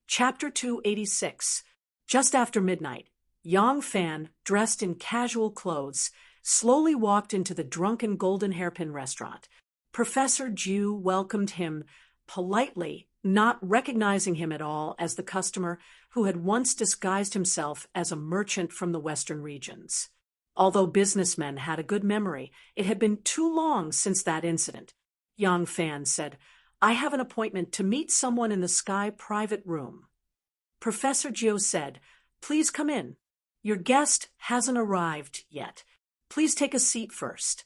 Chapter 286. Just after midnight, Yang Fan, dressed in casual clothes, slowly walked into the drunken Golden Hairpin restaurant. Professor Ju welcomed him politely, not recognizing him at all as the customer who had once disguised himself as a merchant from the western regions. Although businessmen had a good memory, it had been too long since that incident. Yang Fan said, "I have an appointment to meet someone in the Sky private room." Professor Jiu said, "Please come in. Your guest hasn't arrived yet. Please take a seat first."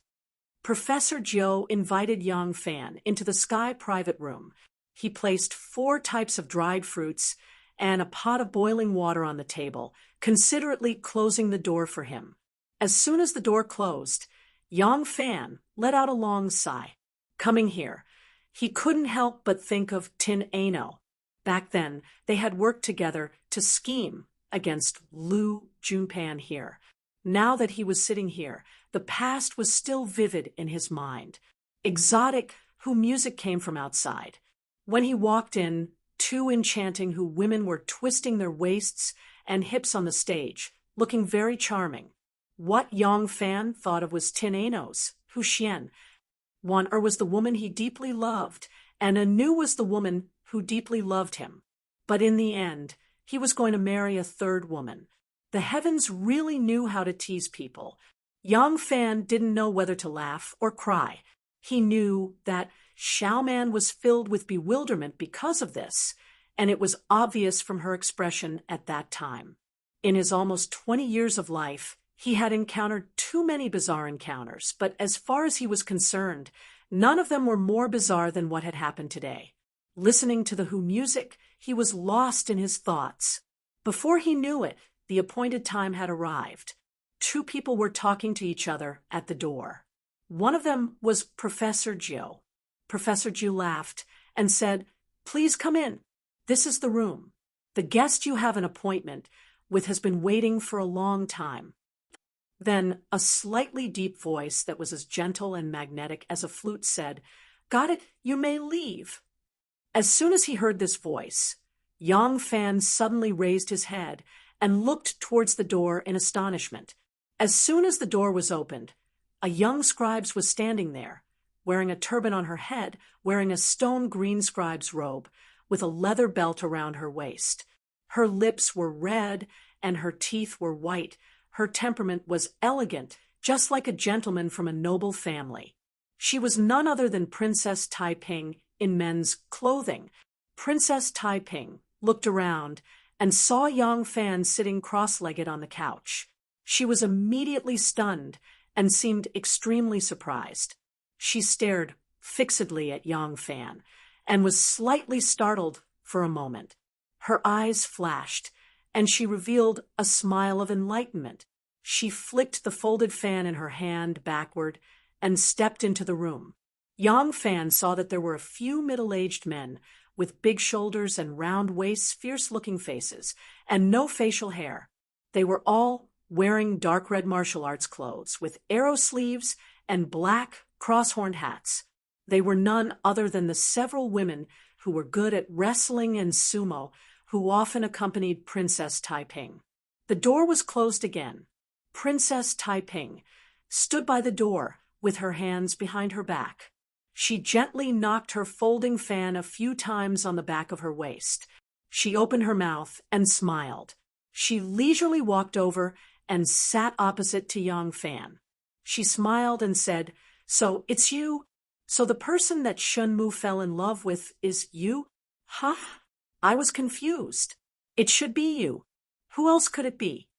Professor Jiu invited Yang Fan into the Sky private room. He placed 4 types of dried fruits and a pot of boiling water on the table, considerately closing the door for him. As soon as the door closed, Yang Fan let out a long sigh. Coming here, he couldn't help but think of Tin Ano. Back then, they had worked together to scheme against Lu Junpan here. Now that he was sitting here, the past was still vivid in his mind. Exotic, who music came from outside. When he walked in, 2 enchanting who women were twisting their waists and hips on the stage, looking very charming. What Yang Fan thought of was Tin Ano's, Hu Xian. One was the woman he deeply loved, and Anu was the woman who deeply loved him. But in the end, he was going to marry a 3rd woman. The heavens really knew how to tease people. Yang Fan didn't know whether to laugh or cry. He knew that Xiaoman was filled with bewilderment because of this, and it was obvious from her expression at that time. In his almost 20 years of life, he had encountered too many bizarre encounters, but as far as he was concerned, none of them were more bizarre than what had happened today. Listening to the Hu music, he was lost in his thoughts. Before he knew it, the appointed time had arrived. 2 people were talking to each other at the door. One of them was Professor Jiu. Professor Jiu laughed and said, "Please come in. This is the room. The guest you have an appointment with has been waiting for a long time." Then a slightly deep voice that was as gentle and magnetic as a flute said, "Got it, you may leave." As soon as he heard this voice, Yang Fan suddenly raised his head and looked towards the door in astonishment. As soon as the door was opened, a young scribe was standing there, wearing a turban on her head, wearing a stone green scribe's robe, with a leather belt around her waist. Her lips were red and her teeth were white. Her temperament was elegant, just like a gentleman from a noble family. She was none other than Princess Taiping in men's clothing. Princess Taiping looked around and saw Yang Fan sitting cross-legged on the couch. She was immediately stunned and seemed extremely surprised. She stared fixedly at Yang Fan and was slightly startled for a moment. Her eyes flashed, and she revealed a smile of enlightenment. She flicked the folded fan in her hand backward and stepped into the room. Yang Fan saw that there were a few middle-aged men with big shoulders and round waists, fierce-looking faces, and no facial hair. They were all wearing dark red martial arts clothes with arrow sleeves and black cross-horned hats. They were none other than the several women who were good at wrestling and sumo, who often accompanied Princess Taiping. The door was closed again. Princess Taiping stood by the door with her hands behind her back. She gently knocked her folding fan a few times on the back of her waist. She opened her mouth and smiled. She leisurely walked over and sat opposite to Yang Fan. She smiled and said, "So it's you? So the person that Shun Mu fell in love with is you? Huh? I was confused. It should be you. Who else could it be?"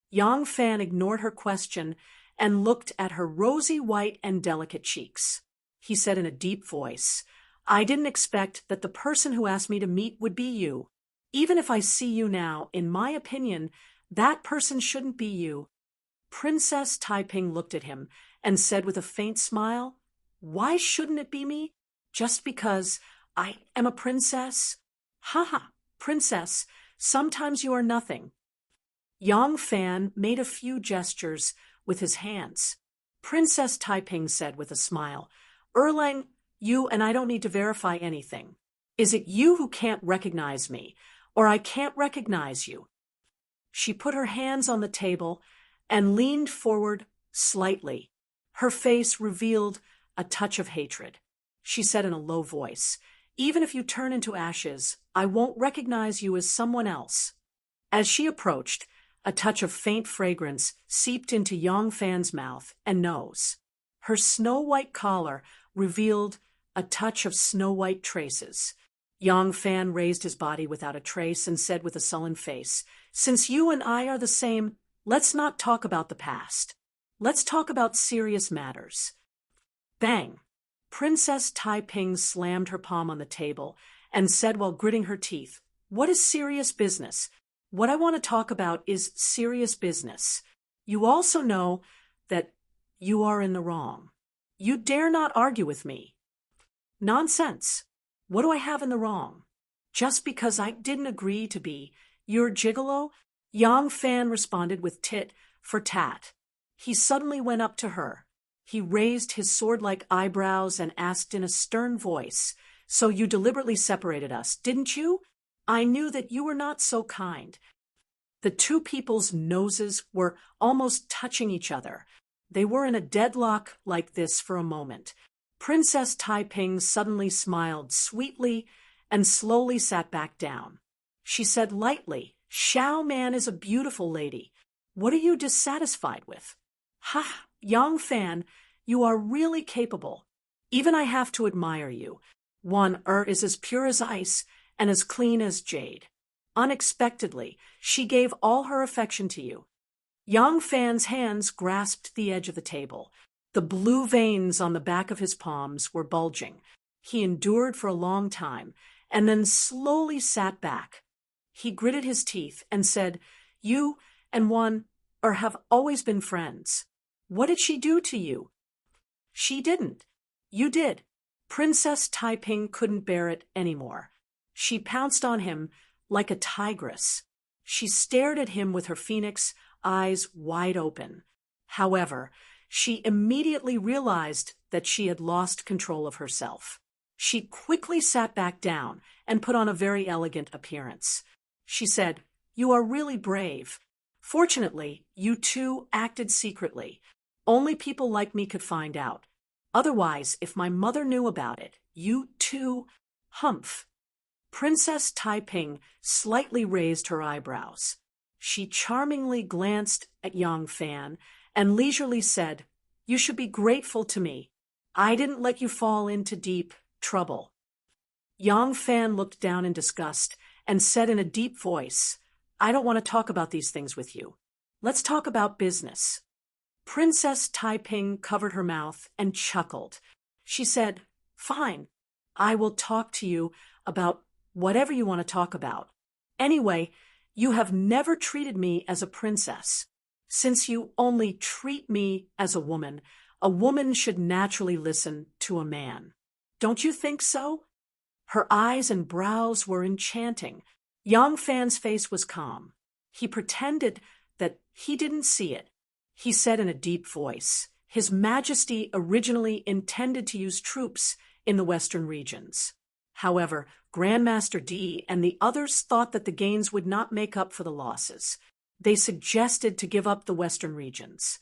Yang Fan ignored her question and looked at her rosy white and delicate cheeks. He said in a deep voice, "I didn't expect that the person who asked me to meet would be you. Even if I see you now, in my opinion, that person shouldn't be you." Princess Taiping looked at him and said with a faint smile, "Why shouldn't it be me? Just because I am a princess? Haha, princess, sometimes you are nothing." Yang Fan made a few gestures with his hands. Princess Taiping said with a smile, "Erlang, you and I don't need to verify anything. Is it you who can't recognize me, or I can't recognize you." She put her hands on the table and leaned forward slightly. Her face revealed a touch of hatred. She said in a low voice, "Even if you turn into ashes, I won't recognize you as someone else." As she approached, a touch of faint fragrance seeped into Yang Fan's mouth and nose. Her snow-white collar revealed a touch of snow-white traces. Yang Fan raised his body without a trace and said with a sullen face, "Since you and I are the same, let's not talk about the past. Let's talk about serious matters." Bang! Princess Taiping slammed her palm on the table and said while gritting her teeth, "What is serious business? What I want to talk about is serious business. You also know that you are in the wrong. You dare not argue with me." "Nonsense. What do I have in the wrong? Just because I didn't agree to be your gigolo?" Yang Fan responded with tit for tat. He suddenly went up to her. He raised his sword-like eyebrows and asked in a stern voice, "So you deliberately separated us, didn't you? I knew that you were not so kind." The two people's noses were almost touching each other. They were in a deadlock like this for a moment. Princess Taiping suddenly smiled sweetly and slowly sat back down. She said lightly, "Xiao Man is a beautiful lady. What are you dissatisfied with?" "Ha, Yang Fan, you are really capable. Even I have to admire you. One is as pure as ice and as clean as jade." Unexpectedly, she gave all her affection to you. Yang Fan's hands grasped the edge of the table. The blue veins on the back of his palms were bulging. He endured for a long time and then slowly sat back. He gritted his teeth and said, "You and one have always been friends. What did she do to you?" "She didn't. You did." Princess Taiping couldn't bear it anymore. She pounced on him like a tigress. She stared at him with her phoenix eyes wide open. However, she immediately realized that she had lost control of herself. She quickly sat back down and put on a very elegant appearance. She said, "You are really brave. Fortunately, you two acted secretly. Only people like me could find out. Otherwise, if my mother knew about it, you two..." Humph. Princess Taiping slightly raised her eyebrows. She charmingly glanced at Yang Fan and leisurely said, "You should be grateful to me. I didn't let you fall into deep trouble." Yang Fan looked down in disgust and said in a deep voice, "I don't want to talk about these things with you. Let's talk about business." Princess Taiping covered her mouth and chuckled. She said, "Fine, I will talk to you about whatever you want to talk about. Anyway, you have never treated me as a princess. Since you only treat me as a woman should naturally listen to a man. Don't you think so?" Her eyes and brows were enchanting. Yang Fan's face was calm. He pretended that he didn't see it. He said in a deep voice, "His Majesty originally intended to use troops in the western regions. However, Grandmaster D and the others thought that the gains would not make up for the losses. They suggested to give up the western regions.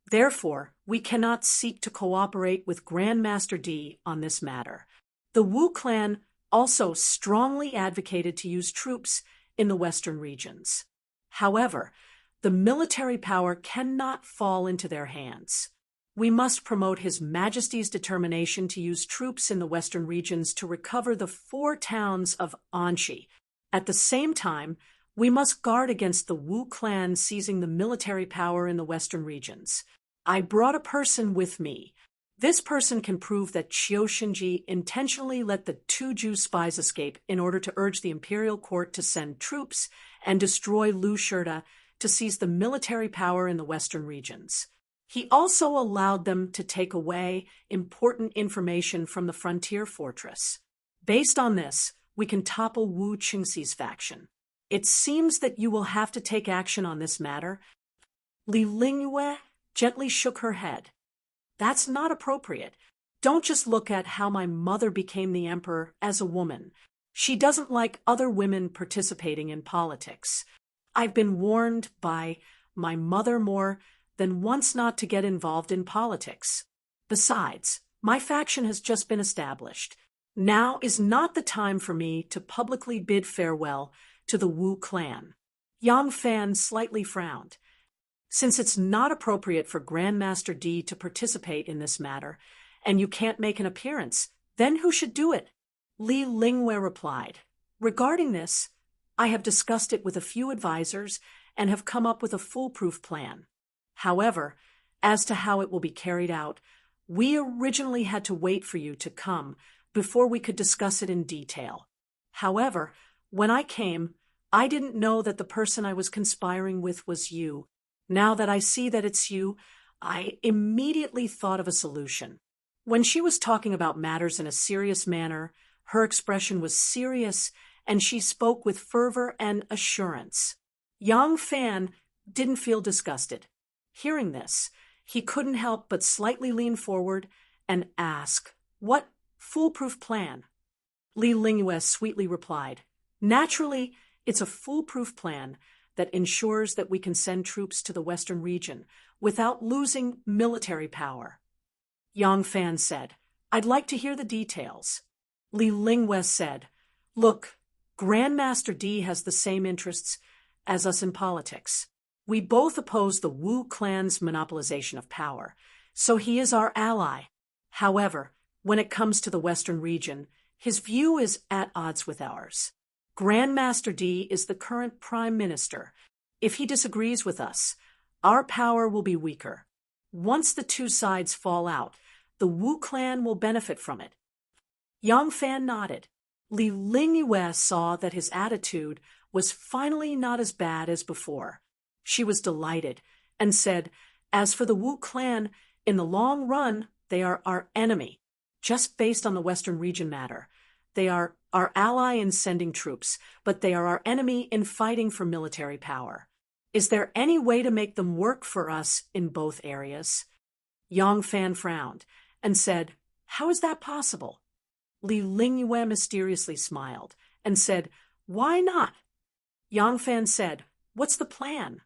Therefore, we cannot seek to cooperate with Grandmaster D on this matter. The Wu clan also strongly advocated to use troops in the western regions. However, the military power cannot fall into their hands. We must promote His Majesty's determination to use troops in the western regions to recover the 4 towns of Anshi. At the same time, we must guard against the Wu clan seizing the military power in the western regions. I brought a person with me. This person can prove that Qiu Shinji intentionally let the 2 Jew spies escape in order to urge the imperial court to send troops and destroy Lu Shirda to seize the military power in the western regions. He also allowed them to take away important information from the frontier fortress. Based on this, we can topple Wu Qingxi's faction. It seems that you will have to take action on this matter." Li Lingyue gently shook her head. "That's not appropriate. Don't just look at how my mother became the emperor as a woman. She doesn't like other women participating in politics. I've been warned by my mother more than once not to get involved in politics. Besides, my faction has just been established. Now is not the time for me to publicly bid farewell to the Wu clan. Yang Fan slightly frowned. Since it's not appropriate for Grandmaster D to participate in this matter, and you can't make an appearance, then who should do it? Li Lingwei replied. Regarding this, I have discussed it with a few advisors and have come up with a foolproof plan. However, as to how it will be carried out, we originally had to wait for you to come before we could discuss it in detail. However, when I came, I didn't know that the person I was conspiring with was you. Now that I see that it's you, I immediately thought of a solution. When she was talking about matters in a serious manner, her expression was serious, and she spoke with fervor and assurance. Yang Fan didn't feel disgusted. Hearing this, he couldn't help but slightly lean forward and ask, "What foolproof plan?" Li Lingwei sweetly replied, "Naturally, it's a foolproof plan that ensures that we can send troops to the western region without losing military power." Yang Fan said, "I'd like to hear the details." Li Lingwei said, "Look, Grandmaster D has the same interests as us in politics. We both oppose the Wu clan's monopolization of power, so he is our ally. However, when it comes to the western region, his view is at odds with ours. Grandmaster D is the current prime minister. If he disagrees with us, our power will be weaker. Once the two sides fall out, the Wu clan will benefit from it." Yang Fan nodded. Li Lingwei saw that his attitude was finally not as bad as before. She was delighted and said, "As for the Wu clan, in the long run, they are our enemy. Just based on the western region matter, they are our ally in sending troops, but they are our enemy in fighting for military power. Is there any way to make them work for us in both areas?" Yang Fan frowned and said, "How is that possible?" Li Lingwei mysteriously smiled and said, "Why not?" Yang Fan said, "What's the plan?"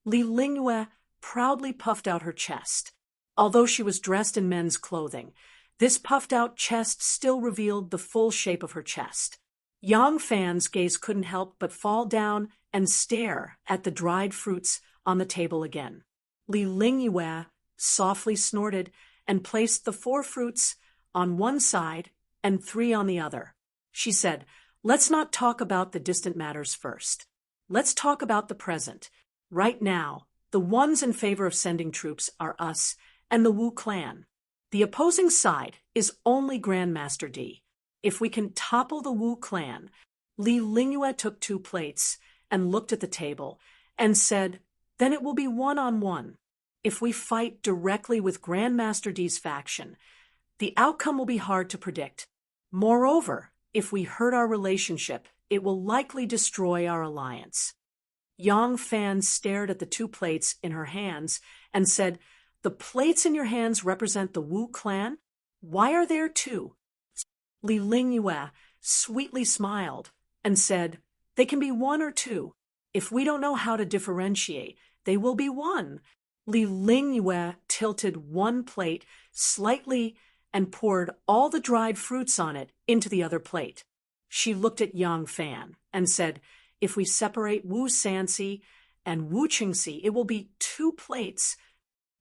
Li Lingwei proudly puffed out her chest. Although she was dressed in men's clothing, this puffed-out chest still revealed the full shape of her chest. Yang Fan's gaze couldn't help but fall down and stare at the dried fruits on the table again. Li Lingwei softly snorted and placed the 4 fruits on one side and 3 on the other. She said, "Let's not talk about the distant matters first. Let's talk about the present. Right now, the ones in favor of sending troops are us and the Wu clan. The opposing side is only Grandmaster D. If we can topple the Wu clan," Li Lingwei took 2 plates and looked at the table and said, "then it will be 1-on-1. If we fight directly with Grandmaster D's faction, the outcome will be hard to predict. Moreover, if we hurt our relationship, it will likely destroy our alliance." Yang Fan stared at the 2 plates in her hands and said, "The plates in your hands represent the Wu clan? Why are there 2? Li Lingwei sweetly smiled and said, "They can be 1 or 2. If we don't know how to differentiate, they will be 1. Li Lingwei tilted 1 plate slightly and poured all the dried fruits on it into the other plate. She looked at Yang Fan and said, "If we separate Wu Sanxi and Wu Qingxi, it will be 2 plates.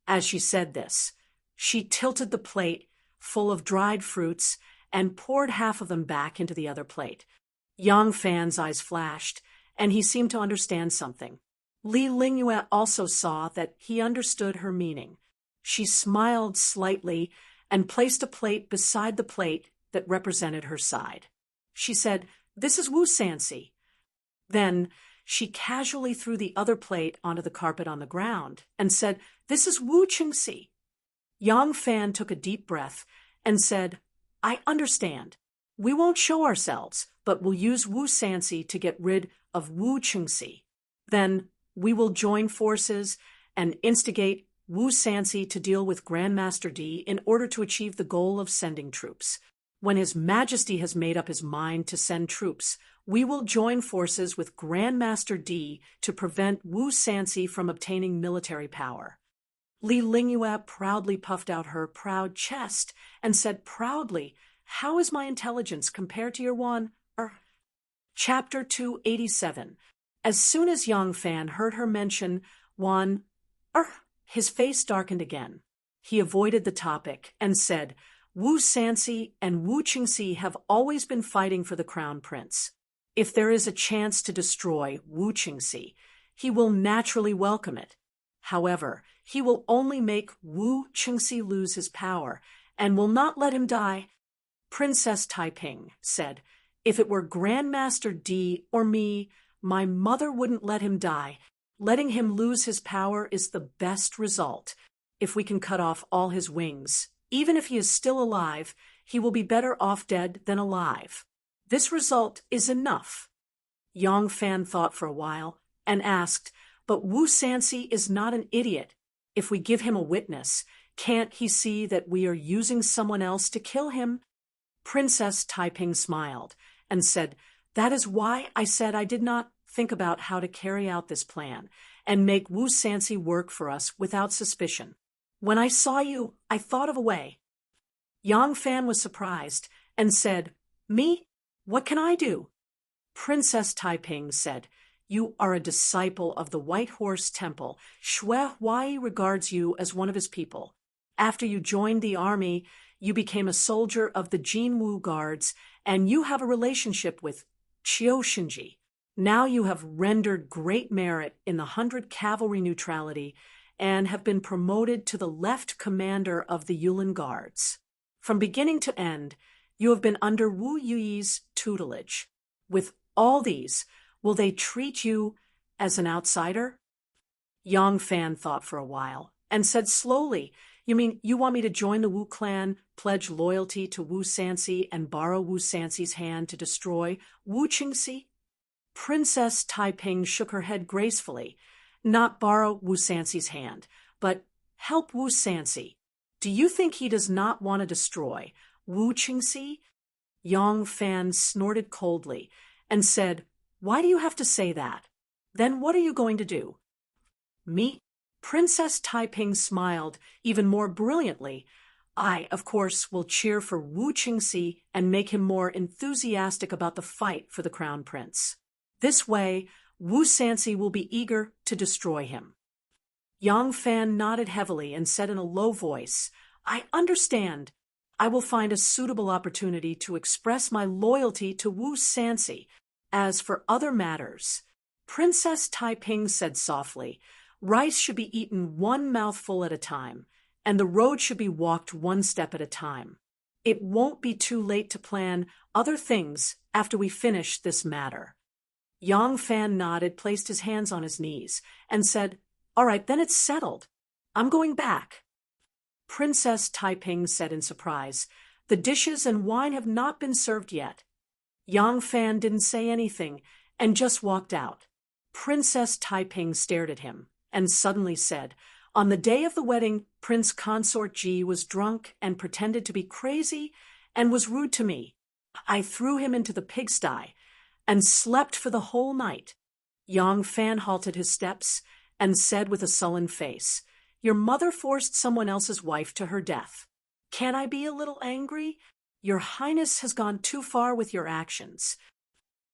As she said this, she tilted the plate full of dried fruits and poured half of them back into the other plate. Yang Fan's eyes flashed, and he seemed to understand something. Li Lingwei also saw that he understood her meaning. She smiled slightly and placed a plate beside the plate that represented her side. She said, "This is Wu Sanxi." Then she casually threw the other plate onto the carpet on the ground and said, "This is Wu Qingxi." Yang Fan took a deep breath and said, "I understand. We won't show ourselves, but we'll use Wu Sanxi to get rid of Wu Qingxi. Then we will join forces and instigate Wu Sanxi to deal with Grandmaster D in order to achieve the goal of sending troops. When His Majesty has made up his mind to send troops, we will join forces with Grandmaster D to prevent Wu Sansi from obtaining military power. Li Lingyue proudly puffed out her proud chest and said proudly, "How is my intelligence compared to your one?" Chapter 287. As soon as Yang Fan heard her mention one, his face darkened again. He avoided the topic and said, "Wu Sansi and Wu Qingxi have always been fighting for the crown prince. If there is a chance to destroy Wu Qingxi, he will naturally welcome it. However, he will only make Wu Qingxi lose his power and will not let him die." Princess Taiping said, "If it were Grandmaster D or me, my mother wouldn't let him die. Letting him lose his power is the best result. If we can cut off all his wings, even if he is still alive, he will be better off dead than alive. This result is enough." Yang Fan thought for a while and asked, "But Wu Sansi is not an idiot. If we give him a witness, can't he see that we are using someone else to kill him?" Princess Taiping smiled and said, "That is why I said I did not think about how to carry out this plan and make Wu Sansi work for us without suspicion. When I saw you, I thought of a way." Yang Fan was surprised and said, "Me? What can I do?" Princess Taiping said, "You are a disciple of the White Horse Temple. Xue Huai regards you as one of his people. After you joined the army, you became a soldier of the Jinwu Guards, and you have a relationship with Qiu Shinji. Now you have rendered great merit in the 100 Cavalry Neutrality and have been promoted to the Left Commander of the Yulin Guards. From beginning to end, you have been under Wu Yuyi's tutelage. With all these, will they treat you as an outsider?" Yang Fan thought for a while and said slowly, "You mean you want me to join the Wu clan, pledge loyalty to Wu Sansi, and borrow Wu Sansi's hand to destroy Wu Qingxi?" Princess Taiping shook her head gracefully. "Not borrow Wu Sansi's hand, but help Wu Sansi. Do you think he does not want to destroy Wu Qingxi?" Yang Fan snorted coldly and said, "Why do you have to say that? Then what are you going to do?" "Me?" Princess Taiping smiled even more brilliantly. "I, of course, will cheer for Wu Qingxi and make him more enthusiastic about the fight for the crown prince. This way, Wu Sansi will be eager to destroy him." Yang Fan nodded heavily and said in a low voice, "I understand. I will find a suitable opportunity to express my loyalty to Wu Sansi. As for other matters," Princess Taiping said softly, "rice should be eaten one mouthful at a time, and the road should be walked one step at a time. It won't be too late to plan other things after we finish this matter." Yang Fan nodded, placed his hands on his knees, and said, "All right, then it's settled. I'm going back." Princess Taiping said in surprise, "The dishes and wine have not been served yet." Yang Fan didn't say anything and just walked out. Princess Taiping stared at him and suddenly said, "On the day of the wedding, Prince Consort Ji was drunk and pretended to be crazy and was rude to me. I threw him into the pigsty and slept for the whole night." Yang Fan halted his steps and said with a sullen face, "Your mother forced someone else's wife to her death. Can I be a little angry? Your Highness has gone too far with your actions."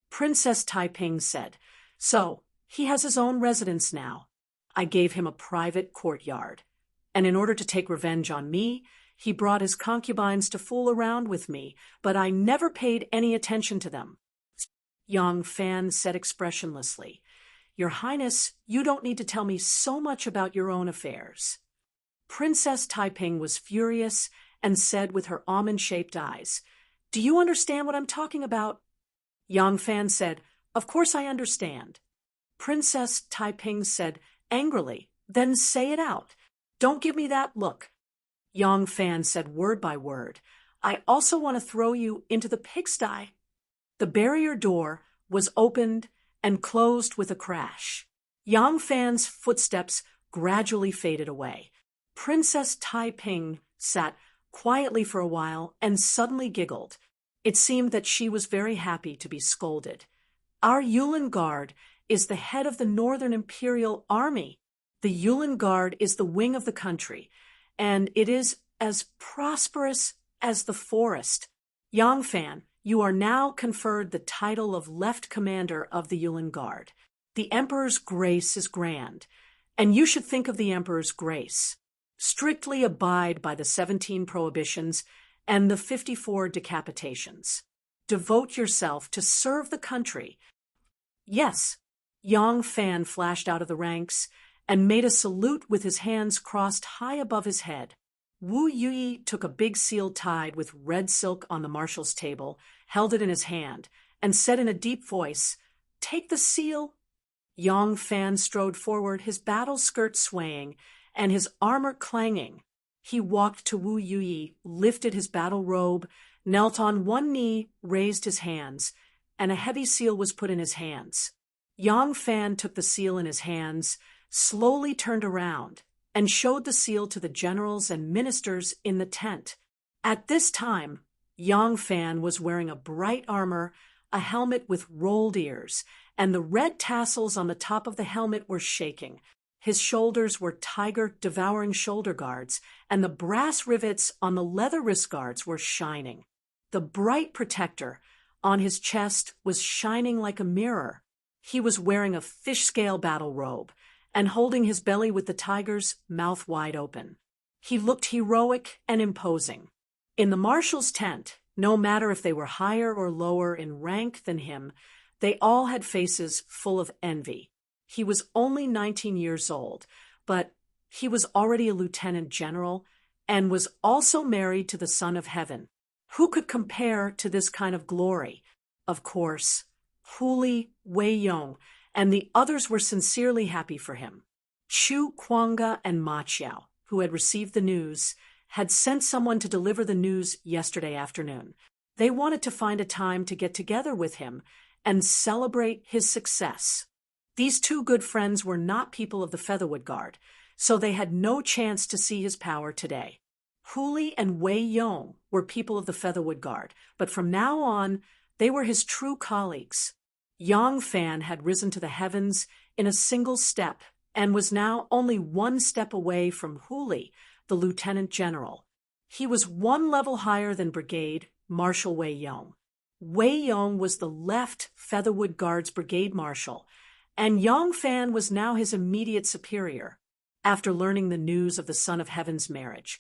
Princess Taiping said, "So, he has his own residence now. I gave him a private courtyard. And in order to take revenge on me, he brought his concubines to fool around with me, but I never paid any attention to them." Yang Fan said expressionlessly, "Your Highness, you don't need to tell me so much about your own affairs." Princess Taiping was furious and said with her almond-shaped eyes, "Do you understand what I'm talking about?" Yang Fan said, "Of course I understand." Princess Taiping said angrily, "Then say it out. Don't give me that look." Yang Fan said word by word, "I also want to throw you into the pigsty." The barrier door was opened and closed with a crash. Yang Fan's footsteps gradually faded away. Princess Taiping sat quietly for a while and suddenly giggled. It seemed that she was very happy to be scolded. Our Yulin Guard is the head of the Northern Imperial Army. The Yulin Guard is the wing of the country, and it is as prosperous as the forest. Yang Fan, you are now conferred the title of Left Commander of the Yulin Guard. The Emperor's grace is grand, and you should think of the Emperor's grace. Strictly abide by the 17 prohibitions and the 54 decapitations. Devote yourself to serve the country. Yes, Yang Fan flashed out of the ranks and made a salute with his hands crossed high above his head. Wu Yui took a big seal tied with red silk on the marshal's table, held it in his hand, and said in a deep voice, "Take the seal." Yang Fan strode forward, his battle skirt swaying and his armor clanging. He walked to Wu Yui, lifted his battle robe, knelt on one knee, raised his hands, and a heavy seal was put in his hands. Yang Fan took the seal in his hands, slowly turned around, and showed the seal to the generals and ministers in the tent. At this time, Yang Fan was wearing a bright armor, a helmet with rolled ears, and the red tassels on the top of the helmet were shaking. His shoulders were tiger-devouring shoulder guards, and the brass rivets on the leather wrist guards were shining. The bright protector on his chest was shining like a mirror. He was wearing a fish-scale battle robe and holding his belly with the tiger's mouth wide open. He looked heroic and imposing. In the marshal's tent, no matter if they were higher or lower in rank than him, they all had faces full of envy. He was only 19 years old, but he was already a lieutenant general and was also married to the Son of Heaven. Who could compare to this kind of glory? Of course, Huli, Wei Yong, and the others were sincerely happy for him. Chu Kuanga and Ma Qiao, who had received the news, had sent someone to deliver the news yesterday afternoon. They wanted to find a time to get together with him and celebrate his success. These two good friends were not people of the Featherwood Guard, so they had no chance to see his power today. Huli and Wei Yong were people of the Featherwood Guard, but from now on, they were his true colleagues. Yang Fan had risen to the heavens in a single step and was now only one step away from Huli, the lieutenant general. He was one level higher than Brigade Marshal Wei Yong. Wei Yong was the left Featherwood Guard's brigade marshal, and Yang Fan was now his immediate superior. After learning the news of the Son of Heaven's marriage,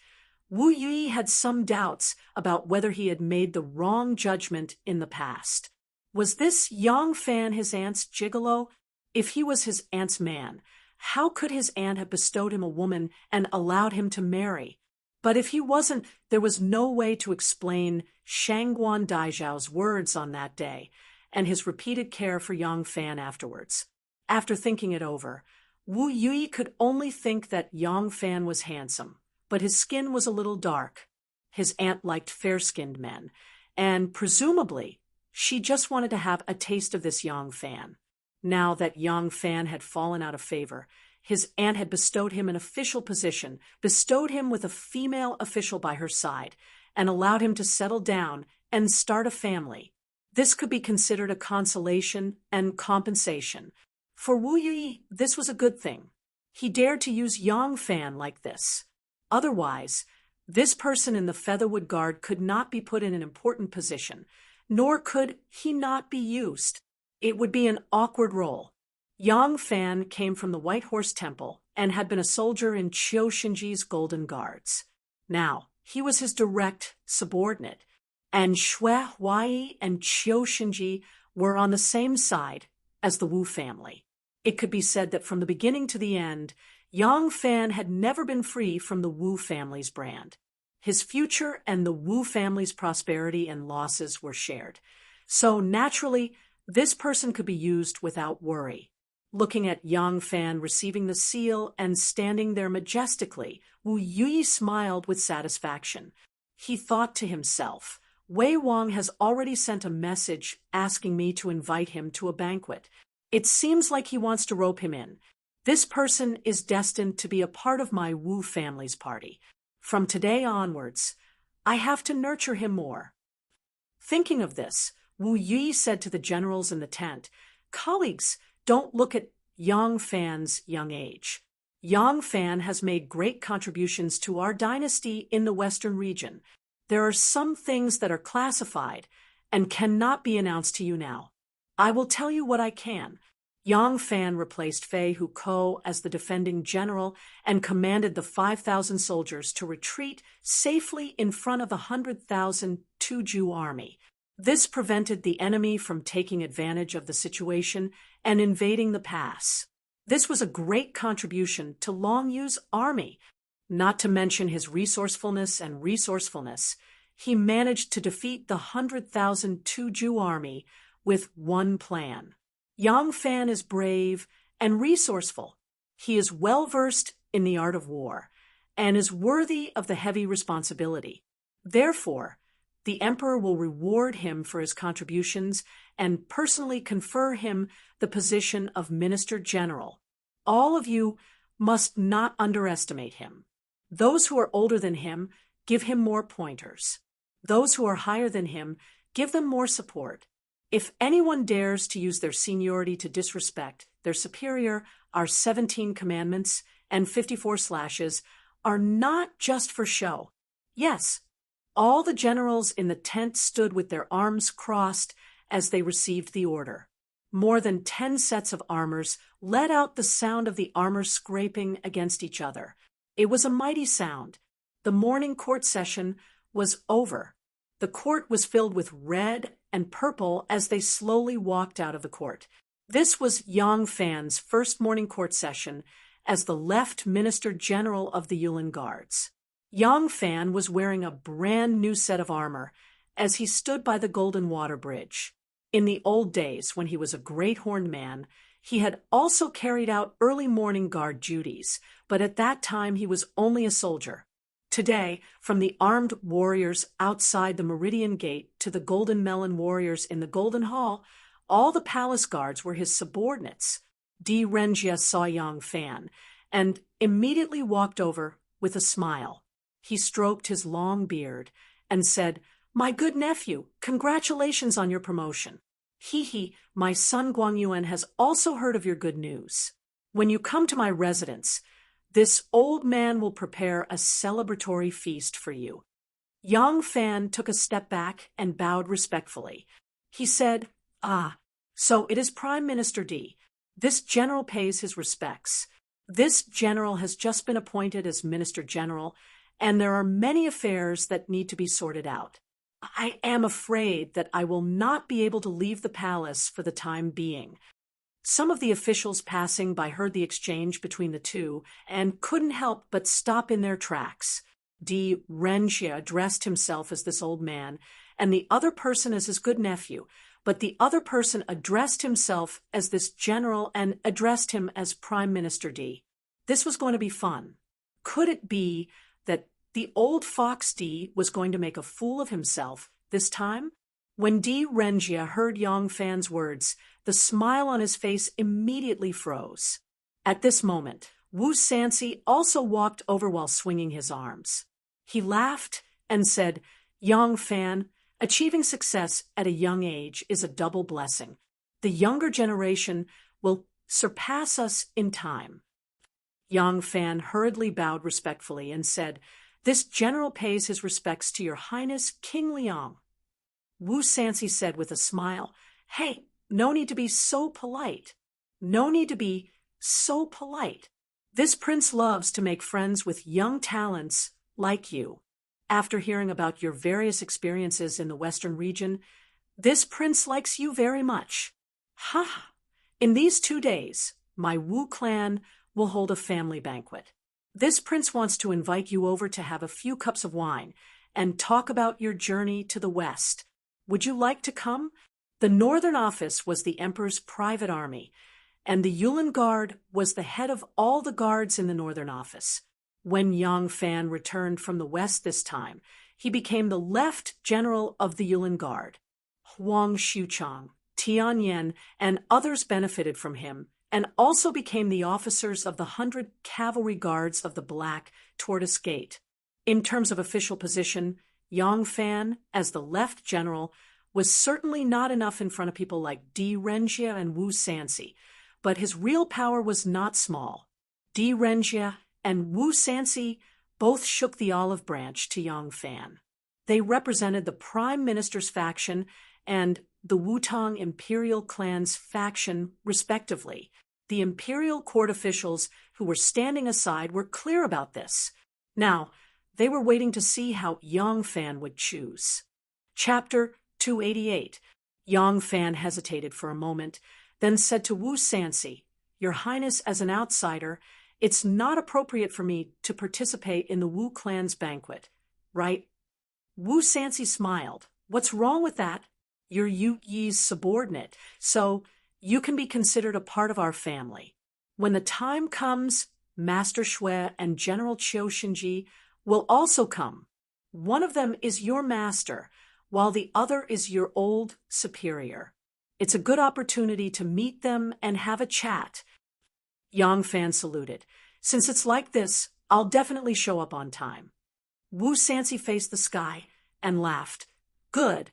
Wu Yui had some doubts about whether he had made the wrong judgment in the past. Was this Yang Fan his aunt's gigolo? If he was his aunt's man, how could his aunt have bestowed him a woman and allowed him to marry? But if he wasn't, there was no way to explain Shangguan Daijiao's words on that day and his repeated care for Yang Fan afterwards. After thinking it over, Wu Yui could only think that Yang Fan was handsome, but his skin was a little dark. His aunt liked fair-skinned men, and presumably, she just wanted to have a taste of this Yang Fan. Now that Yang Fan had fallen out of favor, his aunt had bestowed him an official position, bestowed him with a female official by her side, and allowed him to settle down and start a family. This could be considered a consolation and compensation. For Wu Yui, this was a good thing. He dared to use Yang Fan like this. Otherwise, this person in the Featherwood Guard could not be put in an important position, nor could he not be used. It would be an awkward role. Yang Fan came from the White Horse Temple and had been a soldier in Qiu Shinji's Golden Guards. Now, he was his direct subordinate, and Xue Huai and Qiu Shinji were on the same side as the Wu family. It could be said that from the beginning to the end, Yang Fan had never been free from the Wu family's brand. His future and the Wu family's prosperity and losses were shared. So naturally, this person could be used without worry. Looking at Yang Fan receiving the seal and standing there majestically, Wu Yui smiled with satisfaction. He thought to himself, Wei Wang has already sent a message asking me to invite him to a banquet. It seems like he wants to rope him in. This person is destined to be a part of my Wu family's party. From today onwards, I have to nurture him more. Thinking of this, Wu Yi said to the generals in the tent, "Colleagues, don't look at Yang Fan's young age. Yang Fan has made great contributions to our dynasty in the Western region. There are some things that are classified and cannot be announced to you now. I will tell you what I can." Yang Fan replaced Fei Hukou as the defending general and commanded the 5,000 soldiers to retreat safely in front of the 100,000 Tuju army. This prevented the enemy from taking advantage of the situation and invading the pass. This was a great contribution to Long Yu's army. Not to mention his resourcefulness. He managed to defeat the 100,000 Tuju army with one plan. Yang Fan is brave and resourceful. He is well-versed in the art of war and is worthy of the heavy responsibility. Therefore, the emperor will reward him for his contributions and personally confer him the position of minister general. All of you must not underestimate him. Those who are older than him, give him more pointers. Those who are higher than him, give them more support. If anyone dares to use their seniority to disrespect their superior, our 17 commandments and 54 slashes are not just for show. Yes, all the generals in the tent stood with their arms crossed as they received the order. More than 10 sets of armors let out the sound of the armor scraping against each other. It was a mighty sound. The morning court session was over. The court was filled with red and purple as they slowly walked out of the court. This was Yang Fan's first morning court session as the left Minister General of the Yulin Guards. Yang Fan was wearing a brand new set of armor as he stood by the Golden Water Bridge. In the old days, when he was a great horned man, he had also carried out early morning guard duties, but at that time he was only a soldier. Today, from the armed warriors outside the Meridian Gate to the Golden Melon warriors in the Golden Hall, all the palace guards were his subordinates. Di Renjia saw Yang Fan and immediately walked over with a smile. He stroked his long beard and said, "My good nephew, congratulations on your promotion. He, my son Guangyuan has also heard of your good news. When you come to my residence, this old man will prepare a celebratory feast for you." Yang Fan took a step back and bowed respectfully. He said, "Ah, so it is Prime Minister Di. This general pays his respects. This general has just been appointed as Minister General, and there are many affairs that need to be sorted out. I am afraid that I will not be able to leave the palace for the time being." Some of the officials passing by heard the exchange between the two and couldn't help but stop in their tracks. Di Renjia addressed himself as this old man, and the other person as his good nephew, but the other person addressed himself as this general and addressed him as Prime Minister Di. This was going to be fun. Could it be that the old fox Di was going to make a fool of himself this time? When Di Renjia heard Yang Fan's words, the smile on his face immediately froze. At this moment, Wu Sansi also walked over while swinging his arms. He laughed and said, "Yang Fan, achieving success at a young age is a double blessing. The younger generation will surpass us in time." Yang Fan hurriedly bowed respectfully and said, "This general pays his respects to your Highness King Liang." Wu Sansi said with a smile, "Hey, no need to be so polite. No need to be so polite. This prince loves to make friends with young talents like you. After hearing about your various experiences in the Western region, this prince likes you very much. Ha! In these 2 days, my Wu clan will hold a family banquet. This prince wants to invite you over to have a few cups of wine and talk about your journey to the West. Would you like to come?" The Northern Office was the emperor's private army, and the Yulin Guard was the head of all the guards in the Northern Office. When Yang Fan returned from the West this time, he became the left general of the Yulin Guard. Huang Xuchang, Tian Yen, and others benefited from him, and also became the officers of the 100 cavalry guards of the Black Tortoise Gate. In terms of official position, Yang Fan, as the left general, was certainly not enough in front of people like Di Renjie and Wu Sansi, but his real power was not small. Di Renjie and Wu Sansi both shook the olive branch to Yang Fan. They represented the prime minister's faction and the Wutong imperial clan's faction, respectively. The imperial court officials who were standing aside were clear about this. Now, they were waiting to see how Yang Fan would choose. Chapter 288. Yang Fan hesitated for a moment, then said to Wu Sansi, "Your Highness, as an outsider, it's not appropriate for me to participate in the Wu clan's banquet, right?" Wu Sansi smiled. "What's wrong with that? You're Yu Yi's subordinate, so you can be considered a part of our family. When the time comes, Master Shui and General Qiu Xinji will also come. One of them is your master, while the other is your old superior. It's a good opportunity to meet them and have a chat." Yang Fan saluted. "Since it's like this, I'll definitely show up on time." Wu Sansi faced the sky and laughed. Good.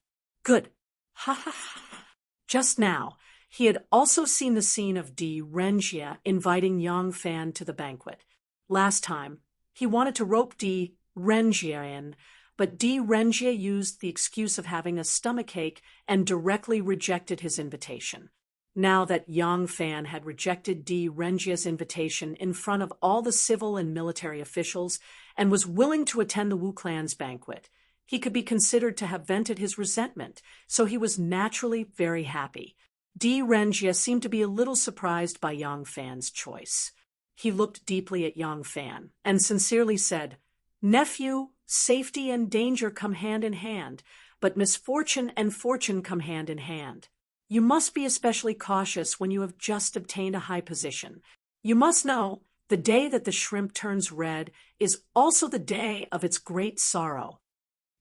Ha ha ha. Just now, he had also seen the scene of Di Renjie inviting Yang Fan to the banquet. Last time, he wanted to rope Di Renjie in, but Di Renjie used the excuse of having a stomachache and directly rejected his invitation. Now that Yang Fan had rejected Di Renjie's invitation in front of all the civil and military officials and was willing to attend the Wu clan's banquet, he could be considered to have vented his resentment, so he was naturally very happy. Di Renjie seemed to be a little surprised by Yang Fan's choice. He looked deeply at Yang Fan and sincerely said, "Nephew, safety and danger come hand in hand, but misfortune and fortune come hand in hand. You must be especially cautious when you have just obtained a high position. You must know, the day that the shrimp turns red is also the day of its great sorrow."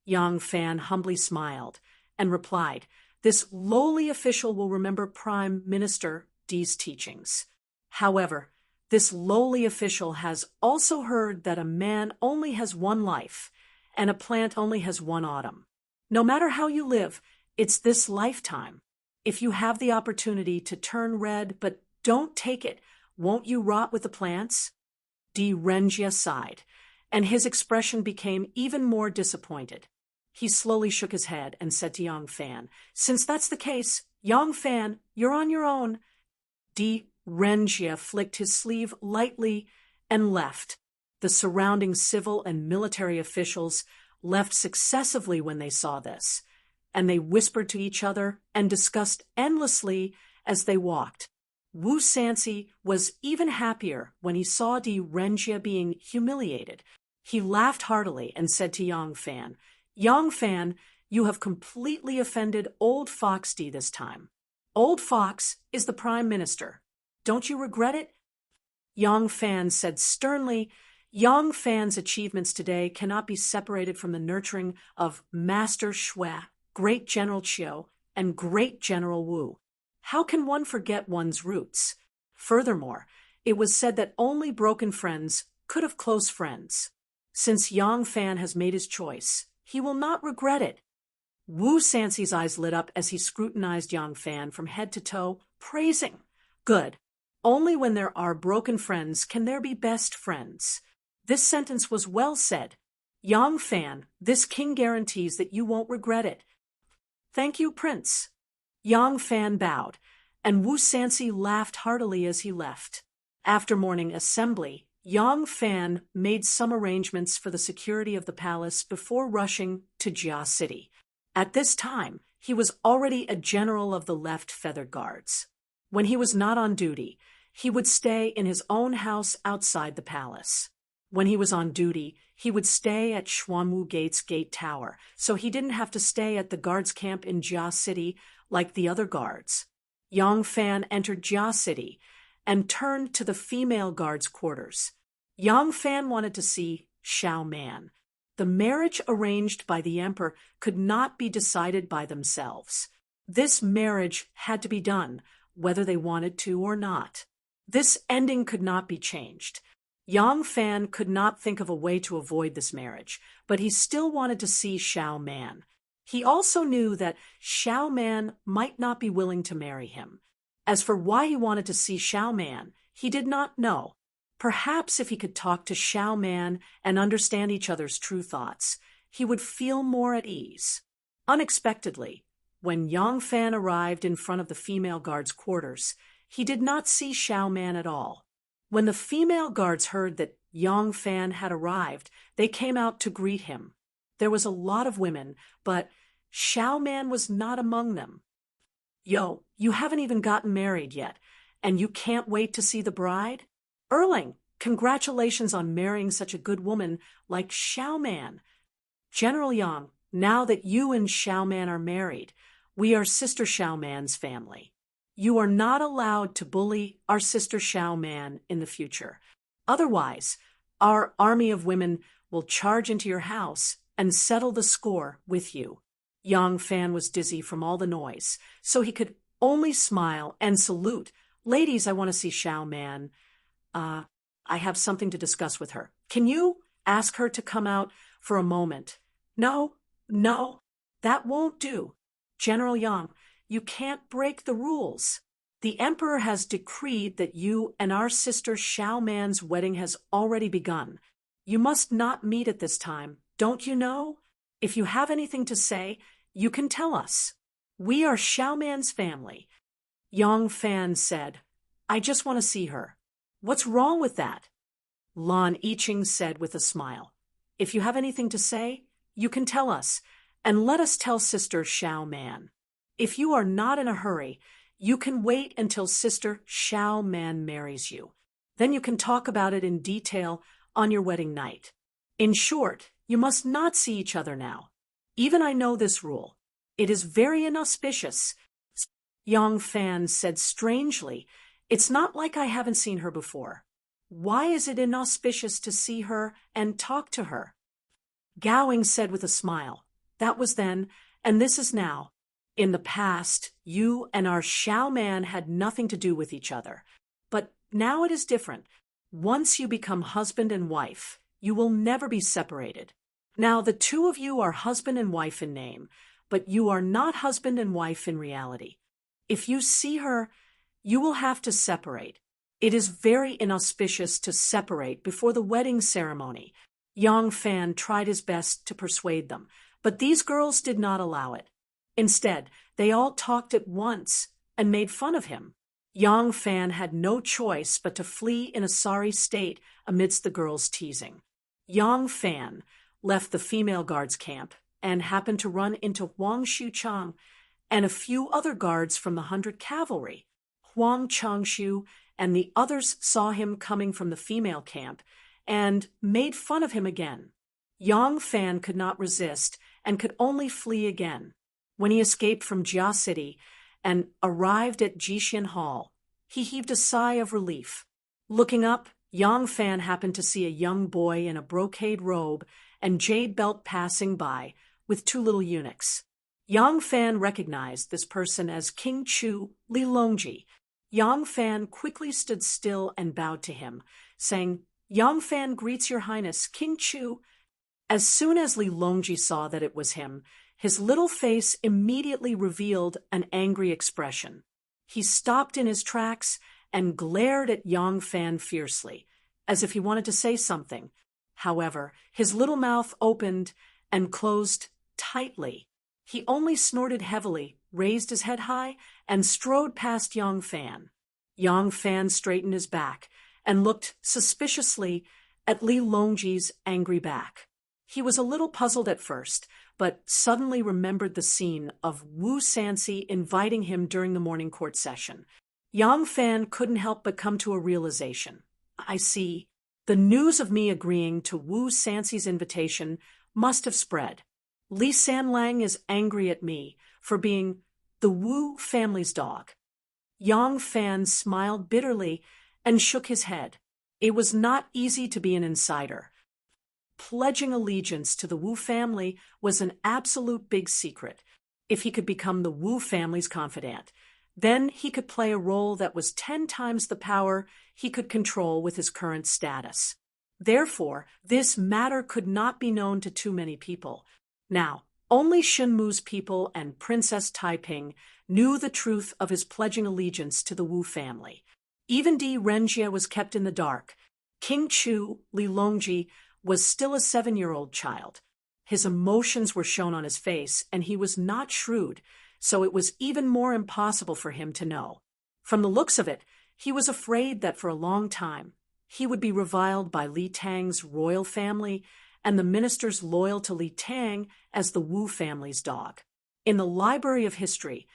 Yang Fan humbly smiled and replied, "This lowly official will remember Prime Minister Di's teachings. However, this lowly official has also heard that a man only has one life, and a plant only has one autumn. No matter how you live, it's this lifetime. If you have the opportunity to turn red but don't take it, won't you rot with the plants?" Di Renjie sighed, and his expression became even more disappointed. He slowly shook his head and said to Yang Fan, "Since that's the case, Yang Fan, you're on your own." Di Renjie flicked his sleeve lightly and left. The surrounding civil and military officials left successively when they saw this, and they whispered to each other and discussed endlessly as they walked. Wu Sansi was even happier when he saw Di Renjie being humiliated. He laughed heartily and said to Yang Fan, "Yang Fan, you have completely offended Old Fox Di this time. Old Fox is the Prime Minister. Don't you regret it?" Yang Fan said sternly, "Yang Fan's achievements today cannot be separated from the nurturing of Master Shui, Great General Qiu, and Great General Wu. How can one forget one's roots? Furthermore, it was said that only broken friends could have close friends. Since Yang Fan has made his choice, he will not regret it." Wu Sansi's eyes lit up as he scrutinized Yang Fan from head to toe, praising. "Good. Only when there are broken friends can there be best friends." This sentence was well said. "Yang Fan, this king guarantees that you won't regret it." "Thank you, Prince." Yang Fan bowed, and Wu Sansi laughed heartily as he left. After morning assembly, Yang Fan made some arrangements for the security of the palace before rushing to Jia City. At this time, he was already a general of the left Feathered Guards. When he was not on duty, he would stay in his own house outside the palace. When he was on duty, he would stay at Xuanwu Gate's Gate Tower, so he didn't have to stay at the guards' camp in Jia City like the other guards. Yang Fan entered Jia City and turned to the female guards' quarters. Yang Fan wanted to see Xiao Man. The marriage arranged by the emperor could not be decided by themselves. This marriage had to be done, whether they wanted to or not. This ending could not be changed. Yang Fan could not think of a way to avoid this marriage, but he still wanted to see Xiao Man. He also knew that Xiao Man might not be willing to marry him. As for why he wanted to see Xiao Man, he did not know. Perhaps if he could talk to Xiao Man and understand each other's true thoughts, he would feel more at ease. Unexpectedly, when Yang Fan arrived in front of the female guard's quarters, he did not see Xiao Man at all. When the female guards heard that Yang Fan had arrived, they came out to greet him. There was a lot of women, but Xiao Man was not among them. "Yo, you haven't even gotten married yet, and you can't wait to see the bride? Erling, congratulations on marrying such a good woman like Xiao Man. General Yang, now that you and Xiao Man are married, we are Sister Xiao Man's family. You are not allowed to bully our Sister Xiao Man in the future. Otherwise, our army of women will charge into your house and settle the score with you." Yang Fan was dizzy from all the noise, so he could only smile and salute. "Ladies, I want to see Xiao Man. I have something to discuss with her. Can you ask her to come out for a moment?" No, that won't do. General Yang, you can't break the rules. The Emperor has decreed that you and our sister Xiao Man's wedding has already begun. You must not meet at this time, don't you know? If you have anything to say, you can tell us. We are Xiao Man's family. Yang Fan said, "I just want to see her." "What's wrong with that?" Lan Yiqing said with a smile. "If you have anything to say, you can tell us, and let us tell Sister Xiao Man. If you are not in a hurry, you can wait until Sister Xiao Man marries you. Then you can talk about it in detail on your wedding night. In short, you must not see each other now. Even I know this rule. It is very inauspicious." Yang Fan said strangely, "It's not like I haven't seen her before. Why is it inauspicious to see her and talk to her?" Gowing said with a smile, "That was then, and this is now. In the past, you and our Xiao Man had nothing to do with each other. But now it is different. Once you become husband and wife, you will never be separated. Now the two of you are husband and wife in name, but you are not husband and wife in reality. If you see her, you will have to separate. It is very inauspicious to separate before the wedding ceremony." Yang Fan tried his best to persuade them, but these girls did not allow it. Instead, they all talked at once and made fun of him. Yang Fan had no choice but to flee in a sorry state amidst the girls' teasing. Yang Fan left the female guards' camp and happened to run into Huang Xuchang and a few other guards from the 100 Cavalry. Huang Changshu and the others saw him coming from the female camp and made fun of him again. Yang Fan could not resist and could only flee again. When he escaped from Jia City and arrived at Jixin Hall, he heaved a sigh of relief. Looking up, Yang Fan happened to see a young boy in a brocade robe and jade belt passing by with two little eunuchs. Yang Fan recognized this person as King Chu Li Longji. Yang Fan quickly stood still and bowed to him, saying, "Yang Fan greets your highness, King Chu." As soon as Li Longji saw that it was him, his little face immediately revealed an angry expression. He stopped in his tracks and glared at Yang Fan fiercely, as if he wanted to say something. However, his little mouth opened and closed tightly. He only snorted heavily, raised his head high, and strode past Yang Fan. Yang Fan straightened his back and looked suspiciously at Li Longji's angry back. He was a little puzzled at first, but suddenly remembered the scene of Wu Sanxi inviting him during the morning court session. Yang Fan couldn't help but come to a realization. "I see. The news of me agreeing to Wu Sanxi's invitation must have spread. Li Sanlang is angry at me for being the Wu family's dog." Yang Fan smiled bitterly and shook his head. It was not easy to be an insider. Pledging allegiance to the Wu family was an absolute big secret. If he could become the Wu family's confidant, Then he could play a role that was 10 times the power he could control with his current status. Therefore, this matter could not be known to too many people. Now, only Shenmu's people and Princess Taiping knew the truth of his pledging allegiance to the Wu family. Even Di Renjie was kept in the dark. King Chu Li Longji was still a 7-year-old child. His emotions were shown on his face, and he was not shrewd, so it was even more impossible for him to know. From the looks of it, he was afraid that for a long time he would be reviled by Li Tang's royal family and the ministers loyal to Li Tang as the Wu family's dog. In the Library of History,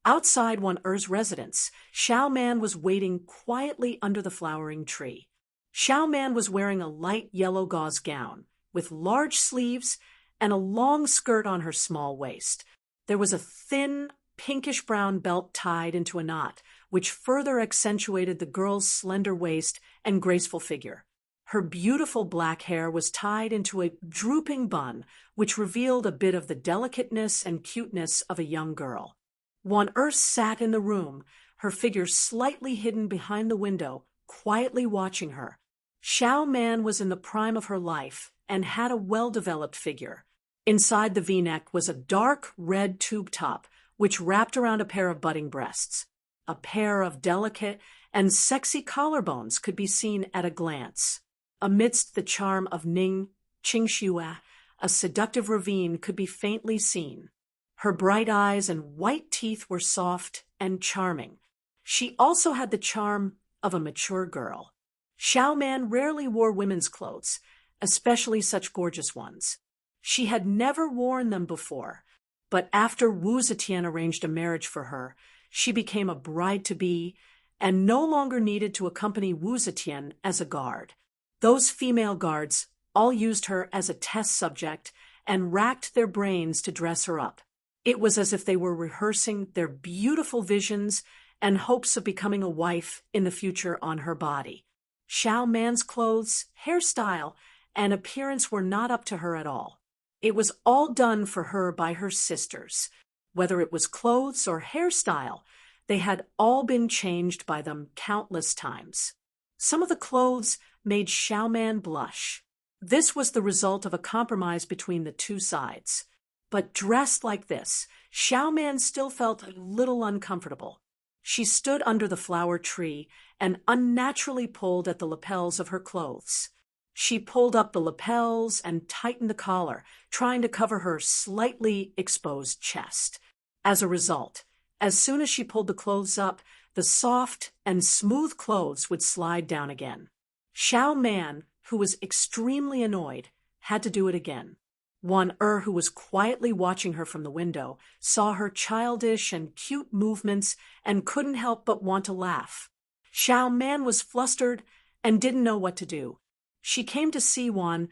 outside Wan Er's residence, Xiao Man was waiting quietly under the flowering tree. Xiao Man was wearing a light yellow gauze gown with large sleeves and a long skirt on her small waist. There was a thin, pinkish-brown belt tied into a knot, which further accentuated the girl's slender waist and graceful figure. Her beautiful black hair was tied into a drooping bun, which revealed a bit of the delicateness and cuteness of a young girl. Wan Er sat in the room, her figure slightly hidden behind the window, quietly watching her. Xiao Man was in the prime of her life and had a well-developed figure. Inside the V-neck was a dark red tube top, which wrapped around a pair of budding breasts. A pair of delicate and sexy collarbones could be seen at a glance. Amidst the charm of Ning Qingxue, a seductive ravine could be faintly seen. Her bright eyes and white teeth were soft and charming. She also had the charm of a mature girl. Xiao Man rarely wore women's clothes, especially such gorgeous ones. She had never worn them before, but after Wu Zetian arranged a marriage for her, she became a bride-to-be and no longer needed to accompany Wu Zetian as a guard. Those female guards all used her as a test subject and racked their brains to dress her up. It was as if they were rehearsing their beautiful visions and hopes of becoming a wife in the future on her body. Xiao Man's clothes, hairstyle, and appearance were not up to her at all. It was all done for her by her sisters. Whether it was clothes or hairstyle, they had all been changed by them countless times. Some of the clothes made Xiao Man blush. This was the result of a compromise between the two sides. But dressed like this, Xiao Man still felt a little uncomfortable. She stood under the flower tree and unnaturally pulled at the lapels of her clothes. She pulled up the lapels and tightened the collar, trying to cover her slightly exposed chest. As a result, as soon as she pulled the clothes up, the soft and smooth clothes would slide down again. Xiao Man, who was extremely annoyed, had to do it again. Wan Er, who was quietly watching her from the window, saw her childish and cute movements and couldn't help but want to laugh. Xiao Man was flustered and didn't know what to do. She came to see Wan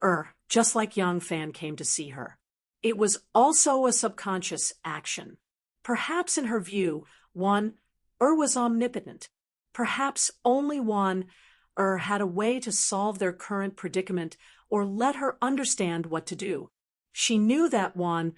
Er, just like Yang Fan came to see her. It was also a subconscious action. Perhaps in her view, Wan Er was omnipotent. Perhaps only Wan Er had a way to solve their current predicament or let her understand what to do. She knew that Wan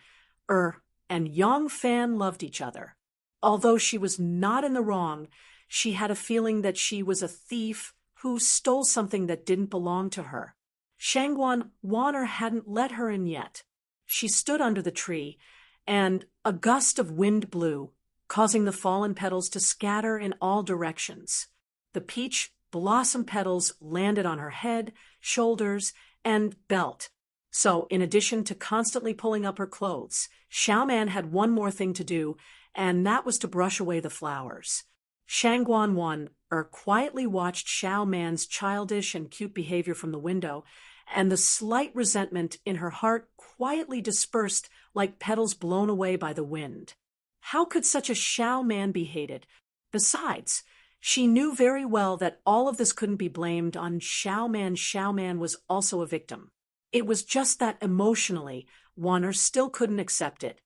Er and Yang Fan loved each other. Although she was not in the wrong, she had a feeling that she was a thief who stole something that didn't belong to her. Shangguan Wan Er hadn't let her in yet. She stood under the tree, and a gust of wind blew, causing the fallen petals to scatter in all directions. The peach blossom petals landed on her head, shoulders, and belt. So, in addition to constantly pulling up her clothes, Xiao Man had one more thing to do, and that was to brush away the flowers. Shangguan Wan Er quietly watched Xiao Man's childish and cute behavior from the window, and the slight resentment in her heart quietly dispersed like petals blown away by the wind. How could such a Xiao Man be hated? Besides, she knew very well that all of this couldn't be blamed on Xiao Man. Xiao Man was also a victim. It was just that emotionally, Wan Er still couldn't accept it.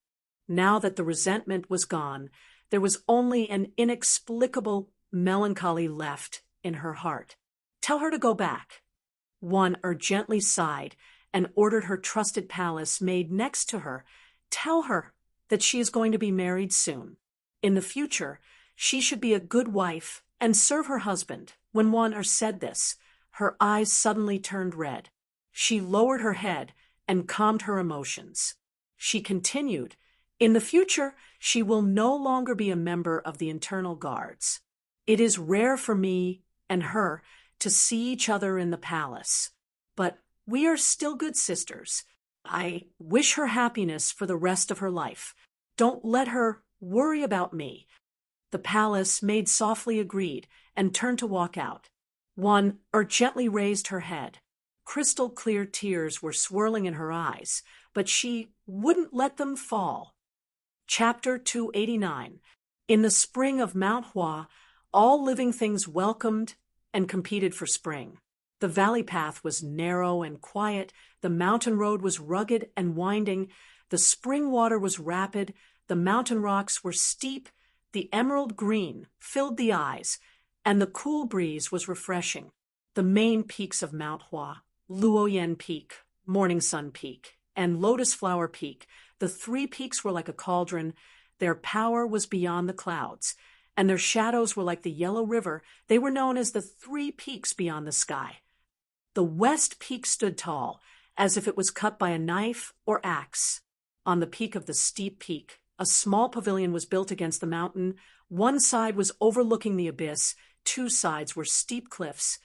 Now that the resentment was gone, there was only an inexplicable melancholy left in her heart. Tell her to go back. Wan Er gently sighed and ordered her trusted palace maid next to her, tell her that she is going to be married soon. In the future, she should be a good wife and serve her husband. When Wan said this, her eyes suddenly turned red. She lowered her head and calmed her emotions. She continued, in the future, she will no longer be a member of the internal guards. It is rare for me and her to see each other in the palace, but we are still good sisters. I wish her happiness for the rest of her life. Don't let her worry about me. The palace maid softly agreed and turned to walk out. Wan gently raised her head. Crystal clear tears were swirling in her eyes, but she wouldn't let them fall. Chapter 289. In the spring of Mount Hua, all living things welcomed and competed for spring. The valley path was narrow and quiet, the mountain road was rugged and winding, the spring water was rapid, the mountain rocks were steep, the emerald green filled the eyes, and the cool breeze was refreshing. The main peaks of Mount Hua, Luoyan Peak, Morning Sun Peak, and Lotus Flower Peak, the three peaks were like a cauldron. Their power was beyond the clouds, and their shadows were like the yellow river. They were known as the three peaks beyond the sky. The West Peak stood tall, as if it was cut by a knife or axe. On the peak of the steep peak, a small pavilion was built against the mountain. One side was overlooking the abyss, two sides were steep cliffs,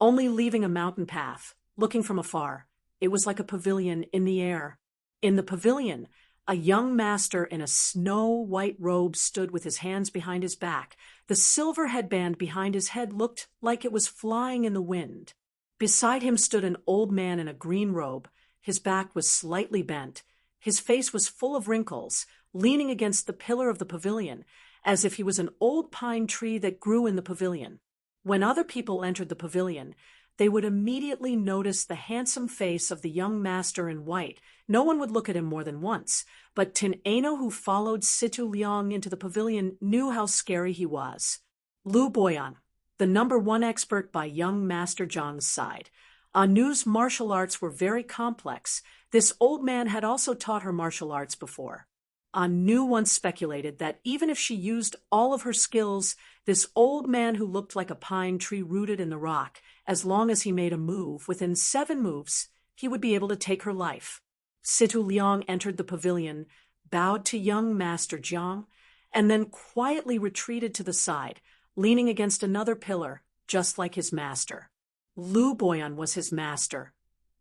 only leaving a mountain path. Looking from afar, it was like a pavilion in the air. In the pavilion, a young master in a snow-white robe stood with his hands behind his back. The silver headband behind his head looked like it was flying in the wind. Beside him stood an old man in a green robe. His back was slightly bent. His face was full of wrinkles, leaning against the pillar of the pavilion, as if he was an old pine tree that grew in the pavilion. When other people entered the pavilion, they would immediately notice the handsome face of the young master in white. No one would look at him more than once, but Tin Ano, who followed Situ Liang into the pavilion, knew how scary he was. Lu Boyan, the #1 expert by young Master Zhang's side. Anu's martial arts were very complex. This old man had also taught her martial arts before. Anu once speculated that even if she used all of her skills, this old man who looked like a pine tree rooted in the rock, as long as he made a move, within 7 moves, he would be able to take her life. Situ Liang entered the pavilion, bowed to young Master Zhang, and then quietly retreated to the side, leaning against another pillar, just like his master. Lu Boyan was his master.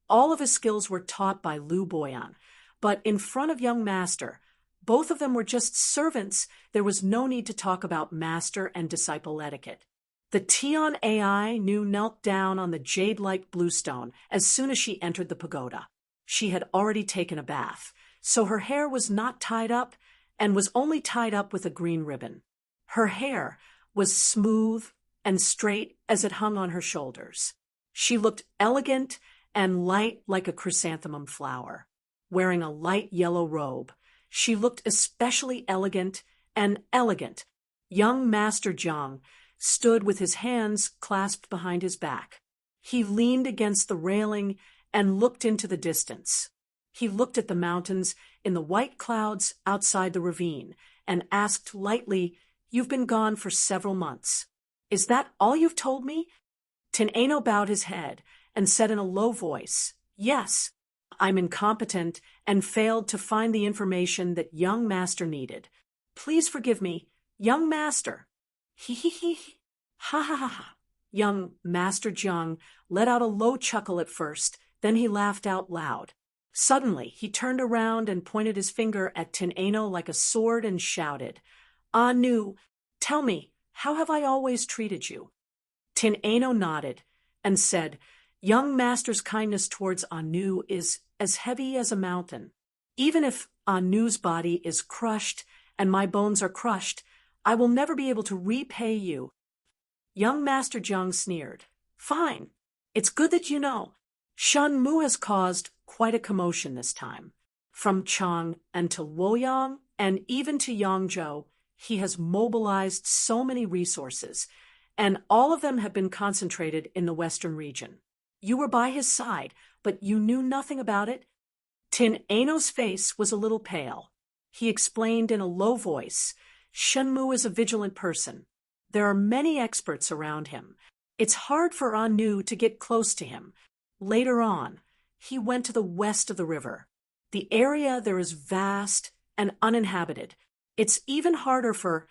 All of his skills were taught by Lu Boyan, but in front of young master, both of them were just servants. There was no need to talk about master and disciple etiquette. The Tian AI knelt down on the jade-like bluestone as soon as she entered the pagoda. She had already taken a bath, so her hair was not tied up and was only tied up with a green ribbon. Her hair was smooth and straight as it hung on her shoulders. She looked elegant and light like a chrysanthemum flower. Wearing a light yellow robe, she looked especially elegant and elegant. Young Master Zhang stood with his hands clasped behind his back. He leaned against the railing and looked into the distance. He looked at the mountains in the white clouds outside the ravine and asked lightly, "You've been gone for several months. Is that all you've told me?" Tin Ano bowed his head and said in a low voice, "Yes, I'm incompetent and failed to find the information that young master needed. Please forgive me, young master." He ha ha ha ha. Young Master Zhang let out a low chuckle at first, then he laughed out loud. Suddenly, he turned around and pointed his finger at Tin Ano like a sword and shouted, "Anu, tell me, how have I always treated you?" Tin Ano nodded and said, "Young master's kindness towards Anu is as heavy as a mountain. Even if Anu's body is crushed and my bones are crushed, I will never be able to repay you." Young Master Zhang sneered. "Fine. It's good that you know. Shen Mu has caused quite a commotion this time. From Chang and to Luoyang and even to Yangzhou, he has mobilized so many resources, and all of them have been concentrated in the western region. You were by his side, but you knew nothing about it." Tin Ano's face was a little pale. He explained in a low voice, Shenmu is a vigilant person. There are many experts around him. It's hard for Anu to get close to him. Later on, he went to the west of the river. The area there is vast and uninhabited. It's even harder for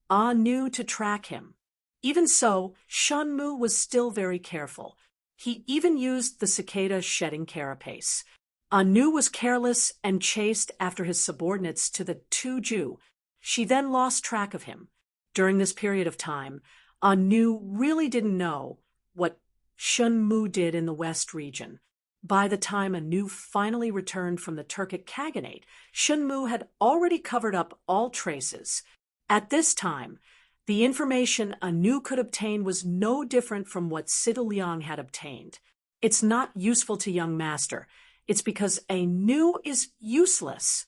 Anu to track him. Even so, Shenmu was still very careful. He even used the cicada shedding carapace. Anu was careless and chased after his subordinates to the Tuju. She then lost track of him. During this period of time, Anu really didn't know what Shenmu did in the West region. By the time Anu finally returned from the Turkic Khaganate, Shenmu had already covered up all traces. At this time, the information Anu could obtain was no different from what Sidu Liang had obtained. It's not useful to young master. It's because Anu is useless.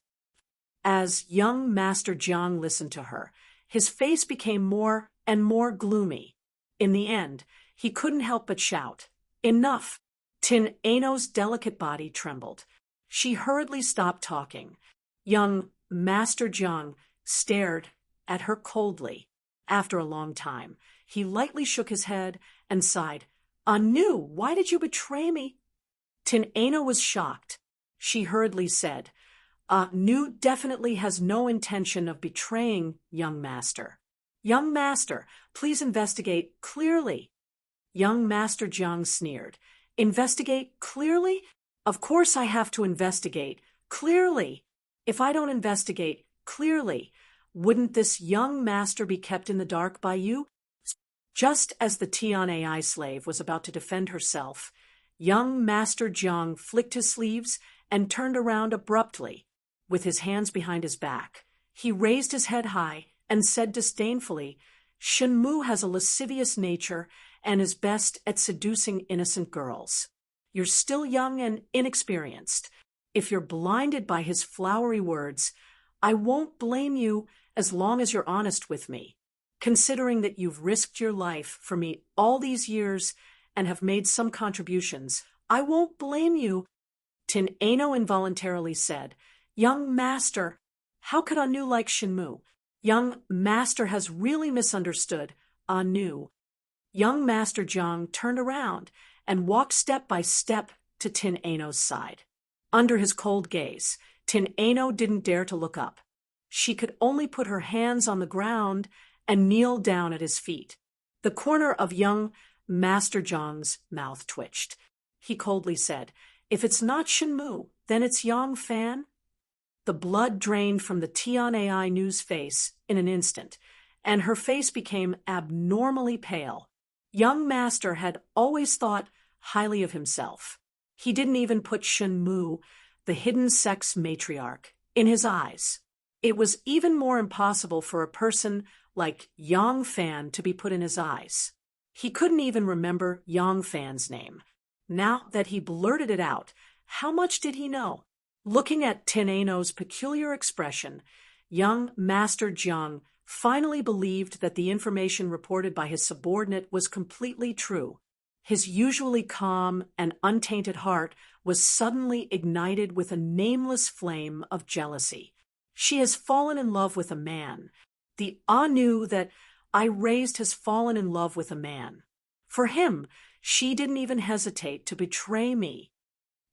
As young Master Jiang listened to her, his face became more and more gloomy. In the end, he couldn't help but shout, "Enough!" Tin Ano's delicate body trembled. She hurriedly stopped talking. Young Master Jiang stared at her coldly. After a long time, he lightly shook his head and sighed. "Anu, why did you betray me?" Tin Ano was shocked. She hurriedly said, "Anu definitely has no intention of betraying young master. Young master, please investigate clearly." Young Master Jiang sneered. "Investigate clearly? Of course I have to investigate clearly. If I don't investigate clearly, wouldn't this young master be kept in the dark by you?" Just as the Tian AI slave was about to defend herself, young Master Jiang flicked his sleeves and turned around abruptly. With his hands behind his back, he raised his head high and said disdainfully, "Shenmu has a lascivious nature and is best at seducing innocent girls. You're still young and inexperienced. If you're blinded by his flowery words, I won't blame you as long as you're honest with me. Considering that you've risked your life for me all these years and have made some contributions, I won't blame you." Tin Ano involuntarily said, "Young master, how could Anu like Shenmu? Young master has really misunderstood Anu." Young Master Jiang turned around and walked step by step to Tin Ano's side. Under his cold gaze, Tin Ano didn't dare to look up. She could only put her hands on the ground and kneel down at his feet. The corner of young Master Jiang's mouth twitched. He coldly said, "If it's not Shenmu, then it's Yang Fan?" The blood drained from the Tian AI News face in an instant, and her face became abnormally pale. Young Master had always thought highly of himself. He didn't even put Shenmu, the hidden sex matriarch, in his eyes. It was even more impossible for a person like Yang Fan to be put in his eyes. He couldn't even remember Yang Fan's name. Now that he blurted it out, how much did he know? Looking at Tin Ano's peculiar expression, young Master Jiang finally believed that the information reported by his subordinate was completely true. His usually calm and untainted heart was suddenly ignited with a nameless flame of jealousy. She has fallen in love with a man. The Anu that I raised has fallen in love with a man. For him, she didn't even hesitate to betray me.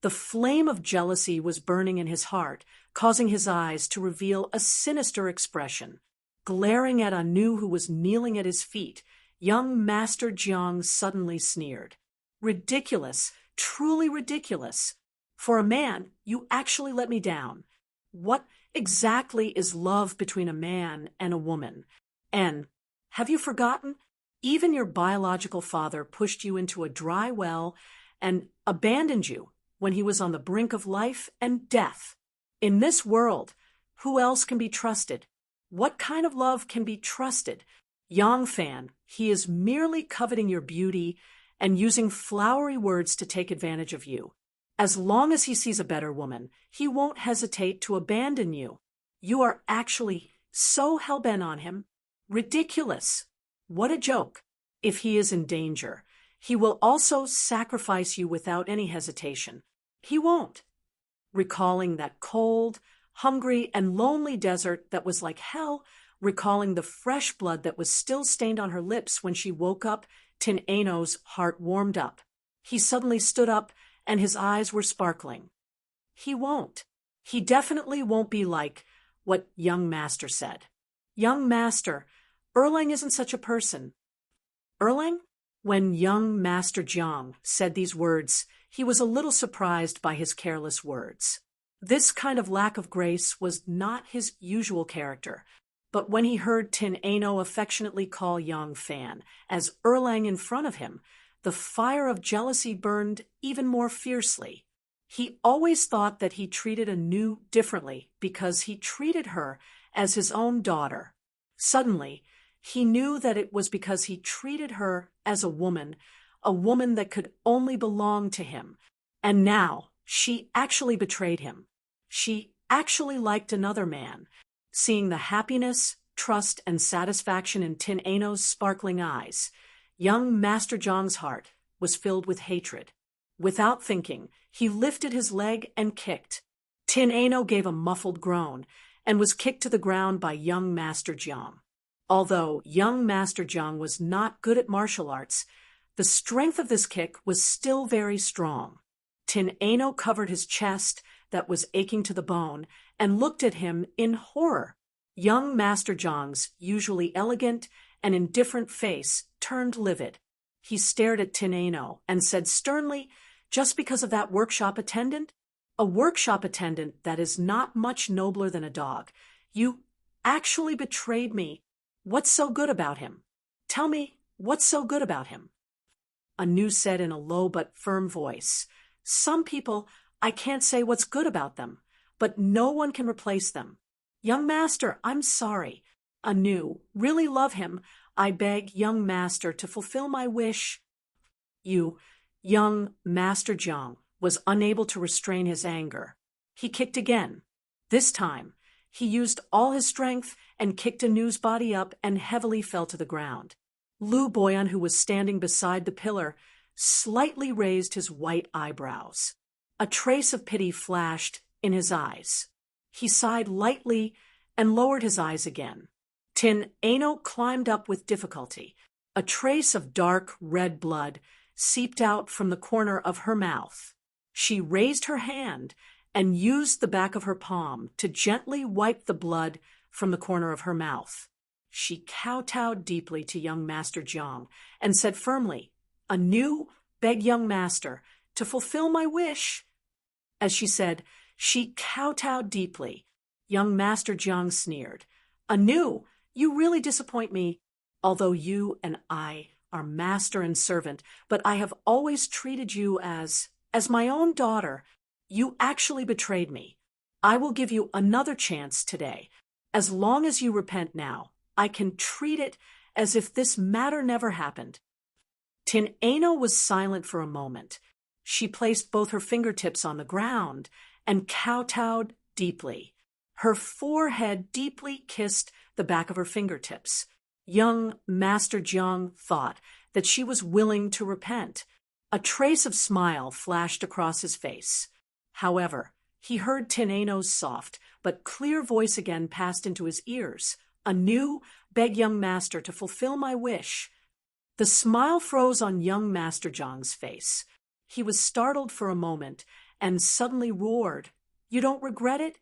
The flame of jealousy was burning in his heart, causing his eyes to reveal a sinister expression. Glaring at Anu, who was kneeling at his feet, young Master Jiang suddenly sneered. "Ridiculous, truly ridiculous. For a man, you actually let me down. What exactly is love between a man and a woman? And have you forgotten? Even your biological father pushed you into a dry well and abandoned you when he was on the brink of life and death. In this world, who else can be trusted? What kind of love can be trusted? Yang Fan, he is merely coveting your beauty and using flowery words to take advantage of you. As long as he sees a better woman, he won't hesitate to abandon you. You are actually so hell-bent on him. Ridiculous. What a joke. If he is in danger, he will also sacrifice you without any hesitation. He won't." Recalling that cold, hungry, and lonely desert that was like hell Recalling the fresh blood that was still stained on her lips when she woke up, Tin Ano's heart warmed up. He suddenly stood up, and his eyes were sparkling. He won't. He definitely won't be like what young master said. Young master, Erlang isn't such a person. Erlang? When young Master Jiang said these words, he was a little surprised by his careless words. This kind of lack of grace was not his usual character, but when he heard Tin Ano affectionately call young Fan as Erlang in front of him, the fire of jealousy burned even more fiercely. He always thought that he treated Anu differently because he treated her as his own daughter. Suddenly, he knew that it was because he treated her as a woman that could only belong to him. And now, she actually betrayed him. She actually liked another man. Seeing the happiness, trust, and satisfaction in Tin Ano's sparkling eyes, young Master Jiang's heart was filled with hatred. Without thinking, he lifted his leg and kicked. Tin Ano gave a muffled groan and was kicked to the ground by young Master Jiang. Although young Master Jiang was not good at martial arts, the strength of this kick was still very strong. Tin Ano covered his chest that was aching to the bone and looked at him in horror. Young Master Jiang's usually elegant and indifferent face turned livid. He stared at Tin Ano and said sternly, "Just because of that workshop attendant? A workshop attendant that is not much nobler than a dog. You actually betrayed me. What's so good about him? Tell me, what's so good about him?" Anu said in a low but firm voice, "Some people, I can't say what's good about them, but no one can replace them. Young Master, I'm sorry. Anu, really love him. I beg young Master to fulfill my wish." Young Master Jiang was unable to restrain his anger. He kicked again. This time, he used all his strength and kicked Anu's body up and heavily fell to the ground. Lu Boyan, who was standing beside the pillar, slightly raised his white eyebrows. A trace of pity flashed in his eyes. He sighed lightly and lowered his eyes again. Tin Ano climbed up with difficulty. A trace of dark red blood seeped out from the corner of her mouth. She raised her hand and used the back of her palm to gently wipe the blood from the corner of her mouth. She kowtowed deeply to young Master Jiang and said firmly, "Anu, beg young Master to fulfill my wish." As she said, she kowtowed deeply. Young Master Jiang sneered, "Anu, you really disappoint me. Although you and I are master and servant, but I have always treated you as my own daughter. You actually betrayed me. I will give you another chance today. As long as you repent now, I can treat it as if this matter never happened." Tin Ano was silent for a moment. She placed both her fingertips on the ground and kowtowed deeply. Her forehead deeply kissed the back of her fingertips. Young Master Jiang thought that she was willing to repent. A trace of smile flashed across his face. However, he heard Tin Ano's soft but clear voice again passed into his ears. "Anu, beg young Master to fulfill my wish." The smile froze on young Master Jiang's face. He was startled for a moment and suddenly roared, "You don't regret it?"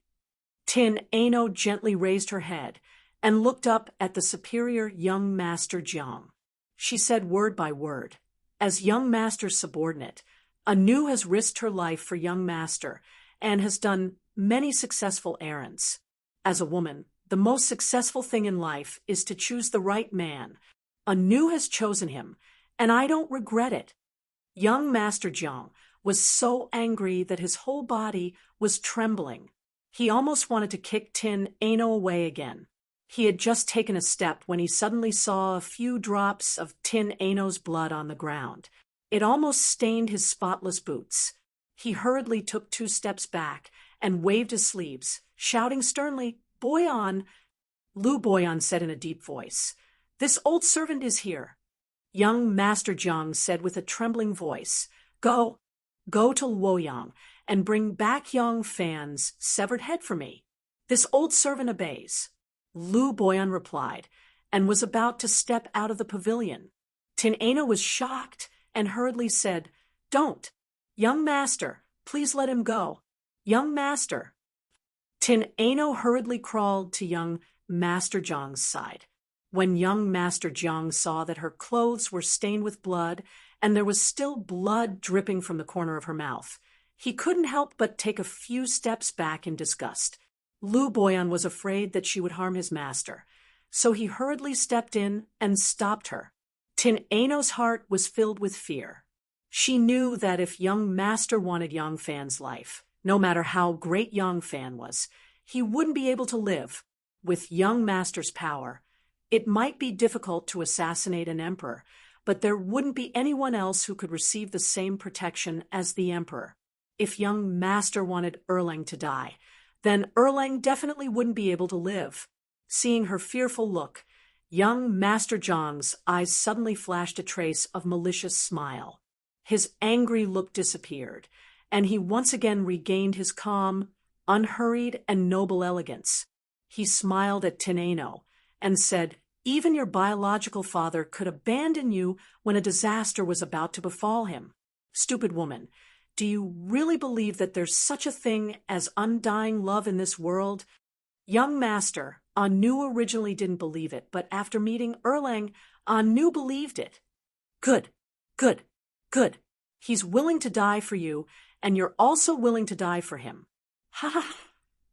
Tin Ano gently raised her head and looked up at the superior young Master Jiang. She said word by word, "As young Master's subordinate, Anu has risked her life for young Master and has done many successful errands. As a woman, the most successful thing in life is to choose the right man. Anu has chosen him, and I don't regret it." Young Master Jiang was so angry that his whole body was trembling. He almost wanted to kick Tin Ano away again. He had just taken a step when he suddenly saw a few drops of Tin Ano's blood on the ground. It almost stained his spotless boots. He hurriedly took 2 steps back and waved his sleeves, shouting sternly, "Boyan!" Lu Boyan said in a deep voice, "This old servant is here." Young Master Jiang said with a trembling voice, Go to Luoyang and bring back young Fan's severed head for me." This old servant obeys. Lu Boyan replied, and was about to step out of the pavilion. Tin Ano was shocked and hurriedly said, "Don't! Young master, please let him go. Young master." Tin Ano hurriedly crawled to young Master Jiang's side. When young Master Jiang saw that her clothes were stained with blood and there was still blood dripping from the corner of her mouth, he couldn't help but take a few steps back in disgust. Lu Boyan was afraid that she would harm his master, so he hurriedly stepped in and stopped her. Tin Ano's heart was filled with fear. She knew that if young master wanted Yang Fan's life, no matter how great Yang Fan was, he wouldn't be able to live. With young master's power, it might be difficult to assassinate an emperor, but there wouldn't be anyone else who could receive the same protection as the emperor. If young master wanted Erlang to die, then Erlang definitely wouldn't be able to live. Seeing her fearful look, young Master Jiang's eyes suddenly flashed a trace of malicious smile. His angry look disappeared, and he once again regained his calm, unhurried, and noble elegance. He smiled at Tin Ano and said, "Even your biological father could abandon you when a disaster was about to befall him. Stupid woman, do you really believe that there's such a thing as undying love in this world?" Young master, Anu originally didn't believe it, but after meeting Erlang, Anu believed it. Good, good, good. He's willing to die for you, and you're also willing to die for him. Ha ha,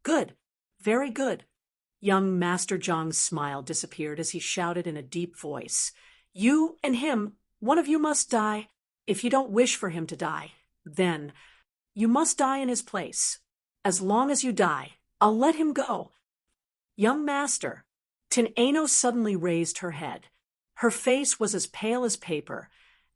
good, very good. Young Master Jiang's smile disappeared as he shouted in a deep voice, "You and him, one of you must die. If you don't wish for him to die, then you must die in his place. As long as you die, I'll let him go." Young master, Tin Ano suddenly raised her head. Her face was as pale as paper,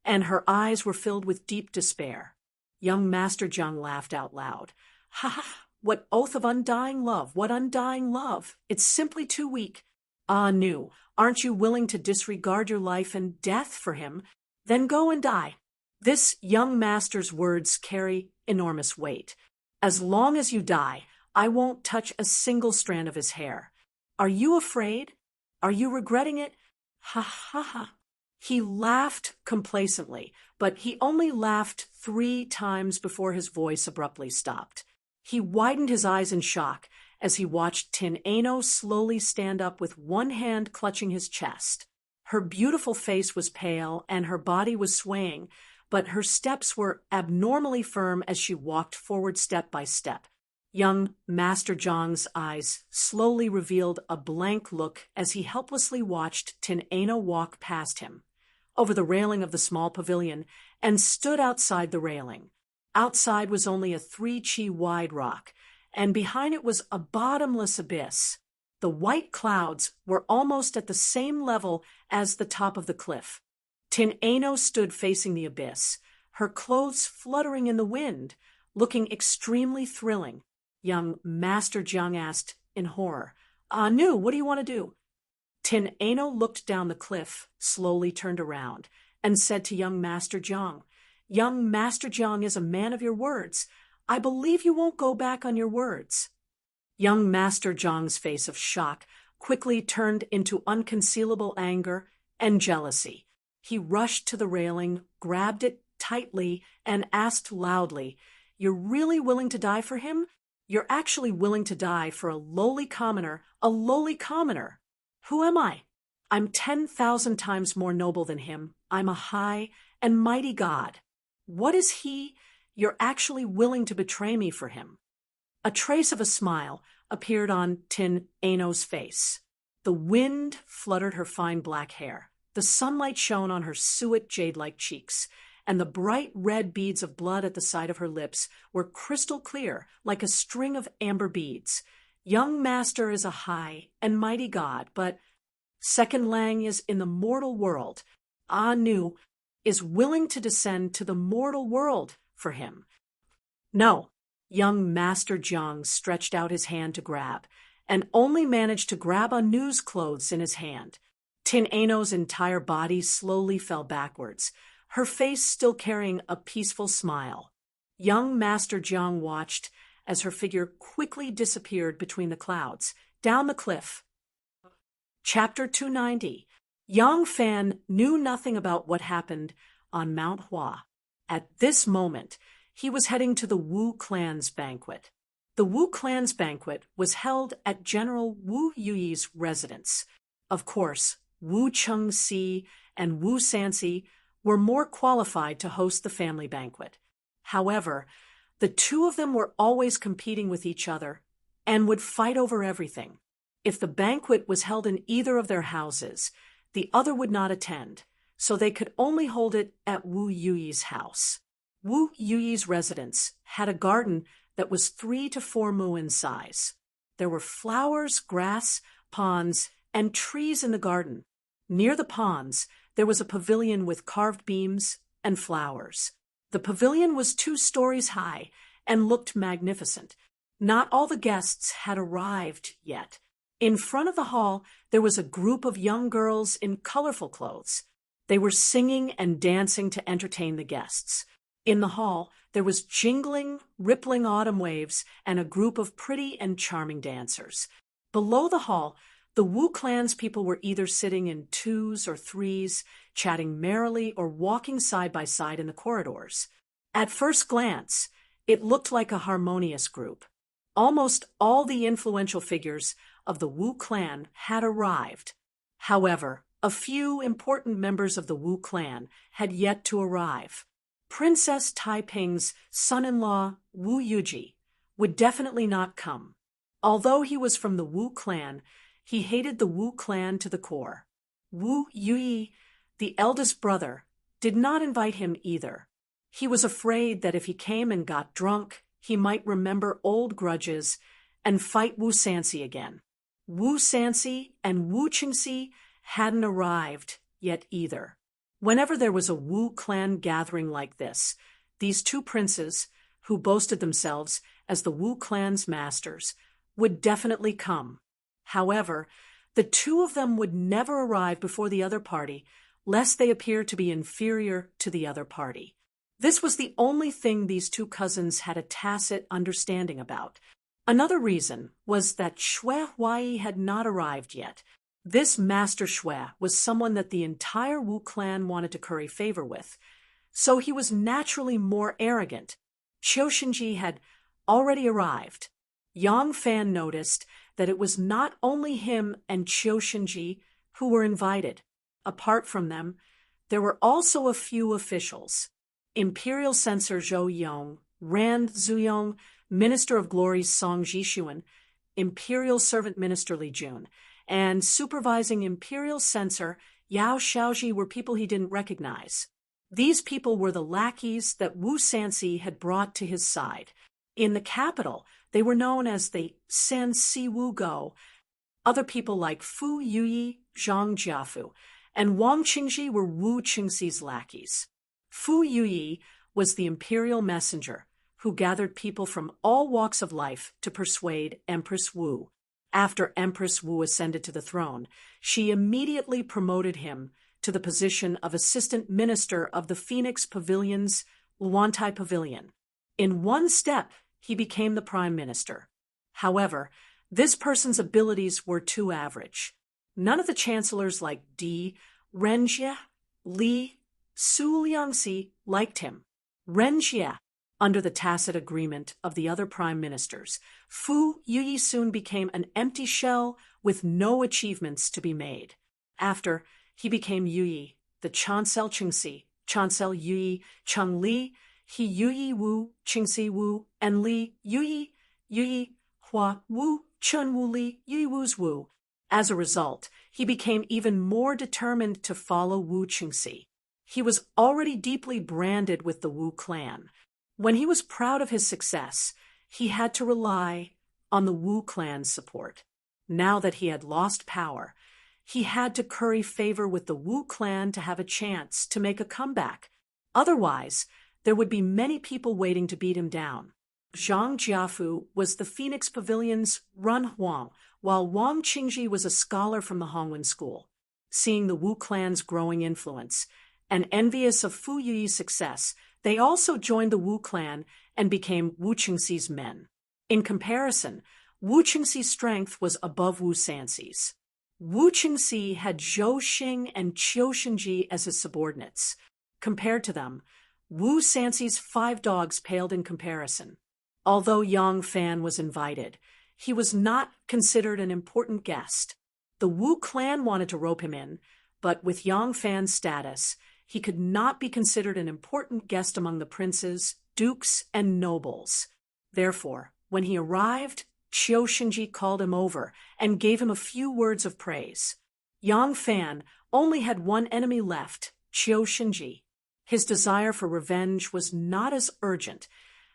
and her eyes were filled with deep despair. Young Master Jiang laughed out loud. "Ha ha! What oath of undying love! What undying love! It's simply too weak. Ah, Nu, aren't you willing to disregard your life and death for him? Then go and die." This young master's words carry enormous weight. "As long as you die, I won't touch a single strand of his hair. Are you afraid? Are you regretting it? Ha ha ha." He laughed complacently, but he only laughed 3 times before his voice abruptly stopped. He widened his eyes in shock as he watched Tin Ano slowly stand up with one hand clutching his chest. Her beautiful face was pale and her body was swaying, but her steps were abnormally firm as she walked forward step by step. Young Master Jiang's eyes slowly revealed a blank look as he helplessly watched Tin Ano walk past him, over the railing of the small pavilion, and stood outside the railing. Outside was only a 3 chi wide rock, and behind it was a bottomless abyss. The white clouds were almost at the same level as the top of the cliff. Tin Ano stood facing the abyss, her clothes fluttering in the wind, looking extremely thrilling. Young Master Jiang asked in horror, "Nu, what do you want to do?" Tin Ano looked down the cliff, slowly turned around, and said to young Master Jiang, "Young Master Jiang is a man of your words. I believe you won't go back on your words." Young Master Jiang's face of shock quickly turned into unconcealable anger and jealousy. He rushed to the railing, grabbed it tightly, and asked loudly, "You're really willing to die for him? You're actually willing to die for a lowly commoner, a lowly commoner. Who am I? I'm 10,000 times more noble than him. I'm a high and mighty god. What is he? You're actually willing to betray me for him." A trace of a smile appeared on Tin Ano's face. The wind fluttered her fine black hair. The sunlight shone on her suet jade-like cheeks, and the bright red beads of blood at the side of her lips were crystal clear, like a string of amber beads. Young master is a high and mighty god, but Second Lang is in the mortal world. Nu is willing to descend to the mortal world for him. No. Young Master Jiang stretched out his hand to grab, and only managed to grab Anu's clothes in his hand. Tin Ano's entire body slowly fell backwards, her face still carrying a peaceful smile. Young Master Jiang watched as her figure quickly disappeared between the clouds, down the cliff. Chapter 290. Yang Fan knew nothing about what happened on Mount Hua. At this moment, he was heading to the Wu clan's banquet. The Wu clan's banquet was held at General Wu Yuyi's residence. Of course, Wu Chengxi and Wu Sanxi were more qualified to host the family banquet. However, the two of them were always competing with each other and would fight over everything. If the banquet was held in either of their houses, the other would not attend, so they could only hold it at Wu Yuyi's house. Wu Yuyi's residence had a garden that was 3 to 4 mu in size. There were flowers, grass, ponds, and trees in the garden. Near the ponds, there was a pavilion with carved beams and flowers. The pavilion was 2 stories high and looked magnificent. Not all the guests had arrived yet. In front of the hall, there was a group of young girls in colorful clothes. They were singing and dancing to entertain the guests. In the hall, there was jingling, rippling autumn waves and a group of pretty and charming dancers. Below the hall, the Wu clan's people were either sitting in 2s or 3s, chatting merrily or walking side by side in the corridors. At first glance, it looked like a harmonious group. Almost all the influential figures of the Wu clan had arrived. However, a few important members of the Wu clan had yet to arrive. Princess Taiping's son-in-law, Wu Yuji, would definitely not come. Although he was from the Wu clan, he hated the Wu clan to the core. Wu Yuyi, the eldest brother, did not invite him either. He was afraid that if he came and got drunk, he might remember old grudges and fight Wu Sanxi again. Wu Sanxi and Wu Qingxi hadn't arrived yet either. Whenever there was a Wu clan gathering like this, these 2 princes, who boasted themselves as the Wu clan's masters, would definitely come. However, the 2 of them would never arrive before the other party, lest they appear to be inferior to the other party. This was the only thing these 2 cousins had a tacit understanding about. Another reason was that Xue Huai had not arrived yet. This Master Xue was someone that the entire Wu clan wanted to curry favor with, so he was naturally more arrogant. Qiu Xinji had already arrived. Yang Fan noticed that it was not only him and Qiu Xinji who were invited. Apart from them, there were also a few officials. Imperial Censor Zhou Yong, Rand Zuyong, Minister of Glories Song Jixuan, Imperial Servant Minister Li Jun, and supervising Imperial Censor Yao Xiaoji were people he didn't recognize. These people were the lackeys that Wu Sanxi had brought to his side. In the capital, they were known as the Sanxi Wu Go. Other people like Fu Yuyi, Zhang Jiafu, and Wang Qingji were Wu Qingxi's lackeys. Fu Yuyi was the imperial messenger who gathered people from all walks of life to persuade Empress Wu. After Empress Wu ascended to the throne, she immediately promoted him to the position of assistant minister of the Phoenix Pavilion's Luantai Pavilion. In one step, he became the prime minister. However, this person's abilities were too average. None of the chancellors like Di, Renjie, Li, Su Liangxi liked him. Renjie, under the tacit agreement of the other prime ministers, Fu Yuyi soon became an empty shell with no achievements to be made. After, he became Yuyi, the Chancel Qingxi, Chancel Yuyi, Cheng Li, He Yuyi Wu, Qingxi Wu, and Li Yuyi, Yuyi Hua Wu, Chen Wu Li, Yuyi Wu's Wu. As a result, he became even more determined to follow Wu Qingxi. He was already deeply branded with the Wu clan. When he was proud of his success, he had to rely on the Wu clan's support. Now that he had lost power, he had to curry favor with the Wu clan to have a chance to make a comeback. Otherwise, there would be many people waiting to beat him down. Zhang Jiafu was the Phoenix Pavilion's Run Huang, while Wang Qingji was a scholar from the Hongwen school. Seeing the Wu clan's growing influence, and envious of Fu Yuyi's success, they also joined the Wu clan and became Wu Qingxi's men. In comparison, Wu Qingxi's strength was above Wu Sanxi's. Wu Qingxi had Zhou Xing and Qiu Shenji as his subordinates. Compared to them, Wu Sanxi's 5 dogs paled in comparison. Although Yang Fan was invited, he was not considered an important guest. The Wu clan wanted to rope him in, but with Yang Fan's status, he could not be considered an important guest among the princes, dukes, and nobles. Therefore, when he arrived, Qiu Shenji called him over and gave him a few words of praise. Yang Fan only had one enemy left, Qiu Shenji. His desire for revenge was not as urgent,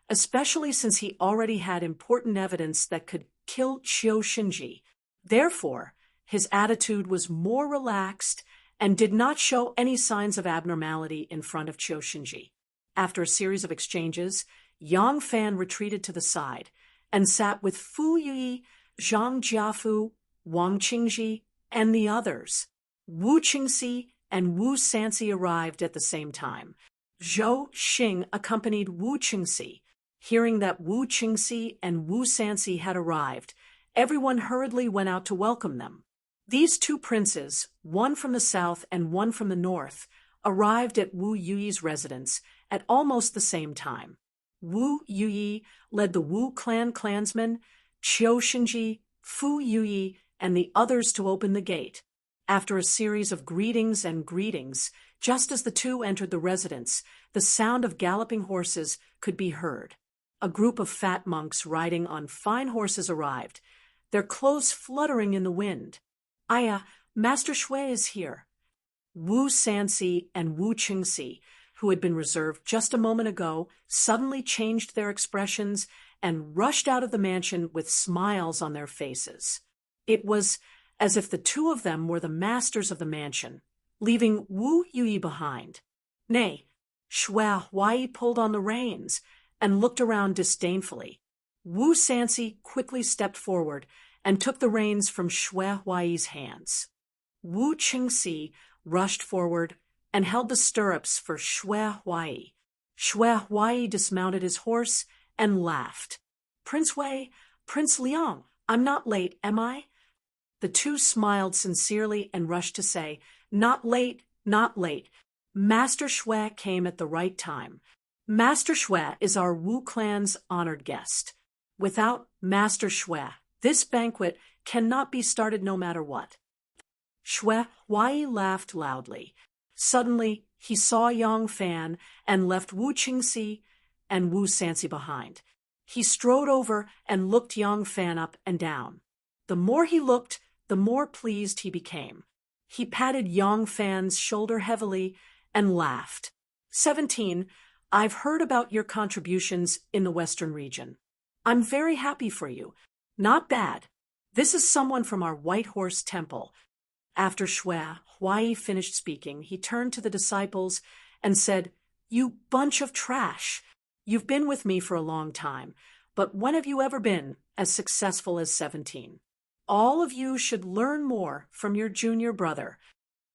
especially since he already had important evidence that could kill Qiu Shenji. Therefore, his attitude was more relaxed and did not show any signs of abnormality in front of Qiu Shenji. After a series of exchanges, Yang Fan retreated to the side and sat with Fu Yi, Zhang Jiafu, Wang Qingji, and the others. Wu Qingxi and Wu Sanxi arrived at the same time. Zhou Xing accompanied Wu Qingxi. Hearing that Wu Qingxi and Wu Sanxi had arrived, everyone hurriedly went out to welcome them. These 2 princes, one from the south and one from the north, arrived at Wu Yuyi's residence at almost the same time. Wu Yuyi led the Wu clan clansmen, Qiu Shenji, Fu Yuyi, and the others to open the gate. After a series of greetings and greetings, just as the 2 entered the residence, the sound of galloping horses could be heard. A group of fat monks riding on fine horses arrived, their clothes fluttering in the wind. "Aya, Master Shui is here." Wu Sanxi and Wu Qingxi, who had been reserved just a moment ago, suddenly changed their expressions and rushed out of the mansion with smiles on their faces. It was as if the 2 of them were the masters of the mansion, leaving Wu Yuyi behind. Nay, Shui Huai pulled on the reins and looked around disdainfully. Wu Sanxi quickly stepped forward and took the reins from Shui Huai's hands. Wu Qingxi rushed forward and held the stirrups for Shui Huai. Shui Huai dismounted his horse and laughed. "Prince Wei, Prince Liang, I'm not late, am I?" The 2 smiled sincerely and rushed to say, "Not late, not late. Master Shui came at the right time. Master Shui is our Wu clan's honored guest. Without Master Shui, this banquet cannot be started no matter what." Shui Huai laughed loudly. Suddenly, he saw Yang Fan and left Wu Qingxi and Wu Sanxi behind. He strode over and looked Yang Fan up and down. The more he looked, the more pleased he became. He patted Yang Fan's shoulder heavily and laughed. 17, I've heard about your contributions in the Western region. I'm very happy for you. Not bad. This is someone from our White Horse Temple." After Shui Huai finished speaking, he turned to the disciples and said, "You bunch of trash. You've been with me for a long time, but when have you ever been as successful as 17? All of you should learn more from your junior brother."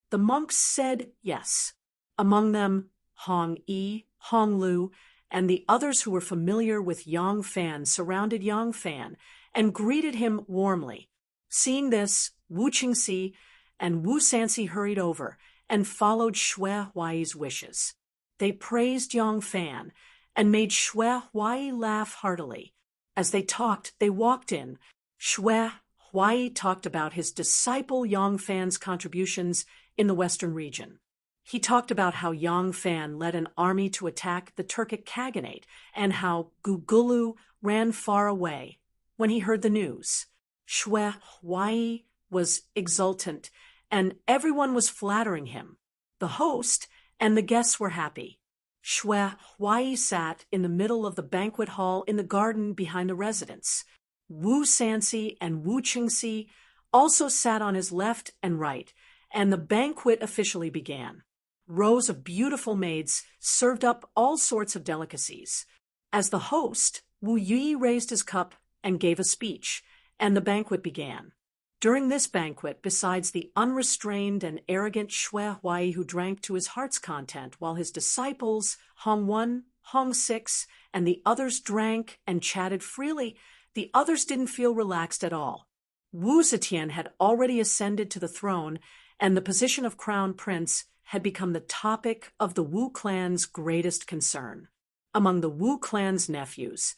The monks said yes. Among them, Hong Yi, Hong Lu, and the others who were familiar with Yang Fan surrounded Yang Fan and greeted him warmly. Seeing this, Wu Qingxi and Wu Sanxi hurried over and followed Shui Huai's wishes. They praised Yang Fan and made Shui Huai laugh heartily. As they talked, they walked in. Shui Huai talked about his disciple Yang Fan's contributions in the Western region. He talked about how Yang Fan led an army to attack the Turkic Khaganate and how Gugulu ran far away when he heard the news. Shui Huai was exultant, and everyone was flattering him. The host and the guests were happy. Shui Huai sat in the middle of the banquet hall in the garden behind the residence. Wu Sanxi and Wu Qingxi also sat on his left and right, and the banquet officially began. Rows of beautiful maids served up all sorts of delicacies. As the host, Wu Yi raised his cup and gave a speech, and the banquet began. During this banquet, besides the unrestrained and arrogant Shui Huai who drank to his heart's content, while his disciples, Hong 1, Hong 6, and the others drank and chatted freely, the others didn't feel relaxed at all. Wu Zetian had already ascended to the throne, and the position of crown prince had become the topic of the Wu clan's greatest concern. Among the Wu clan's nephews,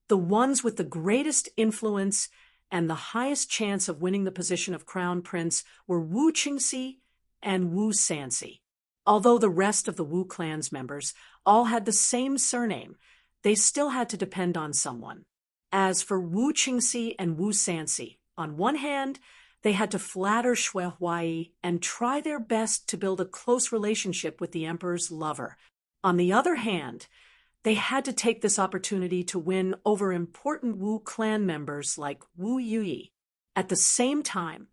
the ones with the greatest influence and the highest chance of winning the position of crown prince were Wu Qingxi and Wu Sanxi. Although the rest of the Wu clan's members all had the same surname, they still had to depend on someone. As for Wu Qingxi and Wu Sanxi, on one hand, they had to flatter Xue Huai and try their best to build a close relationship with the emperor's lover. On the other hand, they had to take this opportunity to win over important Wu clan members like Wu Yuyi. At the same time,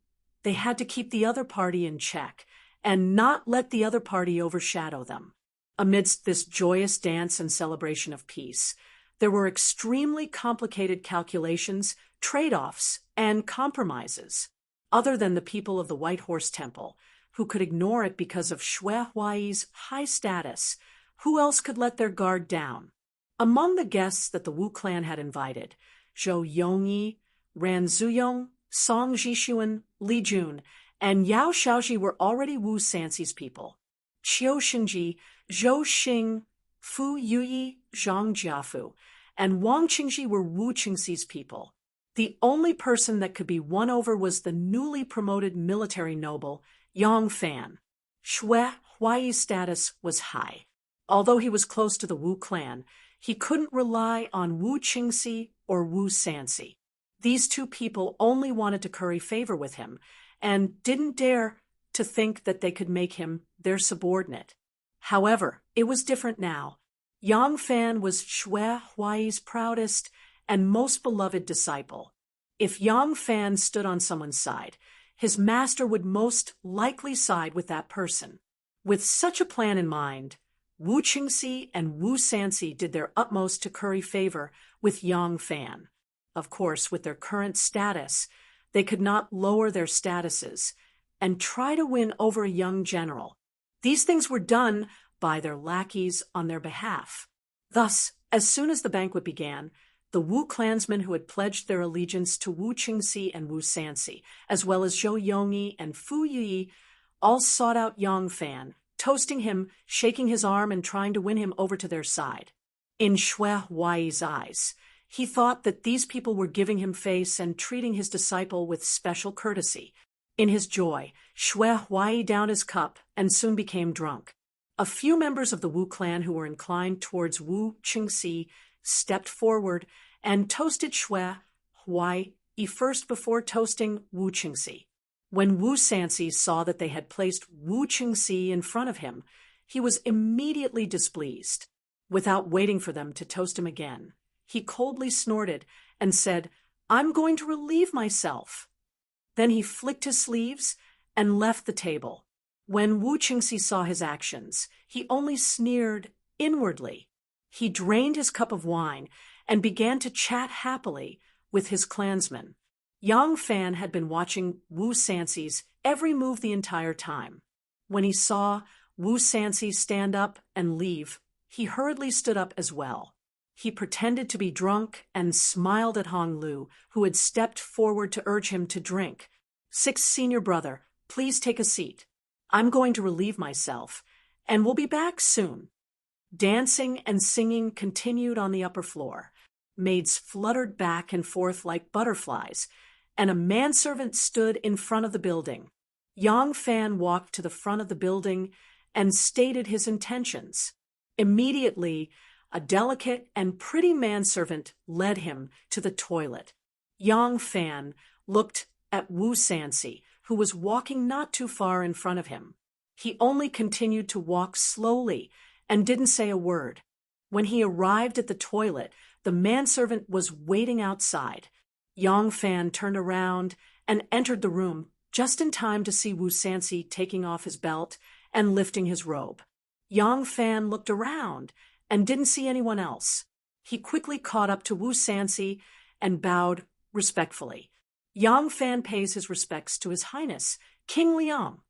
they had to keep the other party in check and not let the other party overshadow them. Amidst this joyous dance and celebration of peace, there were extremely complicated calculations, trade-offs, and compromises. Other than the people of the White Horse Temple, who could ignore it because of Xue Huai's high status, who else could let their guard down? Among the guests that the Wu clan had invited, Zhou Yongyi, Ran Zuyong, Song Jixuan, Li Jun, and Yao Shaoji were already Wu Sanxi's people. Qiu Xingji, Zhou Xing, Fu Yuyi, Zhang Jiafu, and Wang Qingji were Wu Qingxi's people. The only person that could be won over was the newly promoted military noble, Yang Fan. Xue Huai's status was high. Although he was close to the Wu clan, he couldn't rely on Wu Qingxi or Wu Sanxi. These two people only wanted to curry favor with him and didn't dare to think that they could make him their subordinate. However, it was different now. Yang Fan was Xue Huai's proudest and most beloved disciple. If Yang Fan stood on someone's side, his master would most likely side with that person. With such a plan in mind, Wu Qingxi and Wu Sanxi did their utmost to curry favor with Yang Fan. Of course, with their current status, they could not lower their statuses and try to win over a young general. These things were done by their lackeys on their behalf. Thus, as soon as the banquet began, the Wu clansmen who had pledged their allegiance to Wu Qingxi and Wu Sanxi, as well as Zhou Yongyi and Fu Yuyi, all sought out Yang Fan, toasting him, shaking his arm, and trying to win him over to their side. In Xue Huai's eyes, he thought that these people were giving him face and treating his disciple with special courtesy. In his joy, Xue Huai downed his cup and soon became drunk. A few members of the Wu clan who were inclined towards Wu Qingxi stepped forward and toasted Xue Huai first before toasting Wu Qingxi. When Wu Sanxi saw that they had placed Wu Qingxi in front of him, he was immediately displeased. Without waiting for them to toast him again, he coldly snorted and said, "I'm going to relieve myself." Then he flicked his sleeves and left the table. When Wu Qingxi saw his actions, he only sneered inwardly. He drained his cup of wine and began to chat happily with his clansmen. Yang Fan had been watching Wu Sanxi's every move the entire time. When he saw Wu Sanxi stand up and leave, he hurriedly stood up as well. He pretended to be drunk and smiled at Hong Lu, who had stepped forward to urge him to drink. "Sixth senior brother, please take a seat. I'm going to relieve myself, and we'll be back soon." Dancing and singing continued on the upper floor. Maids fluttered back and forth like butterflies, and a manservant stood in front of the building. Yang Fan walked to the front of the building and stated his intentions. Immediately, a delicate and pretty manservant led him to the toilet. Yang Fan looked at Wu Sanxi, who was walking not too far in front of him. He only continued to walk slowly and didn't say a word. When he arrived at the toilet, the manservant was waiting outside. Yang Fan turned around and entered the room just in time to see Wu Sanxi taking off his belt and lifting his robe. Yang Fan looked around and didn't see anyone else. He quickly caught up to Wu Sanxi and bowed respectfully. Yang Fan pays his respects to His Highness, King Liang.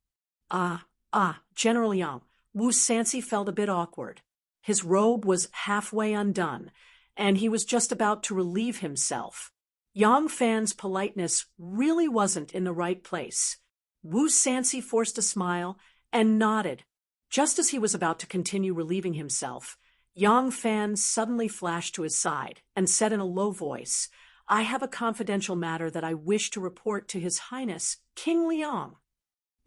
General Liang. Wu Sanxi felt a bit awkward. His robe was halfway undone, and he was just about to relieve himself. Yang Fan's politeness really wasn't in the right place. Wu Sansi forced a smile and nodded. Just as he was about to continue relieving himself, Yang Fan suddenly flashed to his side and said in a low voice, "I have a confidential matter that I wish to report to His Highness, King Liang."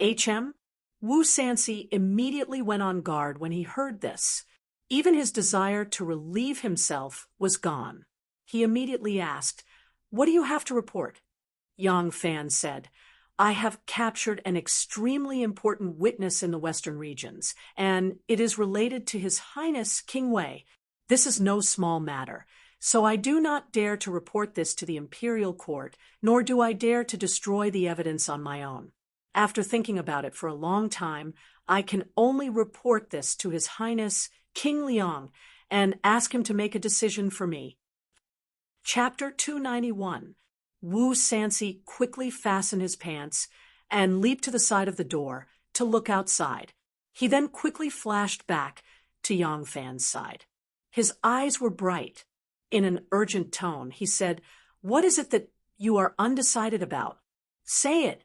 HM? Wu Sansi immediately went on guard when he heard this. Even his desire to relieve himself was gone. He immediately asked, "What do you have to report?" Yang Fan said, "I have captured an extremely important witness in the western regions, and it is related to His Highness King Wei. This is no small matter, so I do not dare to report this to the imperial court, nor do I dare to destroy the evidence on my own. After thinking about it for a long time, I can only report this to His Highness King Liang and ask him to make a decision for me." Chapter 291. Wu Sansi quickly fastened his pants and leaped to the side of the door to look outside. He then quickly flashed back to Yang Fan's side. His eyes were bright. In an urgent tone, he said, "What is it that you are undecided about? Say it."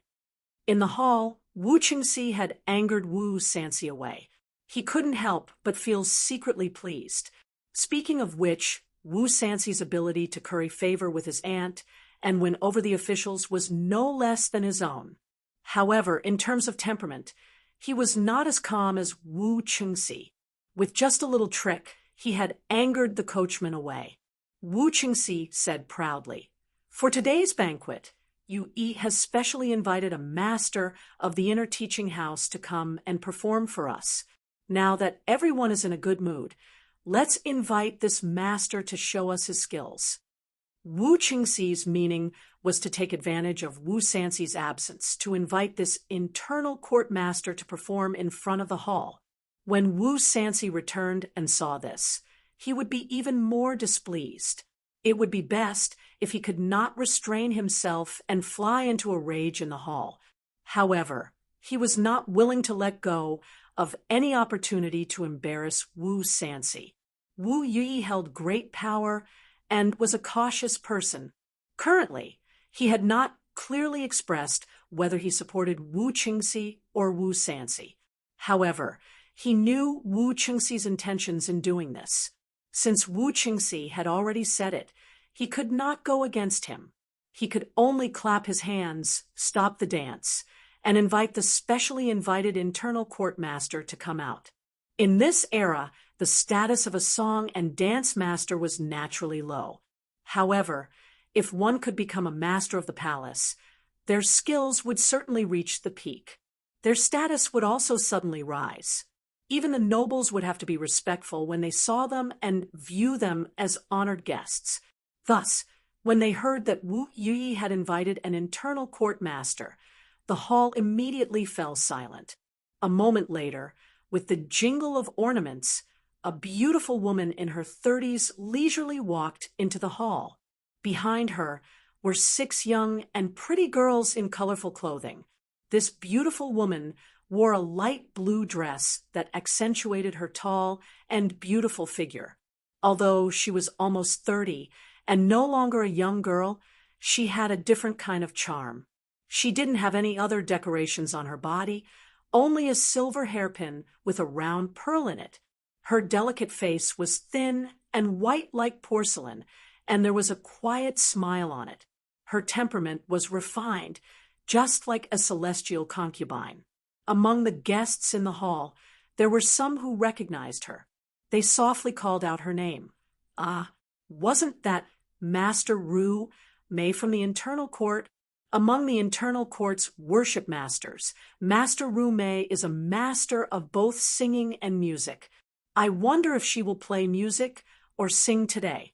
In the hall, Wu Qingxi had angered Wu Sansi away. He couldn't help but feel secretly pleased. Speaking of which, Wu Sansi's ability to curry favor with his aunt and win over the officials was no less than his own. However, in terms of temperament, he was not as calm as Wu Qingxi. With just a little trick, he had angered the coachman away. Wu Qingxi said proudly, "For today's banquet, Yu Yi has specially invited a master of the inner teaching house to come and perform for us. Now that everyone is in a good mood, let's invite this master to show us his skills." Wu Qingxi's meaning was to take advantage of Wu Sansi's absence to invite this internal court master to perform in front of the hall. When Wu Sansi returned and saw this, he would be even more displeased. It would be best if he could not restrain himself and fly into a rage in the hall. However, he was not willing to let go of any opportunity to embarrass Wu Sansi. Wu Yi held great power and was a cautious person. Currently, he had not clearly expressed whether he supported Wu Qingxi or Wu Sansi. However, he knew Wu Qingxi's intentions in doing this. Since Wu Qingxi had already said it, he could not go against him. He could only clap his hands, stop the dance, and invite the specially invited internal court master to come out. In this era, the status of a song and dance master was naturally low. However, if one could become a master of the palace, their skills would certainly reach the peak. Their status would also suddenly rise. Even the nobles would have to be respectful when they saw them and view them as honored guests. Thus, when they heard that Wu Yi had invited an internal court master, the hall immediately fell silent. A moment later, with the jingle of ornaments, a beautiful woman in her 30s leisurely walked into the hall. Behind her were 6 young and pretty girls in colorful clothing. This beautiful woman wore a light blue dress that accentuated her tall and beautiful figure. Although she was almost 30 and no longer a young girl, she had a different kind of charm. She didn't have any other decorations on her body, only a silver hairpin with a round pearl in it. Her delicate face was thin and white like porcelain, and there was a quiet smile on it. Her temperament was refined, just like a celestial concubine. Among the guests in the hall, there were some who recognized her. They softly called out her name. Ah, wasn't that Master Ru Mei from the internal court? Among the internal court's worship masters, Master Ru Mei is a master of both singing and music. I wonder if she will play music or sing today.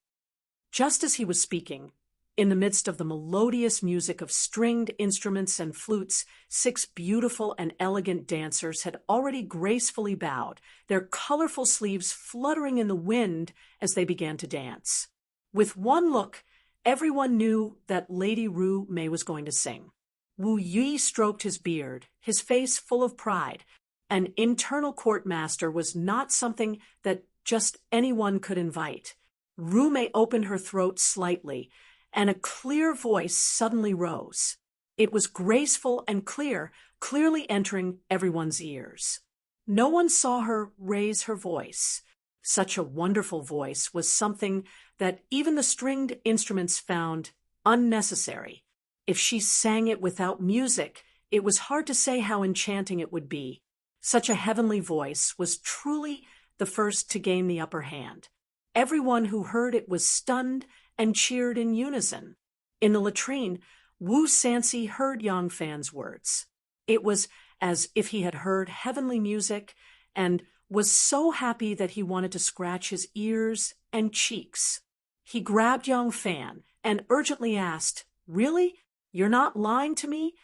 Just as he was speaking, in the midst of the melodious music of stringed instruments and flutes, 6 beautiful and elegant dancers had already gracefully bowed, their colorful sleeves fluttering in the wind as they began to dance. With one look, everyone knew that Lady Ru Mei was going to sing. Wu Yi stroked his beard, his face full of pride. An internal court master was not something that just anyone could invite. Ru Mei opened her throat slightly, and a clear voice suddenly rose. It was graceful and clear, clearly entering everyone's ears. No one saw her raise her voice. Such a wonderful voice was something that even the stringed instruments found unnecessary. If she sang it without music, it was hard to say how enchanting it would be. Such a heavenly voice was truly the first to gain the upper hand. Everyone who heard it was stunned and cheered in unison. In the latrine, Wu Sansi heard Yang Fan's words. It was as if he had heard heavenly music and was so happy that he wanted to scratch his ears and cheeks. He grabbed Yang Fan and urgently asked, "Really? You're not lying to me?"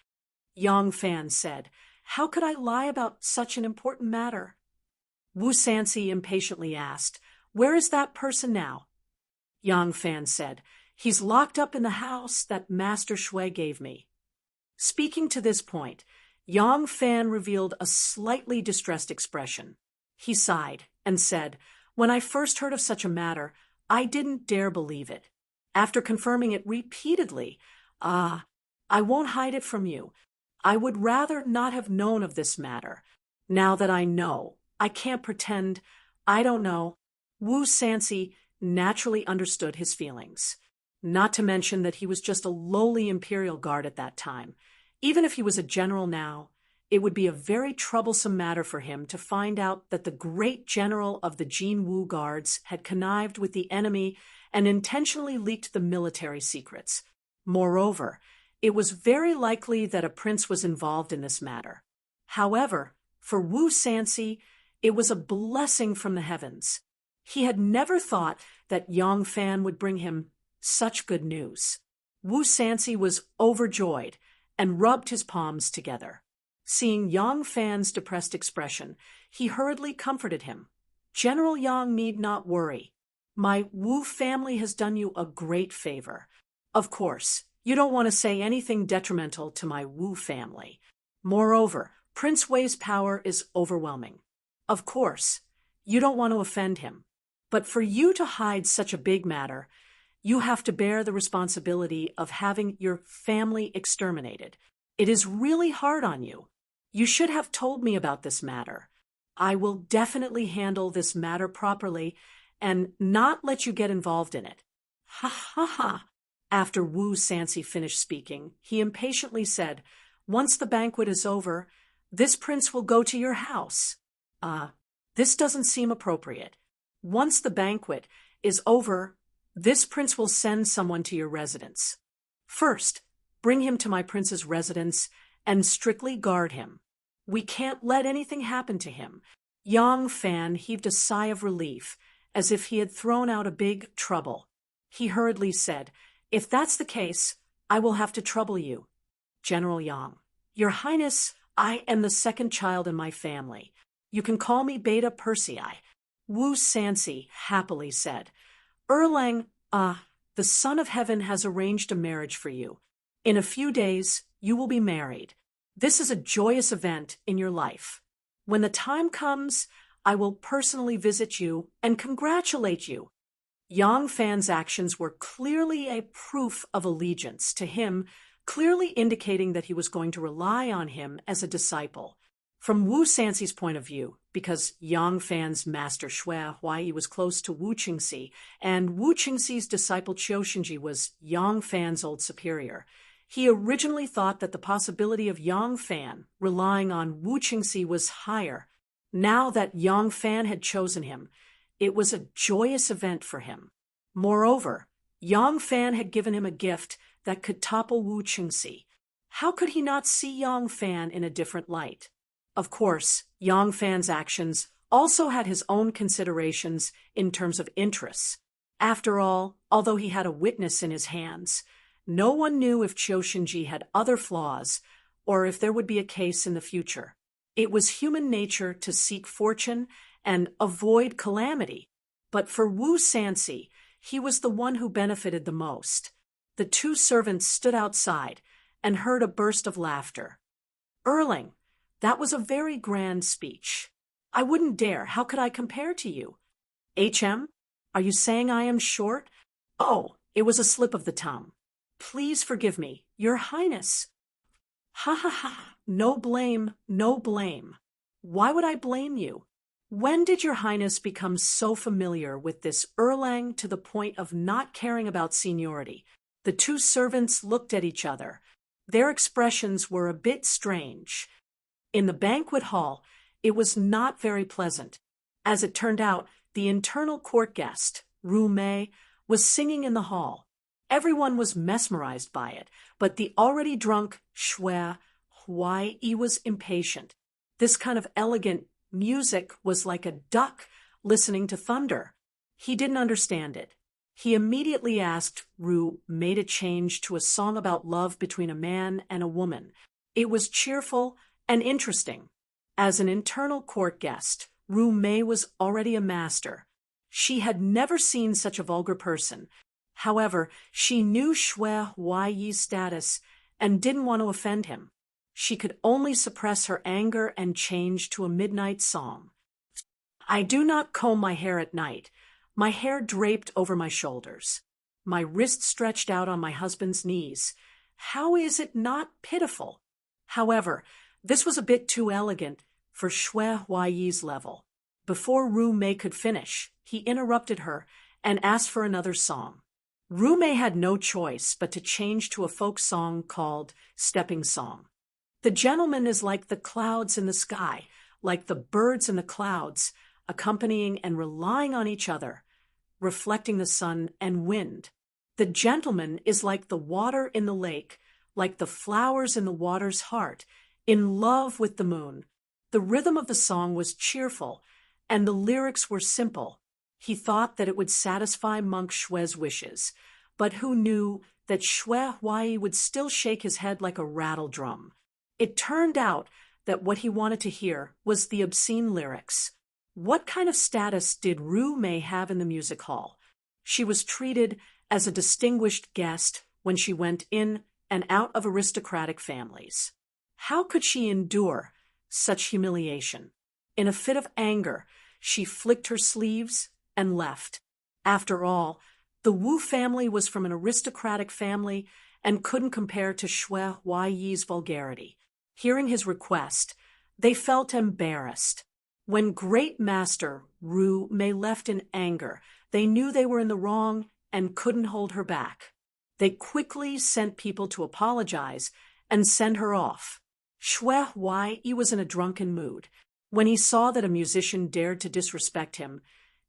Yang Fan said, "How could I lie about such an important matter?" Wu Sansi impatiently asked, "Where is that person now?" Yang Fan said, "He's locked up in the house that Master Shui gave me." Speaking to this point, Yang Fan revealed a slightly distressed expression. He sighed and said, "When I first heard of such a matter, I didn't dare believe it. After confirming it repeatedly, I won't hide it from you. I would rather not have known of this matter. Now that I know, I can't pretend I don't know." Wu Sansi naturally understood his feelings. Not to mention that he was just a lowly imperial guard at that time. Even if he was a general now, it would be a very troublesome matter for him to find out that the great general of the Jin Wu guards had connived with the enemy and intentionally leaked the military secrets. Moreover, it was very likely that a prince was involved in this matter. However, for Wu Sansi, it was a blessing from the heavens. He had never thought that Yang Fan would bring him such good news. Wu Sansi was overjoyed and rubbed his palms together. Seeing Yang Fan's depressed expression, he hurriedly comforted him. "General Yang need not worry. My Wu family has done you a great favor. Of course, you don't want to say anything detrimental to my Wu family. Moreover, Prince Wei's power is overwhelming. Of course, you don't want to offend him. But for you to hide such a big matter, you have to bear the responsibility of having your family exterminated. It is really hard on you. You should have told me about this matter. I will definitely handle this matter properly and not let you get involved in it." "Ha ha ha." After Wu Sansi finished speaking, he impatiently said, "Once the banquet is over, this prince will go to your house." This doesn't seem appropriate. Once the banquet is over, this prince will send someone to your residence. First, bring him to my prince's residence and strictly guard him. We can't let anything happen to him." Yang Fan heaved a sigh of relief, as if he had thrown out a big trouble. He hurriedly said, "If that's the case, I will have to trouble you." "General Yang, Your Highness, I am the second child in my family. You can call me Beta Persei," Wu Sansi happily said. "Erlang, the Son of Heaven has arranged a marriage for you. In a few days, you will be married. This is a joyous event in your life. When the time comes, I will personally visit you and congratulate you." Yang Fan's actions were clearly a proof of allegiance to him, clearly indicating that he was going to rely on him as a disciple. From Wu Sansi's point of view, because Yang Fan's master Shui Huai was close to Wu Qingxi, and Wu Qingxi's disciple Qiu Xinji was Yang Fan's old superior, he originally thought that the possibility of Yang Fan relying on Wu Qingxi was higher. Now that Yang Fan had chosen him, it was a joyous event for him. Moreover, Yang Fan had given him a gift that could topple Wu Qingxi. How could he not see Yang Fan in a different light? Of course, Yang Fan's actions also had his own considerations in terms of interests. After all, although he had a witness in his hands, no one knew if Qiu Xinji had other flaws or if there would be a case in the future. It was human nature to seek fortune and avoid calamity. But for Wu Sansi, he was the one who benefited the most. The two servants stood outside and heard a burst of laughter. "Erlang, that was a very grand speech. I wouldn't dare. How could I compare to you?" "HM, are you saying I am short?" "Oh, it was a slip of the tongue. Please forgive me, Your Highness. Ha ha ha, no blame, no blame. Why would I blame you? When did Your Highness become so familiar with this Erlang to the point of not caring about seniority? The two servants looked at each other. Their expressions were a bit strange. In the banquet hall, it was not very pleasant. As it turned out, the internal court guest, Ru Mei, was singing in the hall. Everyone was mesmerized by it, but the already drunk Shui Huai was impatient. This kind of elegant music was like a duck listening to thunder. He didn't understand it. He immediately asked Ru Mei to change to a song about love between a man and a woman. It was cheerful and interesting. As an internal court guest, Ru Mei was already a master. She had never seen such a vulgar person. However, she knew Shui Huai's status and didn't want to offend him. She could only suppress her anger and change to a midnight song. I do not comb my hair at night, my hair draped over my shoulders, my wrists stretched out on my husband's knees. How is it not pitiful? However, this was a bit too elegant for Shui Huai's level. Before Ru Mei could finish, he interrupted her and asked for another song. Ru Mei had no choice but to change to a folk song called Stepping Song. The gentleman is like the clouds in the sky, like the birds in the clouds, accompanying and relying on each other, reflecting the sun and wind. The gentleman is like the water in the lake, like the flowers in the water's heart, in love with the moon. The rhythm of the song was cheerful, and the lyrics were simple. He thought that it would satisfy Monk Shui's wishes, but who knew that Shui Huai would still shake his head like a rattle drum? It turned out that what he wanted to hear was the obscene lyrics. What kind of status did Ru Mei have in the music hall? She was treated as a distinguished guest when she went in and out of aristocratic families. How could she endure such humiliation? In a fit of anger, she flicked her sleeves and left. After all, the Wu family was from an aristocratic family and couldn't compare to Shui Huai's vulgarity. Hearing his request, they felt embarrassed. When great master Ru Mei left in anger, they knew they were in the wrong and couldn't hold her back. They quickly sent people to apologize and send her off. Shui Huai was in a drunken mood. When he saw that a musician dared to disrespect him,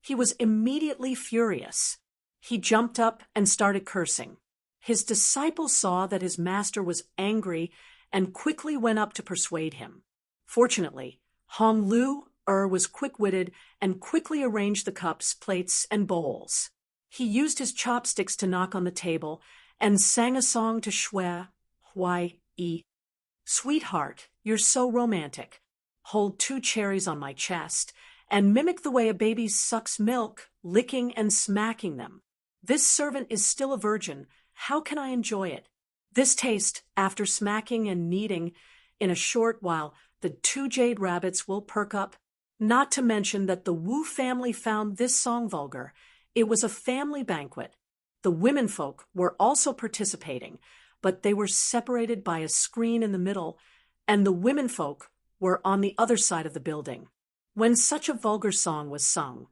he was immediately furious. He jumped up and started cursing. His disciples saw that his master was angry and quickly went up to persuade him. Fortunately, Hong Lu was quick-witted and quickly arranged the cups, plates, and bowls. He used his chopsticks to knock on the table and sang a song to Shui Huai. Sweetheart, you're so romantic. Hold 2 cherries on my chest and mimic the way a baby sucks milk, licking and smacking them. This servant is still a virgin. How can I enjoy it? This taste, after smacking and kneading, in a short while, the 2 jade rabbits will perk up. Not to mention that the Wu family found this song vulgar. It was a family banquet. The womenfolk were also participating, but they were separated by a screen in the middle, and the womenfolk were on the other side of the building. When such a vulgar song was sung,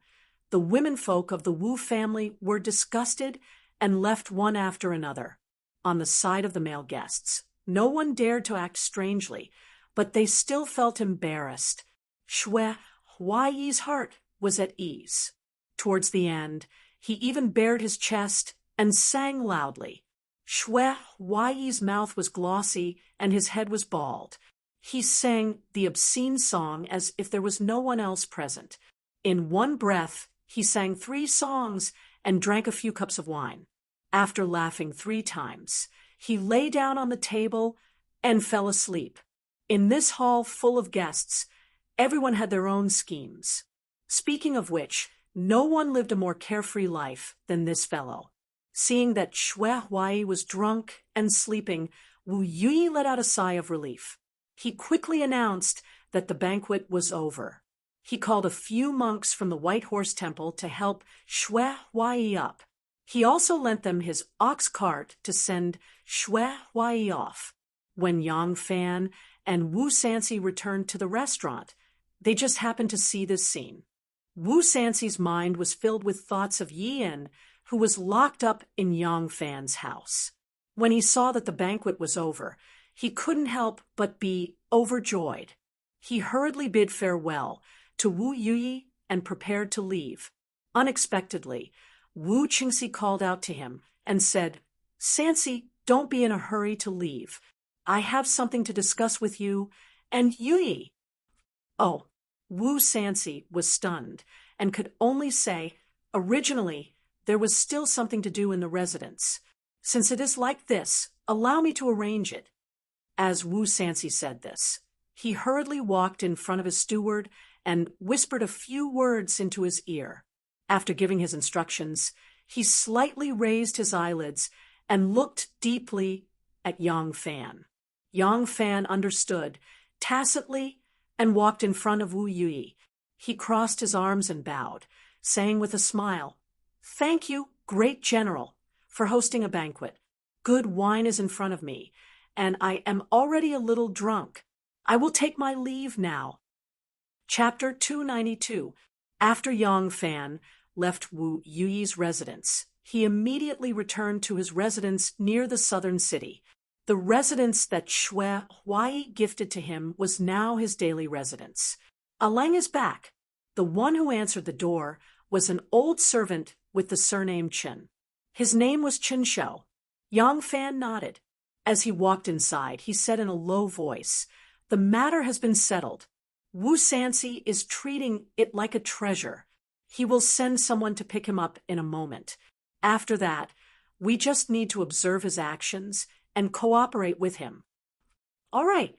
the womenfolk of the Wu family were disgusted and left one after another. On the side of the male guests, no one dared to act strangely, but they still felt embarrassed. Shui Huai's heart was at ease. Towards the end, he even bared his chest and sang loudly. Shui Huai's mouth was glossy and his head was bald. He sang the obscene song as if there was no one else present. In one breath, he sang 3 songs and drank a few cups of wine. After laughing 3 times, he lay down on the table and fell asleep. In this hall full of guests, everyone had their own schemes. Speaking of which, no one lived a more carefree life than this fellow. Seeing that Shui Huai was drunk and sleeping, Wu Yui let out a sigh of relief. He quickly announced that the banquet was over. He called a few monks from the White Horse Temple to help Shui Huai up. He also lent them his ox cart to send Shui Huai off. When Yang Fan and Wu Sanxi returned to the restaurant, they just happened to see this scene. Wu Sanxi's mind was filled with thoughts of Yin, who was locked up in Yang Fan's house. When he saw that the banquet was over, he couldn't help but be overjoyed. He hurriedly bid farewell to Wu Yuyi and prepared to leave. Unexpectedly, Wu Qingxi called out to him and said, "Sanxi, don't be in a hurry to leave. I have something to discuss with you and Yuyi." Oh, Wu Sanxi was stunned and could only say, "Originally, there was still something to do in the residence. Since it is like this, allow me to arrange it." As Wu Sanxi said this, he hurriedly walked in front of his steward and whispered a few words into his ear. After giving his instructions, he slightly raised his eyelids and looked deeply at Yang Fan. Yang Fan understood, tacitly, and walked in front of Wu Yuyi. He crossed his arms and bowed, saying with a smile, "Thank you, great general, for hosting a banquet. Good wine is in front of me, and I am already a little drunk. I will take my leave now." Chapter 292. After Yang Fan left Wu Yuyi's residence, he immediately returned to his residence near the southern city. The residence that Shui Huai gifted to him was now his daily residence. Aleng is back. The one who answered the door was an old servant with the surname Chen. His name was Chen Shou. Yang Fan nodded. As he walked inside, he said in a low voice, "The matter has been settled. Wu Sanxi is treating it like a treasure. He will send someone to pick him up in a moment. After that, we just need to observe his actions and cooperate with him." "All right.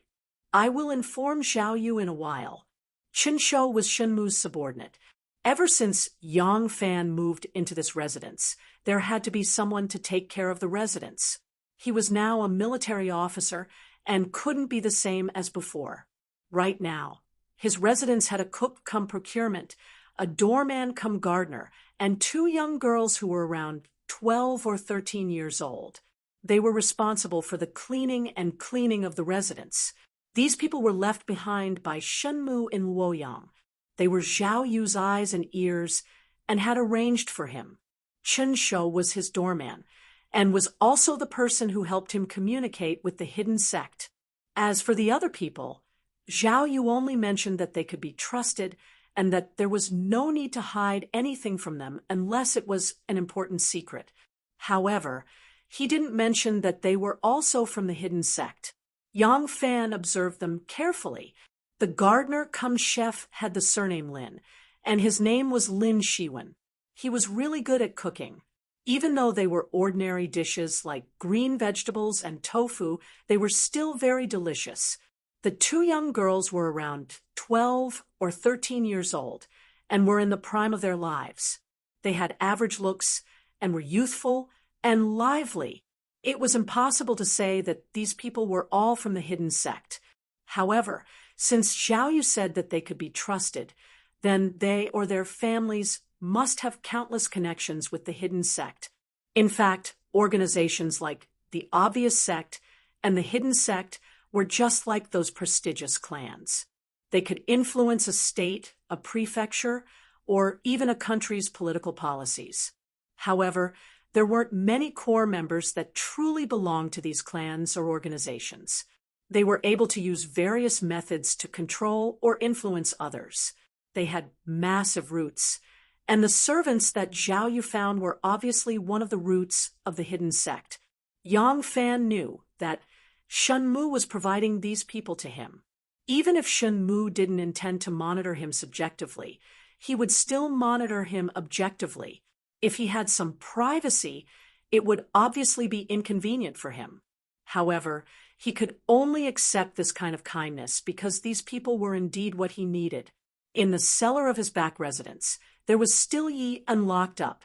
I will inform Xiao Yu in a while." Chen Shou was Shenmu's subordinate. Ever since Yang Fan moved into this residence, there had to be someone to take care of the residence. He was now a military officer and couldn't be the same as before. Right now, his residence had a cook cum procurement, a doorman cum gardener, and 2 young girls who were around 12 or 13 years old. They were responsible for the cleaning of the residence. These people were left behind by Shenmu in Luoyang. They were Xiao Yu's eyes and ears and had arranged for him. Chen Shou was his doorman and was also the person who helped him communicate with the hidden sect. As for the other people, Xiao Yu only mentioned that they could be trusted and that there was no need to hide anything from them unless it was an important secret. However, he didn't mention that they were also from the hidden sect. Yang Fan observed them carefully. The gardener cum chef had the surname Lin, and his name was Lin Shiwen. He was really good at cooking. Even though they were ordinary dishes like green vegetables and tofu, they were still very delicious. The 2 young girls were around 12 or 13 years old and were in the prime of their lives. They had average looks and were youthful and lively. It was impossible to say that these people were all from the hidden sect. However, since Xiao Yu said that they could be trusted, then they or their families must have countless connections with the hidden sect. In fact, organizations like the Obvious Sect and the Hidden Sect were just like those prestigious clans. They could influence a state, a prefecture, or even a country's political policies. However, there weren't many core members that truly belonged to these clans or organizations. They were able to use various methods to control or influence others. They had massive roots, and the servants that Xiao Yu found were obviously one of the roots of the hidden sect. Yang Fan knew that Shenmu was providing these people to him. Even if Shenmu didn't intend to monitor him subjectively, he would still monitor him objectively. If he had some privacy, it would obviously be inconvenient for him. However, he could only accept this kind of kindness because these people were indeed what he needed. In the cellar of his back residence, there was still Yi unlocked up.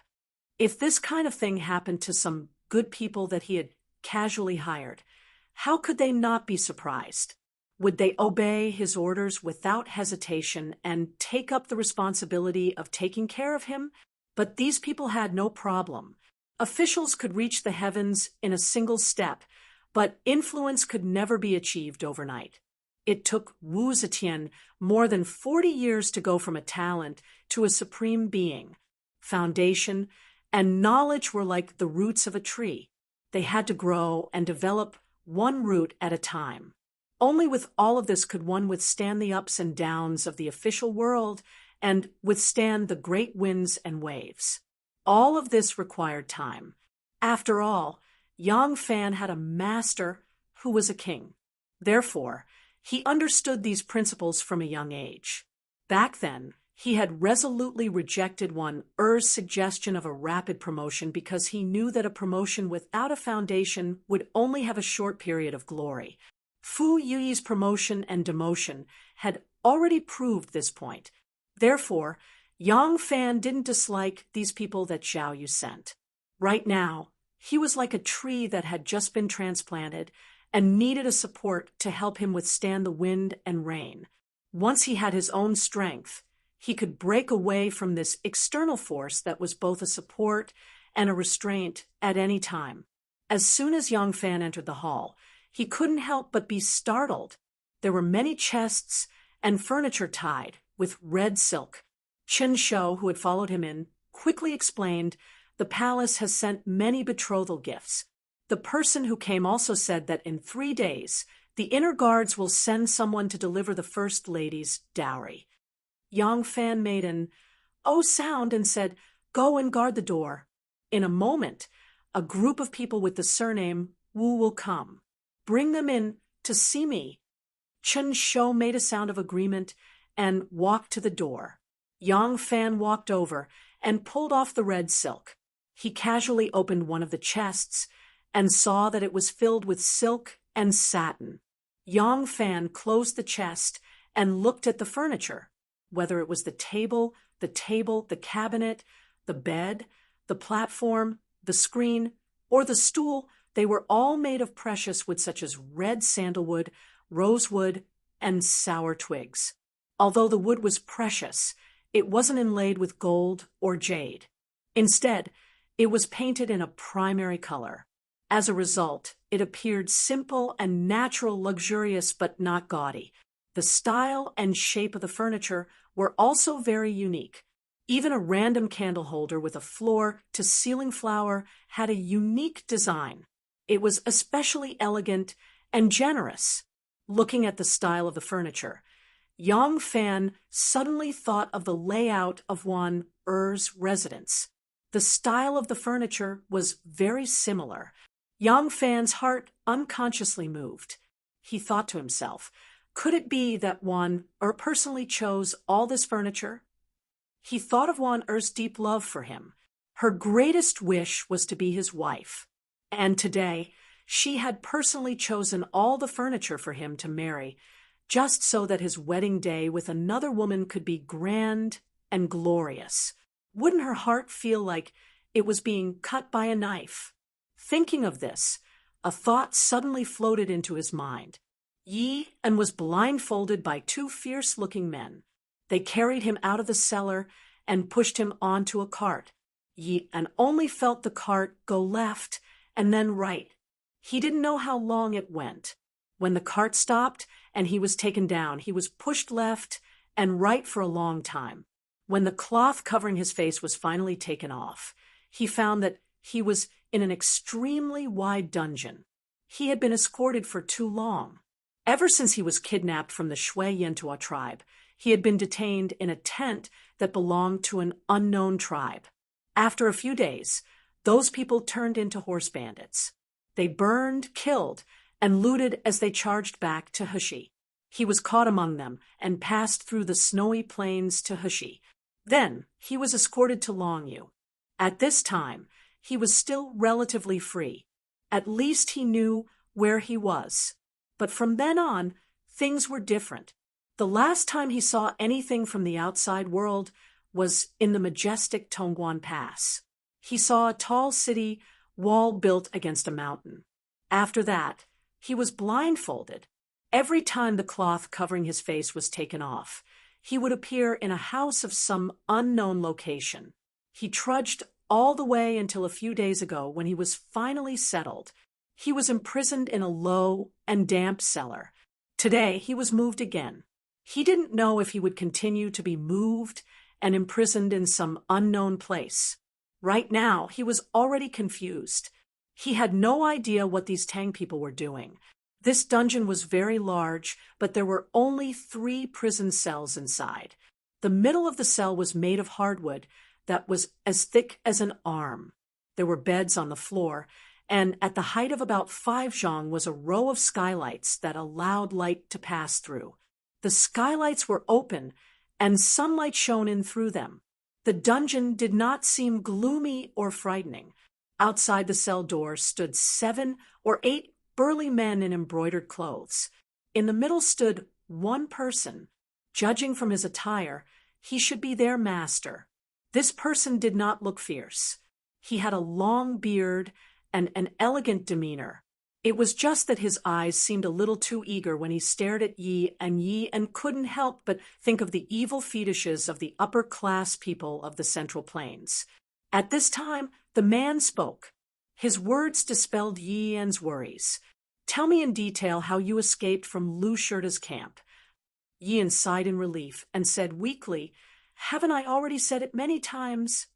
If this kind of thing happened to some good people that he had casually hired, how could they not be surprised? Would they obey his orders without hesitation and take up the responsibility of taking care of him? But these people had no problem. Officials could reach the heavens in a single step, but influence could never be achieved overnight. It took Wu Zetian more than 40 years to go from a talent to a supreme being. Foundation and knowledge were like the roots of a tree. They had to grow and develop one root at a time. Only with all of this could one withstand the ups and downs of the official world and withstand the great winds and waves. All of this required time. After all, Yang Fan had a master who was a king. Therefore, he understood these principles from a young age. Back then, he had resolutely rejected one Er's suggestion of a rapid promotion because he knew that a promotion without a foundation would only have a short period of glory. Fu Yuyi's promotion and demotion had already proved this point. Therefore, Yang Fan didn't dislike these people that Zhao Yu sent. Right now, he was like a tree that had just been transplanted and needed a support to help him withstand the wind and rain. Once he had his own strength, he could break away from this external force that was both a support and a restraint at any time. As soon as Yang Fan entered the hall, he couldn't help but be startled. There were many chests and furniture tied with red silk. Chen Shou, who had followed him in, quickly explained, "The palace has sent many betrothal gifts." The person who came also said that in 3 days, the inner guards will send someone to deliver the first lady's dowry. Yang Fan made an "oh" sound and said, "Go and guard the door." In a moment, a group of people with the surname Wu will come. Bring them in to see me. Chen Shou made a sound of agreement and walked to the door. Yang Fan walked over and pulled off the red silk. He casually opened one of the chests and saw that it was filled with silk and satin. Yang Fan closed the chest and looked at the furniture. Whether it was the table, the cabinet, the bed, the platform, the screen, or the stool, they were all made of precious wood such as red sandalwood, rosewood, and sour twigs. Although the wood was precious, it wasn't inlaid with gold or jade. Instead, it was painted in a primary color. As a result, it appeared simple and natural, luxurious, but not gaudy. The style and shape of the furniture were also very unique. Even a random candle holder with a floor-to-ceiling flower had a unique design. It was especially elegant and generous. Looking at the style of the furniture, Yang Fan suddenly thought of the layout of one Er's residence. The style of the furniture was very similar. Yang Fan's heart unconsciously moved. He thought to himself, could it be that Wan Er personally chose all this furniture? He thought of Wan Er's deep love for him. Her greatest wish was to be his wife. And today, she had personally chosen all the furniture for him to marry, just so that his wedding day with another woman could be grand and glorious. Wouldn't her heart feel like it was being cut by a knife? Thinking of this, a thought suddenly floated into his mind. Yi and was blindfolded by 2 fierce-looking men. They carried him out of the cellar and pushed him onto a cart. Yi and only felt the cart go left and then right. He didn't know how long it went. When the cart stopped and he was taken down, he was pushed left and right for a long time. When the cloth covering his face was finally taken off, he found that he was in an extremely wide dungeon. He had been escorted for too long. Ever since he was kidnapped from the Shui Yantua tribe, he had been detained in a tent that belonged to an unknown tribe. After a few days, those people turned into horse bandits. They burned, killed, and looted as they charged back to Heshi. He was caught among them and passed through the snowy plains to Heshi. Then he was escorted to Longyu. At this time, he was still relatively free. At least he knew where he was. But from then on, things were different. The last time he saw anything from the outside world was in the majestic Tongguan Pass. He saw a tall city wall built against a mountain. After that, he was blindfolded. Every time the cloth covering his face was taken off, he would appear in a house of some unknown location. He trudged all the way until a few days ago when he was finally settled. He was imprisoned in a low and damp cellar. Today, he was moved again. He didn't know if he would continue to be moved and imprisoned in some unknown place. Right now, he was already confused. He had no idea what these Tang people were doing. This dungeon was very large, but there were only 3 prison cells inside. The middle of the cell was made of hardwood that was as thick as an arm. There were beds on the floor, and at the height of about 5 zhang was a row of skylights that allowed light to pass through. The skylights were open, and sunlight shone in through them. The dungeon did not seem gloomy or frightening. Outside the cell door stood 7 or 8 burly men in embroidered clothes. In the middle stood one person. Judging from his attire, he should be their master. This person did not look fierce. He had a long beard and an elegant demeanor. It was just that his eyes seemed a little too eager when he stared at Yi and couldn't help but think of the evil fetishes of the upper-class people of the Central Plains. At this time, the man spoke. His words dispelled Yi Yan's worries. "Tell me in detail how you escaped from Lu Shirta's camp." Yi Yan sighed in relief and said weakly, "Haven't I already said it many times?"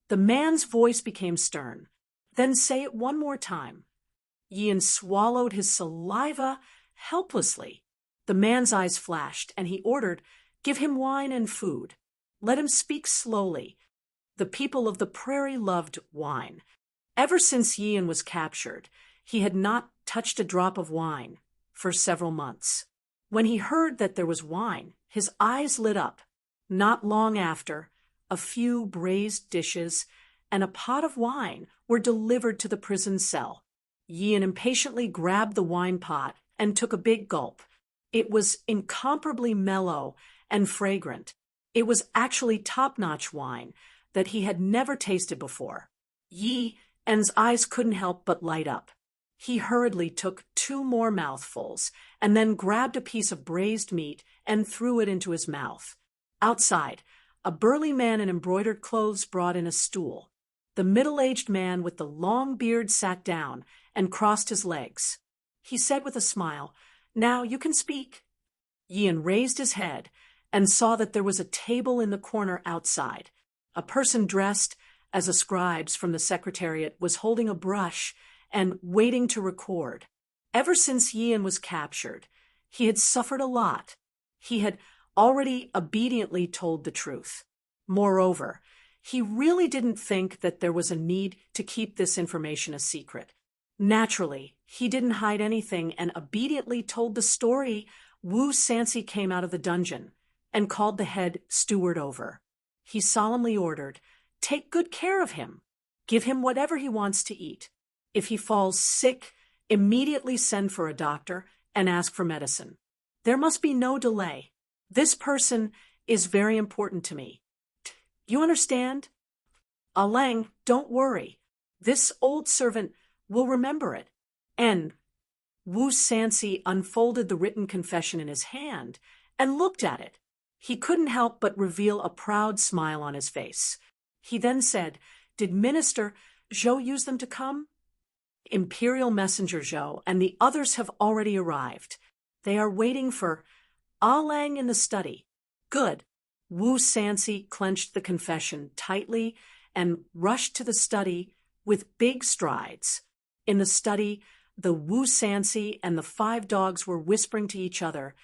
The man's voice became stern. "Then say it one more time." Yi Yan swallowed his saliva helplessly. The man's eyes flashed, and he ordered, "Give him wine and food. Let him speak slowly." The people of the prairie loved wine. Ever since Yi Yan was captured, he had not touched a drop of wine for several months. When he heard that there was wine, his eyes lit up. Not long after, a few braised dishes and a pot of wine were delivered to the prison cell. Yi Yan impatiently grabbed the wine pot and took a big gulp. It was incomparably mellow and fragrant. It was actually top-notch wine that he had never tasted before. Yi Yan's eyes couldn't help but light up. He hurriedly took 2 more mouthfuls and then grabbed a piece of braised meat and threw it into his mouth. Outside, a burly man in embroidered clothes brought in a stool. The middle-aged man with the long beard sat down and crossed his legs. He said with a smile, "Now you can speak." Yi Yan raised his head and saw that there was a table in the corner outside. A person dressed as a scribe from the secretariat was holding a brush and waiting to record. Ever since Yi Yan was captured, he had suffered a lot. He had already obediently told the truth. Moreover, he really didn't think that there was a need to keep this information a secret. Naturally, he didn't hide anything and obediently told the story. Wu Sansi came out of the dungeon and called the head steward over. He solemnly ordered, "Take good care of him. Give him whatever he wants to eat. If he falls sick, immediately send for a doctor and ask for medicine. There must be no delay. This person is very important to me. You understand? Aleng, don't worry. This old servant will remember it." And Wu Sansi unfolded the written confession in his hand and looked at it. He couldn't help but reveal a proud smile on his face. He then said, "Did Minister Zhou use them to come?" "Imperial Messenger Zhou and the others have already arrived. They are waiting for Aleng in the study." "Good." Wu Sansi clenched the confession tightly and rushed to the study with big strides. In the study, the Wu Sansi and the 5 dogs were whispering to each other,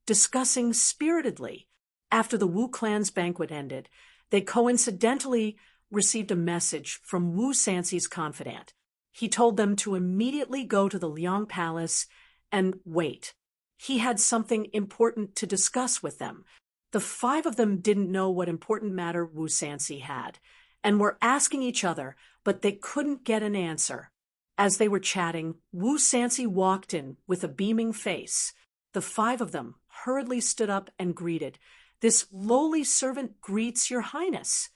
discussing spiritedly. After the Wu clan's banquet ended, they coincidentally received a message from Wu Sansi's confidant. He told them to immediately go to the Liang Palace and wait. He had something important to discuss with them. The 5 of them didn't know what important matter Wu Sansi had, and were asking each other, but they couldn't get an answer. As they were chatting, Wu Sansi walked in with a beaming face. The 5 of them hurriedly stood up and greeted. "This lowly servant greets your highness."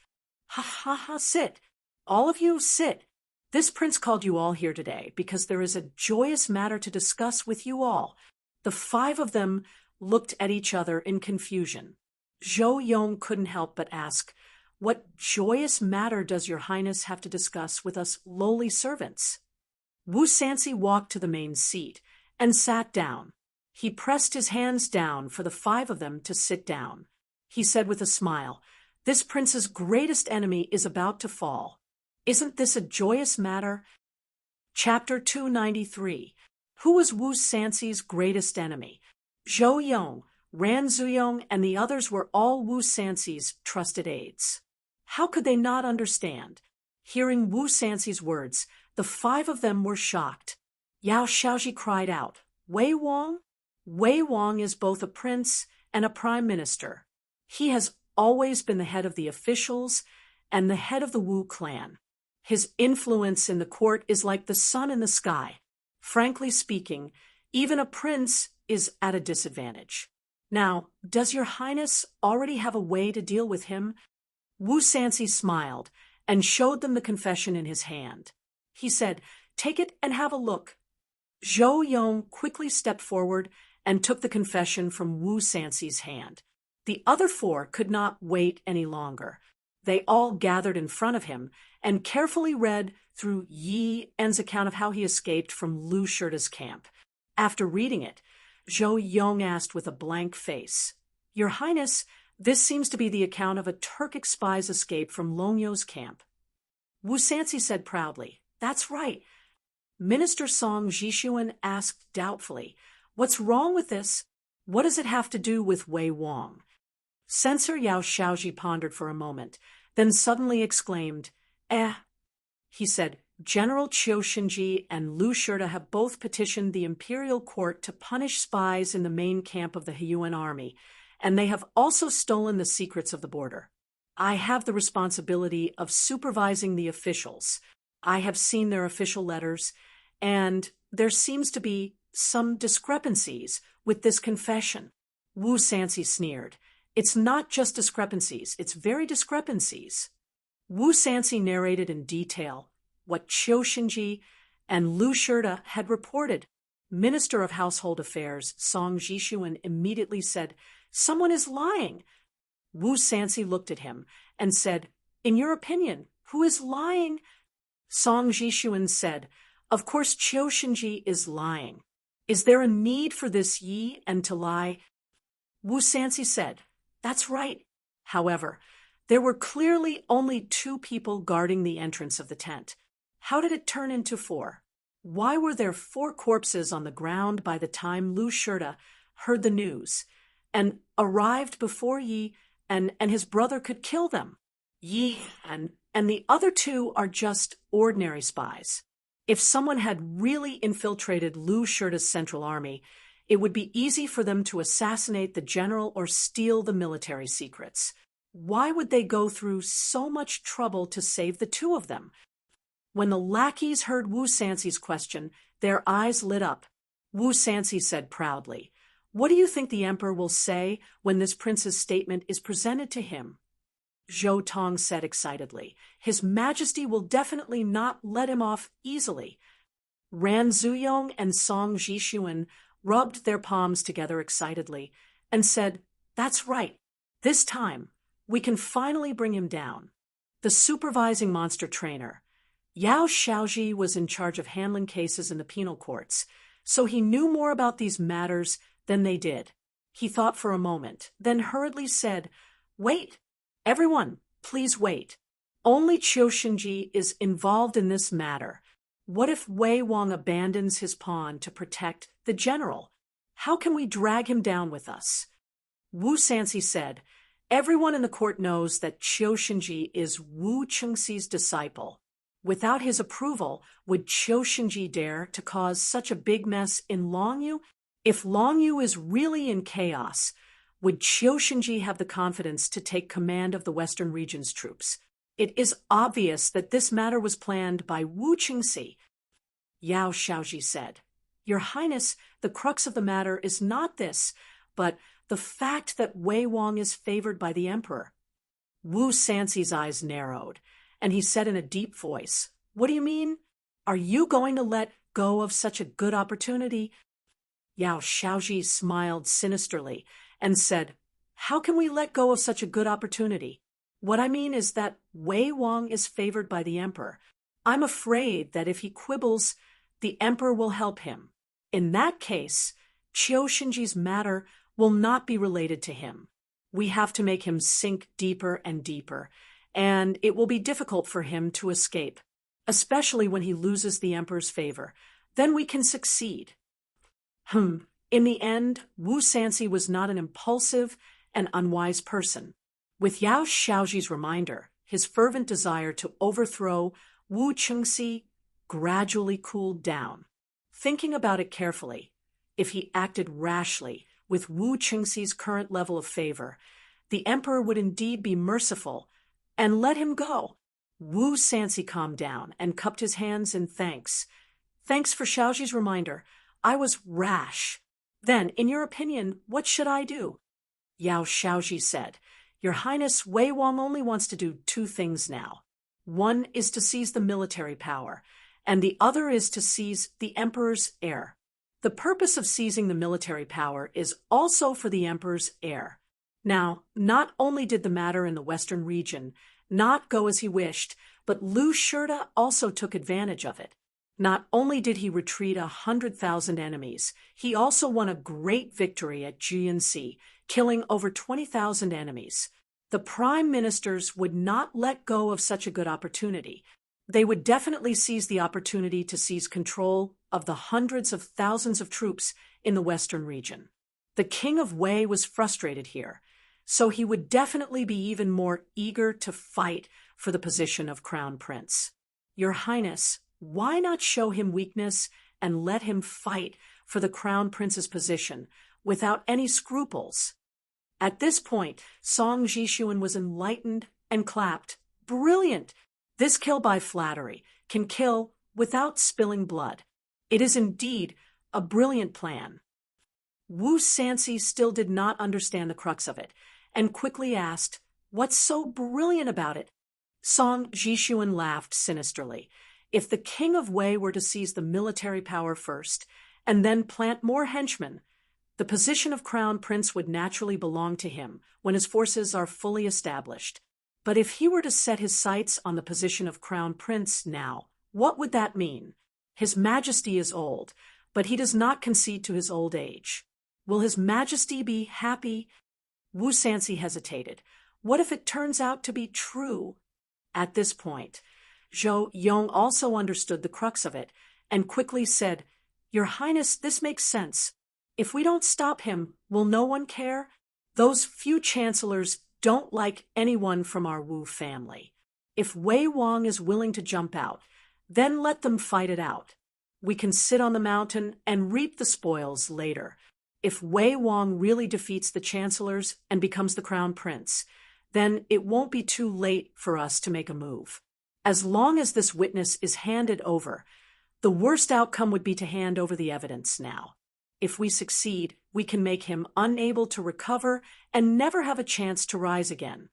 "Ha ha ha, sit. All of you, sit. This prince called you all here today because there is a joyous matter to discuss with you all." The 5 of them looked at each other in confusion. Zhou Yong couldn't help but ask, What joyous matter does your highness have to discuss with us lowly servants? Wu Sansi walked to the main seat and sat down. He pressed his hands down for the 5 of them to sit down. He said with a smile, "This prince's greatest enemy is about to fall. Isn't this a joyous matter?" Chapter 293. Who was Wu Sansi's greatest enemy? Zhou Yong, Ran Zuyong, and the others were all Wu Sansi's trusted aides. How could they not understand? Hearing Wu Sansi's words, the 5 of them were shocked. Yao Xiaoji cried out, "Wei Wang? Wei Wang is both a prince and a prime minister. He has always been the head of the officials and the head of the Wu clan. His influence in the court is like the sun in the sky. Frankly speaking, even a prince is at a disadvantage. Now, does your highness already have a way to deal with him?" Wu Sansi smiled and showed them the confession in his hand. He said, "Take it and have a look." Zhou Yong quickly stepped forward and took the confession from Wu Sansi's hand. The other 4 could not wait any longer. They all gathered in front of him and carefully read through Yi En's account of how he escaped from Lu Shirta's camp. After reading it, Zhou Yong asked with a blank face, "Your Highness, this seems to be the account of a Turkic spy's escape from Longyo's camp." Wu Sansi said proudly, "That's right." Minister Song Jishuan asked doubtfully, "What's wrong with this? What does it have to do with Wei Wang?" Censor Yao Xiaoji pondered for a moment, then suddenly exclaimed, He said, "General Qiu Shinji and Lu Shirta have both petitioned the imperial court to punish spies in the main camp of the Huan army, and they have also stolen the secrets of the border. I have the responsibility of supervising the officials. I have seen their official letters, and there seems to be some discrepancies with this confession." Wu Sansi sneered. "It's not just discrepancies, it's very discrepancies." Wu Sansi narrated in detail what Qiu Shinji and Lu Shirta had reported. Minister of Household Affairs Song Jishuan immediately said, "Someone is lying." Wu Sansi looked at him and said, "In your opinion, who is lying?" Song Jishuan said, "Of course Qiu Shinji is lying. Is there a need for this Yi and to lie?" Wu Sansi said, "That's right." However, there were clearly only 2 people guarding the entrance of the tent. How did it turn into 4? Why were there 4 corpses on the ground by the time Lu Shirta heard the news and arrived before Yi and his brother could kill them? Yi and the other 2 are just ordinary spies. If someone had really infiltrated Lu Shirta's central army, it would be easy for them to assassinate the general or steal the military secrets. Why would they go through so much trouble to save the 2 of them? When the lackeys heard Wu Sansi's question, their eyes lit up. Wu Sansi said proudly, "What do you think the emperor will say when this prince's statement is presented to him?" Zhou Tong said excitedly, "His Majesty will definitely not let him off easily." Ran Zuyong and Song Jishuan rubbed their palms together excitedly and said, "That's right. This time, we can finally bring him down." The supervising monster trainer, Yao Xiaoji, was in charge of handling cases in the penal courts, so he knew more about these matters than they did. He thought for a moment, then hurriedly said, "Wait. Everyone, please wait. Only Qiu Shinji is involved in this matter. What if Wei Wang abandons his pawn to protect the general? How can we drag him down with us?" Wu Sansi said, "Everyone in the court knows that Qiu Shinji is Wu Chengxi's disciple. Without his approval, would Qiu Shinji dare to cause such a big mess in Longyu? If Longyu is really in chaos, would Qiu Shinji have the confidence to take command of the Western region's troops? It is obvious that this matter was planned by Wu Chengxi." Yao Xiaoji said, "Your Highness, the crux of the matter is not this, but the fact that Wei Wang is favored by the emperor." Wu Sansi's eyes narrowed, and he said in a deep voice, "What do you mean? Are you going to let go of such a good opportunity?" Yao Xiaoji smiled sinisterly and said, "How can we let go of such a good opportunity? What I mean is that Wei Wang is favored by the emperor. I'm afraid that if he quibbles, the emperor will help him. In that case, Qiu Shinji's matter will not be related to him. We have to make him sink deeper and deeper, and it will be difficult for him to escape, especially when he loses the emperor's favor. Then we can succeed. In the end, Wu Sanxi was not an impulsive and unwise person. With Yao Xiaoji's reminder, his fervent desire to overthrow Wu Chengxi gradually cooled down. Thinking about it carefully, if he acted rashly with Wu Chengxi's current level of favor, the emperor would indeed be merciful and let him go. Wu Sanxi calmed down and cupped his hands in thanks. Thanks for Xiaoji's reminder. I was rash. Then, in your opinion, what should I do? Yao Xiaoji said, Your Highness, Wei Wang only wants to do two things now. One is to seize the military power, and the other is to seize the emperor's heir. The purpose of seizing the military power is also for the emperor's heir. Now, not only did the matter in the western region not go as he wished, but Lu Shurda also took advantage of it. Not only did he retreat 100,000 enemies, he also won a great victory at Jianxi, killing over 20,000 enemies. The prime ministers would not let go of such a good opportunity. They would definitely seize the opportunity to seize control of the hundreds of thousands of troops in the western region. The king of Wei was frustrated here, so he would definitely be even more eager to fight for the position of crown prince. Your Highness, why not show him weakness and let him fight for the crown prince's position without any scruples? At this point, Song Jishuan was enlightened and clapped. Brilliant! This kill by flattery can kill without spilling blood. It is indeed a brilliant plan. Wu Sanxi still did not understand the crux of it, and quickly asked, What's so brilliant about it? Song Jishuan laughed sinisterly. If the king of Wei were to seize the military power first, and then plant more henchmen, the position of crown prince would naturally belong to him when his forces are fully established. But if he were to set his sights on the position of crown prince now, what would that mean? His Majesty is old, but he does not concede to his old age. Will His Majesty be happy? Wu Sanxi hesitated. What if it turns out to be true? At this point, Zhou Yong also understood the crux of it and quickly said, Your Highness, this makes sense. If we don't stop him, will no one care? Those few chancellors don't like anyone from our Wu family. If Wei Wang is willing to jump out, then let them fight it out. We can sit on the mountain and reap the spoils later. If Wei Wang really defeats the chancellors and becomes the crown prince, then it won't be too late for us to make a move. As long as this witness is handed over, the worst outcome would be to hand over the evidence now. If we succeed, we can make him unable to recover and never have a chance to rise again.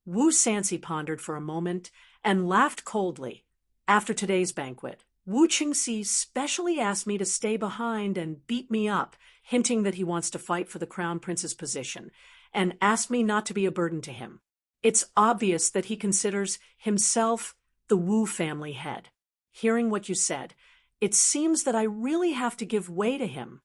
Wu Sanxi pondered for a moment and laughed coldly. After today's banquet, Wu Qingxi specially asked me to stay behind and beat me up, hinting that he wants to fight for the crown prince's position, and asked me not to be a burden to him. It's obvious that he considers himself the Wu family head. Hearing what you said, it seems that I really have to give way to him.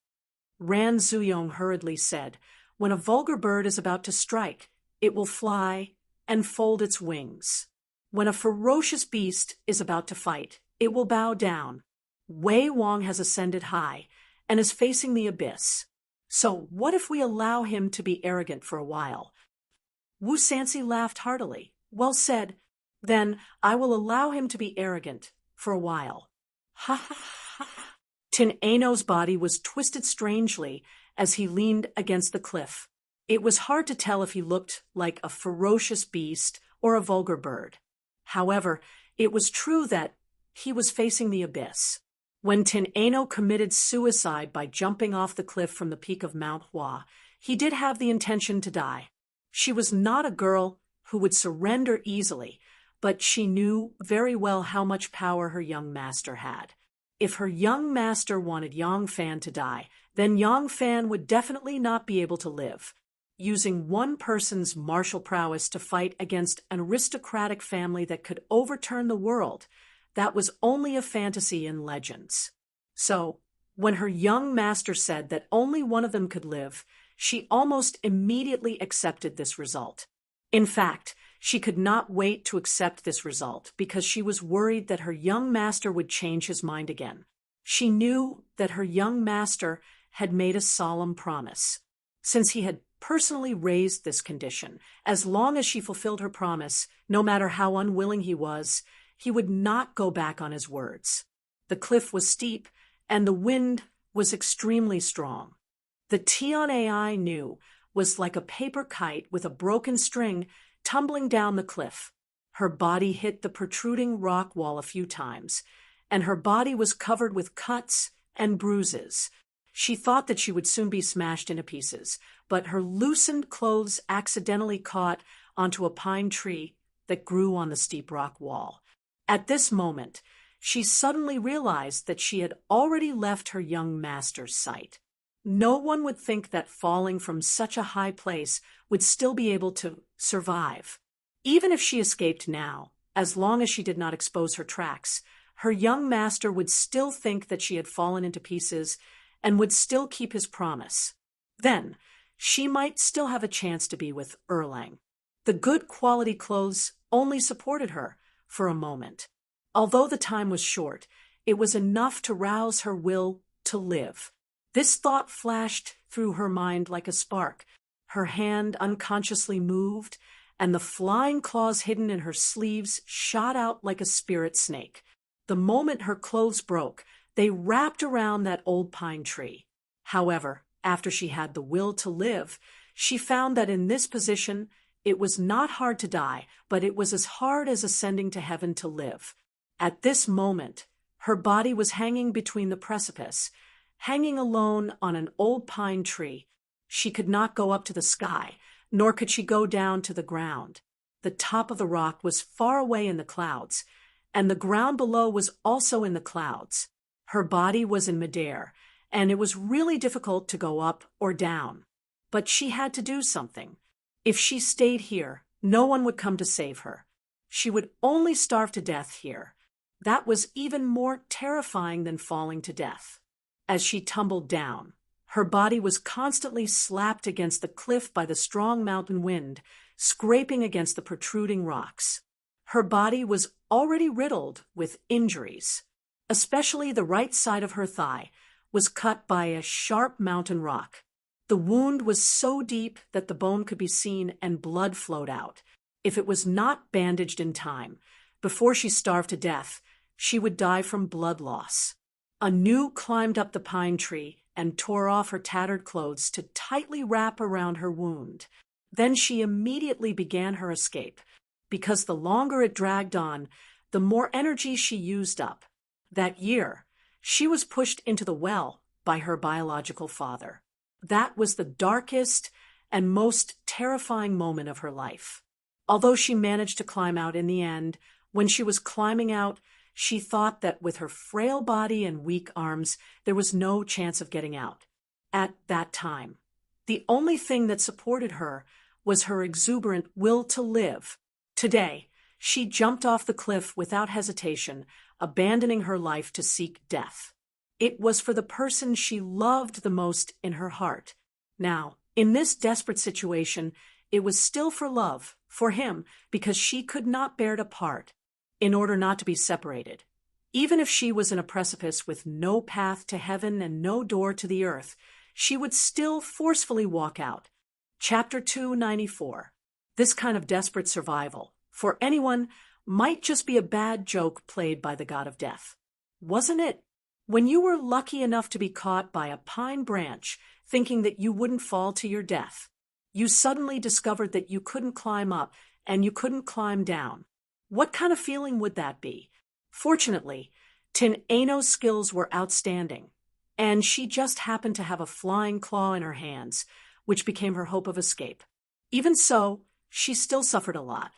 Ran Zuyong hurriedly said, When a vulgar bird is about to strike, it will fly and fold its wings. When a ferocious beast is about to fight, it will bow down. Wei Wang has ascended high and is facing the abyss. So what if we allow him to be arrogant for a while? Wu Sanxi laughed heartily. Well said. Then I will allow him to be arrogant for a while. Ha ha ha. Tin Ano's body was twisted strangely as he leaned against the cliff. It was hard to tell if he looked like a ferocious beast or a vulgar bird. However, it was true that he was facing the abyss. When Tin Ano committed suicide by jumping off the cliff from the peak of Mount Hua, he did have the intention to die. She was not a girl who would surrender easily, but she knew very well how much power her young master had. If her young master wanted Yang Fan to die, then Yang Fan would definitely not be able to live. using one person's martial prowess to fight against an aristocratic family that could overturn the world, that was only a fantasy in legends. So, when her young master said that only one of them could live, she almost immediately accepted this result. In fact, she could not wait to accept this result because she was worried that her young master would change his mind again. She knew that her young master had made a solemn promise. Since he had personally raised this condition, as long as she fulfilled her promise, no matter how unwilling he would not go back on his words. The cliff was steep, and the wind was extremely strong. The Tian knew was like a paper kite with a broken string tumbling down the cliff. Her body hit the protruding rock wall a few times, and her body was covered with cuts and bruises. She thought that she would soon be smashed into pieces, but her loosened clothes accidentally caught onto a pine tree that grew on the steep rock wall. At this moment, she suddenly realized that she had already left her young master's sight. No one would think that falling from such a high place would still be able to survive. Even if she escaped now, as long as she did not expose her tracks, her young master would still think that she had fallen into pieces and would still keep his promise. Then, she might still have a chance to be with Erlang. The good quality clothes only supported her for a moment. Although the time was short, it was enough to rouse her will to live. This thought flashed through her mind like a spark. Her hand unconsciously moved, and the flying claws hidden in her sleeves shot out like a spirit snake. The moment her clothes broke, they wrapped around that old pine tree. However, after she had the will to live, she found that in this position, it was not hard to die, but it was as hard as ascending to heaven to live. At this moment, her body was hanging between the precipice, hanging alone on an old pine tree. She could not go up to the sky, nor could she go down to the ground. The top of the rock was far away in the clouds, and the ground below was also in the clouds. Her body was in midair, and it was really difficult to go up or down. But she had to do something. If she stayed here, no one would come to save her. She would only starve to death here. That was even more terrifying than falling to death. As she tumbled down, her body was constantly slapped against the cliff by the strong mountain wind, scraping against the protruding rocks. Her body was already riddled with injuries. Especially the right side of her thigh was cut by a sharp mountain rock. The wound was so deep that the bone could be seen and blood flowed out. If it was not bandaged in time, before she starved to death, she would die from blood loss. Anu climbed up the pine tree and tore off her tattered clothes to tightly wrap around her wound. Then she immediately began her escape, because the longer it dragged on, the more energy she used up. That year, she was pushed into the well by her biological father. That was the darkest and most terrifying moment of her life. Although she managed to climb out in the end, when she was climbing out, she thought that with her frail body and weak arms, there was no chance of getting out. At that time, the only thing that supported her was her exuberant will to live. Today, she jumped off the cliff without hesitation, abandoning her life to seek death. It was for the person she loved the most in her heart. Now, in this desperate situation, it was still for love, for him, because she could not bear to part, in order not to be separated. Even if she was in a precipice with no path to heaven and no door to the earth, she would still forcefully walk out. Chapter 294. This kind of desperate survival, for anyone, might just be a bad joke played by the god of death. Wasn't it? When you were lucky enough to be caught by a pine branch, thinking that you wouldn't fall to your death, you suddenly discovered that you couldn't climb up and you couldn't climb down. What kind of feeling would that be? Fortunately, Tin Ano's skills were outstanding, and she just happened to have a flying claw in her hands, which became her hope of escape. Even so, she still suffered a lot.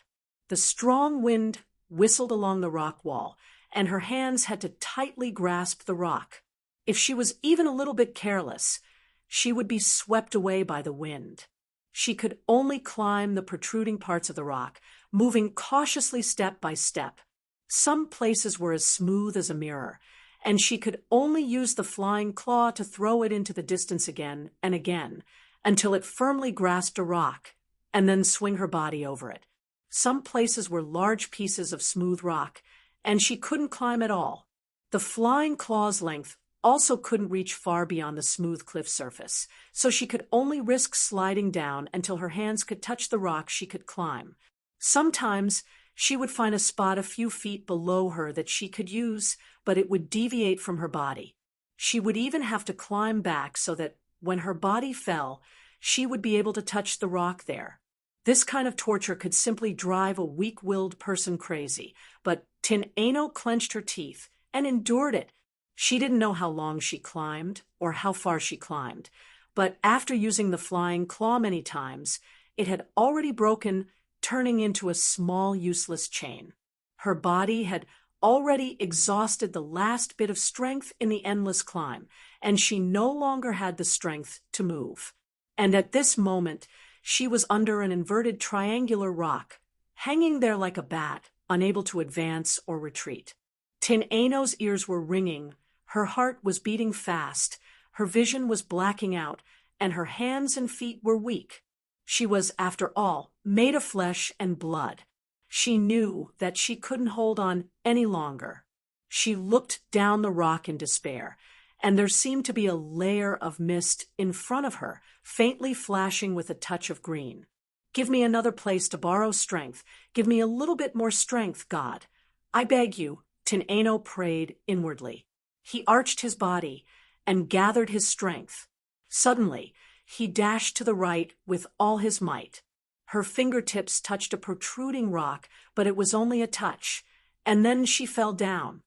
The strong wind whistled along the rock wall, and her hands had to tightly grasp the rock. If she was even a little bit careless, she would be swept away by the wind. She could only climb the protruding parts of the rock, moving cautiously step by step. Some places were as smooth as a mirror, and she could only use the flying claw to throw it into the distance again and again, until it firmly grasped a rock, and then swing her body over it. Some places were large pieces of smooth rock, and she couldn't climb at all. The flying claw's length also couldn't reach far beyond the smooth cliff surface, so she could only risk sliding down until her hands could touch the rock she could climb. Sometimes she would find a spot a few feet below her that she could use, but it would deviate from her body. She would even have to climb back so that when her body fell, she would be able to touch the rock there. This kind of torture could simply drive a weak-willed person crazy, but Tin Ano clenched her teeth and endured it. She didn't know how long she climbed or how far she climbed, but after using the flying claw many times, it had already broken, turning into a small useless chain. Her body had already exhausted the last bit of strength in the endless climb, and she no longer had the strength to move. And at this moment, she was under an inverted triangular rock, hanging there like a bat, unable to advance or retreat. Tin Ano's ears were ringing, her heart was beating fast, her vision was blacking out, and her hands and feet were weak. She was, after all, made of flesh and blood. She knew that she couldn't hold on any longer. She looked down the rock in despair, and there seemed to be a layer of mist in front of her, faintly flashing with a touch of green. "Give me another place to borrow strength. Give me a little bit more strength, God. I beg you," Tin Ano prayed inwardly. He arched his body and gathered his strength. Suddenly, he dashed to the right with all his might. Her fingertips touched a protruding rock, but it was only a touch, and then she fell down.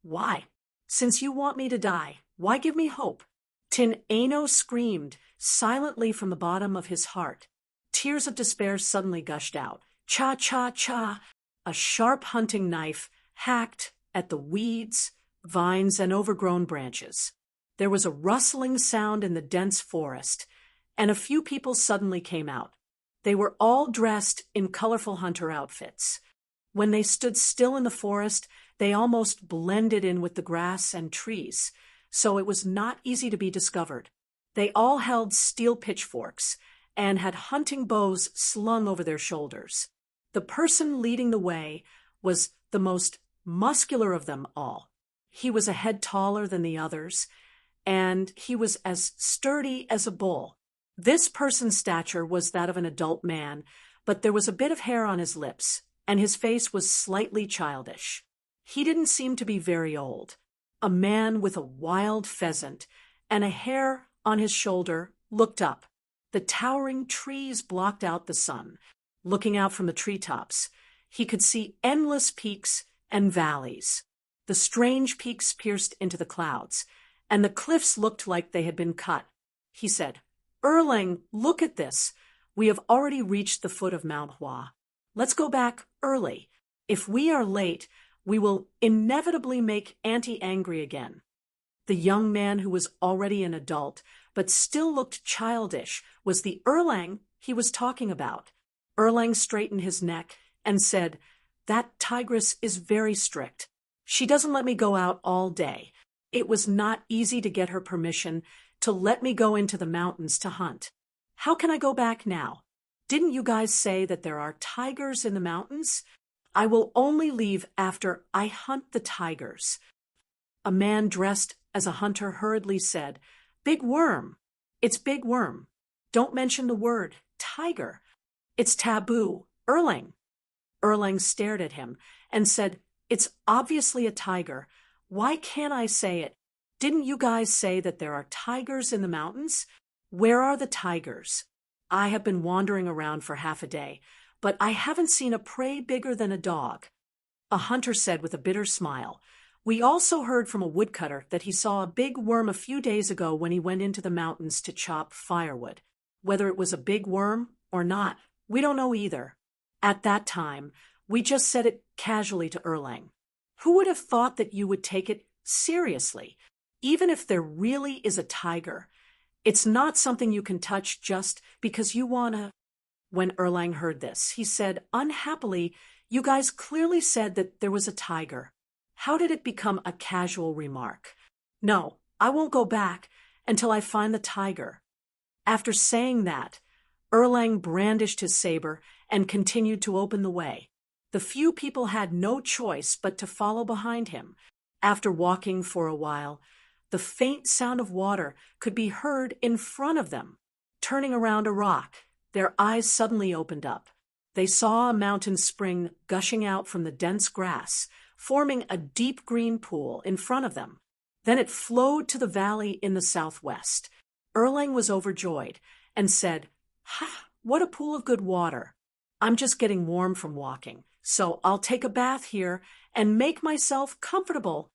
"Why? Since you want me to die, why give me hope?" Tin Ano screamed silently from the bottom of his heart. Tears of despair suddenly gushed out. Cha, cha, cha! A sharp hunting knife hacked at the weeds, vines, and overgrown branches. There was a rustling sound in the dense forest, and a few people suddenly came out. They were all dressed in colorful hunter outfits. When they stood still in the forest, they almost blended in with the grass and trees, so it was not easy to be discovered. They all held steel pitchforks and had hunting bows slung over their shoulders. The person leading the way was the most muscular of them all. He was a head taller than the others, and he was as sturdy as a bull. This person's stature was that of an adult man, but there was a bit of hair on his lips, and his face was slightly childish. He didn't seem to be very old. A man with a wild pheasant and a hair on his shoulder looked up. The towering trees blocked out the sun. Looking out from the treetops, he could see endless peaks and valleys. The strange peaks pierced into the clouds, and the cliffs looked like they had been cut. He said, "Erlang, look at this. We have already reached the foot of Mount Hua. Let's go back early. If we are late, we will inevitably make Auntie angry again." The young man, who was already an adult, but still looked childish, was the Erlang he was talking about. Erlang straightened his neck and said, "That tigress is very strict. She doesn't let me go out all day. It was not easy to get her permission to let me go into the mountains to hunt. How can I go back now? Didn't you guys say that there are tigers in the mountains? I will only leave after I hunt the tigers." A man dressed as a hunter hurriedly said, "Big Worm. It's Big Worm. Don't mention the word tiger. It's taboo. Erlang." Erlang stared at him and said, "It's obviously a tiger. Why can't I say it? Didn't you guys say that there are tigers in the mountains? Where are the tigers? I have been wandering around for half a day, but I haven't seen a prey bigger than a dog." A hunter said with a bitter smile, "We also heard from a woodcutter that he saw a big worm a few days ago when he went into the mountains to chop firewood. Whether it was a big worm or not, we don't know either. At that time, we just said it casually to Erlang. Who would have thought that you would take it seriously? Even if there really is a tiger, It's not something you can touch just because you wanna. When Erlang heard this, he said unhappily, "You guys clearly said that there was a tiger. How did it become a casual remark? No, I won't go back until I find the tiger." After saying that, Erlang brandished his saber and continued to open the way. The few people had no choice but to follow behind him. After walking for a while, the faint sound of water could be heard in front of them. Turning around a rock, their eyes suddenly opened up. They saw a mountain spring gushing out from the dense grass, forming a deep green pool in front of them. Then it flowed to the valley in the southwest. Erlang was overjoyed and said, "Ha, what a pool of good water. I'm just getting warm from walking, so I'll take a bath here and make myself comfortable."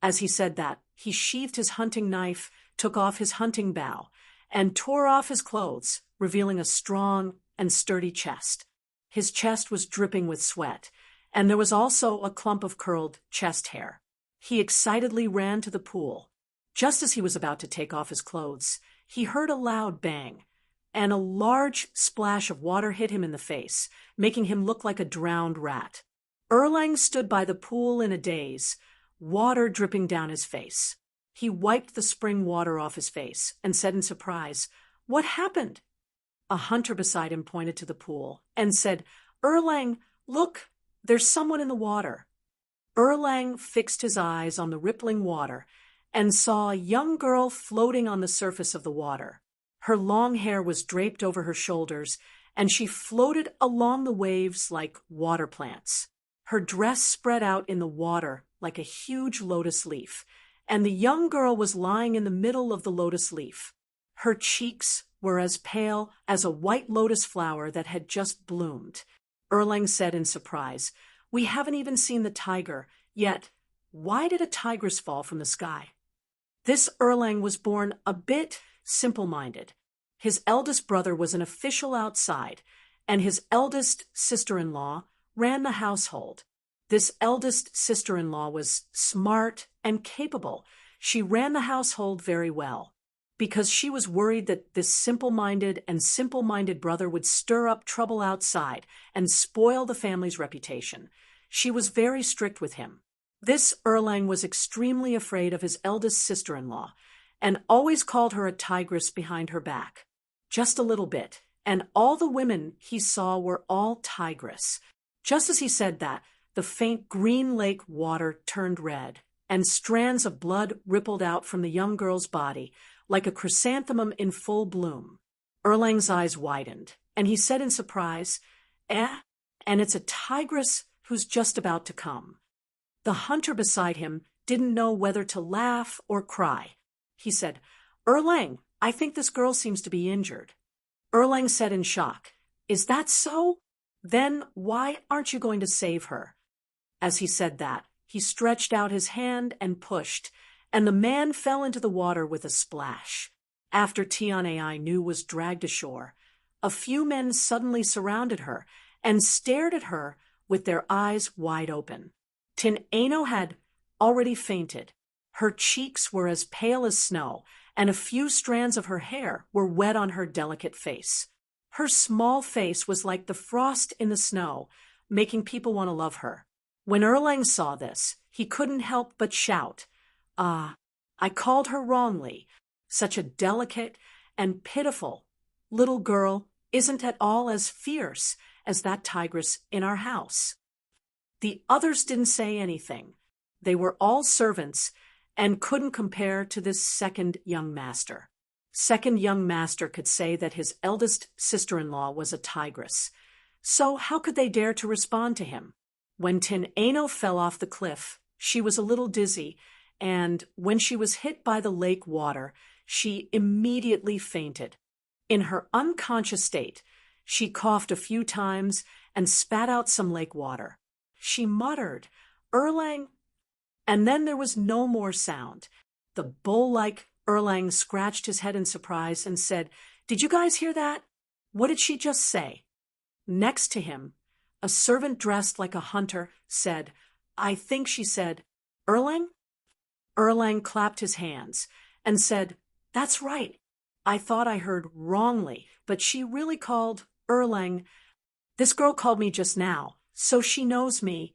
As he said that, he sheathed his hunting knife, took off his hunting bow, and tore off his clothes, revealing a strong and sturdy chest. His chest was dripping with sweat, and there was also a clump of curled chest hair. He excitedly ran to the pool. Just as he was about to take off his clothes, he heard a loud bang, and a large splash of water hit him in the face, making him look like a drowned rat. Erlang stood by the pool in a daze, water dripping down his face. He wiped the spring water off his face and said in surprise, "What happened?" A hunter beside him pointed to the pool and said, "Erlang, look, there's someone in the water." Erlang fixed his eyes on the rippling water and saw a young girl floating on the surface of the water. Her long hair was draped over her shoulders, and she floated along the waves like water plants. Her dress spread out in the water like a huge lotus leaf, and the young girl was lying in the middle of the lotus leaf. Her cheeks were as pale as a white lotus flower that had just bloomed. Erlang said in surprise, "We haven't even seen the tiger, yet why did a tigress fall from the sky?" This Erlang was born a bit simple-minded. His eldest brother was an official outside, and his eldest sister-in-law ran the household. This eldest sister-in-law was smart and capable. She ran the household very well. Because she was worried that this simple-minded brother would stir up trouble outside and spoil the family's reputation, she was very strict with him. This Erlang was extremely afraid of his eldest sister-in-law and always called her a tigress behind her back. Just a little bit, and all the women he saw were all tigress. Just as he said that, the faint green lake water turned red, and strands of blood rippled out from the young girl's body, like a chrysanthemum in full bloom. Erlang's eyes widened, and he said in surprise, "Eh? And it's a tigress who's just about to come." The hunter beside him didn't know whether to laugh or cry. He said, "Erlang, I think this girl seems to be injured." Erlang said in shock, "Is that so? Then why aren't you going to save her?" As he said that, he stretched out his hand and pushed, and the man fell into the water with a splash. After Tianai Nu was dragged ashore, a few men suddenly surrounded her and stared at her with their eyes wide open. Tin Ano had already fainted. Her cheeks were as pale as snow, and a few strands of her hair were wet on her delicate face. Her small face was like the frost in the snow, making people want to love her. When Erlang saw this, he couldn't help but shout, "Ah, I called her wrongly. Such a delicate and pitiful little girl isn't at all as fierce as that tigress in our house." The others didn't say anything. They were all servants and couldn't compare to this second young master. Second young master could say that his eldest sister-in-law was a tigress. So how could they dare to respond to him? When Tin Ano fell off the cliff, she was a little dizzy, and when she was hit by the lake water, she immediately fainted. In her unconscious state, she coughed a few times and spat out some lake water. She muttered, "Erlang," and then there was no more sound. The bull-like Erlang scratched his head in surprise and said, "Did you guys hear that? What did she just say?" Next to him, a servant dressed like a hunter said, "I think she said, Erlang?" Erlang clapped his hands and said, "That's right. I thought I heard wrongly, but she really called Erlang. This girl called me just now, so she knows me."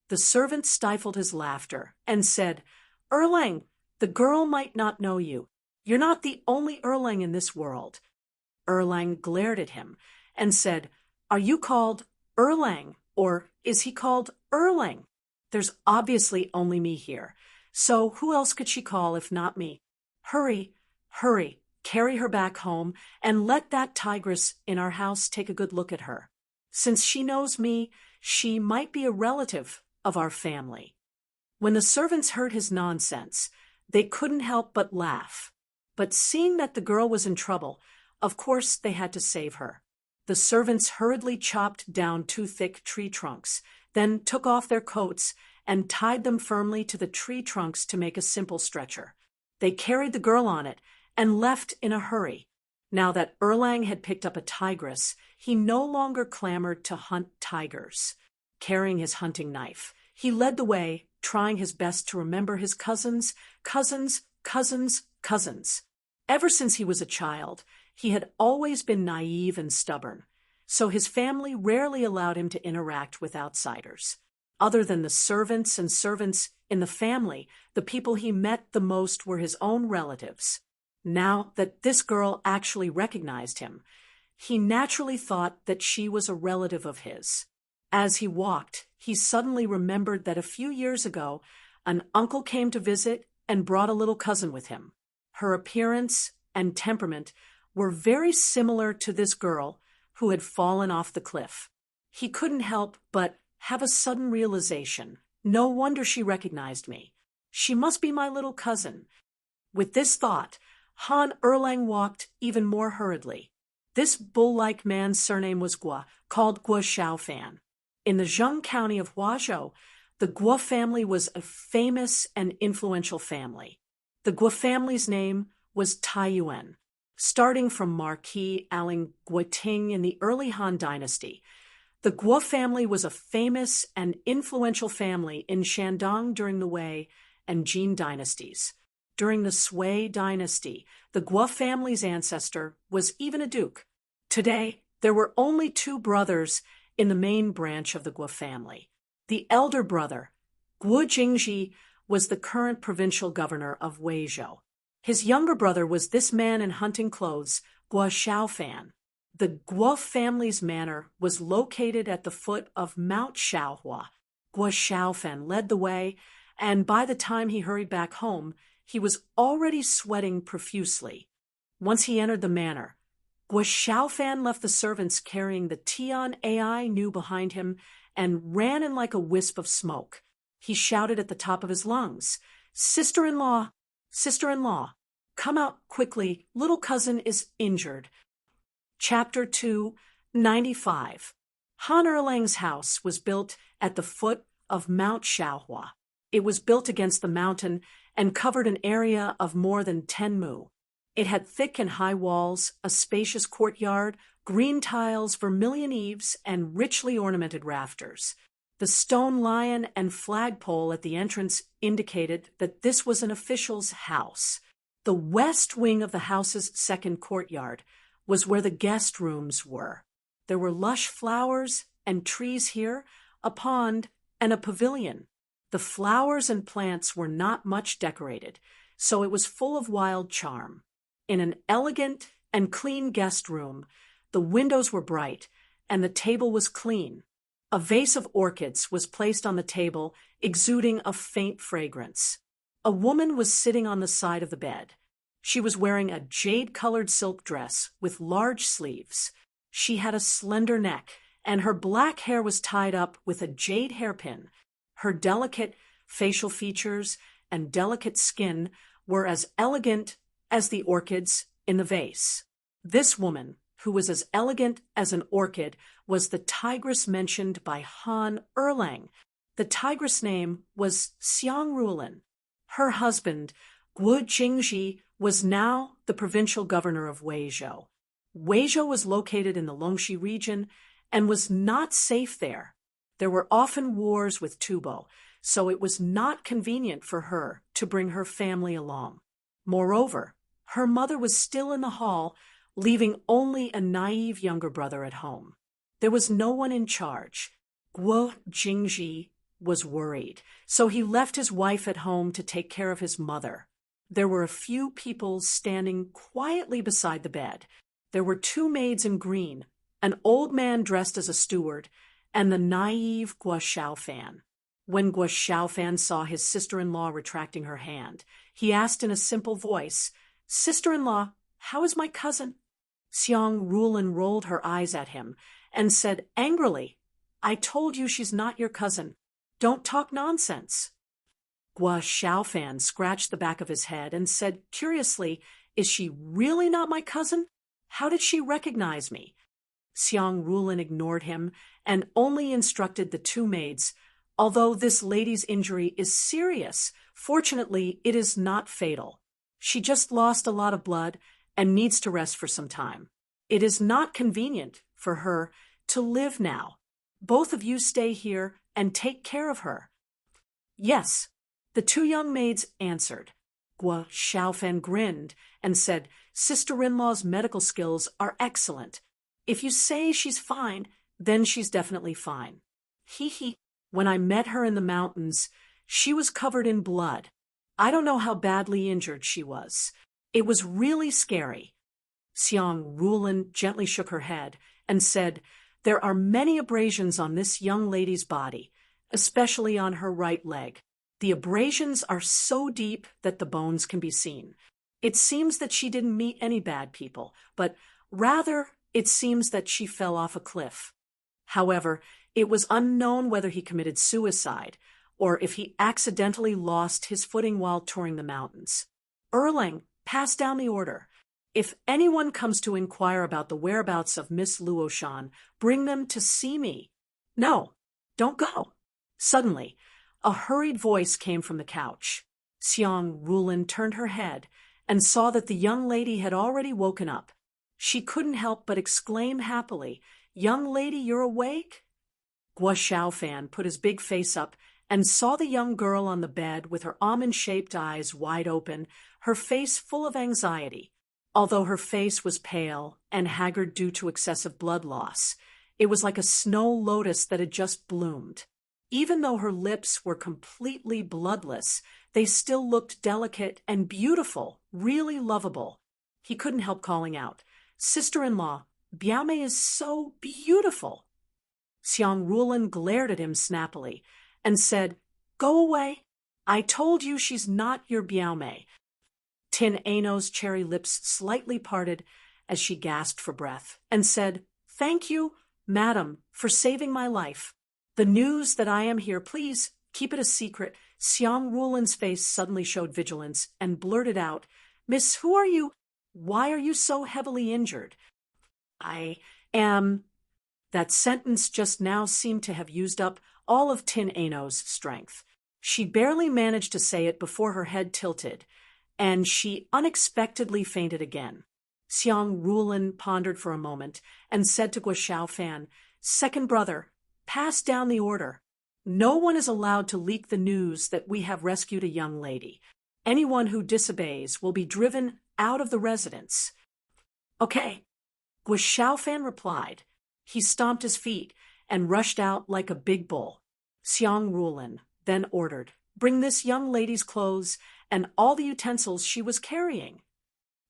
The servant stifled his laughter and said, "Erlang, the girl might not know you. You're not the only Erlang in this world." Erlang glared at him and said, "Are you called Erlang, or is he called Erlang? There's obviously only me here. So who else could she call if not me? Hurry, hurry, carry her back home, and let that tigress in our house take a good look at her. Since she knows me, she might be a relative of our family." When the servants heard his nonsense, they couldn't help but laugh. But seeing that the girl was in trouble, of course they had to save her. The servants hurriedly chopped down 2 thick tree trunks, then took off their coats and tied them firmly to the tree trunks to make a simple stretcher. They carried the girl on it and left in a hurry. Now that Erlang had picked up a tigress, he no longer clamored to hunt tigers. Carrying his hunting knife, he led the way, trying his best to remember his cousins. Ever since he was a child, he had always been naive and stubborn, so his family rarely allowed him to interact with outsiders. Other than the servants and servants in the family, the people he met the most were his own relatives. Now that this girl actually recognized him, he naturally thought that she was a relative of his. As he walked, he suddenly remembered that a few years ago, an uncle came to visit and brought a little cousin with him. Her appearance and temperament were very similar to this girl who had fallen off the cliff. He couldn't help but have a sudden realization. No wonder she recognized me. She must be my little cousin. With this thought, Han Erlang walked even more hurriedly. This bull-like man's surname was Guo, called Guo Xiaofan. In the Zheng County of Huazhou, the Guo family was a famous and influential family. The Guo family's name was Taiyuan. Starting from Marquis Aling Guoting in the early Han Dynasty, the Guo family was a famous and influential family in Shandong during the Wei and Jin dynasties. During the Sui dynasty, the Guo family's ancestor was even a duke. Today, there were only 2 brothers in the main branch of the Guo family. The elder brother, Guo Jingji, was the current provincial governor of Huizhou. His younger brother was this man in hunting clothes, Guo Xiaofan. The Guo family's manor was located at the foot of Mount Shaohua. Guo Xiaofan led the way, and by the time he hurried back home, he was already sweating profusely. Once he entered the manor, Guo Xiaofan left the servants carrying the Tian AI Nu behind him and ran in like a wisp of smoke. He shouted at the top of his lungs, Sister-in-law, come out quickly, little cousin is injured." Chapter 2, 95. Han Erlang's house was built at the foot of Mount Shaohua. It was built against the mountain and covered an area of more than 10 mu. It had thick and high walls, a spacious courtyard, green tiles, vermilion eaves, and richly ornamented rafters. The stone lion and flagpole at the entrance indicated that this was an official's house. The west wing of the house's second courtyard was where the guest rooms were. There were lush flowers and trees here, a pond, and a pavilion. The flowers and plants were not much decorated, so it was full of wild charm. In an elegant and clean guest room, the windows were bright, and the table was clean. A vase of orchids was placed on the table, exuding a faint fragrance. A woman was sitting on the side of the bed. She was wearing a jade-colored silk dress with large sleeves. She had a slender neck, and her black hair was tied up with a jade hairpin. Her delicate facial features and delicate skin were as elegant as the orchids in the vase. This woman, who was as elegant as an orchid, was the tigress mentioned by Han Erlang. The tigress' name was Xiang Rulin. Her husband, Guo Jingji, was now the provincial governor of Huizhou. Huizhou was located in the Longxi region and was not safe there. There were often wars with Tubo, so it was not convenient for her to bring her family along. Moreover, Her mother was still in the hall, leaving only a naive younger brother at home. There was no one in charge. Guo Jingji was worried, so he left his wife at home to take care of his mother. There were a few people standing quietly beside the bed. There were two maids in green, an old man dressed as a steward, and the naive Guo Xiaofan. When Guo Xiaofan saw his sister-in-law retracting her hand, he asked in a simple voice, "Sister-in-law, how is my cousin?" Xiang Rulin rolled her eyes at him and said angrily, "I told you she's not your cousin. Don't talk nonsense." Guo Xiaofan scratched the back of his head and said curiously, "Is she really not my cousin? How did she recognize me?" Xiang Rulin ignored him and only instructed the two maids, "Although this lady's injury is serious, fortunately it is not fatal. She just lost a lot of blood and needs to rest for some time. It is not convenient for her to live now. Both of you stay here and take care of her." "Yes," the two young maids answered. Guo Xiaofan grinned and said, "Sister-in-law's medical skills are excellent. If you say she's fine, then she's definitely fine. Hee. When I met her in the mountains, she was covered in blood. I don't know how badly injured she was. It was really scary." Xiang Rulin gently shook her head and said, "There are many abrasions on this young lady's body, especially on her right leg. The abrasions are so deep that the bones can be seen. It seems that she didn't meet any bad people, but rather it seems that she fell off a cliff. However, it was unknown whether he committed suicide or if he accidentally lost his footing while touring the mountains. Erlang, pass down the order. If anyone comes to inquire about the whereabouts of Miss Luoshan, bring them to see me. No, don't go." Suddenly, a hurried voice came from the couch. Xiang Rulin turned her head and saw that the young lady had already woken up. She couldn't help but exclaim happily, "Young lady, you're awake?" Guo Xiaofan put his big face up and saw the young girl on the bed with her almond-shaped eyes wide open, her face full of anxiety. Although her face was pale and haggard due to excessive blood loss, it was like a snow lotus that had just bloomed. Even though her lips were completely bloodless, they still looked delicate and beautiful, really lovable. He couldn't help calling out, "Sister-in-law, Biaomei is so beautiful." Xiang Rulin glared at him snappily and said, "Go away. I told you she's not your Biaomei." Tin Ano's cherry lips slightly parted as she gasped for breath and said, "Thank you, madam, for saving my life. The news that I am here, please keep it a secret." Xiang Rulin's face suddenly showed vigilance and blurted out, "Miss, who are you? Why are you so heavily injured?" "I am—" That sentence just now seemed to have used up all of Tin Ano's strength. She barely managed to say it before her head tilted, and she unexpectedly fainted again. Xiang Rulin pondered for a moment and said to Guo Xiaofan, "Second brother, pass down the order. No one is allowed to leak the news that we have rescued a young lady. Anyone who disobeys will be driven out of the residence." "Okay," Guo Xiaofan replied. He stomped his feet and rushed out like a big bull. Xiang Rulin then ordered, "Bring this young lady's clothes and all the utensils she was carrying."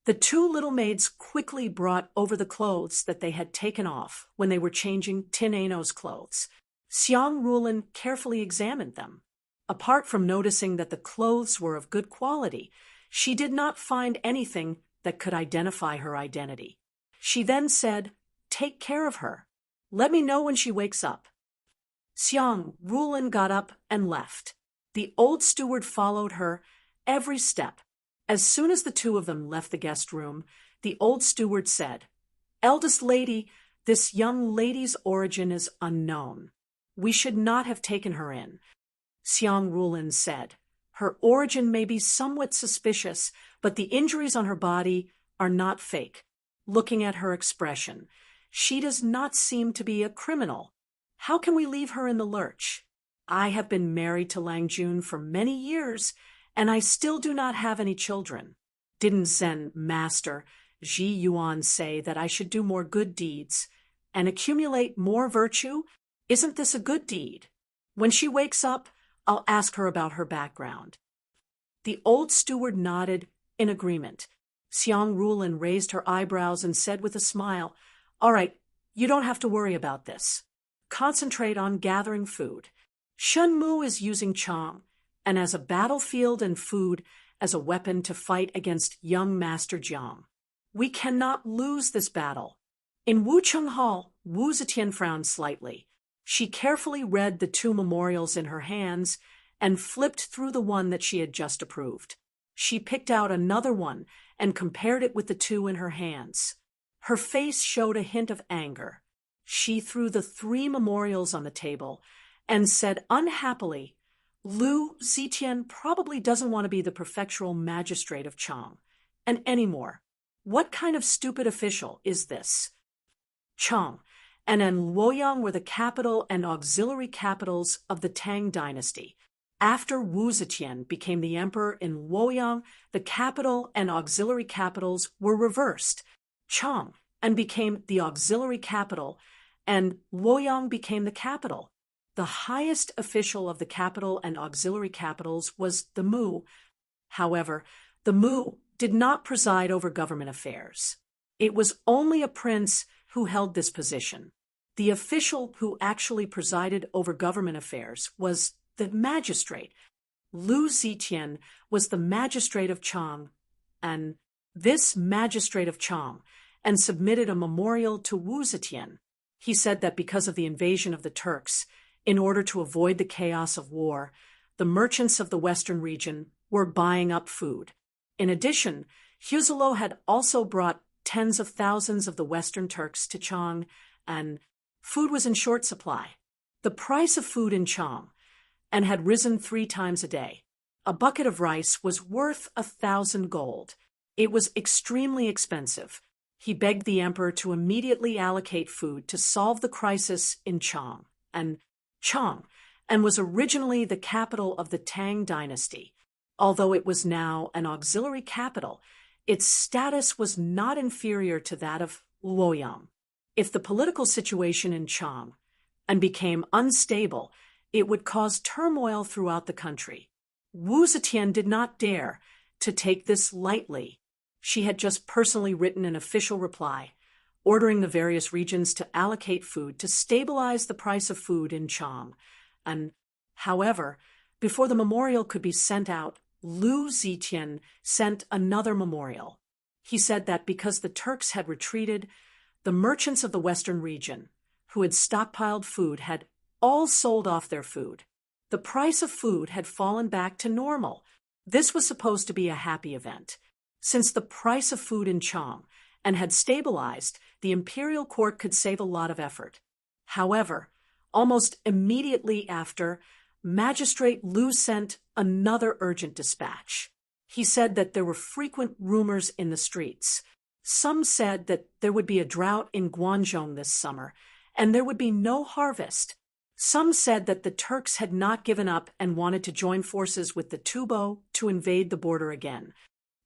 The two little maids quickly brought over the clothes that they had taken off when they were changing Tin Ano's clothes. Xiang Rulin carefully examined them. Apart from noticing that the clothes were of good quality, she did not find anything that could identify her identity. She then said, "Take care of her. Let me know when she wakes up." Xiang Rulin got up and left. The old steward followed her every step. As soon as the two of them left the guest room, the old steward said, "Eldest lady, this young lady's origin is unknown. We should not have taken her in." Xiang Rulin said, "Her origin may be somewhat suspicious, but the injuries on her body are not fake. Looking at her expression, she does not seem to be a criminal. How can we leave her in the lurch? I have been married to Lang Jun for many years, and I still do not have any children. Didn't Zen master Ji Yuan say that I should do more good deeds and accumulate more virtue? Isn't this a good deed? When she wakes up, I'll ask her about her background." The old steward nodded in agreement. Xiang Rulin raised her eyebrows and said with a smile, "All right, you don't have to worry about this. Concentrate on gathering food. Shen Mu is using Chang, and as a battlefield and food as a weapon to fight against young Master Jiang. We cannot lose this battle." In Wucheng Hall, Wu Zetian frowned slightly. She carefully read the two memorials in her hands and flipped through the one that she had just approved. She picked out another one and compared it with the two in her hands. Her face showed a hint of anger. She threw the three memorials on the table and said unhappily, "Lu Zetian probably doesn't want to be the prefectural magistrate of Chang. And anymore, what kind of stupid official is this?" Chang and Luoyang were the capital and auxiliary capitals of the Tang dynasty. After Wu Zetian became the emperor in Luoyang, the capital and auxiliary capitals were reversed. Chang and became the auxiliary capital, and Luoyang became the capital. The highest official of the capital and auxiliary capitals was the Mu. However, the Mu did not preside over government affairs. It was only a prince who held this position. The official who actually presided over government affairs was the magistrate. Lu Zetian was the magistrate of Chang, and this magistrate of Chang, and submitted a memorial to Wu Zetian. He said that because of the invasion of the Turks, in order to avoid the chaos of war, the merchants of the western region were buying up food. In addition, Huzelo had also brought tens of thousands of the Western Turks to Chang, and food was in short supply. The price of food in Chang and had risen 3 times a day. A bucket of rice was worth 1,000 gold. It was extremely expensive. He begged the emperor to immediately allocate food to solve the crisis in Chang, and was originally the capital of the Tang dynasty. Although it was now an auxiliary capital, its status was not inferior to that of Luoyang. If the political situation in Chang and became unstable, it would cause turmoil throughout the country. Wu Zetian did not dare to take this lightly. She had just personally written an official reply, ordering the various regions to allocate food to stabilize the price of food in Chang. And, however, before the memorial could be sent out, Lu Zetian sent another memorial. He said that because the Turks had retreated, the merchants of the western region, who had stockpiled food, had all sold off their food. The price of food had fallen back to normal. This was supposed to be a happy event. Since the price of food in Chang and had stabilized, the imperial court could save a lot of effort. However, almost immediately after, Magistrate Lu sent another urgent dispatch. He said that there were frequent rumors in the streets. Some said that there would be a drought in Guangzhou this summer, and there would be no harvest. Some said that the Turks had not given up and wanted to join forces with the Tubo to invade the border again.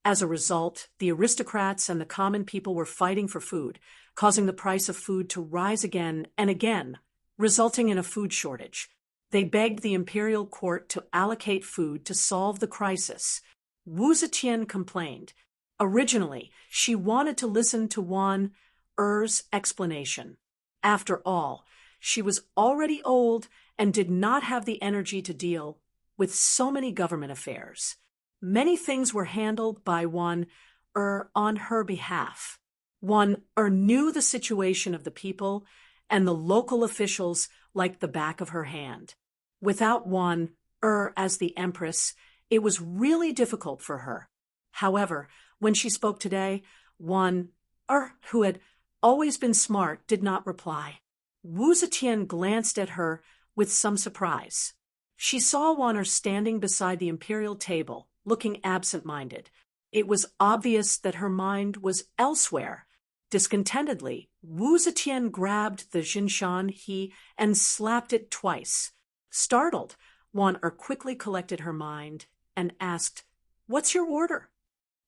As a result, the aristocrats and the common people were fighting for food, causing the price of food to rise again and again, resulting in a food shortage. They begged the imperial court to allocate food to solve the crisis. Wu Zetian complained. Originally, she wanted to listen to Wan Er's explanation. After all, she was already old and did not have the energy to deal with so many government affairs. Many things were handled by Wan on her behalf. Wan knew the situation of the people and the local officials like the back of her hand. Without Wan as the empress, it was really difficult for her. However, when she spoke today, Wan who had always been smart, did not reply. Wu Zetian glanced at her with some surprise. She saw Wan standing beside the imperial table, looking absent-minded. It was obvious that her mind was elsewhere. Discontentedly, Wu Zetian grabbed the Jinshan he and slapped it twice. Startled, Wan quickly collected her mind and asked, "What's your order?"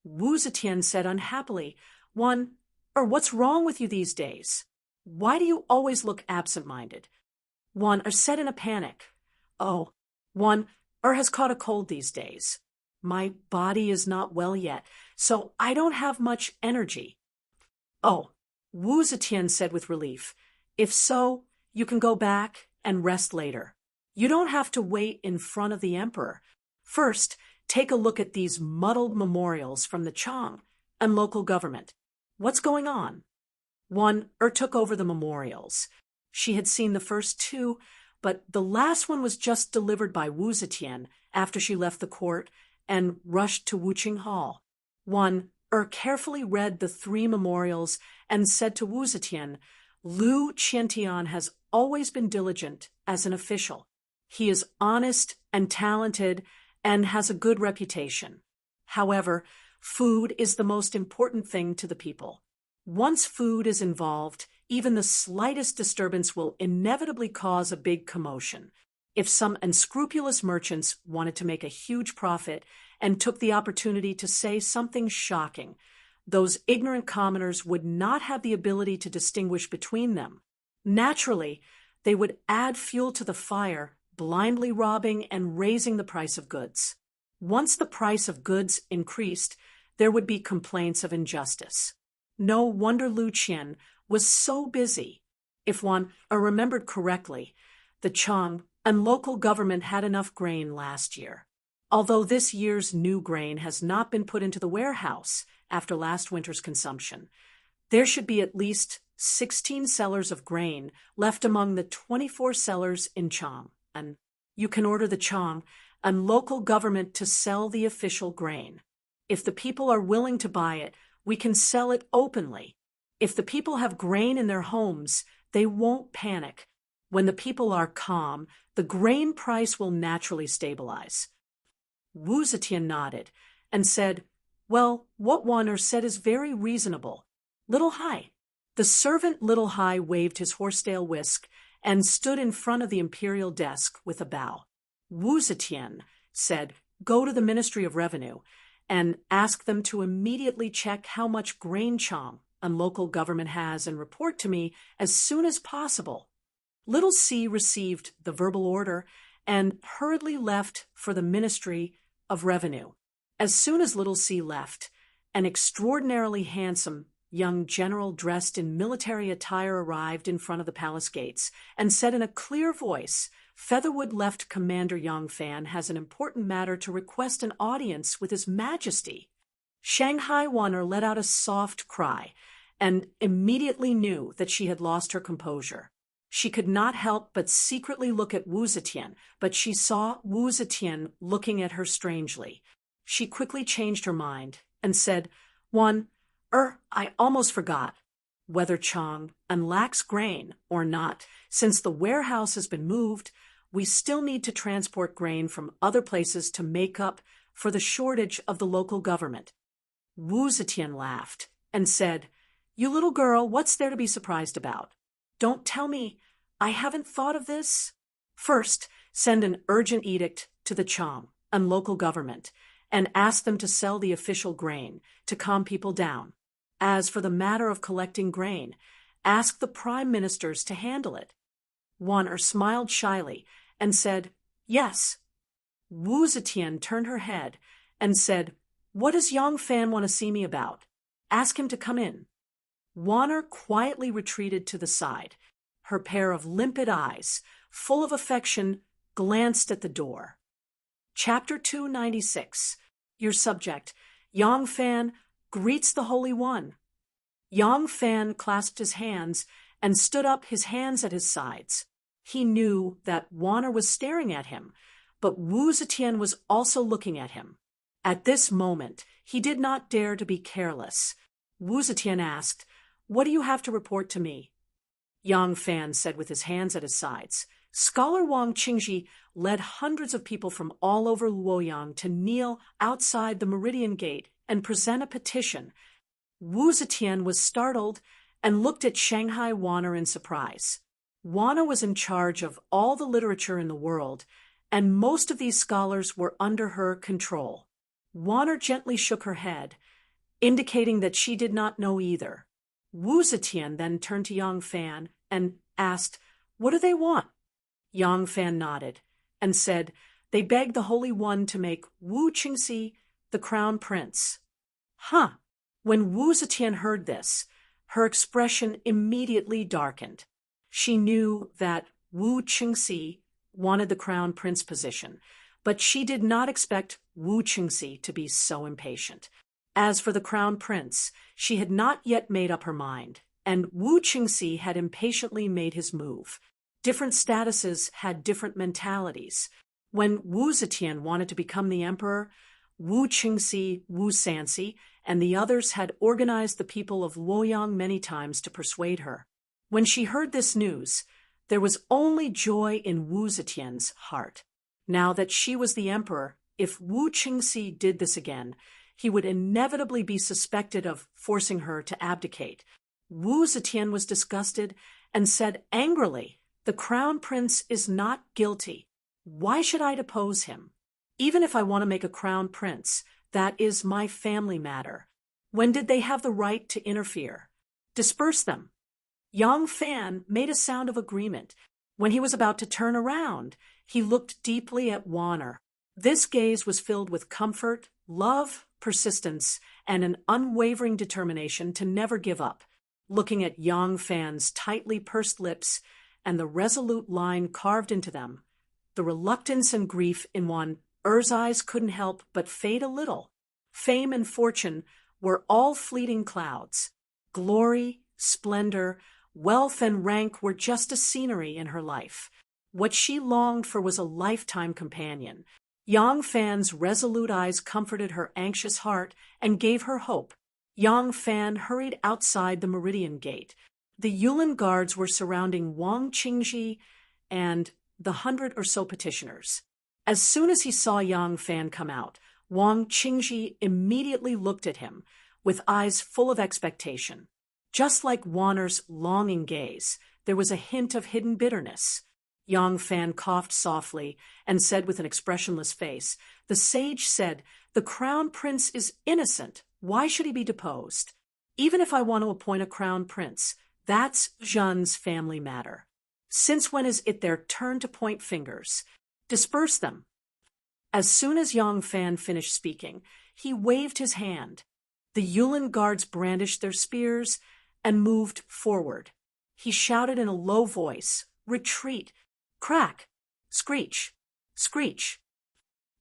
Wu Zetian said unhappily, what's wrong with you these days? Why do you always look absent-minded? Said in a panic, oh, has caught a cold these days. My body is not well yet, so I don't have much energy. Oh, Wu Zetian said with relief, if so, you can go back and rest later. You don't have to wait in front of the emperor. First, take a look at these muddled memorials from the Chang and local government. What's going on? Took over the memorials. She had seen the first two, but the last one was just delivered by Wu Zetian after she left the court and rushed to Wuqing Hall. Carefully read the three memorials and said to Wu Zetian, Liu Qiantian has always been diligent as an official. He is honest and talented and has a good reputation. However, food is the most important thing to the people. Once food is involved, even the slightest disturbance will inevitably cause a big commotion. If some unscrupulous merchants wanted to make a huge profit and took the opportunity to say something shocking, those ignorant commoners would not have the ability to distinguish between them. Naturally, they would add fuel to the fire, blindly robbing and raising the price of goods. Once the price of goods increased, there would be complaints of injustice. No wonder Liu Qian was so busy. If one remembered correctly, the Chang and local government had enough grain last year. Although this year's new grain has not been put into the warehouse after last winter's consumption, there should be at least 16 cellars of grain left among the 24 cellars in Chang, and you can order the Chang and local government to sell the official grain. If the people are willing to buy it, we can sell it openly. If the people have grain in their homes, they won't panic. When the people are calm, the grain price will naturally stabilize. Wu Zetian nodded and said, well, what Wanner said is very reasonable. Little Hai. The servant Little Hai waved his horsetail whisk and stood in front of the imperial desk with a bow. Wu Zetian said, go to the Ministry of Revenue and ask them to immediately check how much grain Chang and local government has and report to me as soon as possible. Little C received the verbal order and hurriedly left for the Ministry of Revenue. As soon as Little C left, an extraordinarily handsome young general dressed in military attire arrived in front of the palace gates and said in a clear voice, Featherwood Left Commander Yang Fan has an important matter to request an audience with His Majesty. Shanghai Wanner let out a soft cry and immediately knew that she had lost her composure. She could not help but secretly look at Wu Zetian, but she saw Wu Zetian looking at her strangely. She quickly changed her mind and said, I almost forgot. Whether Chang lacks grain or not, since the warehouse has been moved, we still need to transport grain from other places to make up for the shortage of the local government. Wu Zetian laughed and said, you little girl, what's there to be surprised about? Don't tell me I haven't thought of this. First, send an urgent edict to the Chang and local government and ask them to sell the official grain to calm people down. As for the matter of collecting grain, ask the prime ministers to handle it. Wanner smiled shyly and said, yes. Wu Zetian turned her head and said, what does Yang Fan want to see me about? Ask him to come in. Wanner quietly retreated to the side. Her pair of limpid eyes, full of affection, glanced at the door. Chapter 296. Your subject, Yang Fan greets the Holy One. Yang Fan clasped his hands and stood up, his hands at his sides. He knew that Wanner was staring at him, but Wu Zetian was also looking at him. At this moment, he did not dare to be careless. Wu Zetian asked, what do you have to report to me? Yang Fan said with his hands at his sides. Scholar Wang Qingji led hundreds of people from all over Luoyang to kneel outside the Meridian Gate and present a petition. Wu Zetian was startled and looked at Shanghai Wanner in surprise. Wanner was in charge of all the literature in the world, and most of these scholars were under her control. Wanner gently shook her head indicating that she did not know either. Wu Zetian then turned to Yang Fan and asked, "What do they want?" Yang Fan nodded and said, "They beg the Holy One to make Wu Qingxi the crown prince." Huh. When Wu Zetian heard this, her expression immediately darkened. She knew that Wu Qingxi wanted the crown prince position, but she did not expect Wu Qingxi to be so impatient. As for the crown prince, she had not yet made up her mind, and Wu Qingxi had impatiently made his move. Different statuses had different mentalities. When Wu Zetian wanted to become the emperor, Wu Qingxi, Wu Sanxi, and the others had organized the people of Luoyang many times to persuade her. When she heard this news, there was only joy in Wu Zetian's heart. Now that she was the emperor, if Wu Qingxi did this again, he would inevitably be suspected of forcing her to abdicate. Wu Zetian was disgusted and said angrily, "The crown prince is not guilty. Why should I depose him? Even if I want to make a crown prince, that is my family matter. When did they have the right to interfere? Disperse them." Yang Fan made a sound of agreement. When he was about to turn around, he looked deeply at Wanner. This gaze was filled with comfort, love, persistence, and an unwavering determination to never give up. Looking at Yang Fan's tightly pursed lips and the resolute line carved into them, the reluctance and grief in Wan Er's eyes couldn't help but fade a little. Fame and fortune were all fleeting clouds. Glory, splendor, wealth, and rank were just a scenery in her life. What she longed for was a lifetime companion. Yang Fan's resolute eyes comforted her anxious heart and gave her hope. Yang Fan hurried outside the Meridian Gate. The Yulin guards were surrounding Wang Qingji and the 100 or so petitioners. As soon as he saw Yang Fan come out, Wang Qingji immediately looked at him with eyes full of expectation. Just like Wanner's longing gaze, there was a hint of hidden bitterness. Yang Fan coughed softly and said with an expressionless face, "The sage said, 'The crown prince is innocent. Why should he be deposed? Even if I want to appoint a crown prince, that's Zhen's family matter. Since when is it their turn to point fingers? Disperse them." As soon as Yang Fan finished speaking, he waved his hand. The Yulin guards brandished their spears and moved forward. He shouted in a low voice, "Retreat!" Crack! Screech! Screech!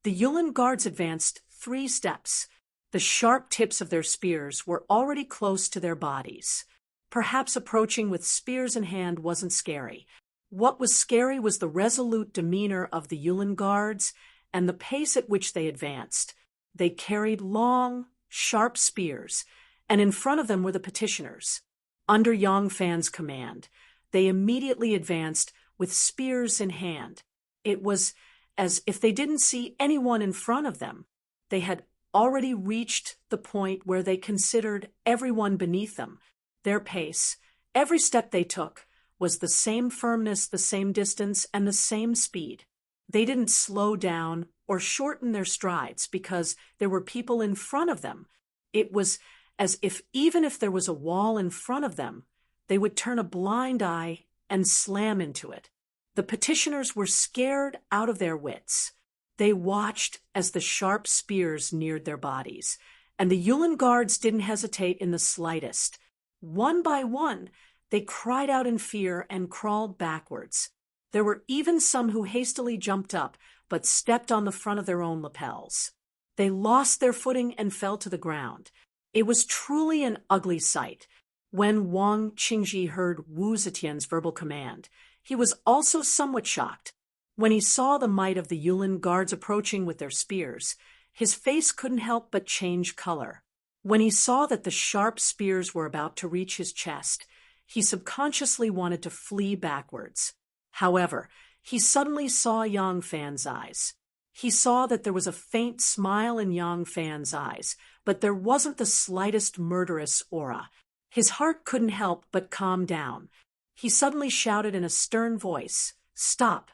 The Yulin guards advanced 3 steps. The sharp tips of their spears were already close to their bodies. Perhaps approaching with spears in hand wasn't scary. What was scary was the resolute demeanor of the Yulin guards and the pace at which they advanced. They carried long, sharp spears, and in front of them were the petitioners. Under Yang Fan's command, they immediately advanced with spears in hand. It was as if they didn't see anyone in front of them. They had already reached the point where they considered everyone beneath them. Their pace, every step they took, was the same firmness, the same distance, and the same speed. They didn't slow down or shorten their strides because there were people in front of them. It was as if even if there was a wall in front of them, they would turn a blind eye and slam into it. The petitioners were scared out of their wits. They watched as the sharp spears neared their bodies, and the Yulin guards didn't hesitate in the slightest. One by one, they cried out in fear and crawled backwards. There were even some who hastily jumped up, but stepped on the front of their own lapels. They lost their footing and fell to the ground. It was truly an ugly sight. When Wang Qingji heard Wu Zetian's verbal command, he was also somewhat shocked. When he saw the might of the Yulin guards approaching with their spears, his face couldn't help but change color. When he saw that the sharp spears were about to reach his chest, he subconsciously wanted to flee backwards. However, he suddenly saw Yang Fan's eyes. He saw that there was a faint smile in Yang Fan's eyes, but there wasn't the slightest murderous aura. His heart couldn't help but calm down. He suddenly shouted in a stern voice, "Stop!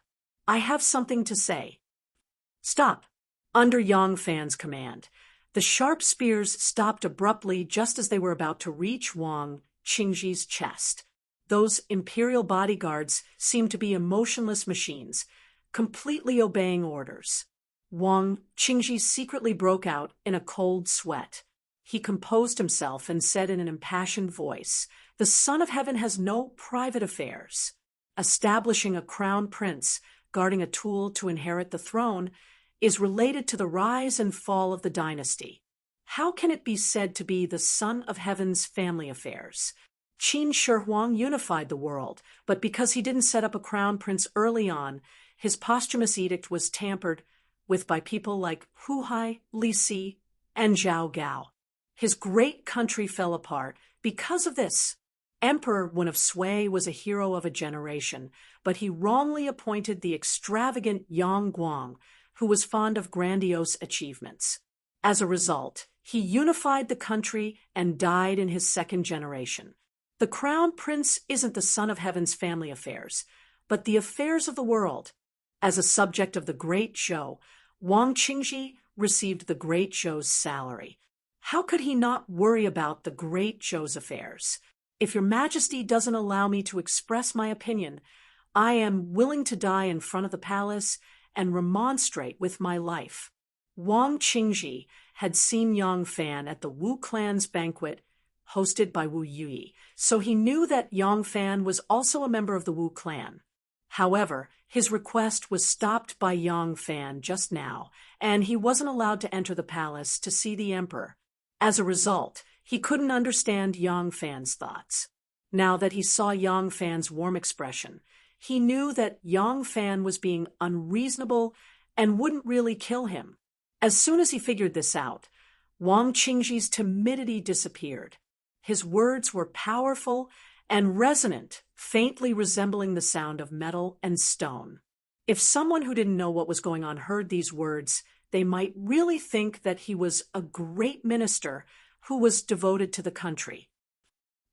I have something to say." Stop! Under Yang Fan's command, The sharp spears stopped abruptly just as they were about to reach Wang Qingji's chest. Those imperial bodyguards seemed to be emotionless machines, completely obeying orders. Wang Qingji secretly broke out in a cold sweat. He composed himself and said in an impassioned voice, "The Son of Heaven has no private affairs. Establishing a crown prince guarding a tool to inherit the throne is related to the rise and fall of the dynasty. How can it be said to be the Son of Heaven's family affairs? Qin Shi Huang unified the world, but because he didn't set up a crown prince early on, his posthumous edict was tampered with by people like Hu Hai, Li Si, and Zhao Gao. His great country fell apart because of this. Emperor Wen of Sui was a hero of a generation, but he wrongly appointed the extravagant Yang Guang, who was fond of grandiose achievements. As a result, he unified the country and died in his second generation. The crown prince isn't the Son of Heaven's family affairs, but the affairs of the world. As a subject of the Great Zhou, Wang Qingji received the Great Zhou's salary. How could he not worry about the Great Zhou's affairs? If your Majesty doesn't allow me to express my opinion, I am willing to die in front of the palace and remonstrate with my life." Wang Qingji had seen Yang Fan at the Wu clan's banquet hosted by Wu Yui, so he knew that Yang Fan was also a member of the Wu clan. However, his request was stopped by Yang Fan just now, and he wasn't allowed to enter the palace to see the emperor. As a result, he couldn't understand Yang Fan's thoughts. Now that he saw Yang Fan's warm expression, he knew that Yang Fan was being unreasonable and wouldn't really kill him. As soon as he figured this out, Wang Qingji's timidity disappeared. His words were powerful and resonant, faintly resembling the sound of metal and stone. If someone who didn't know what was going on heard these words, they might really think that he was a great minister who was devoted to the country.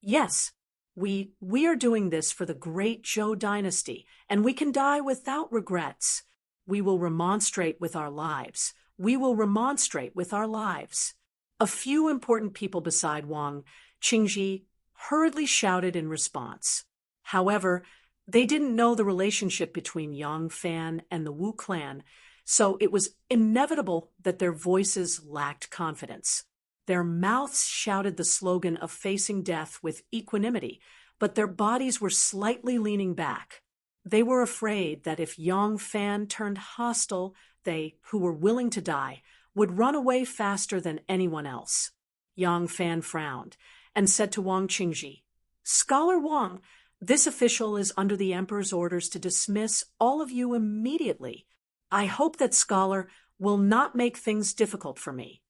"Yes, we are doing this for the great Zhou dynasty, and we can die without regrets. We will remonstrate with our lives. We will remonstrate with our lives." A few important people beside Wang Qingji hurriedly shouted in response. However, they didn't know the relationship between Yang Fan and the Wu clan, so it was inevitable that their voices lacked confidence. Their mouths shouted the slogan of facing death with equanimity, but their bodies were slightly leaning back. They were afraid that if Yang Fan turned hostile, they, who were willing to die, would run away faster than anyone else. Yang Fan frowned and said to Wang Qingji, "Scholar Wang, this official is under the emperor's orders to dismiss all of you immediately. I hope that scholar will not make things difficult for me."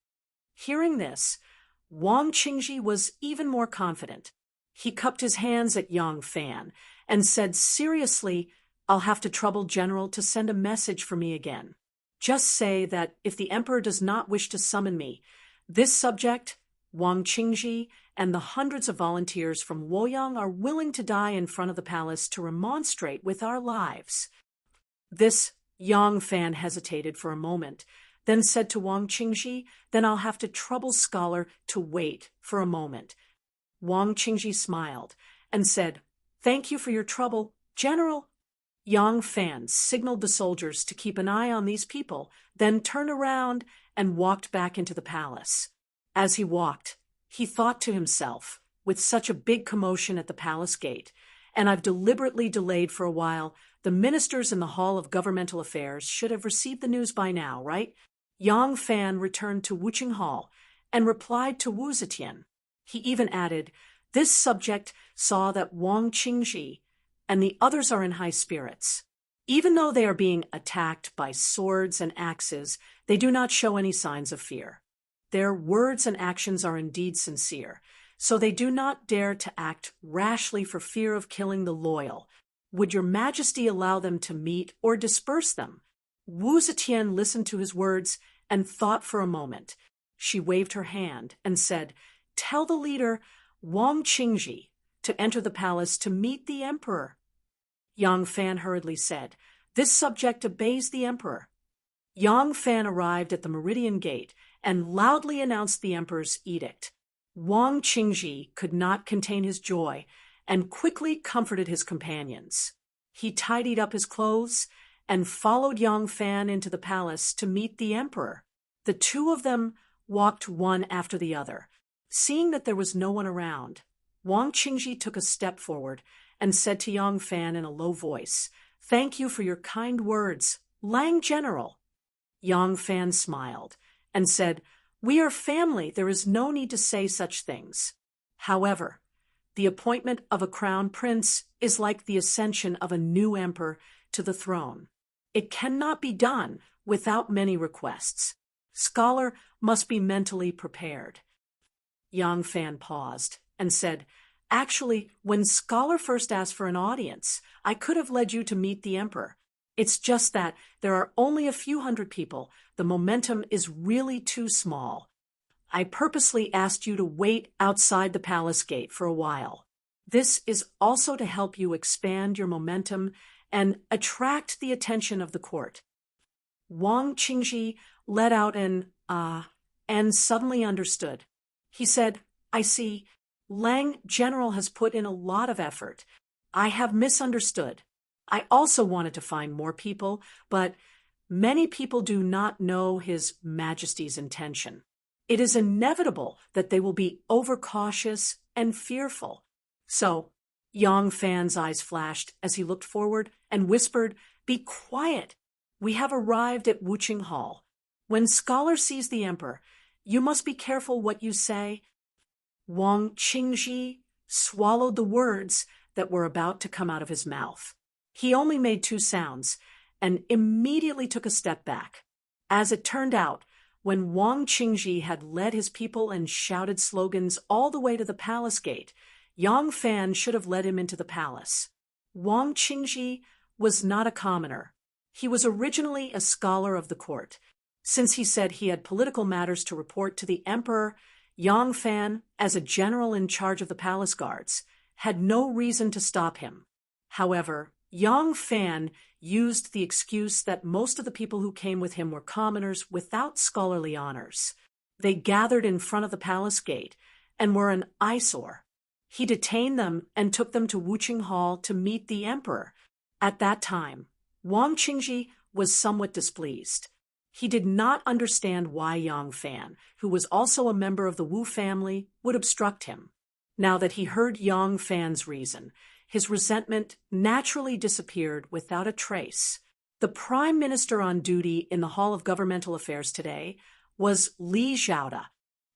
Hearing this, Wang Qingji was even more confident. He cupped his hands at Yang Fan and said seriously, "I'll have to trouble General to send a message for me again. Just say that if the emperor does not wish to summon me, this subject, Wang Qingji, and the hundreds of volunteers from Luoyang are willing to die in front of the palace to remonstrate with our lives." This Yang Fan hesitated for a moment, then said to Wang Qingji, "Then I'll have to trouble scholar to wait for a moment." Wang Qingji smiled and said, "Thank you for your trouble, General." Yang Fan signaled the soldiers to keep an eye on these people, then turned around and walked back into the palace. As he walked, he thought to himself, with such a big commotion at the palace gate, and I've deliberately delayed for a while, the ministers in the Hall of Governmental Affairs should have received the news by now, right? Yang Fan returned to Wuqing Hall and replied to Wu Zetian. He even added, "This subject saw that Wang Qingji and the others are in high spirits. Even though they are being attacked by swords and axes, they do not show any signs of fear. Their words and actions are indeed sincere, so they do not dare to act rashly for fear of killing the loyal. Would your Majesty allow them to meet or disperse them?" Wu Zetian listened to his words and thought for a moment. She waved her hand and said, "Tell the leader, Wang Qingji, to enter the palace to meet the emperor." Yang Fan hurriedly said, "This subject obeys the emperor." Yang Fan arrived at the Meridian Gate and loudly announced the emperor's edict. Wang Qingji could not contain his joy and quickly comforted his companions. He tidied up his clothes and followed Yang Fan into the palace to meet the emperor. The two of them walked one after the other. Seeing that there was no one around, Wang Qingji took a step forward and said to Yang Fan in a low voice, "Thank you for your kind words, Lang General." Yang Fan smiled and said, "We are family. There is no need to say such things." However, the appointment of a crown prince is like the ascension of a new emperor to the throne. It cannot be done without many requests. Scholar must be mentally prepared. Yang Fan paused and said, "Actually, when Scholar first asked for an audience, I could have led you to meet the emperor. It's just that there are only a few hundred people. The momentum is really too small. I purposely asked you to wait outside the palace gate for a while. This is also to help you expand your momentum and attract the attention of the court." Wang Qingji let out an and suddenly understood. He said, "I see. Lang General has put in a lot of effort. I have misunderstood. I also wanted to find more people, but many people do not know His Majesty's intention. It is inevitable that they will be overcautious and fearful." So, Yang Fan's eyes flashed as he looked forward and whispered, "Be quiet. We have arrived at Wuqing Hall. When Scholar sees the emperor, you must be careful what you say." Wang Qingji swallowed the words that were about to come out of his mouth. He only made two sounds and immediately took a step back. As it turned out, when Wang Qingji had led his people and shouted slogans all the way to the palace gate, Yang Fan should have led him into the palace. Wang Qingji was not a commoner. He was originally a scholar of the court. Since he said he had political matters to report to the emperor, Yang Fan, as a general in charge of the palace guards, had no reason to stop him. However, Yang Fan used the excuse that most of the people who came with him were commoners without scholarly honors. They gathered in front of the palace gate and were an eyesore. He detained them and took them to Wuqing Hall to meet the emperor. At that time, Wang Qingji was somewhat displeased. He did not understand why Yang Fan, who was also a member of the Wu family, would obstruct him. Now that he heard Yang Fan's reason, his resentment naturally disappeared without a trace. The prime minister on duty in the Hall of Governmental Affairs today was Li Zhaoda.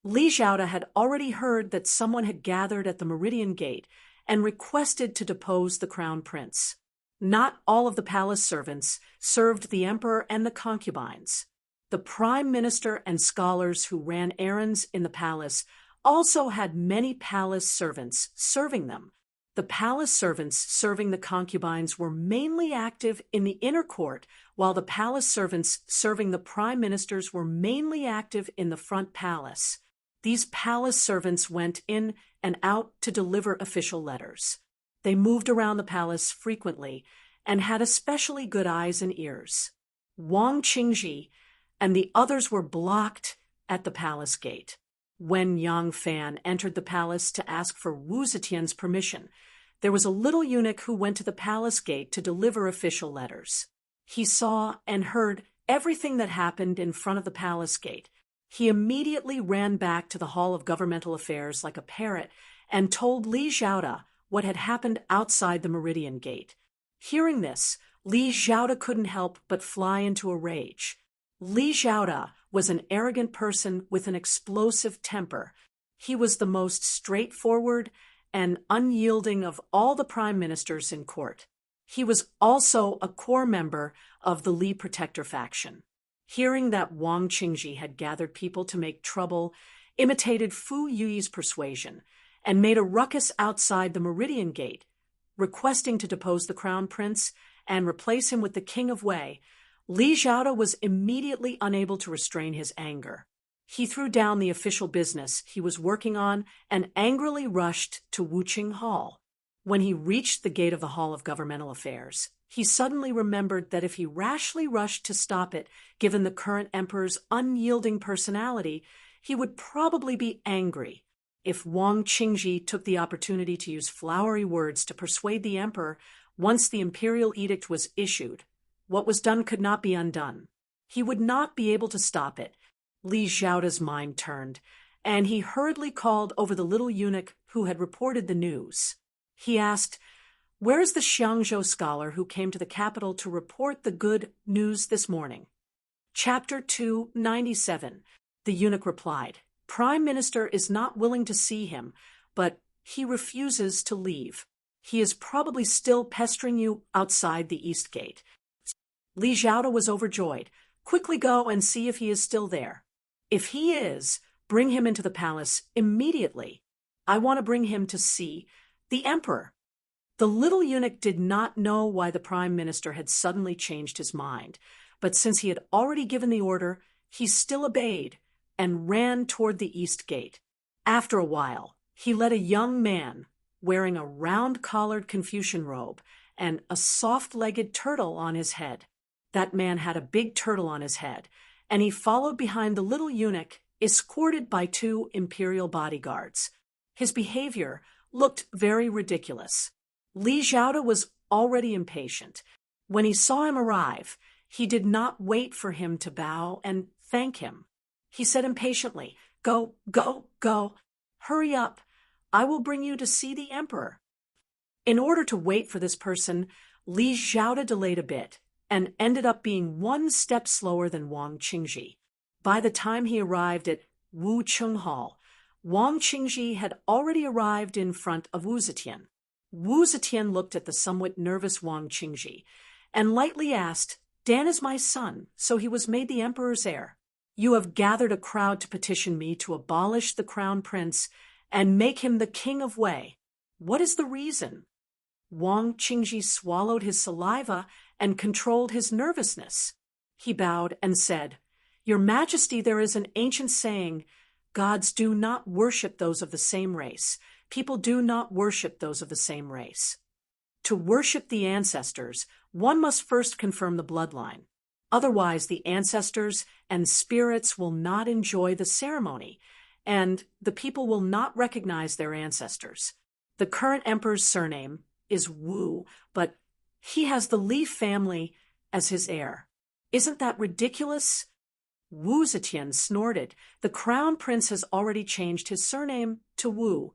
Li Zhaoda had already heard that someone had gathered at the Meridian Gate and requested to depose the crown prince. Not all of the palace servants served the emperor and the concubines. The prime minister and scholars who ran errands in the palace also had many palace servants serving them. The palace servants serving the concubines were mainly active in the inner court, while the palace servants serving the prime ministers were mainly active in the front palace. These palace servants went in and out to deliver official letters. They moved around the palace frequently and had especially good eyes and ears. Wang Qingji and the others were blocked at the palace gate. When Yang Fan entered the palace to ask for Wu Zetian's permission, there was a little eunuch who went to the palace gate to deliver official letters. He saw and heard everything that happened in front of the palace gate. He immediately ran back to the Hall of Governmental Affairs like a parrot and told Li Zhaoda what had happened outside the Meridian Gate. Hearing this, Li Zhaoda couldn't help but fly into a rage. Li Zhaoda was an arrogant person with an explosive temper. He was the most straightforward and unyielding of all the prime ministers in court. He was also a core member of the Li Protector faction. Hearing that Wang Qingji had gathered people to make trouble, imitated Fu Yuyi's persuasion, and made a ruckus outside the Meridian Gate, requesting to depose the crown prince and replace him with the king of Wei, Li Zhaoda was immediately unable to restrain his anger. He threw down the official business he was working on and angrily rushed to Wuqing Hall. When he reached the gate of the Hall of Governmental Affairs, He suddenly remembered that if he rashly rushed to stop it, given the current emperor's unyielding personality, he would probably be angry. If Wang Qingji took the opportunity to use flowery words to persuade the emperor once the imperial edict was issued, what was done could not be undone. He would not be able to stop it. Li Xiaoda's mind turned, and he hurriedly called over the little eunuch who had reported the news. He asked, "Where is the Xiangzhou scholar who came to the capital to report the good news this morning?" Chapter 297. The eunuch replied, "Prime Minister is not willing to see him, but he refuses to leave. He is probably still pestering you outside the East Gate." Li Xiaoda was overjoyed. "Quickly go and see if he is still there. If he is, bring him into the palace immediately. I want to bring him to see the emperor." The little eunuch did not know why the prime minister had suddenly changed his mind, but since he had already given the order, he still obeyed and ran toward the East Gate. After a while, he led a young man, wearing a round-collared Confucian robe and a soft-legged turtle on his head. That man had a big turtle on his head, and he followed behind the little eunuch, escorted by 2 imperial bodyguards. His behavior looked very ridiculous. Li Xiaoda was already impatient. When he saw him arrive, he did not wait for him to bow and thank him. He said impatiently, "Go, go, go. Hurry up. I will bring you to see the emperor." In order to wait for this person, Li Xiaoda delayed a bit and ended up being 1 step slower than Wang Qingji. By the time he arrived at Wu Cheng Hall, Wang Qingji had already arrived in front of Wu Zetian. Wu Zetian looked at the somewhat nervous Wang Qingji and lightly asked, "Dan is my son, so he was made the emperor's heir. You have gathered a crowd to petition me to abolish the crown prince and make him the king of Wei. What is the reason?" Wang Qingji swallowed his saliva and controlled his nervousness. He bowed and said, "Your Majesty, there is an ancient saying, 'Gods do not worship those of the same race. People do not worship those of the same race.' To worship the ancestors, one must first confirm the bloodline. Otherwise, the ancestors and spirits will not enjoy the ceremony, and the people will not recognize their ancestors. The current emperor's surname is Wu, but he has the Li family as his heir. Isn't that ridiculous?" Wu Zetian snorted. "The crown prince has already changed his surname to Wu."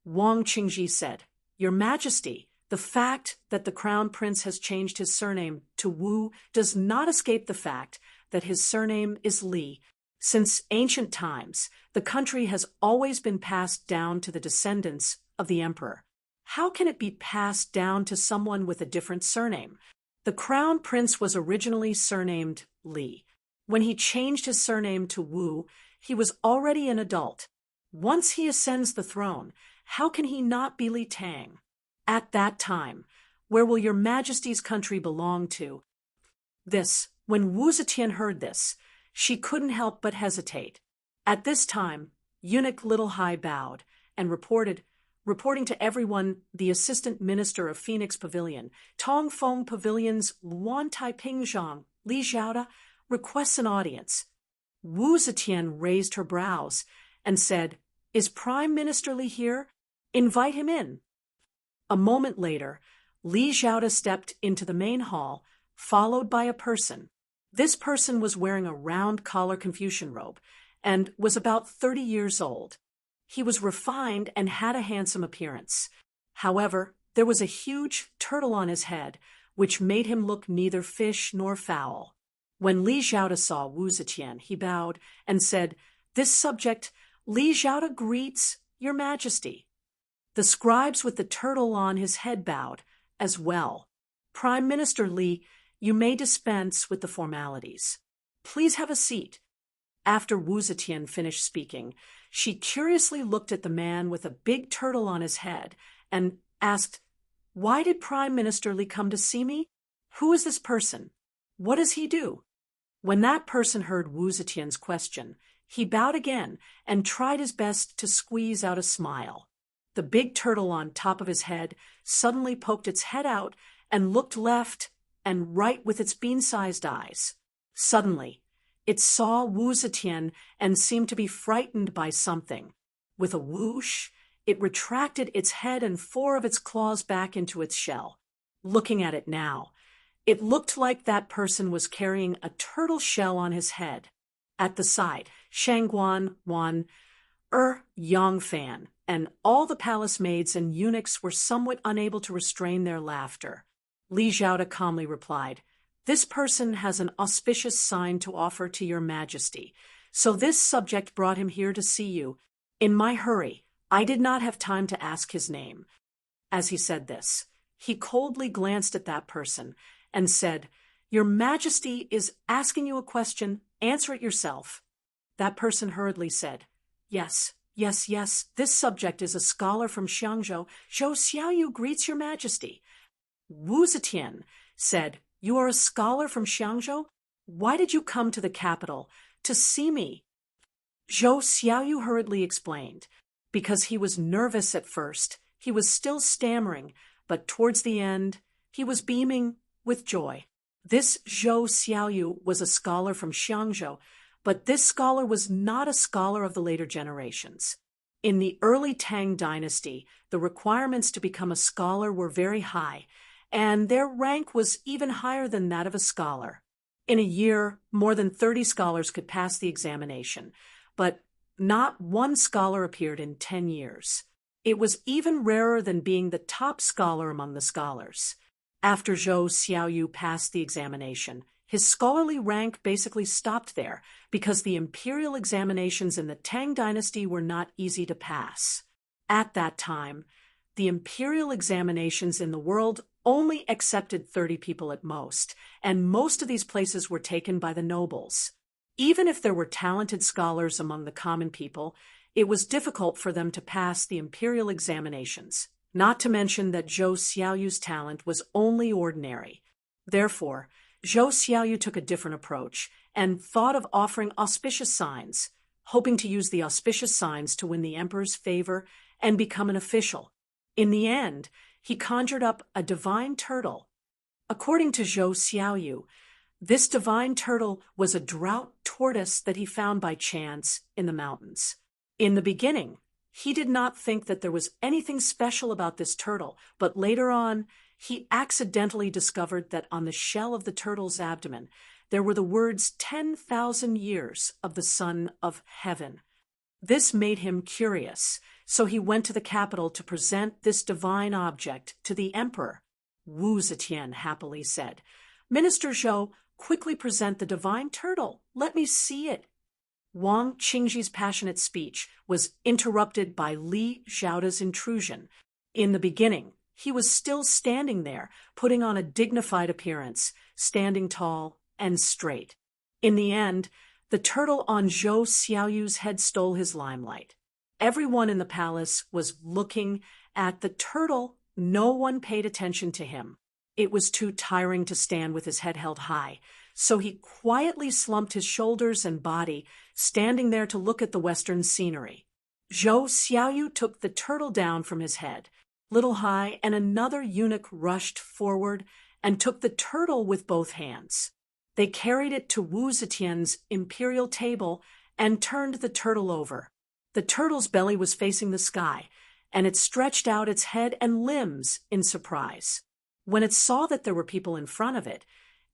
Wang Qingji said, "Your Majesty, the fact that the crown prince has changed his surname to Wu does not escape the fact that his surname is Li. Since ancient times, the country has always been passed down to the descendants of the emperor. How can it be passed down to someone with a different surname? The crown prince was originally surnamed Li. When he changed his surname to Wu, he was already an adult. Once he ascends the throne, how can he not be Li Tang? At that time, where will your Majesty's country belong to?" When Wu Zetian heard this, she couldn't help but hesitate. At this time, Eunuch Little Hai bowed and reporting to everyone, the Assistant Minister of Phoenix Pavilion, Tong Feng Pavilion's Luan Taiping Zhang, Li Xiaoda, requests an audience. Wu Zetian raised her brows and said, "Is Prime Minister Li here? Invite him in." A moment later, Li Xiaoda stepped into the main hall, followed by a person. This person was wearing a round-collar Confucian robe and was about 30 years old. He was refined and had a handsome appearance. However, there was a huge turtle on his head, which made him look neither fish nor fowl. When Li Xiaoda saw Wu Zetian, he bowed and said, "This subject, Li Xiaoda greets your Majesty." The scribes with the turtle on his head bowed as well. "Prime Minister Li, you may dispense with the formalities. Please have a seat." After Wu Zetian finished speaking, she curiously looked at the man with a big turtle on his head and asked, "Why did Prime Minister Li come to see me? Who is this person? What does he do?" When that person heard Wu Zetian's question, he bowed again and tried his best to squeeze out a smile. The big turtle on top of his head suddenly poked its head out and looked left and right with its bean-sized eyes. Suddenly, it saw Wu Zetian and seemed to be frightened by something. With a whoosh, it retracted its head and 4 of its claws back into its shell. Looking at it now, it looked like that person was carrying a turtle shell on his head. At the side, Shangguan, Wan, Yang Fan, and all the palace maids and eunuchs were somewhat unable to restrain their laughter. Li Zhaoda calmly replied, "This person has an auspicious sign to offer to your majesty, so this subject brought him here to see you. In my hurry, I did not have time to ask his name." As he said this, he coldly glanced at that person and said, "Your majesty is asking you a question, answer it yourself." That person hurriedly said, "Yes, yes, yes, this subject is a scholar from Xiangzhou. Zhou Xiaoyu greets your majesty." Wu Zetian said, "You are a scholar from Xiangzhou? Why did you come to the capital? To see me?" Zhou Xiaoyu hurriedly explained. Because he was nervous at first, he was still stammering, but towards the end, he was beaming with joy. This Zhou Xiaoyu was a scholar from Xiangzhou, but this scholar was not a scholar of the later generations. In the early Tang dynasty, the requirements to become a scholar were very high, and their rank was even higher than that of a scholar. In a year, more than 30 scholars could pass the examination, but not one scholar appeared in 10 years. It was even rarer than being the top scholar among the scholars. After Zhou Xiaoyu passed the examination, his scholarly rank basically stopped there because the imperial examinations in the Tang dynasty were not easy to pass. At that time, the imperial examinations in the world only accepted 30 people at most, and most of these places were taken by the nobles. Even if there were talented scholars among the common people, it was difficult for them to pass the imperial examinations, not to mention that Zhou Xiaoyu's talent was only ordinary. Therefore, Zhou Xiaoyu took a different approach and thought of offering auspicious signs, hoping to use the auspicious signs to win the emperor's favor and become an official. In the end, he conjured up a divine turtle. According to Zhou Xiaoyu, this divine turtle was a drought tortoise that he found by chance in the mountains. In the beginning, he did not think that there was anything special about this turtle, but later on, he accidentally discovered that on the shell of the turtle's abdomen, there were the words 10,000 years of the Son of Heaven. This made him curious, so he went to the capital to present this divine object to the emperor. Wu Zetian happily said, "Minister Zhou, quickly present the divine turtle. Let me see it." Wang Qingji's passionate speech was interrupted by Li Zhaoda's intrusion. In the beginning, he was still standing there, putting on a dignified appearance, standing tall and straight. In the end, the turtle on Zhou Xiaoyu's head stole his limelight. Everyone in the palace was looking at the turtle. No one paid attention to him. It was too tiring to stand with his head held high, so he quietly slumped his shoulders and body, standing there to look at the western scenery. Zhou Xiaoyu took the turtle down from his head, little high, and another eunuch rushed forward and took the turtle with both hands. They carried it to Wu Zetian's imperial table and turned the turtle over. The turtle's belly was facing the sky, and it stretched out its head and limbs in surprise. When it saw that there were people in front of it,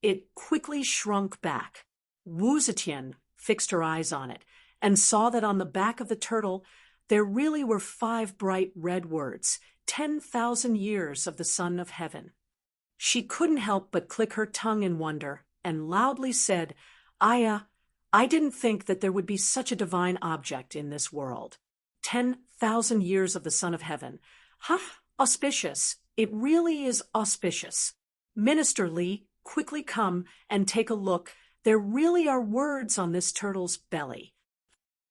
it quickly shrunk back. Wu Zetian fixed her eyes on it and saw that on the back of the turtle there really were 5 bright red words, 10,000 years of the Son of Heaven. She couldn't help but click her tongue in wonder and loudly said, I didn't think that there would be such a divine object in this world. 10,000 years of the Son of Heaven. Auspicious. It really is auspicious. Minister Li, quickly come and take a look. There really are words on this turtle's belly.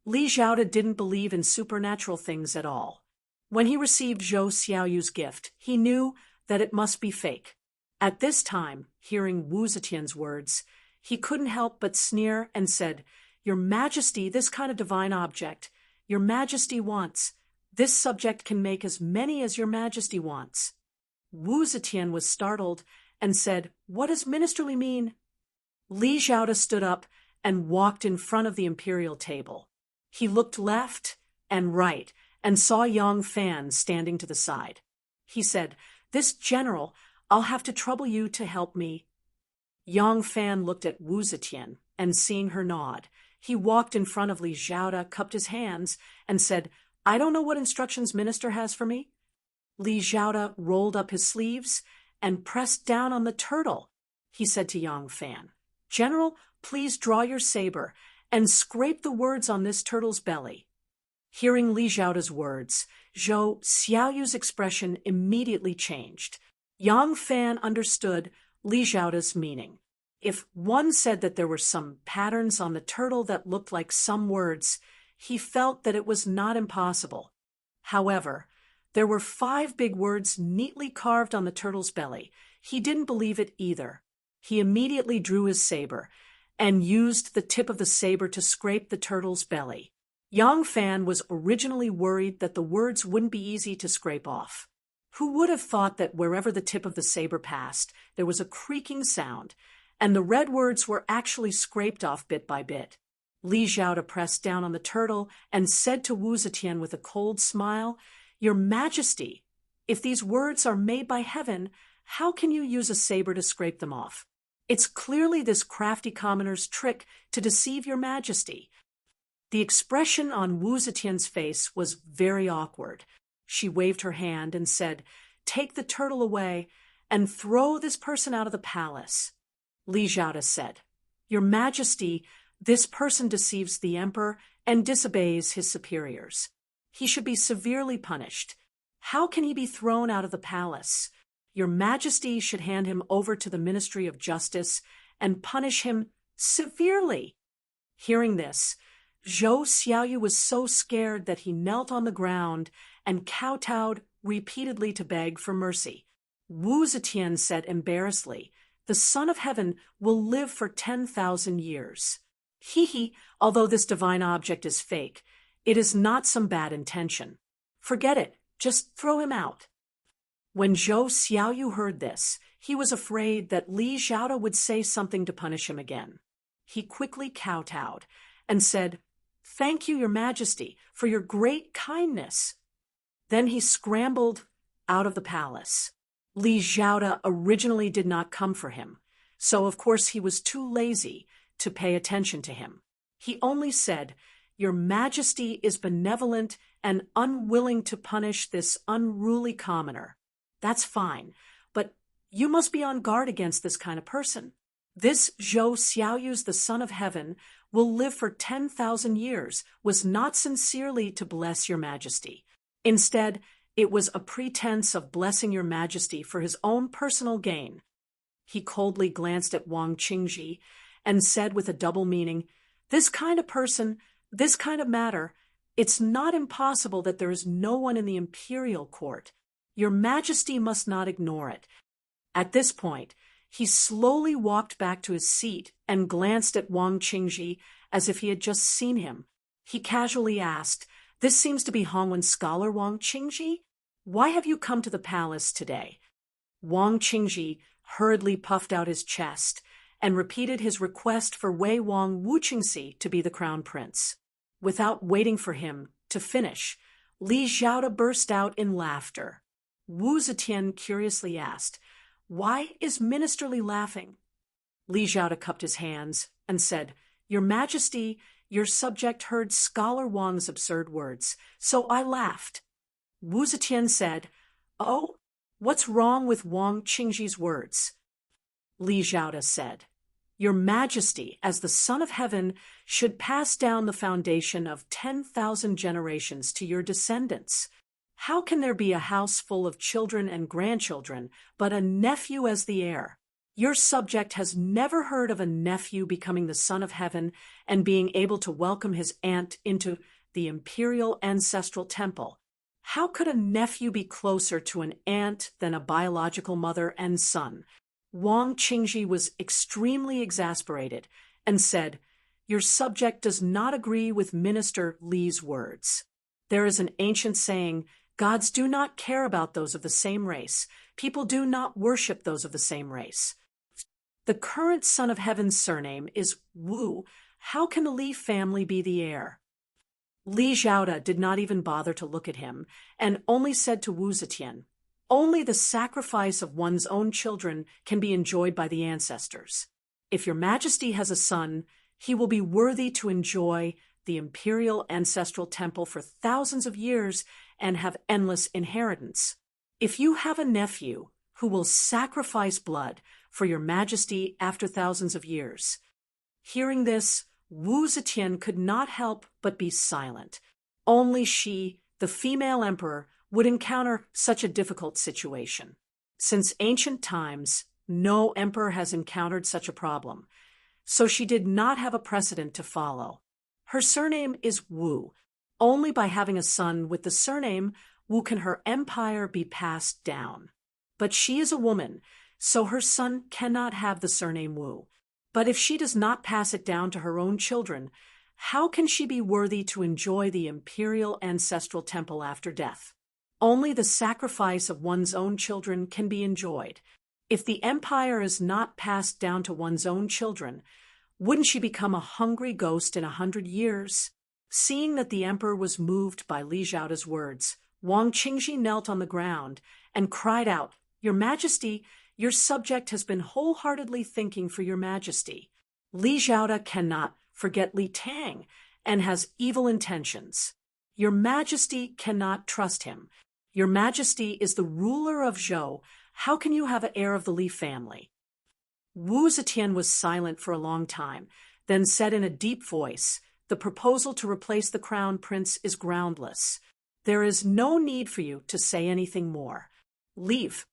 Li Zhaoda didn't believe in supernatural things at all. When he received Zhou Xiaoyu's gift, he knew that it must be fake. At this time, hearing Wu Zetian's words, he couldn't help but sneer and said, Your Majesty, this kind of divine object, Your Majesty wants. This subject can make as many as Your Majesty wants. Wu Zetian was startled and said, "What does ministerly mean?" Li Xiaoda stood up and walked in front of the imperial table. He looked left and right and saw Yang Fan standing to the side. He said, "This general, I'll have to trouble you to help me." Yang Fan looked at Wu Zetian, and seeing her nod, he walked in front of Li Xiaoda, cupped his hands, and said, "I don't know what instructions minister has for me." Li Xiaoda rolled up his sleeves and pressed down on the turtle. He said to Yang Fan, "General, please draw your saber and scrape the words on this turtle's belly." Hearing Li Xiaoda's words, Zhou Xiaoyu's expression immediately changed. Yang Fan understood Li Xiaoda's meaning. If one said that there were some patterns on the turtle that looked like some words, he felt that it was not impossible. However, there were 5 big words neatly carved on the turtle's belly. He didn't believe it either. He immediately drew his saber and used the tip of the saber to scrape the turtle's belly. Yang Fan was originally worried that the words wouldn't be easy to scrape off. Who would have thought that wherever the tip of the saber passed, there was a creaking sound, and the red words were actually scraped off bit by bit. Li Xiaoda pressed down on the turtle and said to Wu Zetian with a cold smile, "Your Majesty, if these words are made by heaven, how can you use a saber to scrape them off? It's clearly this crafty commoner's trick to deceive your Majesty." The expression on Wu Zetian's face was very awkward. She waved her hand and said, "Take the turtle away and throw this person out of the palace." Li Xiaoda said, "Your Majesty, this person deceives the emperor and disobeys his superiors. He should be severely punished. How can he be thrown out of the palace? Your Majesty should hand him over to the Ministry of Justice and punish him severely." Hearing this, Zhou Xiaoyu was so scared that he knelt on the ground and kowtowed repeatedly to beg for mercy. Wu Zetian said embarrassedly, "The Son of Heaven will live for 10,000 years. Although this divine object is fake, it is not some bad intention. Forget it, just throw him out." When Zhou Xiaoyu heard this, he was afraid that Li Xiaoda would say something to punish him again. He quickly kowtowed and said, "Thank you, Your Majesty, for your great kindness." Then he scrambled out of the palace. Li Xiaoda originally did not come for him, so of course he was too lazy to pay attention to him. He only said, "Your Majesty is benevolent and unwilling to punish this unruly commoner. That's fine, but you must be on guard against this kind of person. This Zhou Xiaoyu's the Son of Heaven will live for 10,000 years was not sincerely to bless your Majesty. Instead, it was a pretense of blessing your Majesty for his own personal gain." He coldly glanced at Wang Qingji and said with a double meaning, "This kind of person, this kind of matter, it's not impossible that there is no one in the imperial court. Your Majesty must not ignore it." At this point, he slowly walked back to his seat and glanced at Wang Qingji as if he had just seen him. He casually asked, "This seems to be Hongwen scholar Wang Qingji? Why have you come to the palace today?" Wang Qingji hurriedly puffed out his chest and repeated his request for Wei Wang Wuqingxi to be the crown prince. Without waiting for him to finish, Li Xiaoda burst out in laughter. Wu Zetian curiously asked, "Why is Ministerly laughing?" Li Xiaoda cupped his hands and said, "Your Majesty, your subject heard Scholar Wang's absurd words, so I laughed." Wu Zetian said, "Oh, what's wrong with Wang Qingji's words?" Li Xiaoda said, "Your Majesty, as the Son of Heaven, should pass down the foundation of 10,000 generations to your descendants. How can there be a house full of children and grandchildren, but a nephew as the heir? Your subject has never heard of a nephew becoming the Son of Heaven and being able to welcome his aunt into the imperial ancestral temple. How could a nephew be closer to an aunt than a biological mother and son?" Wang Qingji was extremely exasperated and said, "Your subject does not agree with Minister Li's words. There is an ancient saying, 'Gods do not care about those of the same race, People do not worship those of the same race. The current son of heaven's surname is Wu. How can the Li family be the heir? Li Zhaoda did not even bother to look at him, and only said to Wu Zetian, "Only the sacrifice of one's own children can be enjoyed by the ancestors. If your majesty has a son, he will be worthy to enjoy the imperial ancestral temple for thousands of years and have endless inheritance. If you have a nephew who will sacrifice blood for your majesty after thousands of years." Hearing this, Wu Zetian could not help but be silent. Only she, the female emperor, would encounter such a difficult situation. Since ancient times, no emperor has encountered such a problem, so she did not have a precedent to follow. Her surname is Wu. Only by having a son with the surname Wu can her empire be passed down. But she is a woman, so her son cannot have the surname Wu. But if she does not pass it down to her own children, how can she be worthy to enjoy the imperial ancestral temple after death? Only the sacrifice of one's own children can be enjoyed. If the empire is not passed down to one's own children, wouldn't she become a hungry ghost in 100 years? Seeing that the emperor was moved by Li Zhaoda's words, Wang Qingji knelt on the ground and cried out, "Your Majesty, your subject has been wholeheartedly thinking for your majesty. Li Zhaoda cannot forget Li Tang and has evil intentions. Your majesty cannot trust him. Your majesty is the ruler of Zhou. How can you have an heir of the Li family?" Wu Zetian was silent for a long time, then said in a deep voice, "The proposal to replace the crown prince is groundless. There is no need for you to say anything more. Leave."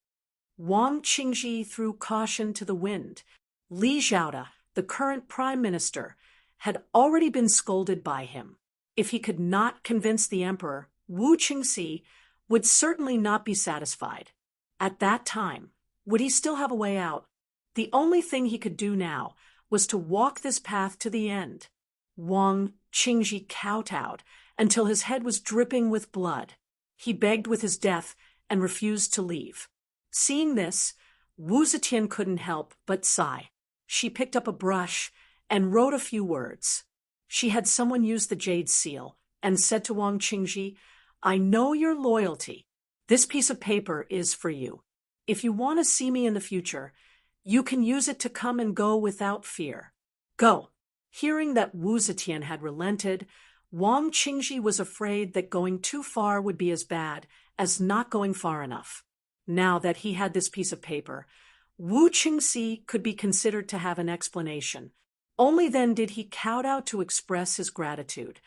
Wang Qingji threw caution to the wind. Li Zhaoda, the current prime minister, had already been scolded by him. If he could not convince the emperor, Wu Qingxi would certainly not be satisfied. At that time, would he still have a way out? The only thing he could do now was to walk this path to the end. Wang Qingji kowtowed until his head was dripping with blood. He begged with his death and refused to leave. Seeing this, Wu Zetian couldn't help but sigh. She picked up a brush and wrote a few words. She had someone use the jade seal and said to Wang Qingji, "I know your loyalty. This piece of paper is for you. If you want to see me in the future, you can use it to come and go without fear. Go." Hearing that Wu Zetian had relented, Wang Qingji was afraid that going too far would be as bad as not going far enough. Now that he had this piece of paper, Wu Qingxi could be considered to have an explanation. Only then did he kowtow to express his gratitude.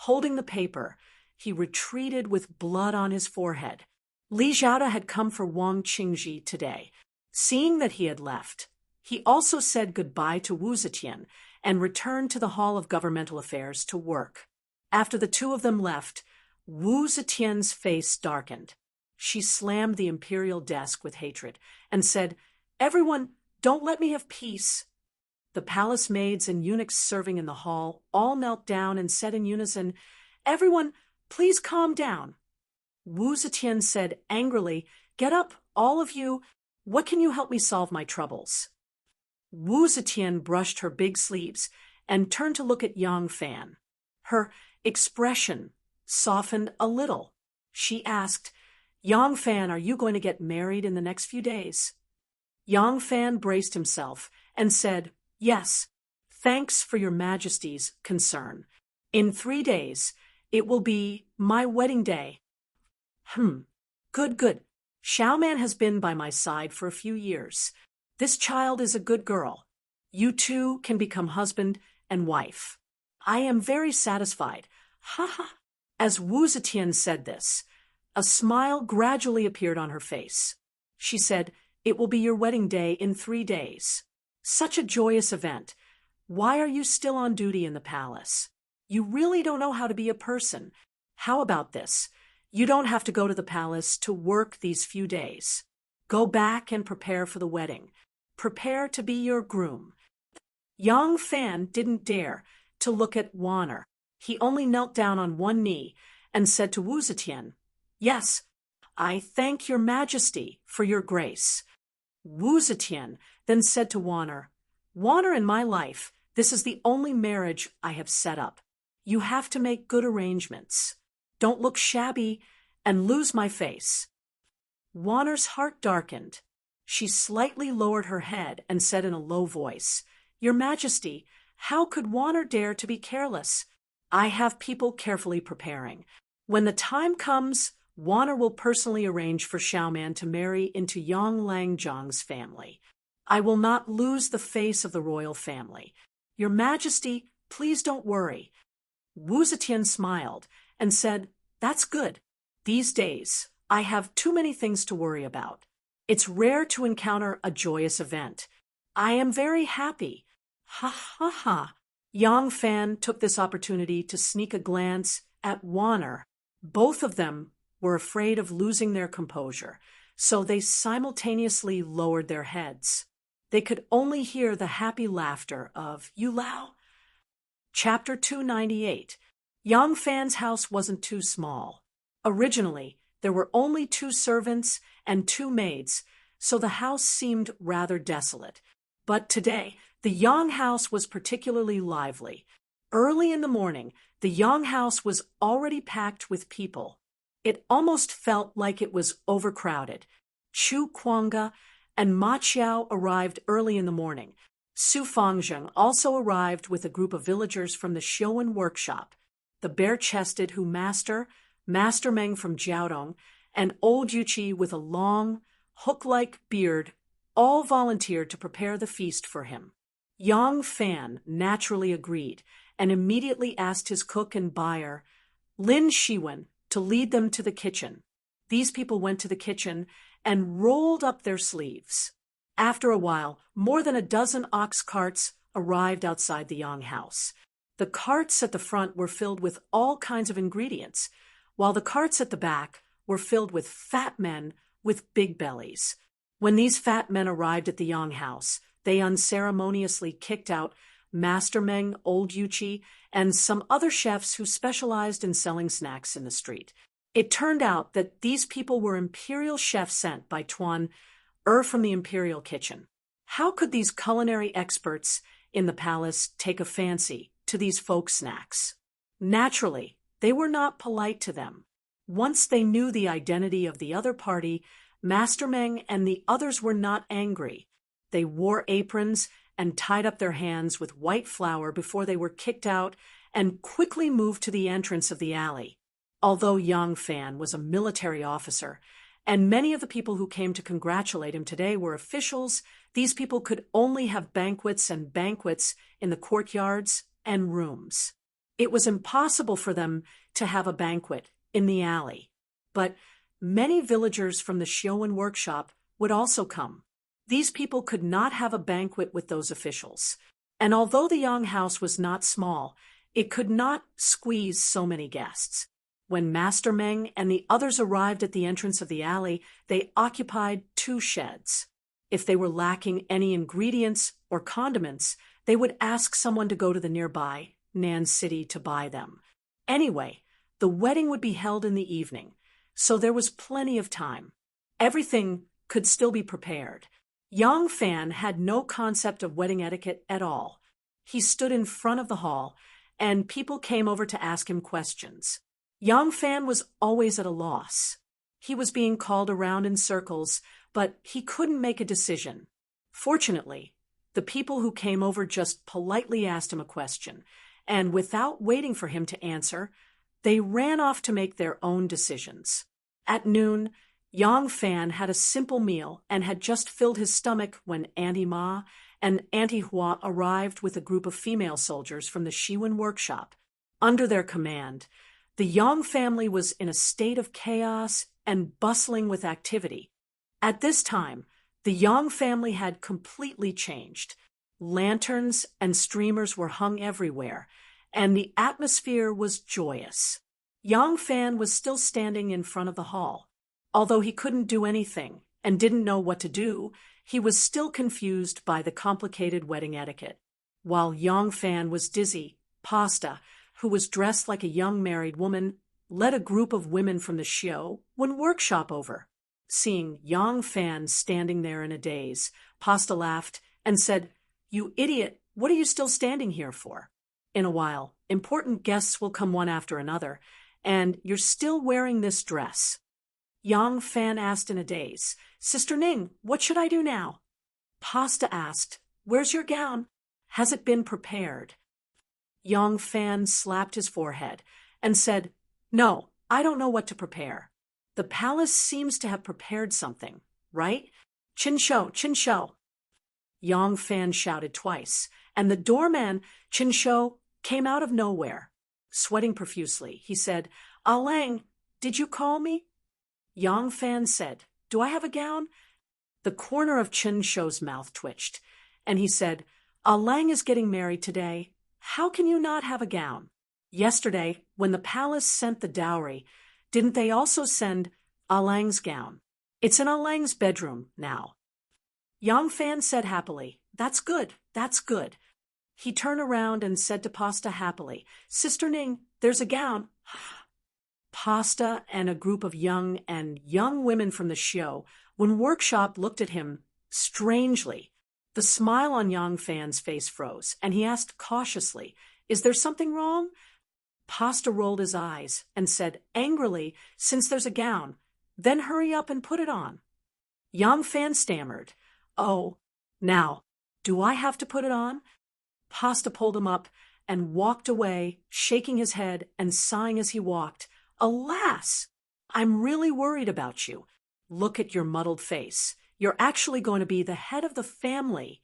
Holding the paper, he retreated with blood on his forehead. Li Zhaoda had come for Wang Qingji today. Seeing that he had left, he also said goodbye to Wu Zetian and returned to the Hall of Governmental Affairs to work. After the two of them left, Wu Zetian's face darkened. She slammed the imperial desk with hatred and said, "Everyone, don't let me have peace." The palace maids and eunuchs serving in the hall all knelt down and said in unison, "Everyone, please calm down." Wu Zetian said angrily, "Get up, all of you. What can you help me solve my troubles?" Wu Zetian brushed her big sleeves and turned to look at Yang Fan. Her expression softened a little. She asked, "Yang Fan, are you going to get married in the next few days?" Yang Fan braced himself and said, "Yes, thanks for your majesty's concern. In 3 days, it will be my wedding day." Good. Xiaoman has been by my side for a few years. This child is a good girl. You two can become husband and wife. I am very satisfied. Ha ha. As Wu Zetian said this, a smile gradually appeared on her face. She said, "It will be your wedding day in 3 days. Such a joyous event. Why are you still on duty in the palace? You really don't know how to be a person. How about this? You don't have to go to the palace to work these few days. Go back and prepare for the wedding. Prepare to be your groom." Yang Fan didn't dare to look at Wanner. He only knelt down on one knee and said to Wu Zetian, "Yes, I thank your majesty for your grace. Wu Zetian then said to Wanner, Wanner, in my life, this is the only marriage I have set up. You have to make good arrangements. Don't look shabby and lose my face. Wanner's heart darkened. She slightly lowered her head and said in a low voice, Your Majesty, how could Wanner dare to be careless? I have people carefully preparing. When the time comes, Wanner will personally arrange for Xiaoman to marry into Yang Langzhang's family. I will not lose the face of the royal family. Your Majesty, please don't worry. Wu Zetian smiled and said, That's good. These days, I have too many things to worry about. It's rare to encounter a joyous event. I am very happy. Ha ha ha. Yang Fan took this opportunity to sneak a glance at Wanner. Both of them were afraid of losing their composure, so they simultaneously lowered their heads. They could only hear the happy laughter of Yu Lao. Chapter 298. Yang Fan's house wasn't too small. Originally, there were only 2 servants and 2 maids, so the house seemed rather desolate. But today, the Yang house was particularly lively. Early in the morning, the Yang house was already packed with people. It almost felt like it was overcrowded. Chu Kuanga and Ma Qiao arrived early in the morning. Su Fangzheng also arrived with a group of villagers from the Xiuwen workshop. The bare-chested Hu Master Meng from Jiaodong, and Old Yuqi with a long, hook-like beard all volunteered to prepare the feast for him. Yang Fan naturally agreed and immediately asked his cook and buyer, Lin Shiwen, to lead them to the kitchen. These people went to the kitchen and rolled up their sleeves. After a while, more than a dozen ox carts arrived outside the Yang house. The carts at the front were filled with all kinds of ingredients, while the carts at the back were filled with fat men with big bellies. When these fat men arrived at the Yang house, they unceremoniously kicked out Master Meng, Old Yuqi, and some other chefs who specialized in selling snacks in the street. It turned out that these people were imperial chefs sent by Tuan from the imperial kitchen. How could these culinary experts in the palace take a fancy to these folk snacks? Naturally, they were not polite to them. Once they knew the identity of the other party, Master Meng and the others were not angry. They wore aprons and tied up their hands with white flour before they were kicked out and quickly moved to the entrance of the alley. Although Yang Fan was a military officer, and many of the people who came to congratulate him today were officials, these people could only have banquets and banquets in the courtyards and rooms. It was impossible for them to have a banquet in the alley. But many villagers from the Xiuwen workshop would also come. These people could not have a banquet with those officials. And although the Yang house was not small, it could not squeeze so many guests. When Master Meng and the others arrived at the entrance of the alley, they occupied 2 sheds. If they were lacking any ingredients or condiments, they would ask someone to go to the nearby Nan City to buy them. Anyway, the wedding would be held in the evening, so there was plenty of time. Everything could still be prepared. Yang Fan had no concept of wedding etiquette at all. He stood in front of the hall, and people came over to ask him questions. Yang Fan was always at a loss. He was being called around in circles, but he couldn't make a decision. Fortunately, the people who came over just politely asked him a question, and without waiting for him to answer, they ran off to make their own decisions. At noon, Yang Fan had a simple meal and had just filled his stomach when Auntie Ma and Auntie Hua arrived with a group of female soldiers from the Xiuwen workshop. Under their command, the Yang family was in a state of chaos and bustling with activity. At this time, the Yang family had completely changed. Lanterns and streamers were hung everywhere, and the atmosphere was joyous. Yang Fan was still standing in front of the hall. Although he couldn't do anything and didn't know what to do, he was still confused by the complicated wedding etiquette. While Yang Fan was dizzy, Pasta, who was dressed like a young married woman, led a group of women from the show when workshop over. Seeing Yang Fan standing there in a daze, Pasta laughed and said, "You idiot, what are you still standing here for? In a while, important guests will come one after another, and you're still wearing this dress." Yang Fan asked in a daze, "Sister Ning, what should I do now?" Pasta asked, "Where's your gown? Has it been prepared?" Yang Fan slapped his forehead and said, "No, I don't know what to prepare. The palace seems to have prepared something, right? Chin Shou, Chin Shou." Yang Fan shouted twice, and the doorman, Chin Shou, came out of nowhere. Sweating profusely, he said, "Ah Lang, did you call me?" Yang Fan said, "Do I have a gown?" The corner of Chin Shou's mouth twitched, and he said, "Ah Lang is getting married today. How can you not have a gown? Yesterday, when the palace sent the dowry, didn't they also send Ah Lang's gown? It's in Ah Lang's bedroom now." Yang Fan said happily, "That's good, that's good." He turned around and said to Pasta happily, "Sister Ning, there's a gown." Pasta and a group of young women from the show, when workshop, looked at him strangely. The smile on Yang Fan's face froze, and he asked cautiously, "Is there something wrong?" Pasta rolled his eyes and said angrily, "Since there's a gown, then hurry up and put it on." Yang Fan stammered, "Oh, now, do I have to put it on?" Pasta pulled him up and walked away, shaking his head and sighing as he walked. "Alas! I'm really worried about you. Look at your muddled face. You're actually going to be the head of the family."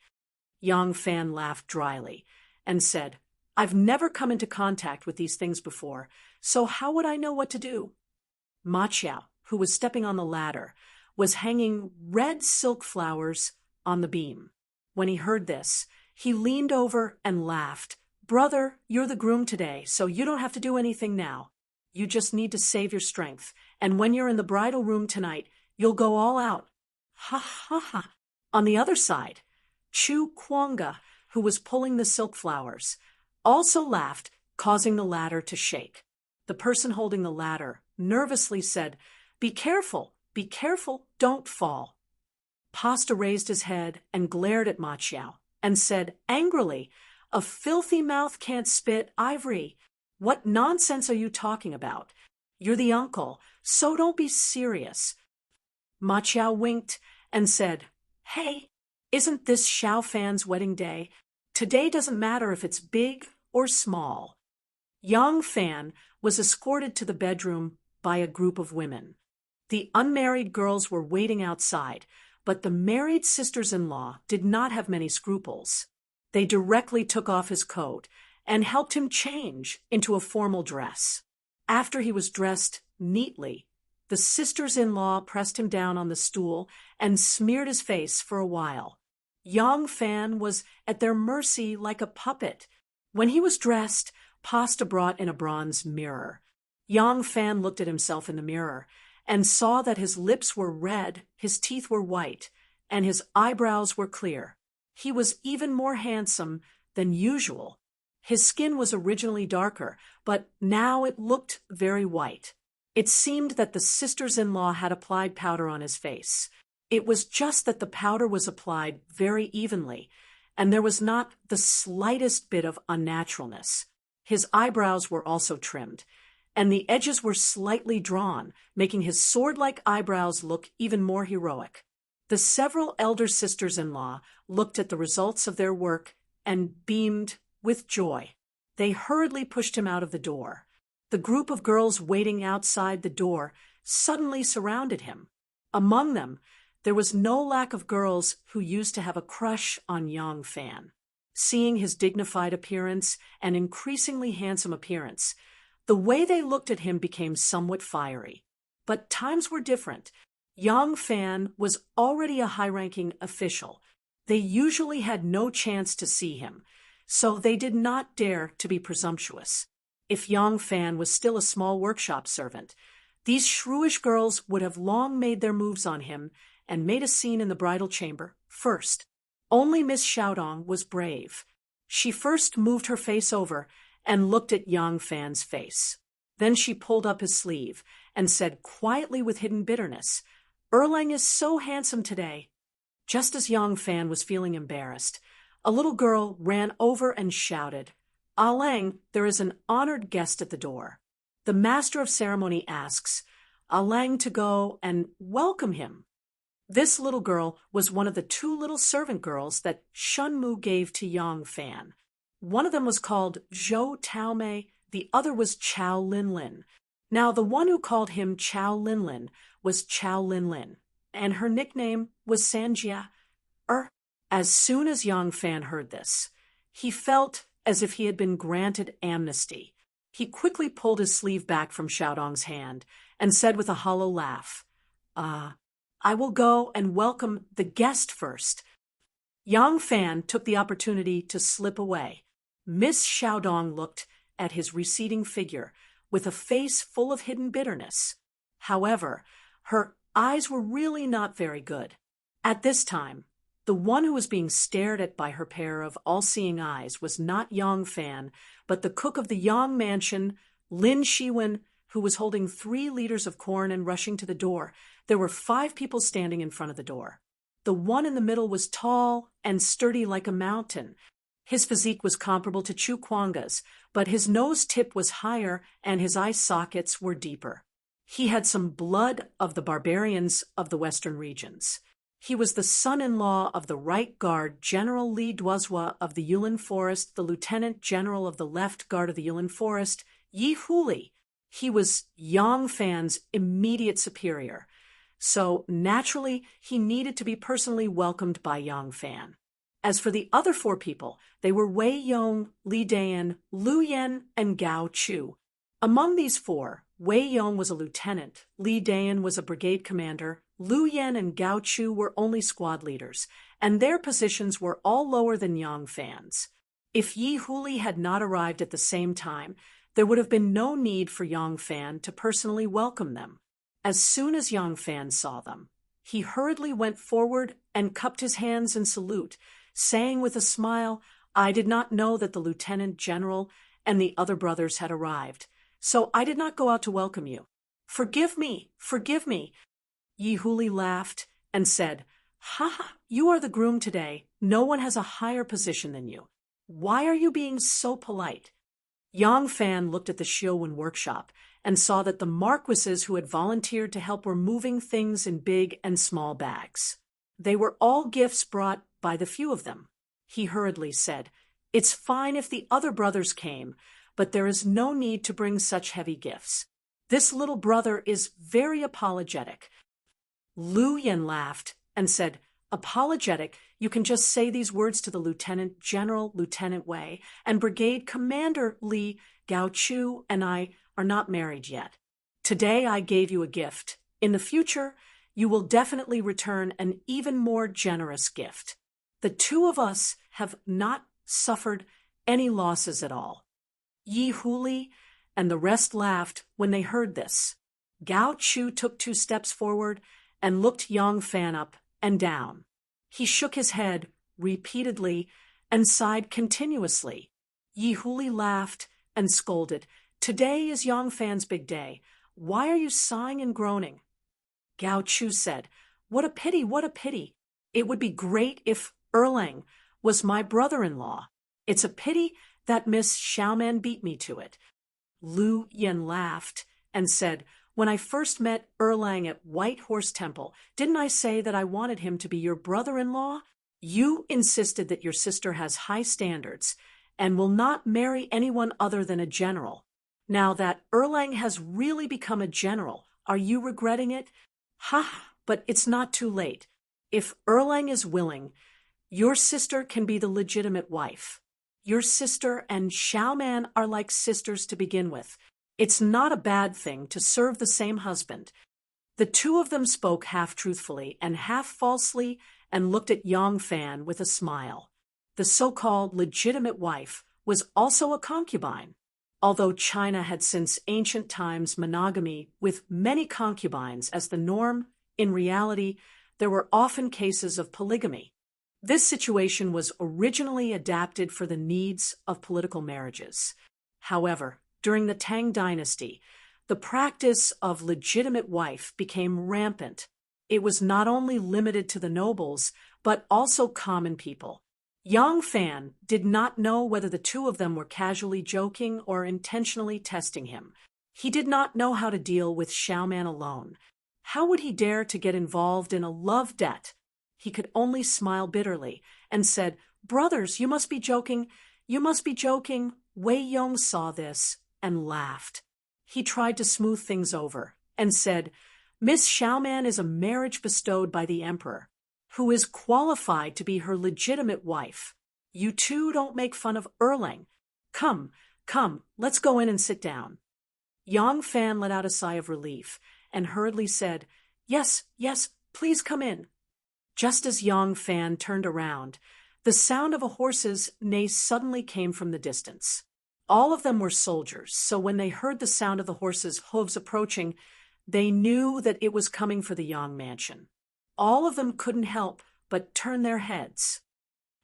Yang Fan laughed dryly and said, "I've never come into contact with these things before, so how would I know what to do?" Ma Chiao, who was stepping on the ladder, was hanging red silk flowers on the beam. When he heard this, he leaned over and laughed. "Brother, you're the groom today, so you don't have to do anything now. You just need to save your strength, and when you're in the bridal room tonight, you'll go all out." Ha ha ha. On the other side, Chu Kwanga, who was pulling the silk flowers, also laughed, causing the ladder to shake. The person holding the ladder nervously said, be careful, don't fall." Pasta raised his head and glared at Ma Chiao and said angrily, "A filthy mouth can't spit ivory. What nonsense are you talking about? You're the uncle, so don't be serious." Ma Chiao winked and said, "Hey, isn't this Xiao Fan's wedding day? Today doesn't matter if it's big or small." Yang Fan was escorted to the bedroom by a group of women. The unmarried girls were waiting outside, but the married sisters-in-law did not have many scruples. They directly took off his coat and helped him change into a formal dress. After he was dressed neatly, the sisters-in-law pressed him down on the stool and smeared his face for a while. Yang Fan was at their mercy like a puppet. When he was dressed, Pasta brought in a bronze mirror. Yang Fan looked at himself in the mirror and saw that his lips were red, his teeth were white, and his eyebrows were clear. He was even more handsome than usual. His skin was originally darker, but now it looked very white. It seemed that the sisters-in-law had applied powder on his face. It was just that the powder was applied very evenly, and there was not the slightest bit of unnaturalness. His eyebrows were also trimmed, and the edges were slightly drawn, making his sword-like eyebrows look even more heroic. The several elder sisters-in-law looked at the results of their work and beamed with joy. They hurriedly pushed him out of the door. The group of girls waiting outside the door suddenly surrounded him. Among them, there was no lack of girls who used to have a crush on Yang Fan. Seeing his dignified appearance and increasingly handsome appearance, the way they looked at him became somewhat fiery. But times were different. Yang Fan was already a high-ranking official. They usually had no chance to see him, so they did not dare to be presumptuous. If Yang Fan was still a small workshop servant, these shrewish girls would have long made their moves on him and made a scene in the bridal chamber first. Only Miss Xiaodong was brave. She first moved her face over and looked at Yang Fan's face. Then she pulled up his sleeve and said quietly with hidden bitterness, "Erlang is so handsome today." Just as Yang Fan was feeling embarrassed, a little girl ran over and shouted, "Alang, there is an honored guest at the door." The master of ceremony asks Alang to go and welcome him. This little girl was one of the two little servant girls that Shunmu gave to Yang Fan. One of them was called Zhou Taomei, the other was Chao Linlin. Now, the one who called him Chao Linlin was Chao Linlin, and her nickname was Sanjia. As soon as Yang Fan heard this, he felt as if he had been granted amnesty. He quickly pulled his sleeve back from Xiaodong's hand and said with a hollow laugh, I will go and welcome the guest first." Yang Fan took the opportunity to slip away. Miss Xiaodong looked at his receding figure with a face full of hidden bitterness. However, her eyes were really not very good. At this time, the one who was being stared at by her pair of all-seeing eyes was not Yang Fan, but the cook of the Yang mansion, Lin Shiwen, who was holding 3 liters of corn and rushing to the door. There were 5 people standing in front of the door. The one in the middle was tall and sturdy like a mountain. His physique was comparable to Chu Kuanga's, but his nose tip was higher and his eye sockets were deeper. He had some blood of the barbarians of the western regions. He was the son-in-law of the right guard, General Li Duozhua of the Yulin Forest, the lieutenant general of the left guard of the Yulin Forest, Yi Huli. He was Yang Fan's immediate superior, so naturally he needed to be personally welcomed by Yang Fan. As for the other 4 people, they were Wei Yong, Li Dayan, Lu Yan, and Gao Chu. Among these 4, Wei Yong was a lieutenant, Li Dayan was a brigade commander, Lu Yan and Gao Chu were only squad leaders, and their positions were all lower than Yang Fan's. If Yi Huli had not arrived at the same time, there would have been no need for Yang Fan to personally welcome them. As soon as Yang Fan saw them, he hurriedly went forward and cupped his hands in salute, saying with a smile, "I did not know that the lieutenant general and the other brothers had arrived, so I did not go out to welcome you. Forgive me, forgive me." Yi Huli laughed and said, "Ha, you are the groom today. No one has a higher position than you. Why are you being so polite?" Yang Fan looked at the Shiuwen workshop and saw that the marquises who had volunteered to help were moving things in big and small bags. They were all gifts brought by the few of them. He hurriedly said, "It's fine if the other brothers came, but there is no need to bring such heavy gifts. This little brother is very apologetic." Lu Yan laughed and said, "Apologetic? You can just say these words to the Lieutenant General, Lieutenant Wei, and Brigade Commander Li. Gao Chu and I are not married yet. Today I gave you a gift. In the future, you will definitely return an even more generous gift. The 2 of us have not suffered any losses at all." Yi Huli and the rest laughed when they heard this. Gao Chu took 2 steps forward and looked Yang Fan up and down. He shook his head repeatedly and sighed continuously. Yi Huli laughed and scolded, "Today is Yang Fan's big day. Why are you sighing and groaning?" Gao Chu said, what a pity. It would be great if Erlang was my brother-in-law. It's a pity that Miss Xiaoman beat me to it." Lu Yan laughed and said, "When I first met Erlang at White Horse Temple, didn't I say that I wanted him to be your brother-in-law? You insisted that your sister has high standards and will not marry anyone other than a general. Now that Erlang has really become a general, are you regretting it? But it's not too late. If Erlang is willing, your sister can be the legitimate wife. Your sister and Xiaoman are like sisters to begin with. It's not a bad thing to serve the same husband." The 2 of them spoke half-truthfully and half-falsely and looked at Yang Fan with a smile. The so-called legitimate wife was also a concubine. Although China had since ancient times monogamy with many concubines as the norm, in reality, there were often cases of polygamy. This situation was originally adapted for the needs of political marriages. However, During the Tang dynasty, the practice of legitimate wife became rampant. It was not only limited to the nobles, but also common people. Yang Fan did not know whether the two of them were casually joking or intentionally testing him. He did not know how to deal with Xiaoman alone. How would he dare to get involved in a love debt? He could only smile bitterly and said, "Brothers, you must be joking. You must be joking." Wei Yong saw this and laughed. He tried to smooth things over and said, "Miss Xiaoman is a marriage bestowed by the emperor, who is qualified to be her legitimate wife. You two don't make fun of Erlang. Come, let's go in and sit down." Yang Fan let out a sigh of relief and hurriedly said, Yes, please come in." Just as Yang Fan turned around, the sound of a horse's neigh suddenly came from the distance. All of them were soldiers, so when they heard the sound of the horse's hooves approaching, they knew that it was coming for the Yang mansion. All of them couldn't help but turn their heads.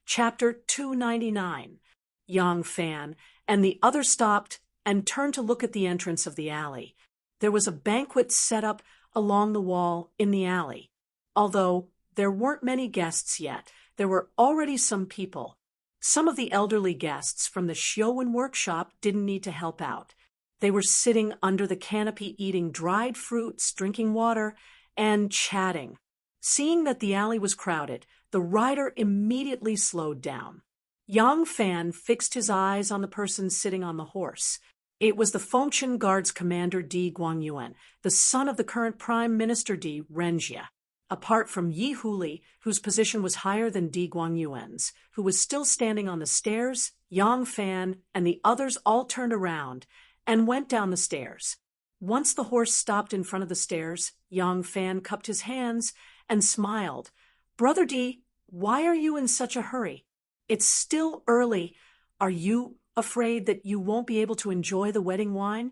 Chapter 299. Yang Fan and the other stopped and turned to look at the entrance of the alley. There was a banquet set up along the wall in the alley. Although there weren't many guests yet, there were already some people. Some of the elderly guests from the Xiuwen workshop didn't need to help out. They were sitting under the canopy eating dried fruits, drinking water, and chatting. Seeing that the alley was crowded, the rider immediately slowed down. Yang Fan fixed his eyes on the person sitting on the horse. It was the Fengchen Guard's commander Di Guangyuan, the son of the current Prime Minister Di Renjie. Apart from Yi Huli, whose position was higher than Di Guangyuan's, who was still standing on the stairs, Yang Fan and the others all turned around and went down the stairs. Once the horse stopped in front of the stairs, Yang Fan cupped his hands and smiled. "Brother Di, why are you in such a hurry? It's still early. Are you afraid that you won't be able to enjoy the wedding wine?"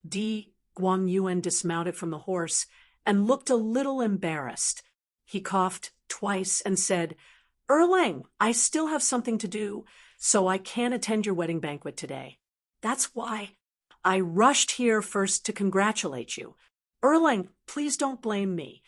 Di Guangyuan dismounted from the horse and looked a little embarrassed. He coughed twice and said, "Erlang, I still have something to do, so I can't attend your wedding banquet today. That's why I rushed here first to congratulate you. Erlang, please don't blame me."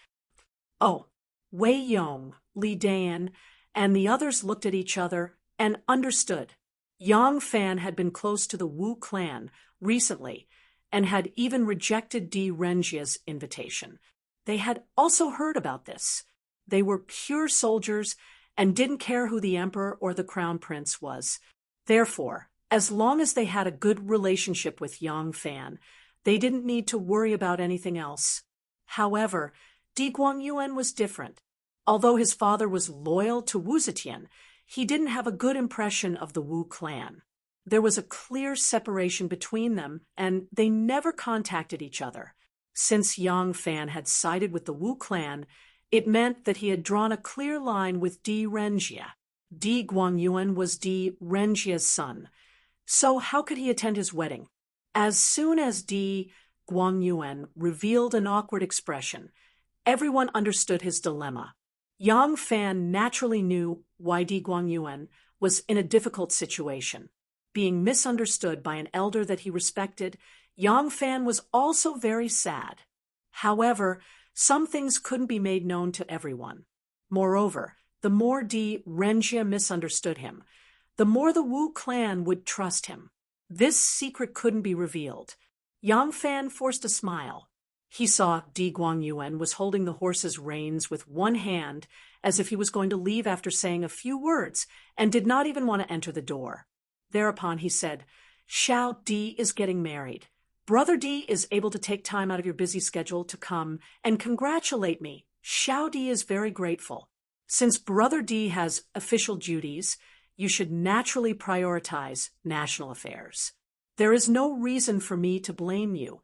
Oh, Wei Yong, Li Dan, and the others looked at each other and understood. Yang Fan had been close to the Wu clan recently and had even rejected Di Renjie's invitation. They had also heard about this. They were pure soldiers and didn't care who the emperor or the crown prince was. Therefore, as long as they had a good relationship with Yang Fan, they didn't need to worry about anything else. However, Di Guangyuan was different. Although his father was loyal to Wu Zetian, he didn't have a good impression of the Wu clan. There was a clear separation between them, and they never contacted each other. Since Yang Fan had sided with the Wu clan, it meant that he had drawn a clear line with Di Renjie. Di Guangyuan was Di Renjie's son. So how could he attend his wedding? As soon as Di Guangyuan revealed an awkward expression, everyone understood his dilemma. Yang Fan naturally knew why Di Guangyuan was in a difficult situation. Being misunderstood by an elder that he respected, Yang Fan was also very sad. However, some things couldn't be made known to everyone. Moreover, the more Di Renjie misunderstood him, the more the Wu clan would trust him. This secret couldn't be revealed. Yang Fan forced a smile. He saw Di Guangyuan was holding the horse's reins with one hand as if he was going to leave after saying a few words and did not even want to enter the door. Thereupon he said, "Xiao Di is getting married. Brother Di is able to take time out of your busy schedule to come and congratulate me. Xiao Di is very grateful. Since Brother Di has official duties, you should naturally prioritize national affairs. There is no reason for me to blame you."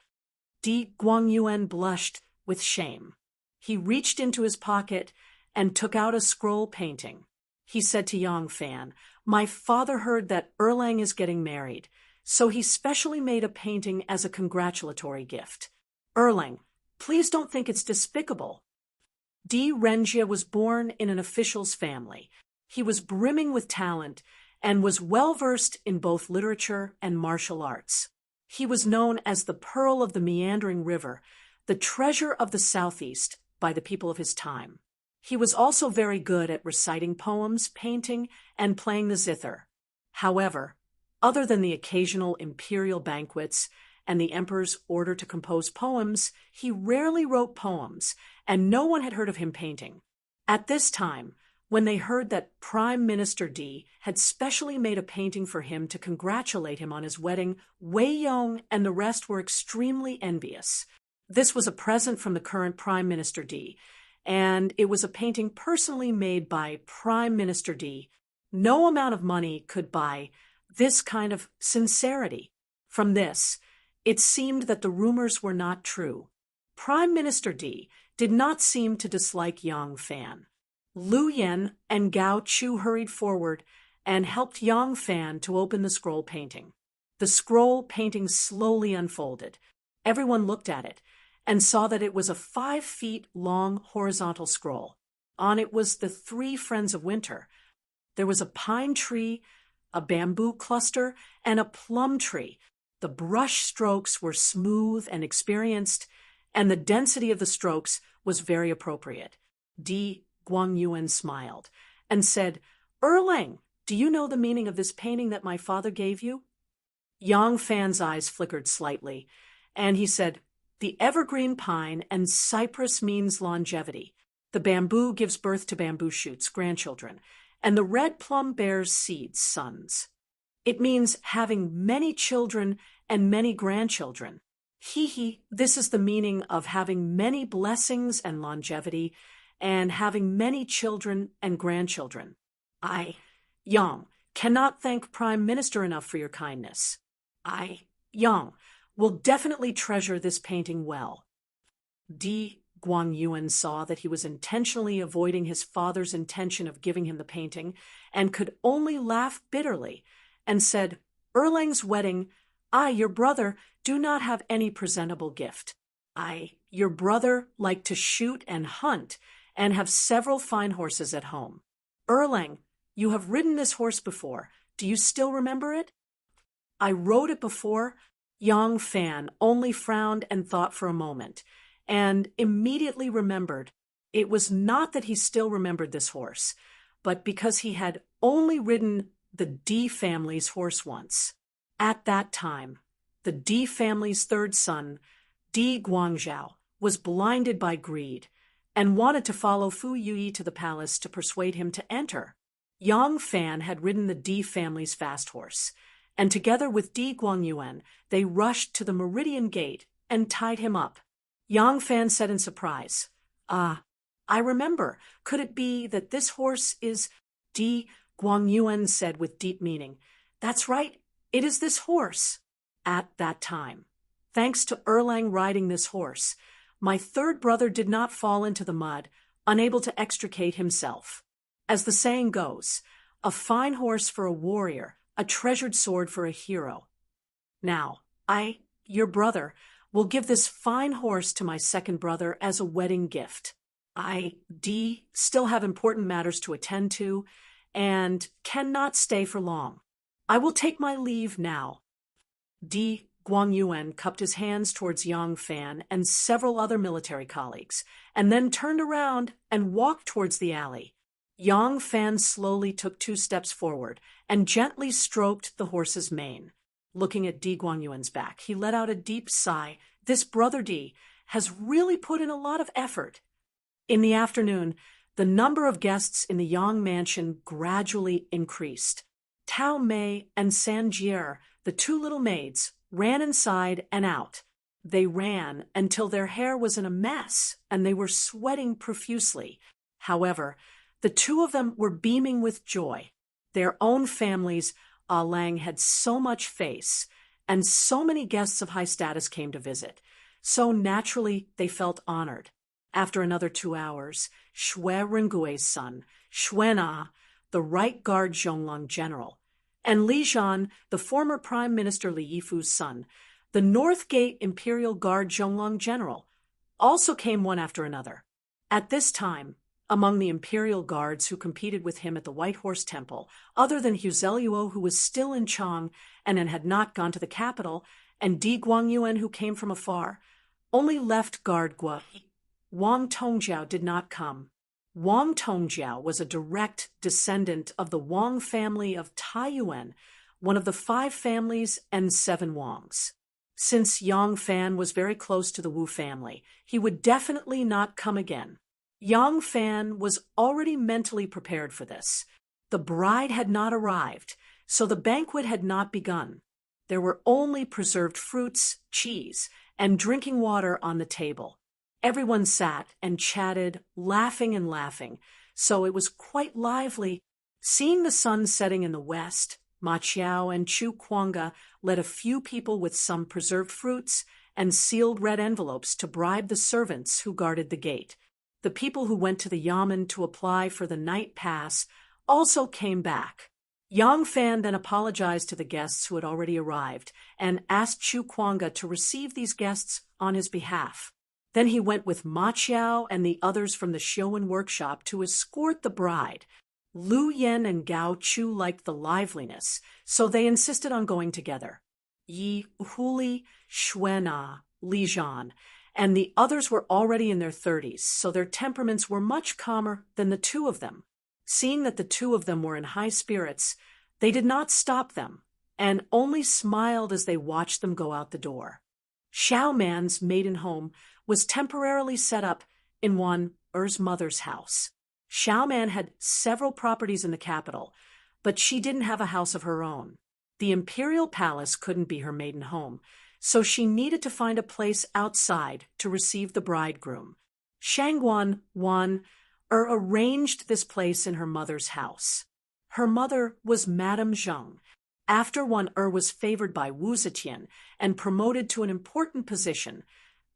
Di Guangyuan blushed with shame. He reached into his pocket and took out a scroll painting. He said to Yang Fan, "My father heard that Erlang is getting married, so he specially made a painting as a congratulatory gift. Erlang, please don't think it's despicable." Di Renjie was born in an official's family. He was brimming with talent and was well-versed in both literature and martial arts. He was known as the Pearl of the Meandering River, the treasure of the Southeast by the people of his time. He was also very good at reciting poems, painting, and playing the zither. However, other than the occasional imperial banquets and the emperor's order to compose poems, he rarely wrote poems, and no one had heard of him painting. At this time, when they heard that Prime Minister D had specially made a painting for him to congratulate him on his wedding, Wei Yong and the rest were extremely envious. This was a present from the current Prime Minister D, and it was a painting personally made by Prime Minister D. No amount of money could buy this kind of sincerity. From this, it seemed that the rumors were not true. Prime Minister D did not seem to dislike Yang Fan. Lu Yen and Gao Chu hurried forward and helped Yang Fan to open the scroll painting. The scroll painting slowly unfolded. Everyone looked at it and saw that it was a 5 feet long horizontal scroll. On it was the 3 friends of winter. There was a pine tree, a bamboo cluster, and a plum tree. The brush strokes were smooth and experienced, and the density of the strokes was very appropriate. Di Guangyuan smiled and said, "Erlang, do you know the meaning of this painting that my father gave you?" Yang Fan's eyes flickered slightly, and he said, "The evergreen pine and cypress means longevity. The bamboo gives birth to bamboo shoots, grandchildren, and the red plum bears seeds, sons. It means having many children and many grandchildren. This is the meaning of having many blessings and longevity, and having many children and grandchildren. I, Yang, cannot thank Prime Minister enough for your kindness. I, Yang, will definitely treasure this painting well." Di Guangyuan saw that he was intentionally avoiding his father's intention of giving him the painting, and could only laugh bitterly, and said, "Erlang's wedding, I, your brother, do not have any presentable gift. I, your brother, like to shoot and hunt, and have several fine horses at home. Erlang, you have ridden this horse before. Do you still remember it?" "I rode it before." Yang Fan only frowned and thought for a moment, and immediately remembered. It was not that he still remembered this horse, but because he had only ridden the D family's horse once. At that time, the D family's 3rd son, Di Guangzhou, was blinded by greed and wanted to follow Fu Yui to the palace to persuade him to enter. Yang Fan had ridden the D family's fast horse, and together with Di Guangyuan, they rushed to the Meridian Gate and tied him up. Yang Fan said in surprise, "Ah, I remember. Could it be that this horse is—" Di Guangyuan said with deep meaning, "That's right, it is this horse." At that time, thanks to Erlang riding this horse, my 3rd brother did not fall into the mud, unable to extricate himself. As the saying goes, a fine horse for a warrior, a treasured sword for a hero. Now, I, your brother, will give this fine horse to my 2nd brother as a wedding gift. I, D, still have important matters to attend to, and cannot stay for long. I will take my leave now." Di Guangyuan cupped his hands towards Yang Fan and several other military colleagues, and then turned around and walked towards the alley. Yang Fan slowly took 2 steps forward and gently stroked the horse's mane. Looking at Di Guangyuan's back, he let out a deep sigh. This brother Di has really put in a lot of effort. In the afternoon, the number of guests in the Yang mansion gradually increased. Tao Mei and Sanjier, the 2 little maids, ran inside and out. They ran until their hair was in a mess and they were sweating profusely. However, the 2 of them were beaming with joy. Their own families, Lang had so much face, and so many guests of high status came to visit. So naturally, they felt honored. After another 2 hours, Xue Rengui's son, Xuena, the right guard Zhonglong general, and Li Zhan, the former Prime Minister Li Yifu's son, the North Gate Imperial Guard Zhonglong general, also came one after another. At this time, among the imperial guards who competed with him at the White Horse Temple, other than Huzelluo, who was still in Chang and had not gone to the capital, and Di Guangyuan, who came from afar, only left guard Gua. Wang Tongjiao did not come. Wang Tongjiao was a direct descendant of the Wang family of Taiyuan, one of the 5 families and 7 Wangs. Since Yang Fan was very close to the Wu family, he would definitely not come again. Yang Fan was already mentally prepared for this. The bride had not arrived, so the banquet had not begun. There were only preserved fruits, cheese, and drinking water on the table. Everyone sat and chatted, laughing, so it was quite lively. Seeing the sun setting in the west, Ma Qiao and Chu Kuanga led a few people with some preserved fruits and sealed red envelopes to bribe the servants who guarded the gate. The people who went to the yamen to apply for the night pass also came back. Yang Fan then apologized to the guests who had already arrived and asked Chu Kuanga to receive these guests on his behalf. Then he went with Ma Qiao and the others from the Shouwen workshop to escort the bride. Lu Yen and Gao Chu liked the liveliness, so they insisted on going together. Yi Huli, Xuena, Li Zhan, and the others were already in their 30s, so their temperaments were much calmer than the 2 of them. Seeing that the 2 of them were in high spirits, they did not stop them, and only smiled as they watched them go out the door. Xiao Man's maiden home was temporarily set up in one Er's mother's house. Xiao Man had several properties in the capital, but she didn't have a house of her own. The imperial palace couldn't be her maiden home, so she needed to find a place outside to receive the bridegroom. Shangguan Wan arranged this place in her mother's house. Her mother was Madame Zheng. After Wan was favored by Wu Zetian and promoted to an important position,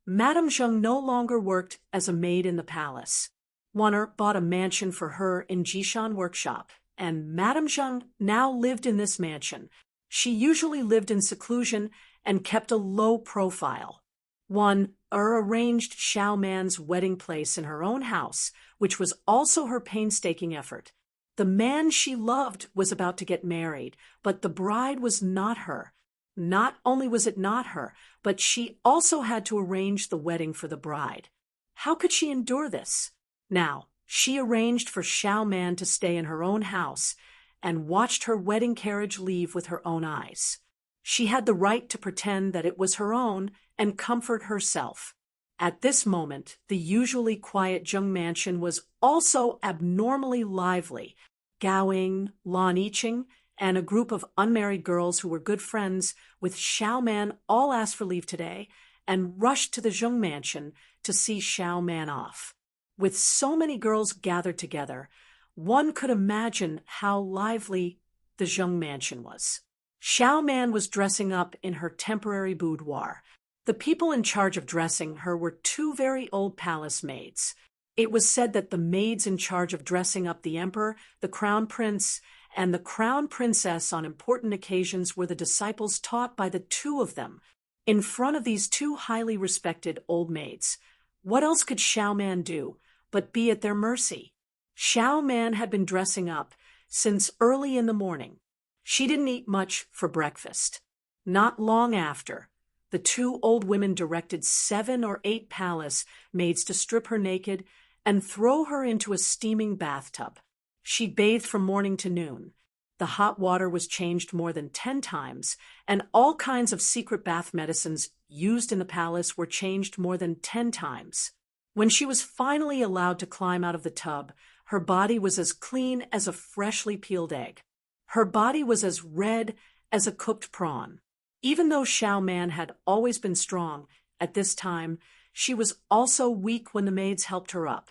Madame Zheng no longer worked as a maid in the palace. Wan bought a mansion for her in Jishan workshop, and Madame Zheng now lived in this mansion. She usually lived in seclusion and kept a low profile. Wan arranged Xiao Man's wedding place in her own house, which was also her painstaking effort. The man she loved was about to get married, but the bride was not her. Not only was it not her, but she also had to arrange the wedding for the bride. How could she endure this? Now, she arranged for Xiao Man to stay in her own house and watched her wedding carriage leave with her own eyes. She had the right to pretend that it was her own and comfort herself. At this moment, the usually quiet Zheng mansion was also abnormally lively. Gao Ying, Lan Yiqing, and a group of unmarried girls who were good friends with Xiao Man all asked for leave today and rushed to the Zheng mansion to see Xiao Man off. With so many girls gathered together, one could imagine how lively the Zheng mansion was. Xiao Man was dressing up in her temporary boudoir. The people in charge of dressing her were 2 very old palace maids. It was said that the maids in charge of dressing up the emperor, the crown prince, and the crown princess on important occasions were the disciples taught by the 2 of them. In front of these 2 highly respected old maids, what else could Xiao Man do but be at their mercy? Xiao Man had been dressing up since early in the morning. She didn't eat much for breakfast. Not long after, the 2 old women directed 7 or 8 palace maids to strip her naked and throw her into a steaming bathtub. She bathed from morning to noon. The hot water was changed more than 10 times, and all kinds of secret bath medicines used in the palace were changed more than 10 times. When she was finally allowed to climb out of the tub, her body was as clean as a freshly peeled egg. Her body was as red as a cooked prawn. Even though Xiao Man had always been strong, at this time, she was also weak when the maids helped her up.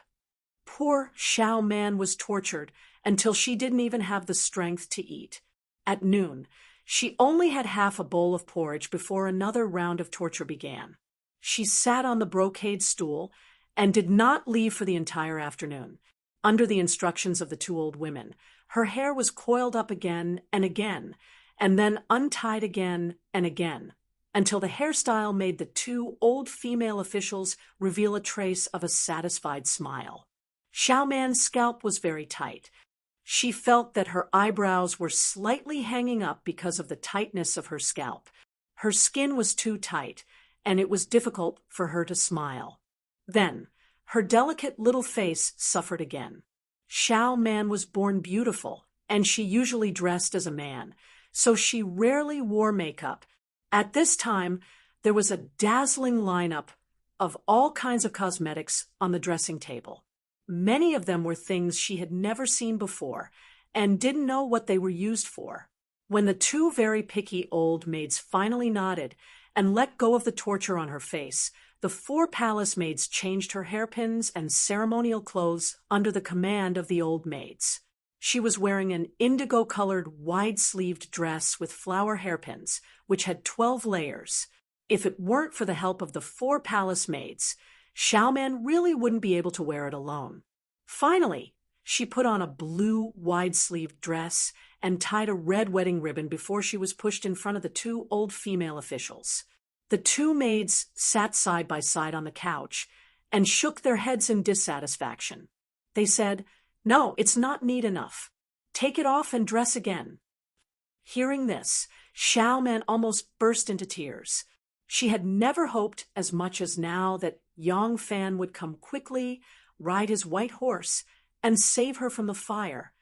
Poor Xiao Man was tortured until she didn't even have the strength to eat. At noon, she only had half a bowl of porridge before another round of torture began. She sat on the brocade stool and did not leave for the entire afternoon. Under the instructions of the 2 old women, her hair was coiled up again, and then untied again and again, until the hairstyle made the 2 old female officials reveal a trace of a satisfied smile. Xiao Man's scalp was very tight. She felt that her eyebrows were slightly hanging up because of the tightness of her scalp. Her skin was too tight, and it was difficult for her to smile. Then, her delicate little face suffered again. Xiao Man was born beautiful, and she usually dressed as a man, so she rarely wore makeup. At this time, there was a dazzling lineup of all kinds of cosmetics on the dressing table. Many of them were things she had never seen before and didn't know what they were used for. When the two very picky old maids finally nodded and let go of the torture on her face, the four palace maids changed her hairpins and ceremonial clothes under the command of the old maids. She was wearing an indigo-colored, wide-sleeved dress with flower hairpins, which had 12 layers. If it weren't for the help of the four palace maids, Xiao Man really wouldn't be able to wear it alone. Finally, she put on a blue, wide-sleeved dress and tied a red wedding ribbon before she was pushed in front of the two old female officials. The two maids sat side by side on the couch and shook their heads in dissatisfaction. They said, "No, it's not neat enough. Take it off and dress again." Hearing this, Xiao Man almost burst into tears. She had never hoped as much as now that Yang Fan would come quickly, ride his white horse, and save her from the fire.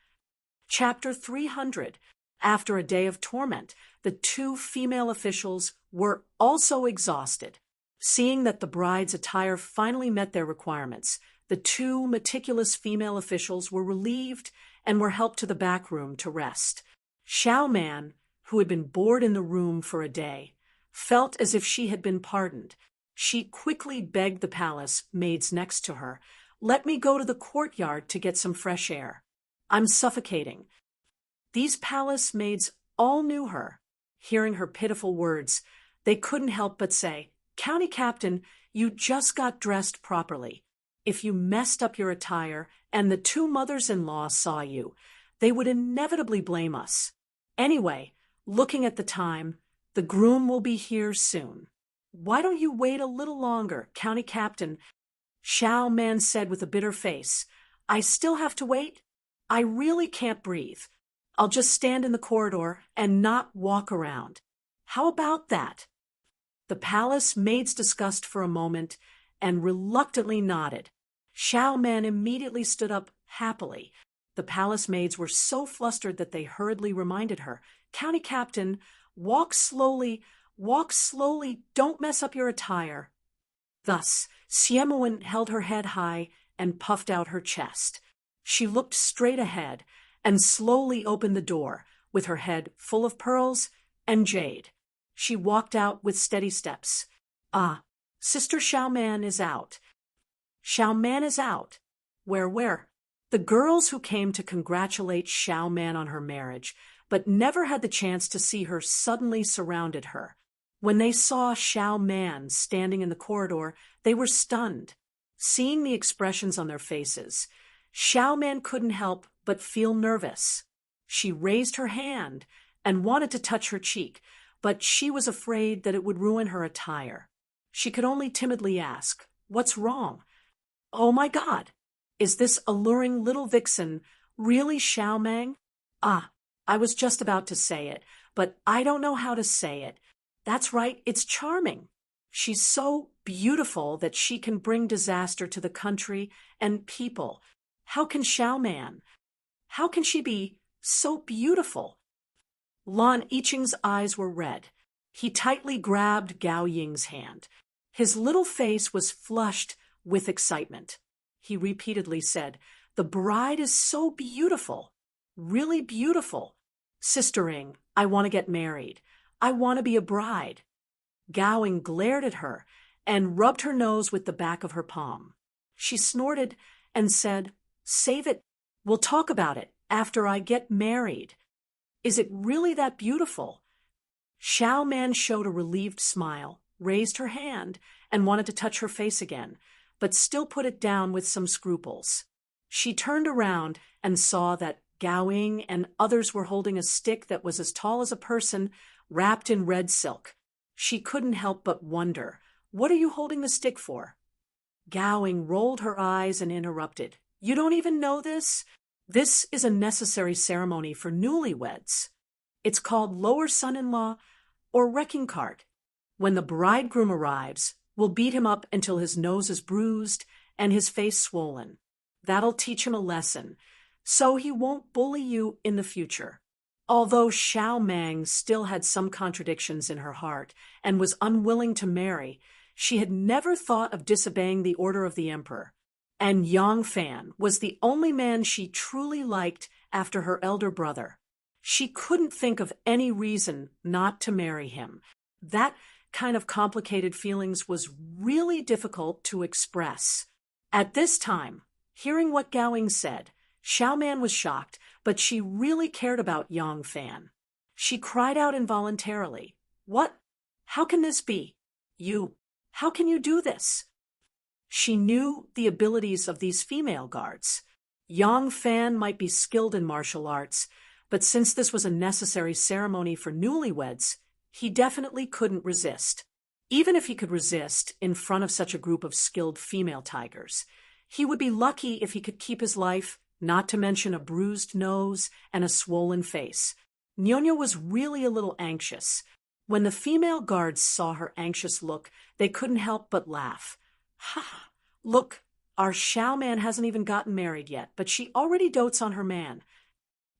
Chapter 300. After a day of torment, the two female officials were also exhausted. Seeing that the bride's attire finally met their requirements, the two meticulous female officials were relieved and were helped to the back room to rest. Xiao Man, who had been bored in the room for a day, felt as if she had been pardoned. She quickly begged the palace maids next to her, "Let me go to the courtyard to get some fresh air. I'm suffocating." These palace maids all knew her. Hearing her pitiful words, they couldn't help but say, "County Captain, you just got dressed properly. If you messed up your attire and the two mothers-in-law saw you, they would inevitably blame us. Anyway, looking at the time, the groom will be here soon. Why don't you wait a little longer, County Captain?" Xiao Man said with a bitter face, "I still have to wait? I really can't breathe. I'll just stand in the corridor and not walk around. How about that?" The palace maids discussed for a moment and reluctantly nodded. Xiao Man immediately stood up happily. The palace maids were so flustered that they hurriedly reminded her, "County Captain, walk slowly, don't mess up your attire." Thus, Siemuan held her head high and puffed out her chest. She looked straight ahead and slowly opened the door, with her head full of pearls and jade. She walked out with steady steps. "Ah, Sister Xiao Man is out. Xiao Man is out." Where? The girls who came to congratulate Xiao Man on her marriage, but never had the chance to see her, suddenly surrounded her. When they saw Xiao Man standing in the corridor, they were stunned. Seeing the expressions on their faces, Xiao Man couldn't help but feel nervous. She raised her hand and wanted to touch her cheek, but she was afraid that it would ruin her attire. She could only timidly ask, "What's wrong?" "Oh my God! Is this alluring little vixen really Xiao Man?" "Ah, I was just about to say it, but I don't know how to say it. That's right, it's charming. She's so beautiful that she can bring disaster to the country and people. How can Xiao Man? How can she be so beautiful?" Lan Yiqing's eyes were red. He tightly grabbed Gao Ying's hand. His little face was flushed with excitement. He repeatedly said, "The bride is so beautiful, really beautiful. Sister-ing, I want to get married. I want to be a bride." Gao Ying glared at her and rubbed her nose with the back of her palm. She snorted and said, "Save it. We'll talk about it after I get married." "Is it really that beautiful?" Xiao Man showed a relieved smile, raised her hand, and wanted to touch her face again, but still put it down with some scruples. She turned around and saw that Gao Ying and others were holding a stick that was as tall as a person, wrapped in red silk. She couldn't help but wonder, "What are you holding the stick for?" Gao Ying rolled her eyes and interrupted, "You don't even know this? This is a necessary ceremony for newlyweds. It's called lower son-in-law or wrecking cart When the bridegroom arrives, we'll beat him up until his nose is bruised and his face swollen. That'll teach him a lesson, so he won't bully you in the future." Although Xiao Mang still had some contradictions in her heart and was unwilling to marry, she had never thought of disobeying the order of the emperor. And Yang Fan was the only man she truly liked after her elder brother. She couldn't think of any reason not to marry him. That kind of complicated feelings was really difficult to express. At this time, hearing what Gowing said, Xiao Man was shocked, but she really cared about Yang Fan. She cried out involuntarily, "What? How can this be? How can you do this?" She knew the abilities of these female guards. Yang Fan might be skilled in martial arts, but since this was a necessary ceremony for newlyweds, he definitely couldn't resist. Even if he could resist in front of such a group of skilled female tigers, he would be lucky if he could keep his life, not to mention a bruised nose and a swollen face. Nyonya was really a little anxious. When the female guards saw her anxious look, they couldn't help but laugh. "Ha! Look, our Xiao Man hasn't even gotten married yet, but she already dotes on her man."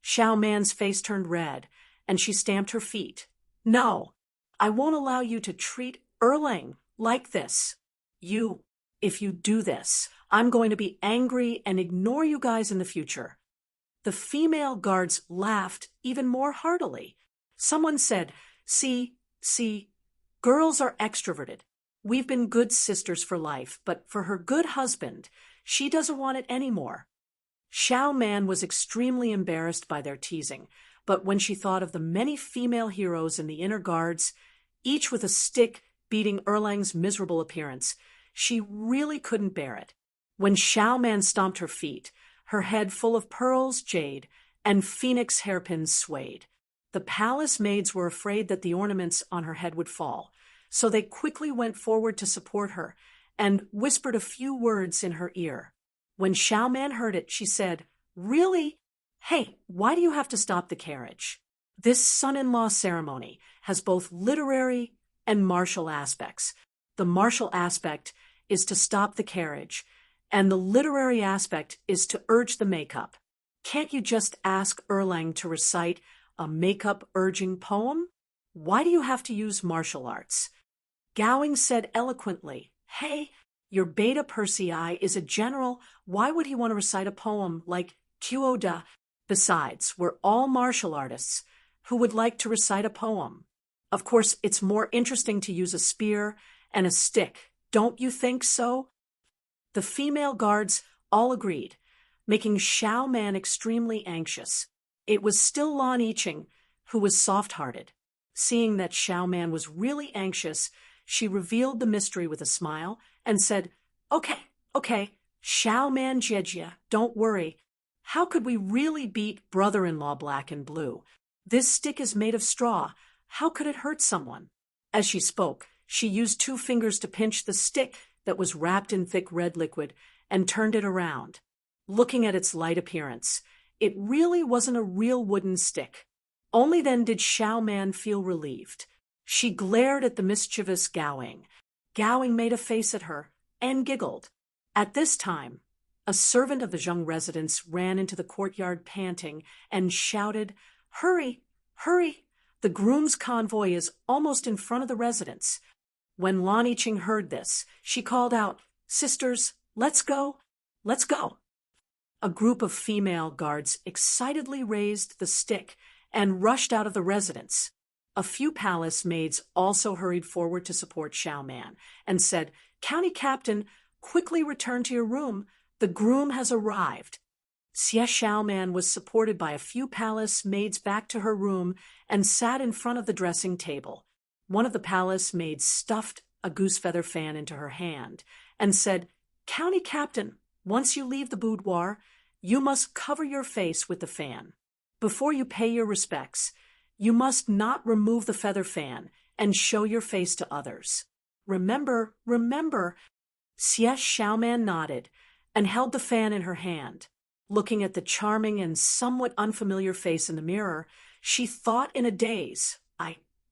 Xiao Man's face turned red, and she stamped her feet. "No, I won't allow you to treat Erlang like this. If you do this, I'm going to be angry and ignore you guys in the future." The female guards laughed even more heartily. Someone said, See, girls are extroverted. We've been good sisters for life, but for her good husband, she doesn't want it anymore." Xiao Man was extremely embarrassed by their teasing, but when she thought of the many female heroes in the inner guards, each with a stick beating Erlang's miserable appearance, she really couldn't bear it. When Xiao Man stomped her feet, her head full of pearls, jade, and phoenix hairpins swayed. The palace maids were afraid that the ornaments on her head would fall, so they quickly went forward to support her and whispered a few words in her ear. When Xiao Man heard it, she said, "Really? Hey, why do you have to stop the carriage? This son-in-law ceremony has both literary and martial aspects. The martial aspect is to stop the carriage, and the literary aspect is to urge the makeup. Can't you just ask Erlang to recite a makeup-urging poem? Why do you have to use martial arts?" Gowing said eloquently, "Hey, your Beta Persei is a general. Why would he want to recite a poem like Kyoda? Besides, we're all martial artists who would like to recite a poem. Of course, it's more interesting to use a spear and a stick. Don't you think so?" The female guards all agreed, making Xiao Man extremely anxious. It was still Lan Yiqing who was soft-hearted. Seeing that Xiao Man was really anxious, she revealed the mystery with a smile and said, Okay, Xiao Man Jejia, don't worry. How could we really beat brother-in-law Black and Blue? This stick is made of straw. How could it hurt someone?" As she spoke, she used 2 fingers to pinch the stick that was wrapped in thick red liquid and turned it around. Looking at its light appearance, it really wasn't a real wooden stick. Only then did Xiao Man feel relieved. She glared at the mischievous Gowing. Gowing made a face at her and giggled. At this time, a servant of the Zheng residence ran into the courtyard panting and shouted, Hurry! The groom's convoy is almost in front of the residence." When Lan Yiqing heard this, she called out, "Sisters, let's go! Let's go!" A group of female guards excitedly raised the stick and rushed out of the residence. A few palace maids also hurried forward to support Xiao Man and said, "County Captain, quickly return to your room. The groom has arrived." Xie Xiao Man was supported by a few palace maids back to her room and sat in front of the dressing table. One of the palace maids stuffed a goose feather fan into her hand and said, "County Captain, once you leave the boudoir, you must cover your face with the fan. Before you pay your respects, you must not remove the feather fan and show your face to others. Remember." Xie Xiao Man nodded and held the fan in her hand. Looking at the charming and somewhat unfamiliar face in the mirror, she thought in a daze,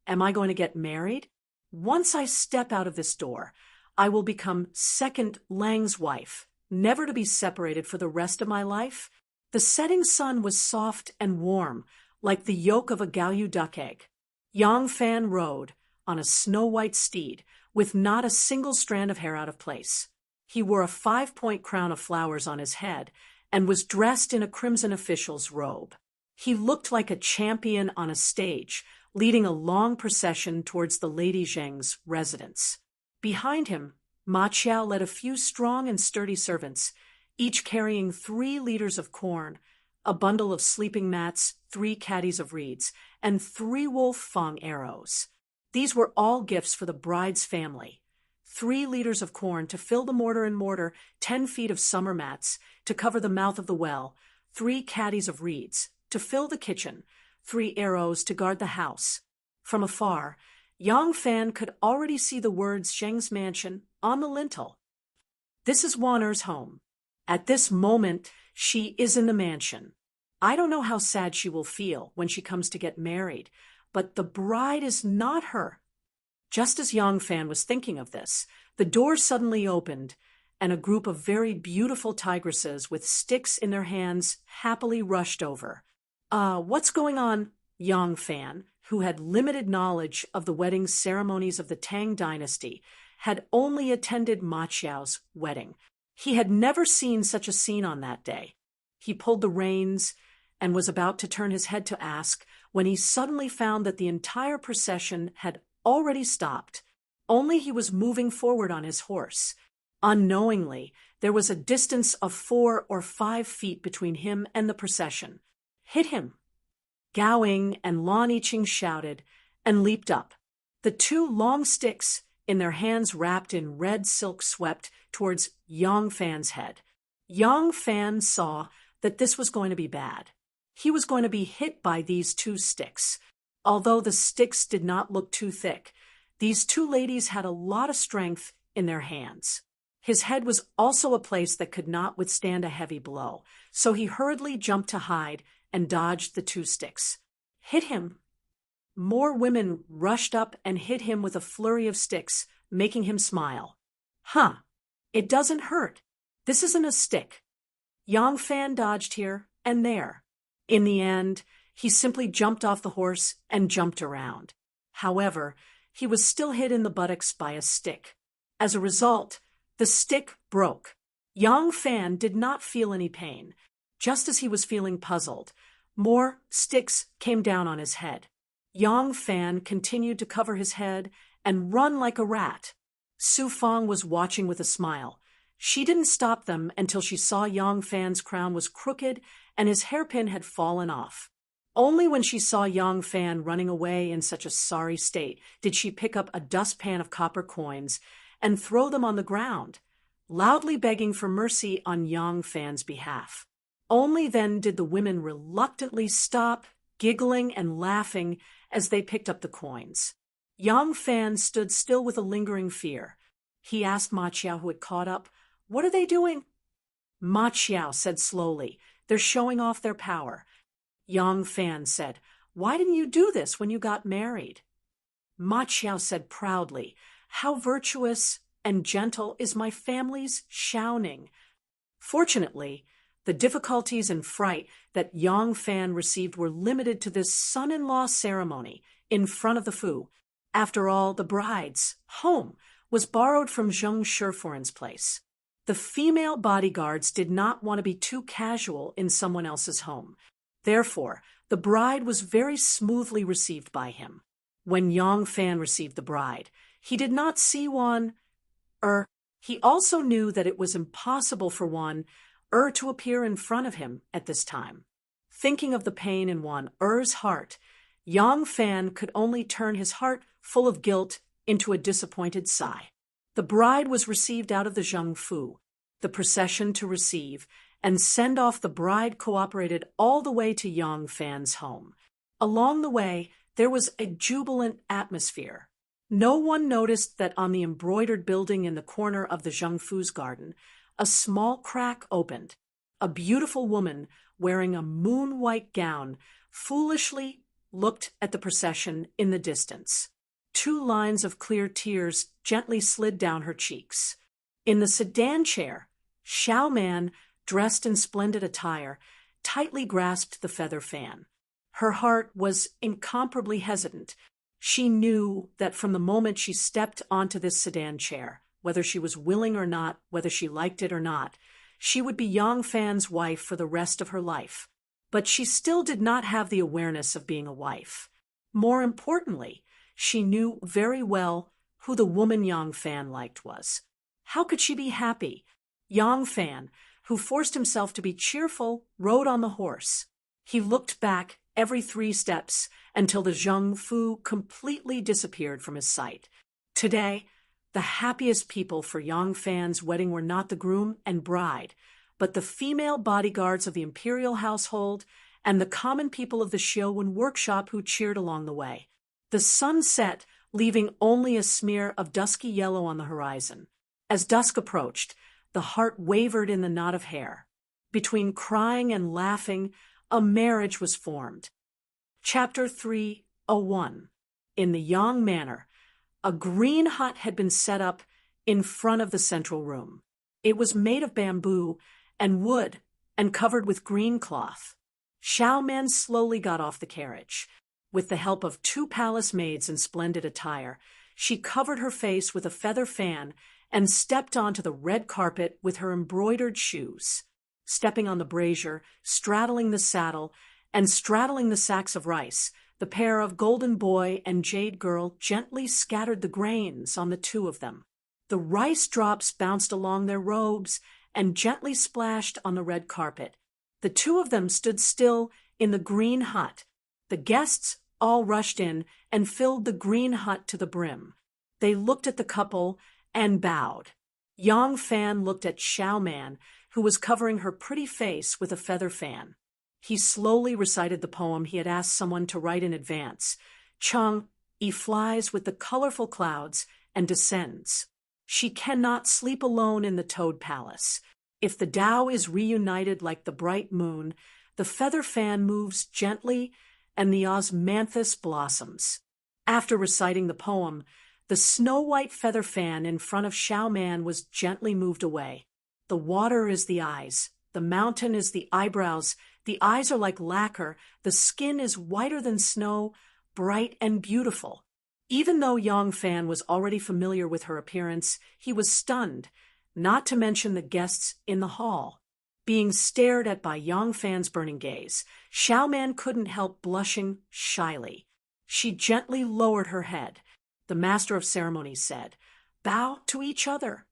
Am I going to get married? Once I step out of this door, I will become second Lang's wife, never to be separated for the rest of my life. The setting sun was soft and warm, like the yolk of a Galliu duck egg. Yang Fan rode on a snow-white steed, with not a single strand of hair out of place. He wore a 5-point crown of flowers on his head and was dressed in a crimson official's robe. He looked like a champion on a stage, leading a long procession towards the Lady Zheng's residence. Behind him, Ma Qiao led a few strong and sturdy servants, each carrying 3 liters of corn, a bundle of sleeping mats, 3 caddies of reeds, and 3 wolf fang arrows. These were all gifts for the bride's family. 3 liters of corn to fill the mortar and mortar, 10 feet of summer mats to cover the mouth of the well, 3 caddies of reeds to fill the kitchen, 3 arrows to guard the house. From afar, Yang Fan could already see the words Zheng's mansion on the lintel. This is Wan Er's home. At this moment, she is in the mansion. I don't know how sad she will feel when she comes to get married, but the bride is not her. Just as Yang Fan was thinking of this, the door suddenly opened, and a group of very beautiful tigresses with sticks in their hands happily rushed over. What's going on? Yang Fan, who had limited knowledge of the wedding ceremonies of the Tang dynasty, had only attended Ma Qiao's wedding. He had never seen such a scene on that day. He pulled the reins and was about to turn his head to ask when he suddenly found that the entire procession had already stopped. Only he was moving forward on his horse. Unknowingly, there was a distance of 4 or 5 feet between him and the procession. Hit him! Gao Ying and Lan Yiqing shouted and leaped up. The 2 long sticks in their hands wrapped in red silk swept towards Yang Fan's head. Yang Fan saw that this was going to be bad. He was going to be hit by these 2 sticks. Although the sticks did not look too thick, these 2 ladies had a lot of strength in their hands. His head was also a place that could not withstand a heavy blow, so he hurriedly jumped to hide and dodged the 2 sticks. Hit him! More women rushed up and hit him with a flurry of sticks, making him smile. Huh, it doesn't hurt. This isn't a stick. Yang Fan dodged here and there. In the end, he simply jumped off the horse and jumped around. However, he was still hit in the buttocks by a stick. As a result, the stick broke. Yang Fan did not feel any pain. Just as he was feeling puzzled, more sticks came down on his head. Yang Fan continued to cover his head and run like a rat. Su Fang was watching with a smile. She didn't stop them until she saw Yang Fan's crown was crooked and his hairpin had fallen off. Only when she saw Yang Fan running away in such a sorry state did she pick up a dustpan of copper coins and throw them on the ground, loudly begging for mercy on Yang Fan's behalf. Only then did the women reluctantly stop, giggling and laughing as they picked up the coins. Yang Fan stood still with a lingering fear. He asked Ma Qiao, who had caught up, "What are they doing?" Ma Qiao said slowly, "They're showing off their power." Yang Fan said, "Why didn't you do this when you got married?" Ma Qiao said proudly, "How virtuous and gentle is my family's Xiaoning." Fortunately, the difficulties and fright that Yang Fan received were limited to this son-in-law ceremony in front of the Fu. After all, the bride's home was borrowed from Zheng Shifuan's place. The female bodyguards did not want to be too casual in someone else's home. Therefore, the bride was very smoothly received by him. When Yang Fan received the bride, he did not see Wan Er. He also knew that it was impossible for Wan Er to appear in front of him at this time. Thinking of the pain in Wan Er's heart, Yang Fan could only turn his heart full of guilt into a disappointed sigh. The bride was received out of the Zheng Fu. The procession to receive and send off the bride cooperated all the way to Yang Fan's home. Along the way, there was a jubilant atmosphere. No one noticed that on the embroidered building in the corner of the Zheng Fu's garden, a small crack opened. A beautiful woman wearing a moon-white gown foolishly looked at the procession in the distance. 2 lines of clear tears gently slid down her cheeks. In the sedan chair, Xiao Man, dressed in splendid attire, tightly grasped the feather fan. Her heart was incomparably hesitant. She knew that from the moment she stepped onto this sedan chair, whether she was willing or not, whether she liked it or not, she would be Yang Fan's wife for the rest of her life. But she still did not have the awareness of being a wife. More importantly, she knew very well who the woman Yang Fan liked was. How could she be happy? Yang Fan, who forced himself to be cheerful, rode on the horse. He looked back every 3 steps until the Zheng Fu completely disappeared from his sight. Today, the happiest people for Yang Fan's wedding were not the groom and bride, but the female bodyguards of the imperial household and the common people of the Xiaowen workshop who cheered along the way. The sun set, leaving only a smear of dusky yellow on the horizon. As dusk approached, the heart wavered in the knot of hair. Between crying and laughing, a marriage was formed. Chapter 301. In the Yang Manor, a green hut had been set up in front of the central room. It was made of bamboo and wood and covered with green cloth. Xiao Man slowly got off the carriage. With the help of 2 palace maids in splendid attire, she covered her face with a feather fan and stepped onto the red carpet with her embroidered shoes. Stepping on the brazier, straddling the saddle, and straddling the sacks of rice, the pair of Golden Boy and Jade Girl gently scattered the grains on the 2 of them. The rice drops bounced along their robes and gently splashed on the red carpet. The 2 of them stood still in the green hut. The guests all rushed in and filled the green hut to the brim. They looked at the couple and bowed. Yang Fan looked at Xiao Man, who was covering her pretty face with a feather fan. He slowly recited the poem he had asked someone to write in advance. Cheng, he flies with the colorful clouds and descends. She cannot sleep alone in the Toad Palace. If the Tao is reunited like the bright moon, the feather fan moves gently and the osmanthus blossoms. After reciting the poem, the snow-white feather fan in front of Xiao Man was gently moved away. The water is the eyes, the mountain is the eyebrows, the eyes are like lacquer, the skin is whiter than snow, bright and beautiful. Even though Yang Fan was already familiar with her appearance, he was stunned, not to mention the guests in the hall. Being stared at by Yang Fan's burning gaze, Xiao Man couldn't help blushing shyly. She gently lowered her head. The master of ceremonies said, "Bow to each other."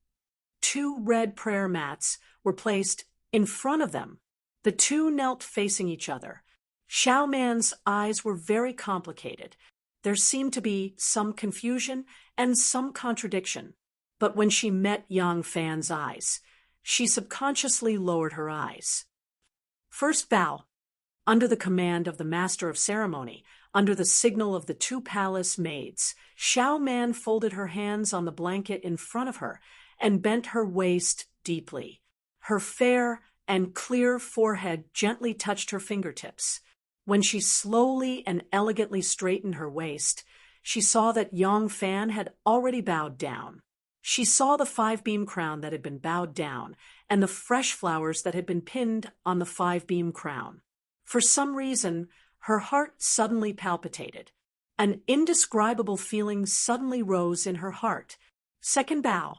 2 red prayer mats were placed in front of them. The 2 knelt facing each other. Xiao Man's eyes were very complicated. There seemed to be some confusion and some contradiction. But when she met Yang Fan's eyes, she subconsciously lowered her eyes. First bow. Under the command of the master of ceremony, under the signal of the 2 palace maids, Xiao Man folded her hands on the blanket in front of her and bent her waist deeply. Her fair and clear forehead gently touched her fingertips. When she slowly and elegantly straightened her waist, she saw that Yang Fan had already bowed down. She saw the 5-beam crown that had been bowed down and the fresh flowers that had been pinned on the 5-beam crown. For some reason, her heart suddenly palpitated. An indescribable feeling suddenly rose in her heart. Second bow.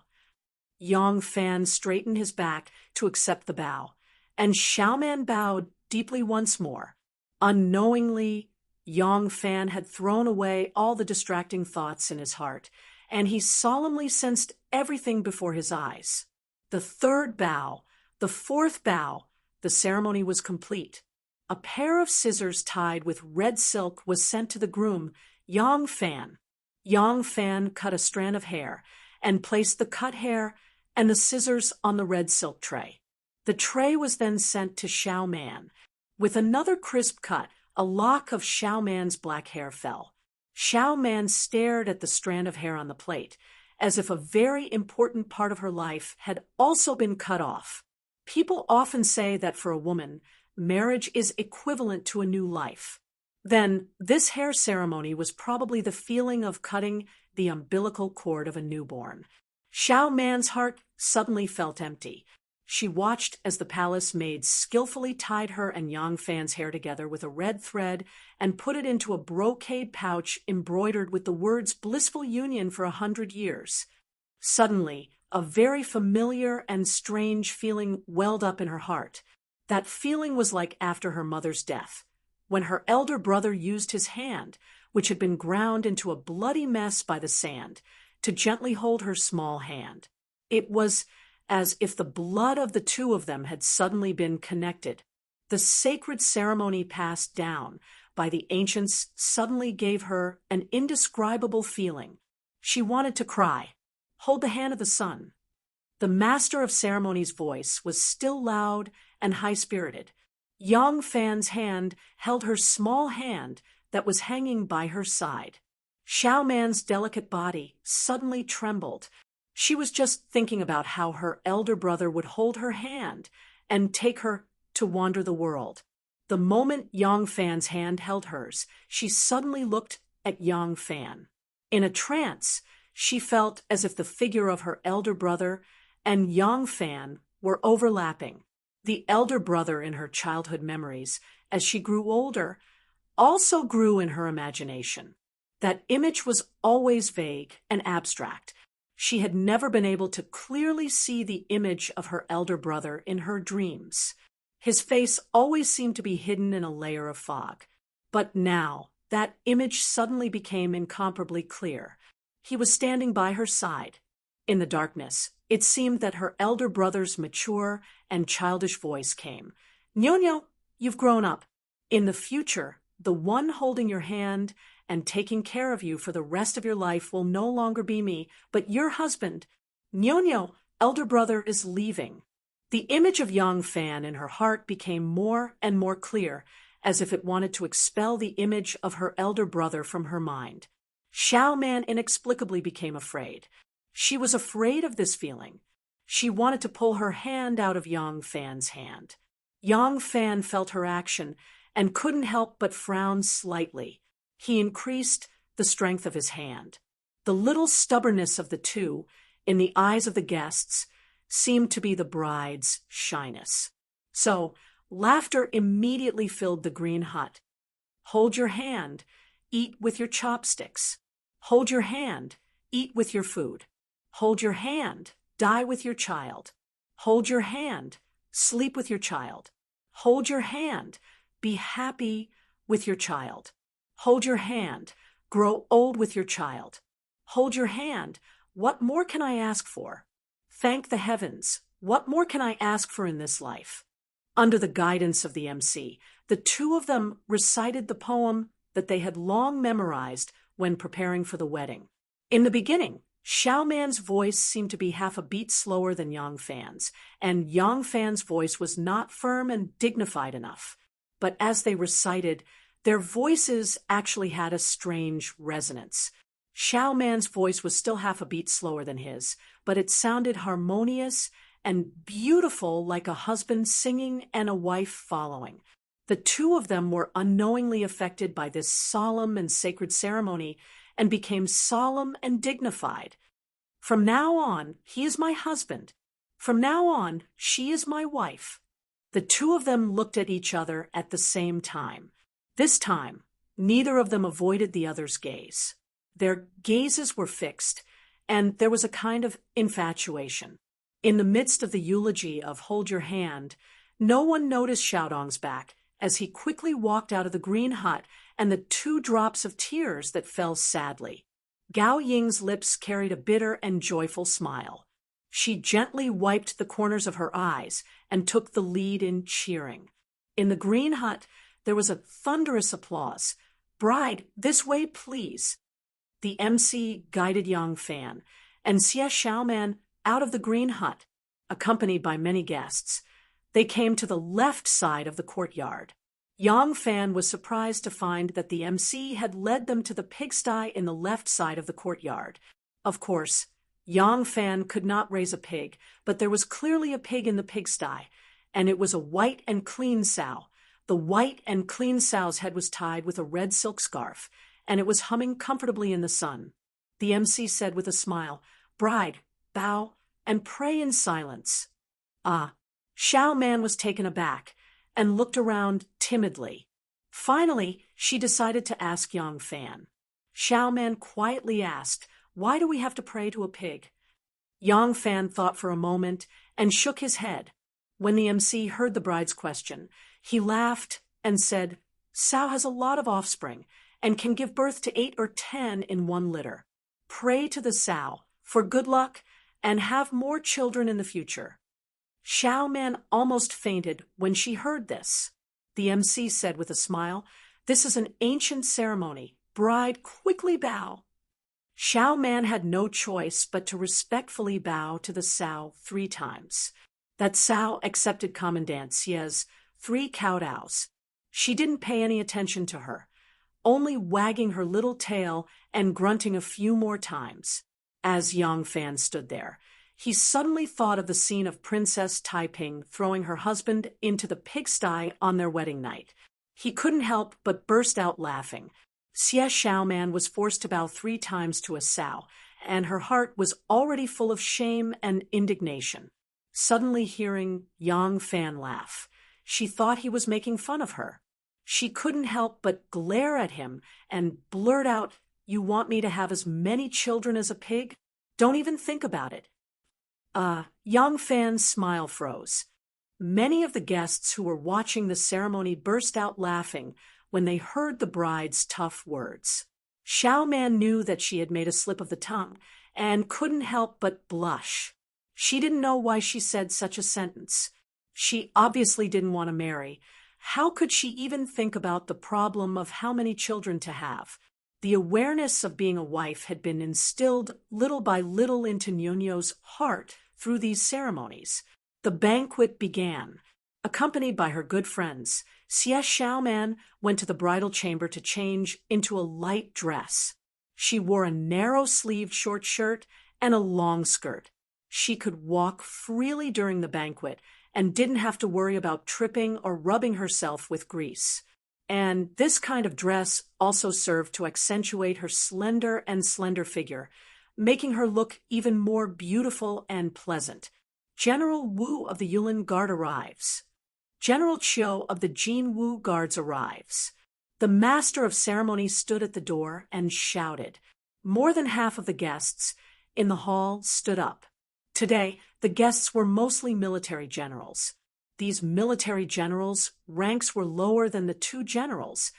Yang Fan straightened his back to accept the bow, and Xiao Man bowed deeply once more. Unknowingly, Yang Fan had thrown away all the distracting thoughts in his heart, and he solemnly sensed everything before his eyes. The 3rd bow, the 4th bow, the ceremony was complete. A pair of scissors tied with red silk was sent to the groom, Yang Fan. Yang Fan cut a strand of hair and placed the cut hair and the scissors on the red silk tray. The tray was then sent to Xiao Man. With another crisp cut, a lock of Xiao Man's black hair fell. Xiao Man stared at the strand of hair on the plate, as if a very important part of her life had also been cut off. People often say that for a woman, marriage is equivalent to a new life. Then, this hair ceremony was probably the feeling of cutting the umbilical cord of a newborn. Xiao Man's heart suddenly felt empty. She watched as the palace maids skillfully tied her and Yang Fan's hair together with a red thread and put it into a brocade pouch embroidered with the words "blissful union for 100 years." Suddenly, a very familiar and strange feeling welled up in her heart. That feeling was like after her mother's death, when her elder brother used his hand, which had been ground into a bloody mess by the sand, to gently hold her small hand. It was as if the blood of the two of them had suddenly been connected. The sacred ceremony passed down by the ancients suddenly gave her an indescribable feeling. She wanted to cry. Hold the hand of the sun. The master of ceremonies' voice was still loud and high-spirited. Yang Fan's hand held her small hand that was hanging by her side. Xiao Man's delicate body suddenly trembled. She was just thinking about how her elder brother would hold her hand and take her to wander the world. The moment Yang Fan's hand held hers, she suddenly looked at Yang Fan. In a trance, she felt as if the figure of her elder brother and Yang Fan were overlapping. The elder brother in her childhood memories, as she grew older, also grew in her imagination. That image was always vague and abstract. She had never been able to clearly see the image of her elder brother in her dreams. His face always seemed to be hidden in a layer of fog. But now, that image suddenly became incomparably clear. He was standing by her side. In the darkness, it seemed that her elder brother's mature and childish voice came. "Nyo-nyo, you've grown up. In the future, the one holding your hand and taking care of you for the rest of your life will no longer be me, but your husband. Nyo-nyo, elder brother is leaving." The image of Yang Fan in her heart became more and more clear, as if it wanted to expel the image of her elder brother from her mind. Xiao Man inexplicably became afraid. She was afraid of this feeling. She wanted to pull her hand out of Yang Fan's hand. Yang Fan felt her action and couldn't help but frown slightly. He increased the strength of his hand. The little stubbornness of the two, in the eyes of the guests, seemed to be the bride's shyness. So, laughter immediately filled the green hut. Hold your hand, eat with your chopsticks. Hold your hand, eat with your food. Hold your hand, die with your child. Hold your hand, sleep with your child. Hold your hand, be happy with your child. Hold your hand, grow old with your child. Hold your hand, what more can I ask for? Thank the heavens, what more can I ask for in this life? Under the guidance of the MC, the two of them recited the poem that they had long memorized when preparing for the wedding. In the beginning, Xiao Man's voice seemed to be half a beat slower than Yang Fan's, and Yang Fan's voice was not firm and dignified enough. But as they recited, their voices actually had a strange resonance. Xiao Man's voice was still half a beat slower than his, but it sounded harmonious and beautiful, like a husband singing and a wife following. The two of them were unknowingly affected by this solemn and sacred ceremony and became solemn and dignified. From now on, he is my husband. From now on, she is my wife. The two of them looked at each other at the same time. This time, neither of them avoided the other's gaze. Their gazes were fixed, and there was a kind of infatuation. In the midst of the eulogy of "Hold Your Hand," no one noticed Xiaodong's back as he quickly walked out of the green hut and the 2 drops of tears that fell sadly. Gao Ying's lips carried a bitter and joyful smile. She gently wiped the corners of her eyes and took the lead in cheering. In the green hut, there was a thunderous applause. "Bride, this way, please." The MC guided Yang Fan and Xie Xiaoman out of the green hut, accompanied by many guests. They came to the left side of the courtyard. Yang Fan was surprised to find that the MC had led them to the pigsty in the left side of the courtyard. Of course, Yang Fan could not raise a pig, but there was clearly a pig in the pigsty, and it was a white and clean sow, The white and clean sow's head was tied with a red silk scarf, and it was humming comfortably in the sun. The MC said with a smile, "Bride, bow, and pray in silence." Ah, Xiao Man was taken aback and looked around timidly. Finally, she decided to ask Yang Fan. Xiao Man quietly asked, "Why do we have to pray to a pig?" Yang Fan thought for a moment and shook his head. When the MC heard the bride's question, he laughed and said, "Sow has a lot of offspring and can give birth to 8 or 10 in one litter. Pray to the sow for good luck and have more children in the future." Xiao Man almost fainted when she heard this. The MC said with a smile, "This is an ancient ceremony. Bride, quickly bow." Xiao Man had no choice but to respectfully bow to the sow 3 times. That sow accepted Commandant Xie's 3 kowtows. She didn't pay any attention to her, only wagging her little tail and grunting a few more times. As Yang Fan stood there, he suddenly thought of the scene of Princess Taiping throwing her husband into the pigsty on their wedding night. He couldn't help but burst out laughing. Xie Xiaoman was forced to bow 3 times to a sow, and her heart was already full of shame and indignation. Suddenly hearing Yang Fan laugh, she thought he was making fun of her. She couldn't help but glare at him and blurt out, "You want me to have as many children as a pig? Don't even think about it." Yang Fan's smile froze. Many of the guests who were watching the ceremony burst out laughing when they heard the bride's tough words. Xiao Man knew that she had made a slip of the tongue and couldn't help but blush. She didn't know why she said such a sentence. She obviously didn't want to marry. How could she even think about the problem of how many children to have? The awareness of being a wife had been instilled little by little into Nyonyo's heart through these ceremonies. The banquet began. Accompanied by her good friends, Xie Xiaoman went to the bridal chamber to change into a light dress. She wore a narrow-sleeved short shirt and a long skirt. She could walk freely during the banquet and didn't have to worry about tripping or rubbing herself with grease. And this kind of dress also served to accentuate her slender figure, making her look even more beautiful and pleasant. General Wu of the Yulin Guard arrives. General Qiu of the Jin Wu Guards arrives. The master of ceremonies stood at the door and shouted. More than half of the guests in the hall stood up. Today, the guests were mostly military generals. These military generals' ranks were lower than the 2 generals,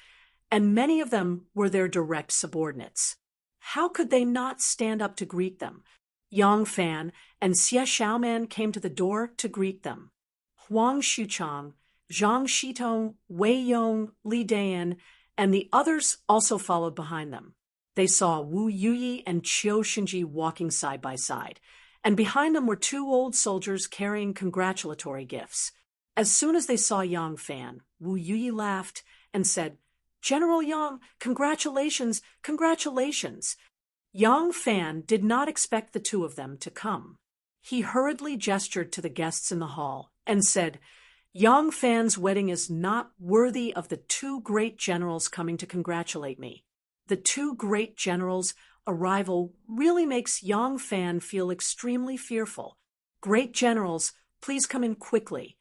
and many of them were their direct subordinates. How could they not stand up to greet them? Yang Fan and Xie Xiaoman came to the door to greet them. Huang Xuchang, Zhang Shitong, Wei Yong, Li Dayan, and the others also followed behind them. They saw Wu Yuyi and Qiu Shinji walking side by side, and behind them were 2 old soldiers carrying congratulatory gifts. As soon as they saw Yang Fan, Wu Yuyi laughed and said, "General Yang, congratulations, congratulations." Yang Fan did not expect the 2 of them to come. He hurriedly gestured to the guests in the hall and said, "Yang Fan's wedding is not worthy of the 2 great generals coming to congratulate me. The 2 great generals' arrival really makes Yang Fan feel extremely fearful. Great generals, please come in quickly."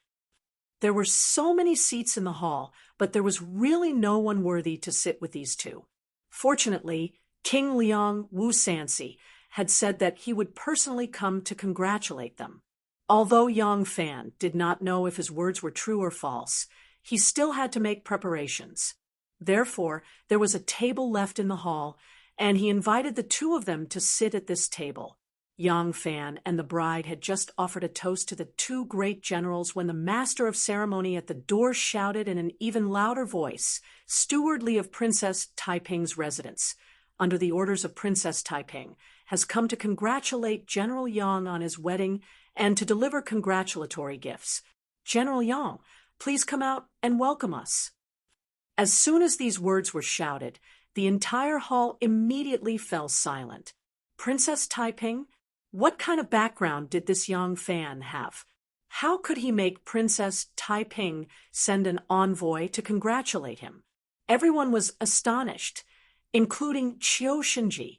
There were so many seats in the hall, but there was really no one worthy to sit with these 2. Fortunately, King Liang Wu Sansi had said that he would personally come to congratulate them. Although Yang Fan did not know if his words were true or false, he still had to make preparations. Therefore, there was a table left in the hall, and he invited the 2 of them to sit at this table. Yang Fan and the bride had just offered a toast to the 2 great generals when the master of ceremony at the door shouted in an even louder voice, "Steward Li of Princess Taiping's residence, under the orders of Princess Taiping, has come to congratulate General Yang on his wedding and to deliver congratulatory gifts. General Yang, please come out and welcome us." As soon as these words were shouted, the entire hall immediately fell silent. Princess Taiping? What kind of background did this Yang Fan have? How could he make Princess Taiping send an envoy to congratulate him? Everyone was astonished, including Qiu Shenji.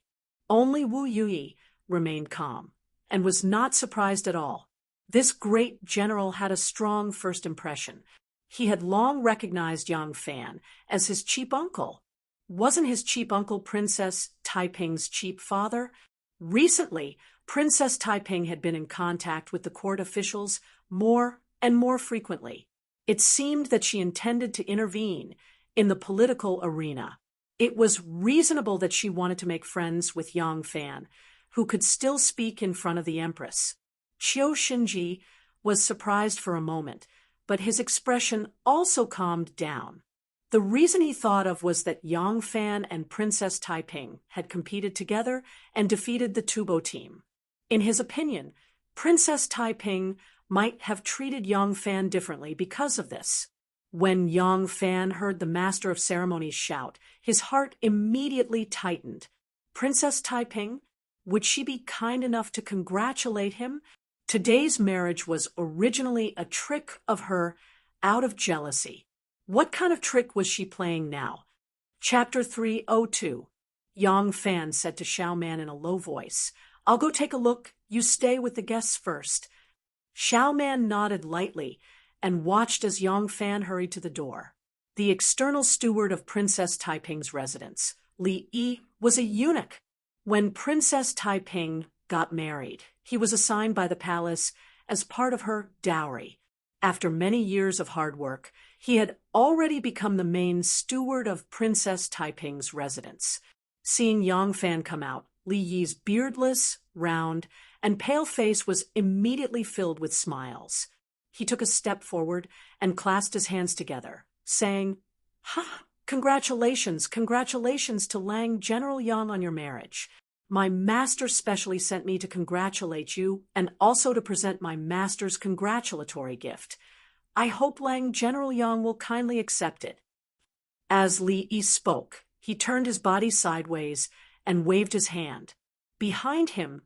Only Wu Yuyi remained calm, and was not surprised at all. This great general had a strong first impression. He had long recognized Yang Fan as his cheap uncle. Wasn't his cheap uncle Princess Taiping's cheap father? Recently, Princess Taiping had been in contact with the court officials more and more frequently. It seemed that she intended to intervene in the political arena. It was reasonable that she wanted to make friends with Yang Fan, who could still speak in front of the Empress. Qiu Shenji was surprised for a moment, but his expression also calmed down. The reason he thought of was that Yang Fan and Princess Taiping had competed together and defeated the Tubo team. In his opinion, Princess Taiping might have treated Yang Fan differently because of this. When Yang Fan heard the master of ceremonies shout, his heart immediately tightened. Princess Taiping, would she be kind enough to congratulate him? Today's marriage was originally a trick of her out of jealousy. What kind of trick was she playing now? Chapter 302. Yang Fan said to Xiao Man in a low voice, "I'll go take a look. You stay with the guests first." Xiao Man nodded lightly and watched as Yang Fan hurried to the door. The external steward of Princess Taiping's residence, Li Yi, was a eunuch. When Princess Taiping got married, he was assigned by the palace as part of her dowry. After many years of hard work, he had already become the main steward of Princess Taiping's residence. Seeing Yang Fan come out, Li Yi's beardless, round, and pale face was immediately filled with smiles. He took a step forward and clasped his hands together, saying, "Ha! Congratulations to Lang General Yang on your marriage. My master specially sent me to congratulate you and also to present my master's congratulatory gift. I hope Lang General Yang will kindly accept it." As Li Yi spoke, he turned his body sideways and waved his hand. Behind him,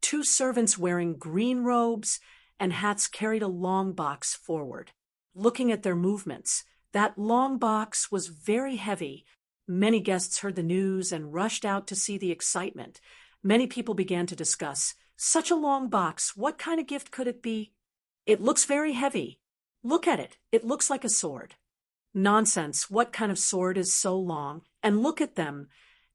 two servants wearing green robes and hats carried a long box forward. Looking at their movements, that long box was very heavy. Many guests heard the news and rushed out to see the excitement. Many people began to discuss, "Such a long box, what kind of gift could it be? It looks very heavy. Look at it, it looks like a sword." "Nonsense, what kind of sword is so long? And look at them.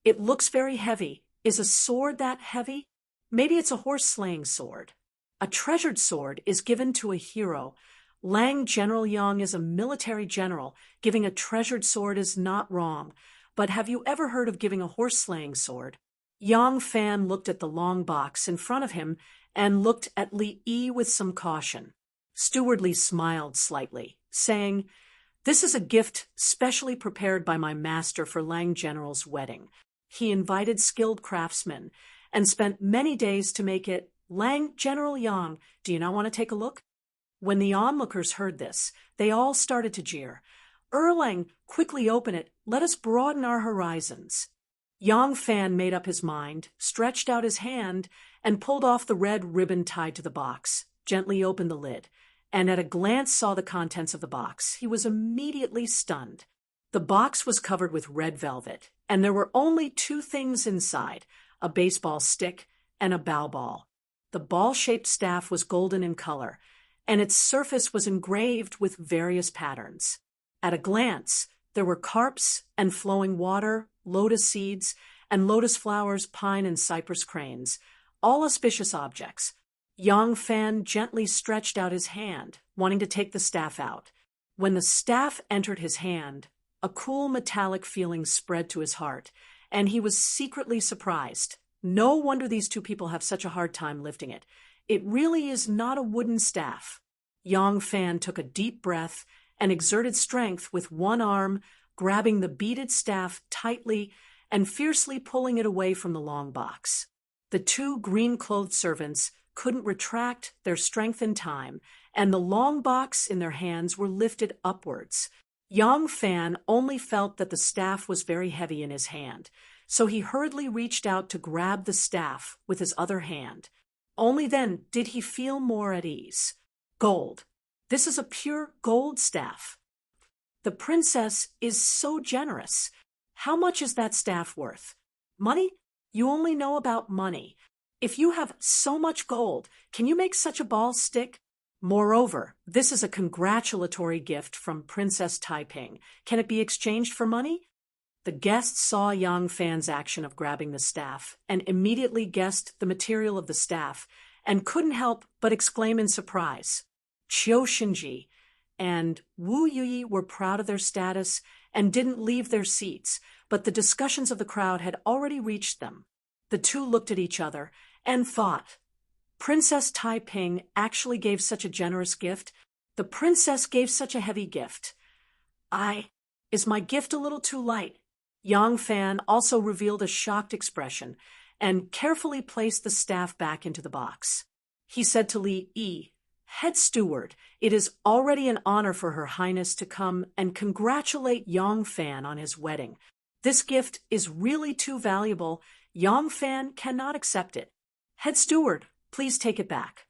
It looks very heavy. Is a sword that heavy? Maybe it's a horse-slaying sword. A treasured sword is given to a hero. Lang General Yang is a military general. Giving a treasured sword is not wrong. But have you ever heard of giving a horse-slaying sword?" Yang Fan looked at the long box in front of him and looked at Li Yi with some caution. Steward Li smiled slightly, saying, "This is a gift specially prepared by my master for Lang General's wedding. He invited skilled craftsmen and spent many days to make it. Lang General Yang, do you not want to take a look?" When the onlookers heard this, they all started to jeer. "Erlang, quickly open it. Let us broaden our horizons." Yang Fan made up his mind, stretched out his hand, and pulled off the red ribbon tied to the box, gently opened the lid, and at a glance saw the contents of the box. He was immediately stunned. The box was covered with red velvet, and there were only two things inside, a baseball stick and a bow ball. The ball-shaped staff was golden in color, and its surface was engraved with various patterns. At a glance, there were carps and flowing water, lotus seeds, and lotus flowers, pine and cypress cranes, all auspicious objects. Yang Fan gently stretched out his hand, wanting to take the staff out. When the staff entered his hand, a cool metallic feeling spread to his heart, and he was secretly surprised. No wonder these two people have such a hard time lifting it. It really is not a wooden staff. Yang Fan took a deep breath and exerted strength with one arm, grabbing the beaded staff tightly and fiercely pulling it away from the long box. The two green-clothed servants couldn't retract their strength in time, and the long box in their hands were lifted upwards. Yang Fan only felt that the staff was very heavy in his hand, so he hurriedly reached out to grab the staff with his other hand. Only then did he feel more at ease. Gold. This is a pure gold staff. The princess is so generous. How much is that staff worth? Money? You only know about money. If you have so much gold, can you make such a ball stick? Moreover, this is a congratulatory gift from Princess Taiping. Can it be exchanged for money? The guests saw Yang Fan's action of grabbing the staff and immediately guessed the material of the staff and couldn't help but exclaim in surprise. Qiu Shinji and Wu Yuyi were proud of their status and didn't leave their seats, but the discussions of the crowd had already reached them. The two looked at each other and thought, Princess Taiping actually gave such a generous gift. The princess gave such a heavy gift. Is my gift a little too light? Yang Fan also revealed a shocked expression and carefully placed the staff back into the box. He said to Li Yi, Head steward, it is already an honor for Her Highness to come and congratulate Yang Fan on his wedding. This gift is really too valuable. Yang Fan cannot accept it. Head steward, please take it back.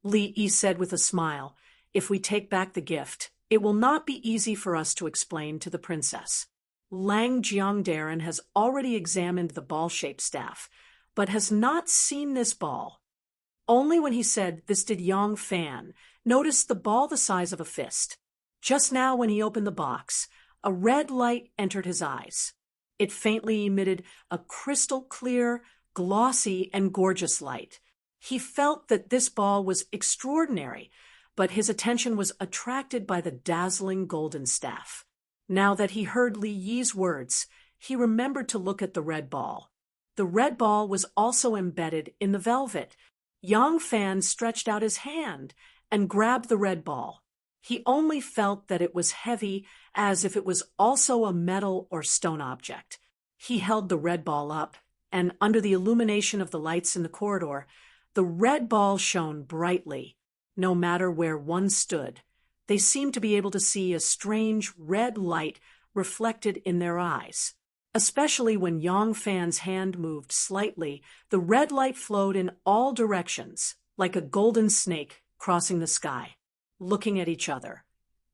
Li Yi said with a smile, If we take back the gift, it will not be easy for us to explain to the princess. Lang Jiangdaran has already examined the ball-shaped staff, but has not seen this ball. Only when he said this did Yang Fan notice the ball the size of a fist. Just now when he opened the box, a red light entered his eyes. It faintly emitted a crystal-clear, glossy, and gorgeous light. He felt that this ball was extraordinary, but his attention was attracted by the dazzling golden staff. Now that he heard Li Yi's words, he remembered to look at the red ball. The red ball was also embedded in the velvet. Yang Fan stretched out his hand and grabbed the red ball. He only felt that it was heavy, as if it was also a metal or stone object. He held the red ball up, and under the illumination of the lights in the corridor, the red ball shone brightly. No matter where one stood, they seemed to be able to see a strange red light reflected in their eyes. Especially when Yang Fan's hand moved slightly, the red light flowed in all directions, like a golden snake crossing the sky, looking at each other.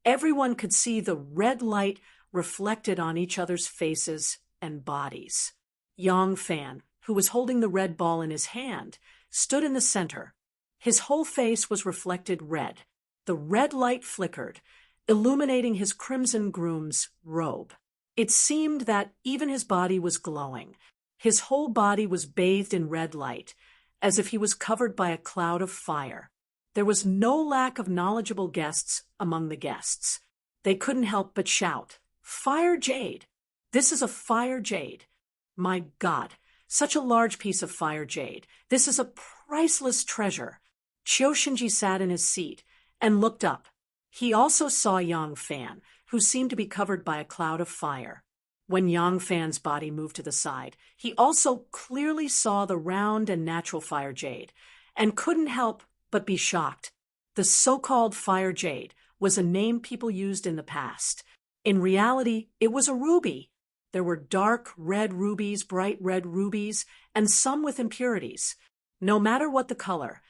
Everyone could see the red light reflected on each other's faces and bodies. Yang Fan, who was holding the red ball in his hand, stood in the center. His whole face was reflected red. The red light flickered, illuminating his crimson groom's robe. It seemed that even his body was glowing. His whole body was bathed in red light, as if he was covered by a cloud of fire. There was no lack of knowledgeable guests among the guests. They couldn't help but shout, Fire jade! This is a fire jade! My God, such a large piece of fire jade! This is a priceless treasure! Qiu Shinji sat in his seat and looked up. He also saw Yang Fan, who seemed to be covered by a cloud of fire. When Yang Fan's body moved to the side, he also clearly saw the round and natural fire jade, and couldn't help but be shocked. The so-called fire jade was a name people used in the past. In reality, it was a ruby. There were dark red rubies, bright red rubies, and some with impurities. No matter what the color,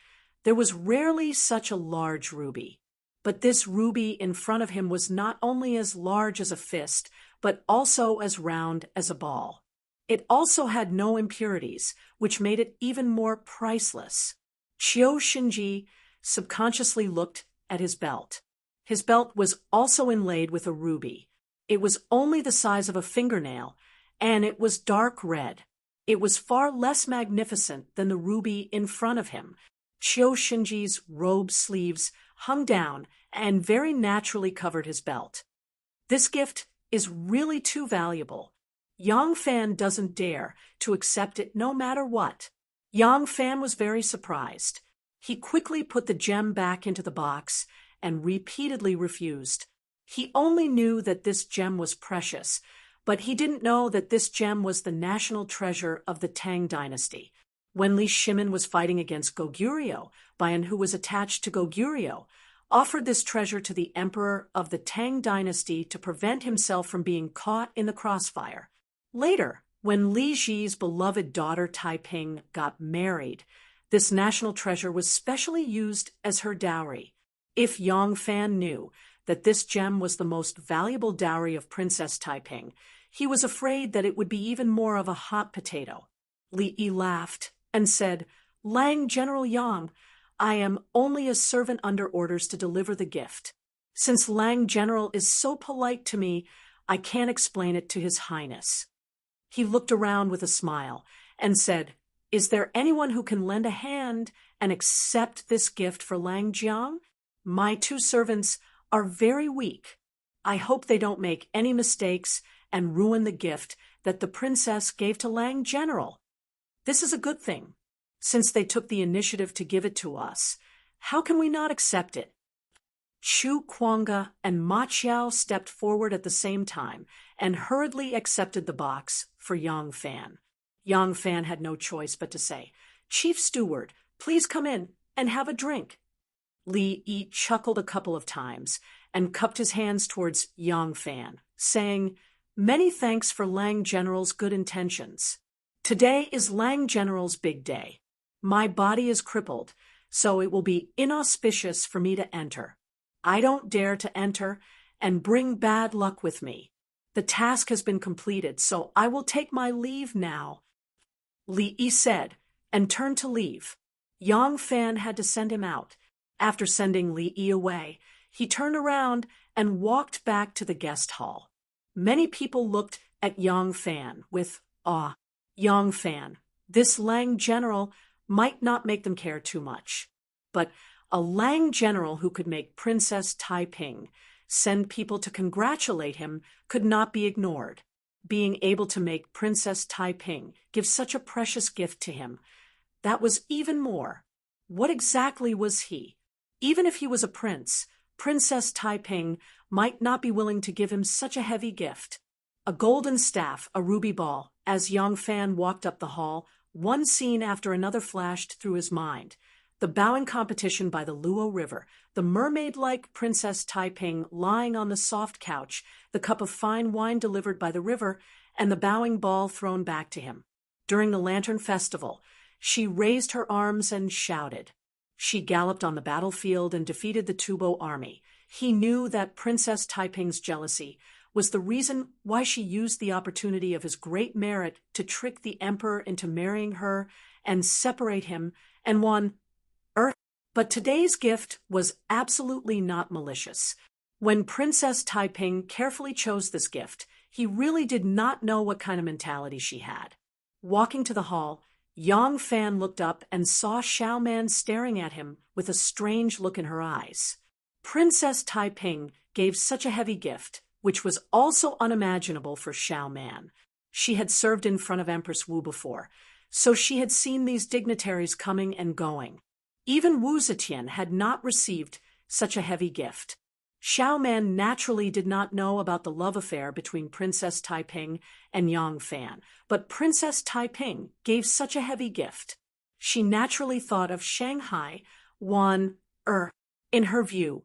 there was rarely such a large ruby. But this ruby in front of him was not only as large as a fist, but also as round as a ball. It also had no impurities, which made it even more priceless. Qiu Shinji subconsciously looked at his belt. His belt was also inlaid with a ruby. It was only the size of a fingernail, and it was dark red. It was far less magnificent than the ruby in front of him. Qiu Shinji's robe sleeves hung down and very naturally covered his belt. This gift is really too valuable. Yang Fan doesn't dare to accept it no matter what. Yang Fan was very surprised. He quickly put the gem back into the box and repeatedly refused. He only knew that this gem was precious, but he didn't know that this gem was the national treasure of the Tang dynasty. When Li Shimin was fighting against Goguryeo, Bayan, who was attached to Goguryeo, offered this treasure to the emperor of the Tang dynasty to prevent himself from being caught in the crossfire. Later, when Li Ji's beloved daughter Taiping got married, this national treasure was specially used as her dowry. If Yang Fan knew that this gem was the most valuable dowry of Princess Taiping, he was afraid that it would be even more of a hot potato. Li Yi laughed and said, "Lang General Yang, I am only a servant under orders to deliver the gift. Since Lang General is so polite to me, I can't explain it to His Highness." He looked around with a smile and said, "Is there anyone who can lend a hand and accept this gift for Lang Jiang? My two servants are very weak. I hope they don't make any mistakes and ruin the gift that the princess gave to Lang General. This is a good thing, since they took the initiative to give it to us. How can we not accept it?" Chu Kuanga and Ma Qiao stepped forward at the same time and hurriedly accepted the box for Yang Fan. Yang Fan had no choice but to say, "Chief Steward, please come in and have a drink." Li Yi chuckled a couple of times and cupped his hands towards Yang Fan, saying, "Many thanks for Lang General's good intentions. Today is Lang General's big day. My body is crippled, so it will be inauspicious for me to enter. I don't dare to enter and bring bad luck with me. The task has been completed, so I will take my leave now." Li Yi said, and turned to leave. Yang Fan had to send him out. After sending Li Yi away, he turned around and walked back to the guest hall. Many people looked at Yang Fan with awe. Yang Fan, this Lang General, might not make them care too much. But a Lang General who could make Princess Taiping send people to congratulate him could not be ignored. Being able to make Princess Taiping give such a precious gift to him, that was even more. What exactly was he? Even if he was a prince, Princess Taiping might not be willing to give him such a heavy gift. A golden staff, a ruby ball. As Yang Fan walked up the hall, one scene after another flashed through his mind. The bowing competition by the Luo River, the mermaid-like Princess Taiping lying on the soft couch, the cup of fine wine delivered by the river, and the bowing ball thrown back to him. During the Lantern Festival, she raised her arms and shouted. She galloped on the battlefield and defeated the Tubo army. He knew that Princess Taiping's jealousy was the reason why she used the opportunity of his great merit to trick the emperor into marrying her and separate him, and won. But today's gift was absolutely not malicious. When Princess Taiping carefully chose this gift, he really did not know what kind of mentality she had. Walking to the hall, Yang Fan looked up and saw Xiao Man staring at him with a strange look in her eyes. Princess Taiping gave such a heavy gift, which was also unimaginable for Xiao Man. She had served in front of Empress Wu before, so she had seen these dignitaries coming and going. Even Wu Zetian had not received such a heavy gift. Xiao Man naturally did not know about the love affair between Princess Taiping and Yang Fan, but Princess Taiping gave such a heavy gift. She naturally thought of Shanghai In her view,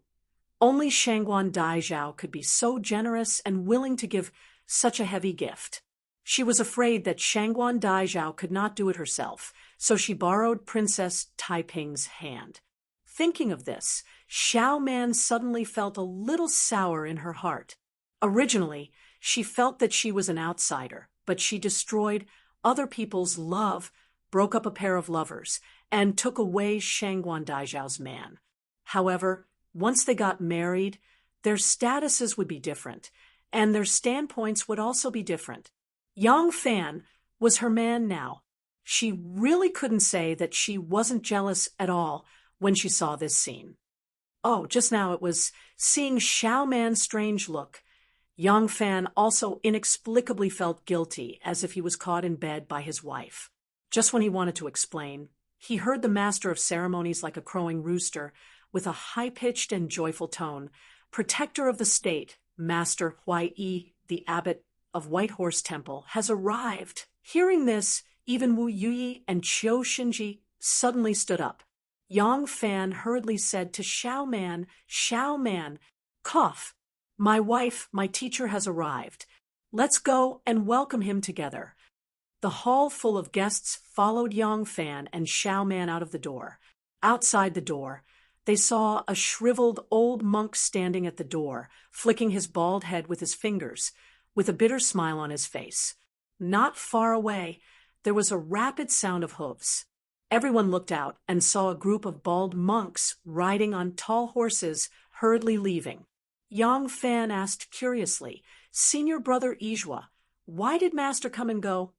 only Shangguan Daizhao could be so generous and willing to give such a heavy gift. She was afraid that Shangguan Daizhao could not do it herself, so she borrowed Princess Taiping's hand. Thinking of this, Xiao Man suddenly felt a little sour in her heart. Originally, she felt that she was an outsider, but she destroyed other people's love, broke up a pair of lovers, and took away Shangguan Daizhao's man. However, once they got married, their statuses would be different, and their standpoints would also be different. Yang Fan was her man now. She really couldn't say that she wasn't jealous at all when she saw this scene. Oh, just now it was seeing Xiao Man's strange look. Yang Fan also inexplicably felt guilty, as if he was caught in bed by his wife. Just when he wanted to explain, he heard the master of ceremonies like a crowing rooster, with a high-pitched and joyful tone. Protector of the state, Master Huai Yi, the abbot of White Horse Temple, has arrived. Hearing this, even Wu Yuyi and Qiu Xinji suddenly stood up. Yang Fan hurriedly said to Xiao Man, cough. My wife, my teacher has arrived. Let's go and welcome him together. The hall full of guests followed Yang Fan and Xiao Man out of the door. Outside the door, they saw a shriveled old monk standing at the door, flicking his bald head with his fingers, with a bitter smile on his face. Not far away, there was a rapid sound of hoofs. Everyone looked out and saw a group of bald monks riding on tall horses, hurriedly leaving. Yang Fan asked curiously, "Senior Brother Ijua, why did Master come and go?"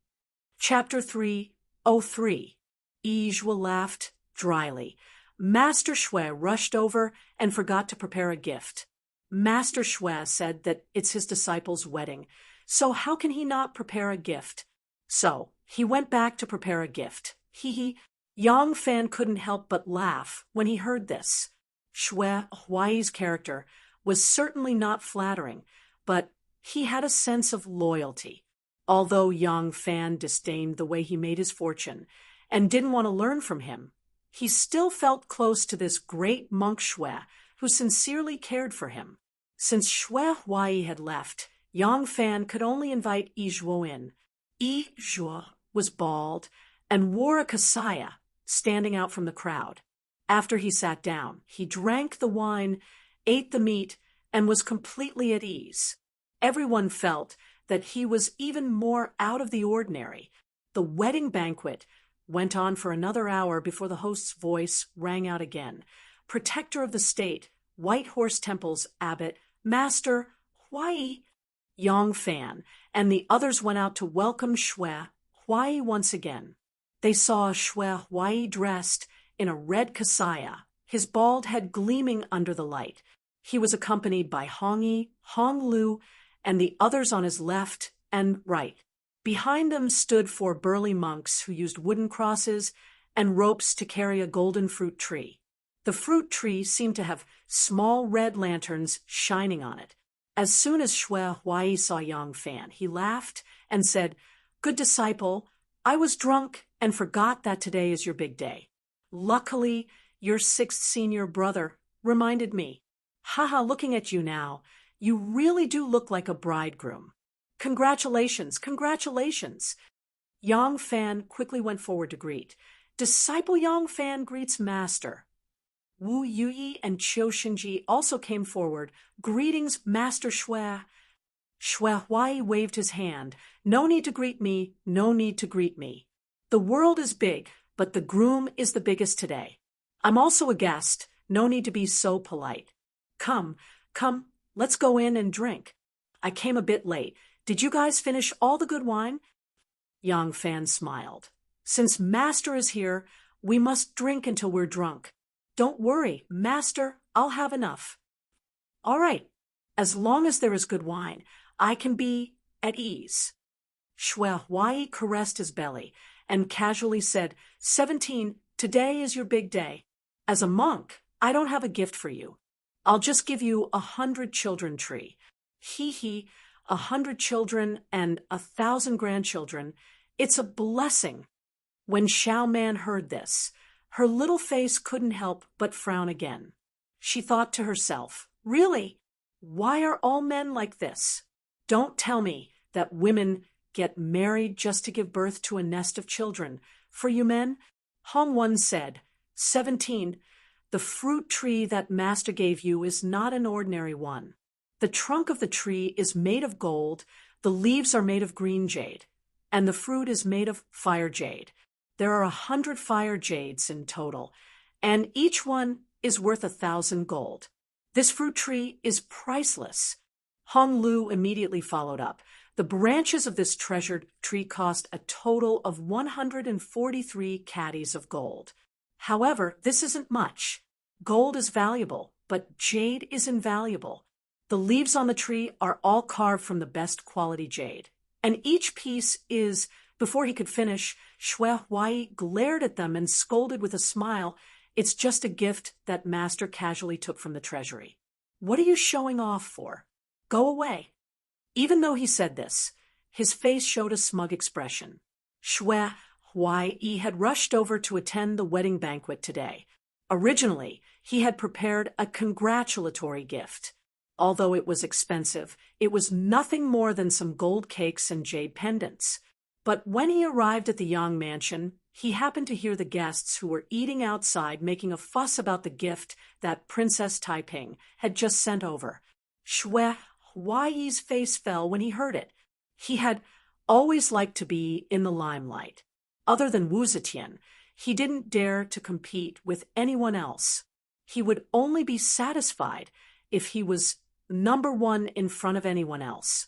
Chapter 3:03. Ijua laughed dryly. Master Shui rushed over and forgot to prepare a gift. Master Shui said that it's his disciple's wedding, so how can he not prepare a gift? So he went back to prepare a gift. Hee. Yang Fan couldn't help but laugh when he heard this. Shui Huai's character was certainly not flattering, but he had a sense of loyalty. Although Yang Fan disdained the way he made his fortune and didn't want to learn from him, he still felt close to this great monk Shui who sincerely cared for him. Since Shui Huai had left, Yang Fan could only invite Ijua in. Ijua was bald and wore a kasaya, standing out from the crowd. After he sat down, he drank the wine, ate the meat, and was completely at ease. Everyone felt that he was even more out of the ordinary. The wedding banquet went on for another hour before the host's voice rang out again. Protector of the state, White Horse Temple's abbot, Master Huai. Yang Fan and the others went out to welcome Shui Huai once again. They saw Shui Huai dressed in a red kasaya, his bald head gleaming under the light. He was accompanied by Hong Yi, Hong Lu, and the others on his left and right. Behind them stood 4 burly monks who used wooden crosses and ropes to carry a golden fruit tree. The fruit tree seemed to have small red lanterns shining on it. As soon as Shui Huai saw Yang Fan, he laughed and said, "Good disciple, I was drunk and forgot that today is your big day. Luckily, your 6th senior brother reminded me. Haha, looking at you now, you really do look like a bridegroom. Congratulations, congratulations." Yang Fan quickly went forward to greet. Disciple Yang Fan greets Master. Wu Yuyi and Qiu Xinji also came forward. Greetings, Master Shui. Shui Huai waved his hand. No need to greet me, no need to greet me. The world is big, but the groom is the biggest today. I'm also a guest, no need to be so polite. Come, let's go in and drink. I came a bit late. Did you guys finish all the good wine? Yang Fan smiled. Since Master is here, we must drink until we're drunk. Don't worry, Master, I'll have enough. All right, as long as there is good wine, I can be at ease. Shui Huai caressed his belly and casually said, 17, today is your big day. As a monk, I don't have a gift for you. I'll just give you 100 children tree. Hee, 100 children and 1,000 grandchildren. It's a blessing. When Xiao Man heard this, her little face couldn't help but frown again. She thought to herself, really? Why are all men like this? Don't tell me that women get married just to give birth to a nest of children. For you men, Hong Wen said, 17, the fruit tree that Master gave you is not an ordinary one. The trunk of the tree is made of gold, the leaves are made of green jade, and the fruit is made of fire jade. There are 100 fire jades in total, and each one is worth 1,000 gold. This fruit tree is priceless. Hong Lu immediately followed up. The branches of this treasured tree cost a total of 143 caddies of gold. However, this isn't much. Gold is valuable, but jade is invaluable. The leaves on the tree are all carved from the best quality jade, and each piece is... Before he could finish, Shui Huai glared at them and scolded with a smile, "It's just a gift that Master casually took from the treasury. What are you showing off for? Go away." Even though he said this, his face showed a smug expression. Shui Huai had rushed over to attend the wedding banquet today. Originally, he had prepared a congratulatory gift. Although it was expensive, it was nothing more than some gold cakes and jade pendants. But when he arrived at the Yang mansion, he happened to hear the guests who were eating outside making a fuss about the gift that Princess Taiping had just sent over. Xue Huaiyi's face fell when he heard it. He had always liked to be in the limelight. Other than Wu Zetian, he didn't dare to compete with anyone else. He would only be satisfied if he was number one in front of anyone else.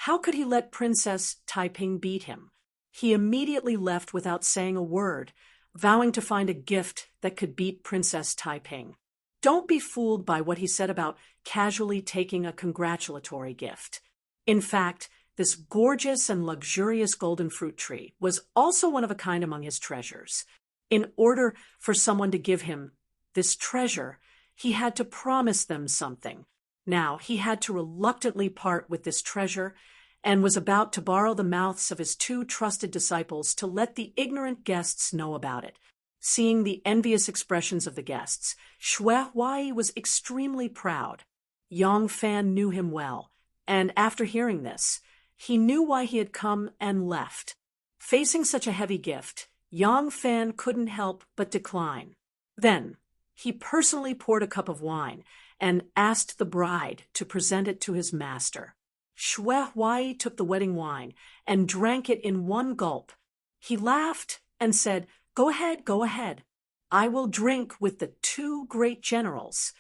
How could he let Princess Taiping beat him? He immediately left without saying a word, vowing to find a gift that could beat Princess Taiping. Don't be fooled by what he said about casually taking a congratulatory gift. In fact, this gorgeous and luxurious golden fruit tree was also one of a kind among his treasures. In order for someone to give him this treasure, he had to promise them something. Now he had to reluctantly part with this treasure and was about to borrow the mouths of his two trusted disciples to let the ignorant guests know about it. Seeing the envious expressions of the guests, Xue Huai was extremely proud. Yang Fan knew him well, and after hearing this, he knew why he had come and left. Facing such a heavy gift, Yang Fan couldn't help but decline. Then, he personally poured a cup of wine and asked the bride to present it to his master. Xue Huai took the wedding wine and drank it in one gulp. He laughed and said, "Go ahead, go ahead. I will drink with the two great generals."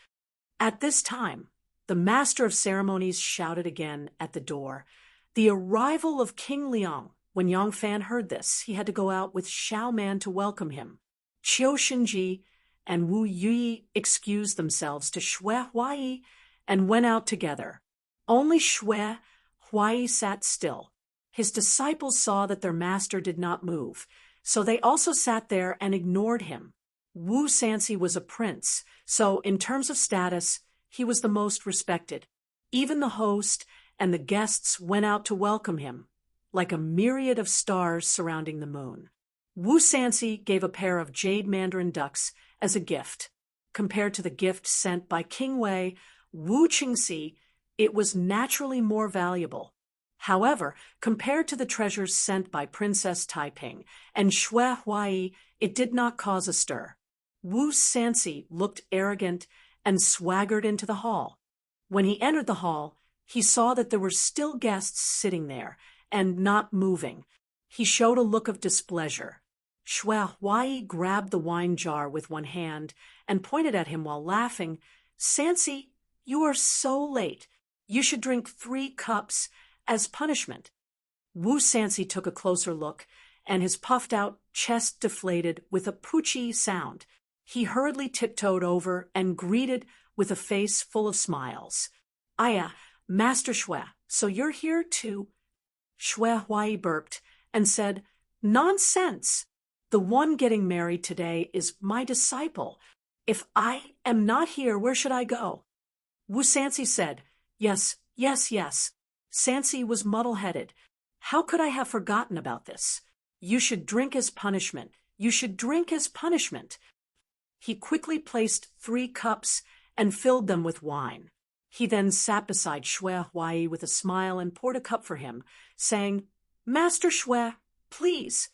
At this time, the master of ceremonies shouted again at the door. The arrival of King Liang. When Yang Fan heard this, he had to go out with Xiao Man to welcome him. Qiu Xinji and Wu Yi excused themselves to Xue Huai and went out together. Only Xue Huai sat still. His disciples saw that their master did not move, so they also sat there and ignored him. Wu Sanxi was a prince, so in terms of status, he was the most respected. Even the host and the guests went out to welcome him, like a myriad of stars surrounding the moon. Wu Sanxi gave a pair of jade mandarin ducks as a gift. Compared to the gift sent by King Wei, Wu Qingxi, it was naturally more valuable. However, compared to the treasures sent by Princess Taiping and Xue Huai, it did not cause a stir. Wu Sanxi looked arrogant and swaggered into the hall. When he entered the hall, he saw that there were still guests sitting there and not moving. He showed a look of displeasure. Xue Huai grabbed the wine jar with one hand and pointed at him while laughing. "Sanxi, you are so late. You should drink 3 cups as punishment." Wu Sanxi took a closer look, and his puffed-out chest deflated with a poochie sound. He hurriedly tiptoed over and greeted with a face full of smiles. "Aya, Master Xue, so you're here too?" Xue Huai burped and said, "Nonsense! The one getting married today is my disciple. If I am not here, where should I go?" Wu Sanxi said, Yes. Sanxi was muddle-headed. "How could I have forgotten about this? You should drink as punishment. You should drink as punishment." He quickly placed 3 cups and filled them with wine. He then sat beside Xue Huai with a smile and poured a cup for him, saying, "Master Xue, please."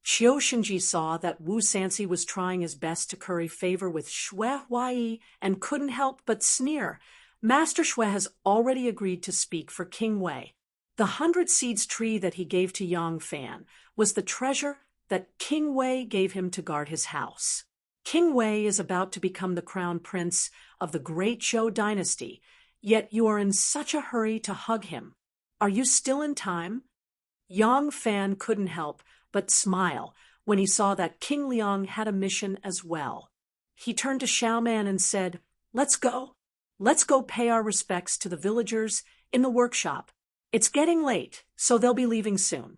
Qiu Xinji saw that Wu Sanxi was trying his best to curry favor with Xue Huai and couldn't help but sneer. "Master Xue has already agreed to speak for King Wei. The 100 seeds tree that he gave to Yang Fan was the treasure that King Wei gave him to guard his house. King Wei is about to become the crown prince of the great Zhou dynasty, yet you are in such a hurry to hug him. Are you still in time?" Yang Fan couldn't help but smile when he saw that King Liang had a mission as well. He turned to Xiao Man and said, Let's go pay our respects to the villagers in the workshop. It's getting late, so they'll be leaving soon."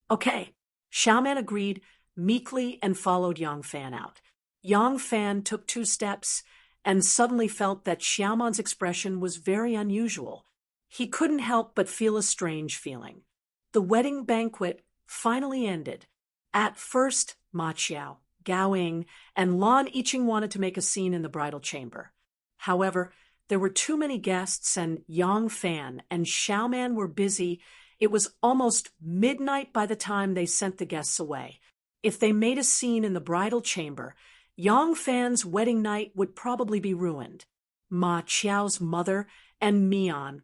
"Okay." Xiao Man agreed meekly and followed Yang Fan out. Yang Fan took 2 steps and suddenly felt that Xiao Man's expression was very unusual. He couldn't help but feel a strange feeling. The wedding banquet finally ended. At first, Ma Qiao, Gao Ying, and Lan Yiqing wanted to make a scene in the bridal chamber. However, there were too many guests, and Yang Fan and Xiao Man were busy It was almost midnight by the time they sent the guests away. If they made a scene in the bridal chamber, Yang Fan's wedding night would probably be ruined. Ma Qiao's mother and Mian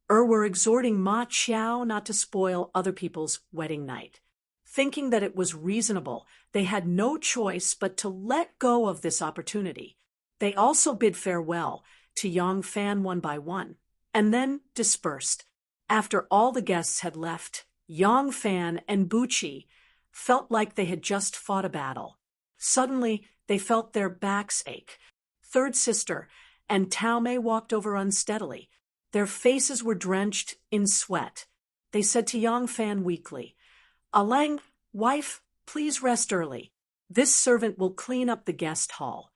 were exhorting Ma Qiao not to spoil other people's wedding night. Thinking that it was reasonable, they had no choice but to let go of this opportunity. They also bid farewell to Yang Fan one by one, and then dispersed. After all the guests had left, Yang Fan and Buqi felt like they had just fought a battle. Suddenly, they felt their backs ache. Third sister and Tao Mei walked over unsteadily. Their faces were drenched in sweat. They said to Yang Fan weakly, "Alang, wife, please rest early. This servant will clean up the guest hall."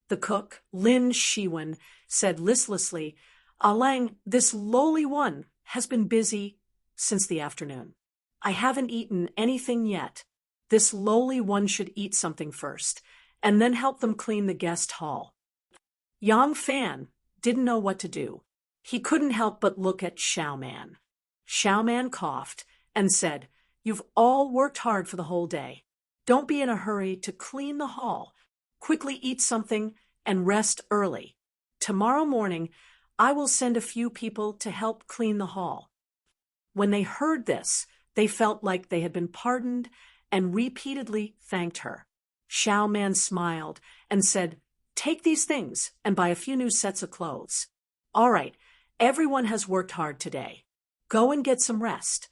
The cook, Lin Shiwen, said listlessly, "Alang, this lowly one has been busy since the afternoon. I haven't eaten anything yet. This lowly one should eat something first, and then help them clean the guest hall." Yang Fan didn't know what to do. He couldn't help but look at Xiaoman. Xiaoman coughed and said, "You've all worked hard for the whole day. Don't be in a hurry to clean the hall. Quickly eat something and rest early. Tomorrow morning, I will send a few people to help clean the hall." When they heard this, they felt like they had been pardoned and repeatedly thanked her. Xiaoman smiled and said, "Take these things and buy a few new sets of clothes. All right, everyone has worked hard today. Go and get some rest."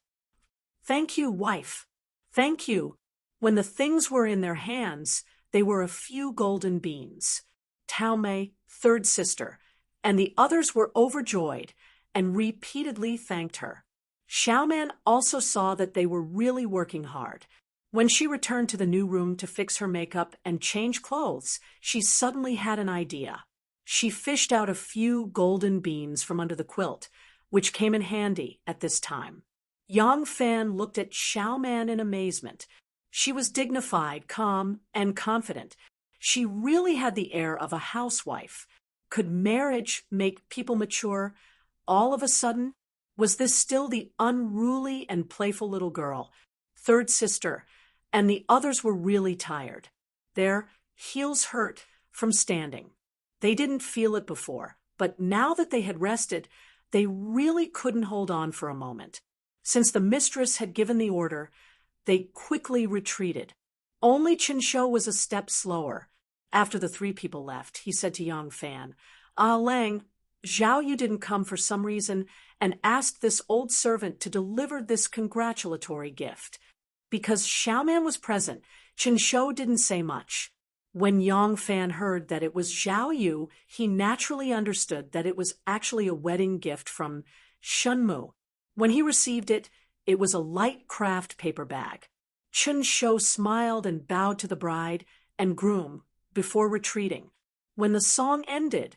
"Thank you, wife. Thank you." When the things were in their hands, they were a few golden beans. Tao Mei, third sister, and the others were overjoyed and repeatedly thanked her. Xiaoman also saw that they were really working hard. When she returned to the new room to fix her makeup and change clothes, she suddenly had an idea. She fished out a few golden beans from under the quilt, which came in handy at this time. Yang Fan looked at Xiaoman in amazement. She was dignified, calm, and confident. She really had the air of a housewife. Could marriage make people mature all of a sudden? Was this still the unruly and playful little girl, third sister, and the others were really tired? Their heels hurt from standing. They didn't feel it before, but now that they had rested, they really couldn't hold on for a moment. Since the mistress had given the order, they quickly retreated. Only Qinsho was a step slower. After the three people left, he said to Yang Fan, "Ah Lang, Zhao Yu didn't come for some reason and asked this old servant to deliver this congratulatory gift." Because Xiaoman was present, Qinsho didn't say much. When Yang Fan heard that it was Zhao Yu, he naturally understood that it was actually a wedding gift from Shunmu. When he received it, it was a light craft paper bag. Qinsho smiled and bowed to the bride and groom before retreating. When the song ended,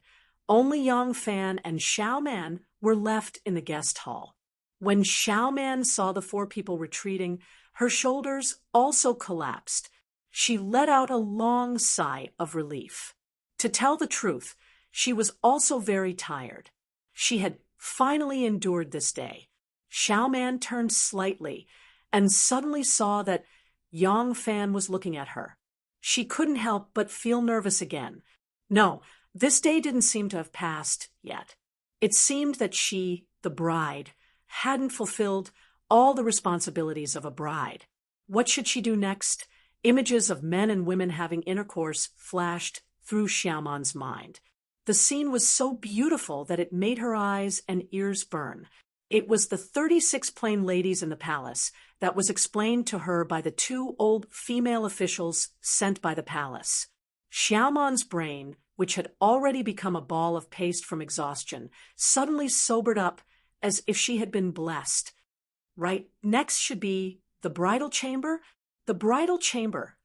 only Yang Fan and Xiaoman were left in the guest hall. When Xiaoman saw the four people retreating, her shoulders also collapsed. She let out a long sigh of relief. To tell the truth, she was also very tired. She had finally endured this day. Xiaoman turned slightly and suddenly saw that Yang Fan was looking at her. She couldn't help but feel nervous again. No, this day didn't seem to have passed yet. It seemed that she, the bride, hadn't fulfilled all the responsibilities of a bride. What should she do next? Images of men and women having intercourse flashed through Xiaoman's mind. The scene was so beautiful that it made her eyes and ears burn. It was the 36 plain ladies in the palace that was explained to her by the two old female officials sent by the palace. Xiaoman's brain, which had already become a ball of paste from exhaustion, suddenly sobered up as if she had been blessed. Right next should be the bridal chamber. The bridal chamber.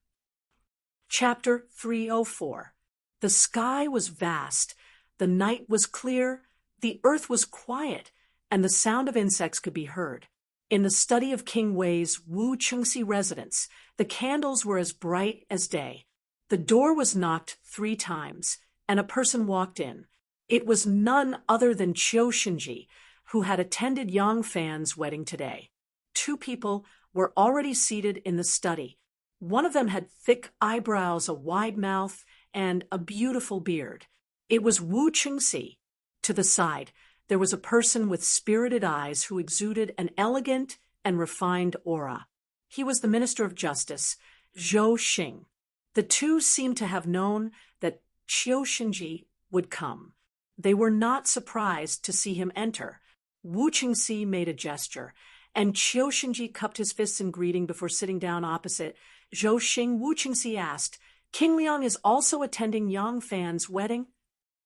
Chapter 304. The sky was vast, the night was clear, the earth was quiet, and the sound of insects could be heard. In the study of King Wei's Wu Chengxi residence, the candles were as bright as day. The door was knocked 3 times, and a person walked in. It was none other than Qiu Shinji, who had attended Yang Fan's wedding today. Two people were already seated in the study. One of them had thick eyebrows, a wide mouth, and a beautiful beard. It was Wu Qingxi. To the side, there was a person with spirited eyes who exuded an elegant and refined aura. He was the Minister of Justice, Zhou Xing. The two seemed to have known that Qiu Xinji would come. They were not surprised to see him enter. Wu Qingxi made a gesture, and Qiu Xinji cupped his fists in greeting before sitting down opposite Zhou Xing. Wu Qingxi asked, "King Liang is also attending Yang Fan's wedding?"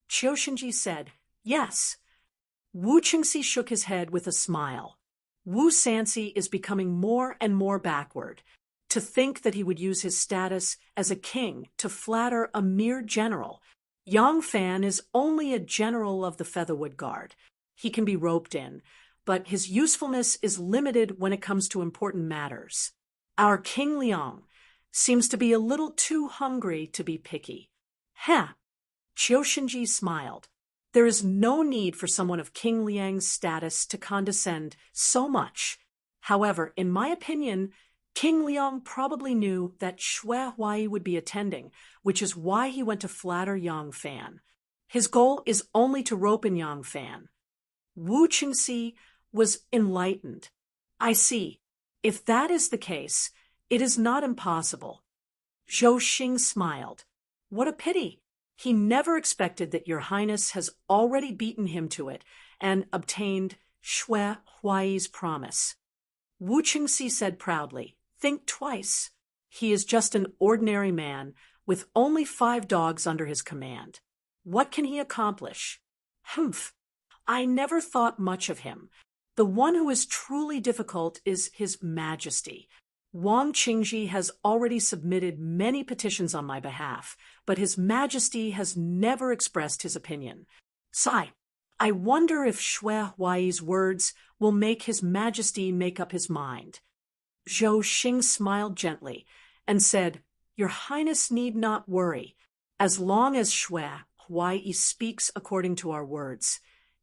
Qiu Xinji said, "Yes." Wu Qingxi shook his head with a smile. Wu Sanxi is becoming more and more backward. To think that he would use his status as a king to flatter a mere general. Yang Fan is only a general of the Featherwood Guard. He can be roped in, but his usefulness is limited when it comes to important matters. Our King Liang seems to be a little too hungry to be picky. Huh. Qiu Xinji smiled. There is no need for someone of King Liang's status to condescend so much. However, in my opinion, King Liang probably knew that Xue Huai would be attending, which is why he went to flatter Yang Fan. His goal is only to rope in Yang Fan. Wu Qingxi was enlightened. I see. If that is the case, it is not impossible. Zhou Xing smiled. What a pity. He never expected that Your Highness has already beaten him to it and obtained Xue Huai's promise. Wu Qingxi said proudly, "Think twice. He is just an ordinary man with only 5 dogs under his command. What can he accomplish? Humph. I never thought much of him. The one who is truly difficult is His Majesty. Wang Qingji has already submitted many petitions on my behalf, but His Majesty has never expressed his opinion. Sigh, I wonder if Xue Huai's words will make His Majesty make up his mind." Zhou Xing smiled gently and said, "Your Highness need not worry, as long as Xue Huai speaks according to our words.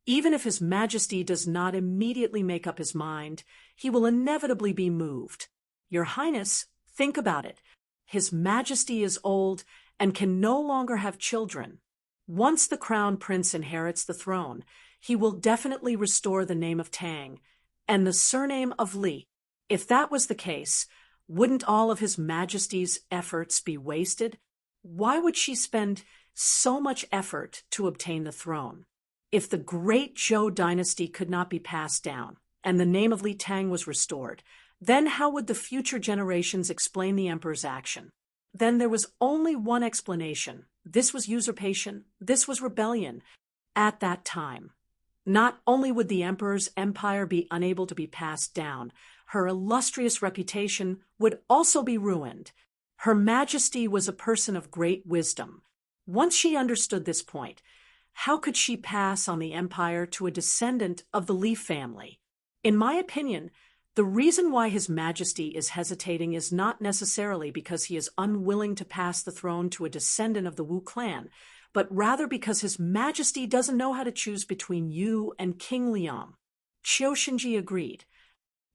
Even if His Majesty does not immediately make up his mind, he will inevitably be moved. Your Highness, think about it. His Majesty is old and can no longer have children. Once the crown prince inherits the throne, he will definitely restore the name of Tang and the surname of Li. If that was the case, wouldn't all of His Majesty's efforts be wasted? Why would she spend so much effort to obtain the throne? If the great Zhou dynasty could not be passed down and the name of Li Tang was restored, then how would the future generations explain the emperor's action? Then there was only one explanation. This was usurpation. This was rebellion. At that time, not only would the emperor's empire be unable to be passed down, her illustrious reputation would also be ruined. Her Majesty was a person of great wisdom. Once she understood this point, how could she pass on the empire to a descendant of the Li family? In my opinion, the reason why His Majesty is hesitating is not necessarily because he is unwilling to pass the throne to a descendant of the Wu clan, but rather because His Majesty doesn't know how to choose between you and King Liang. Qiu Xinji agreed.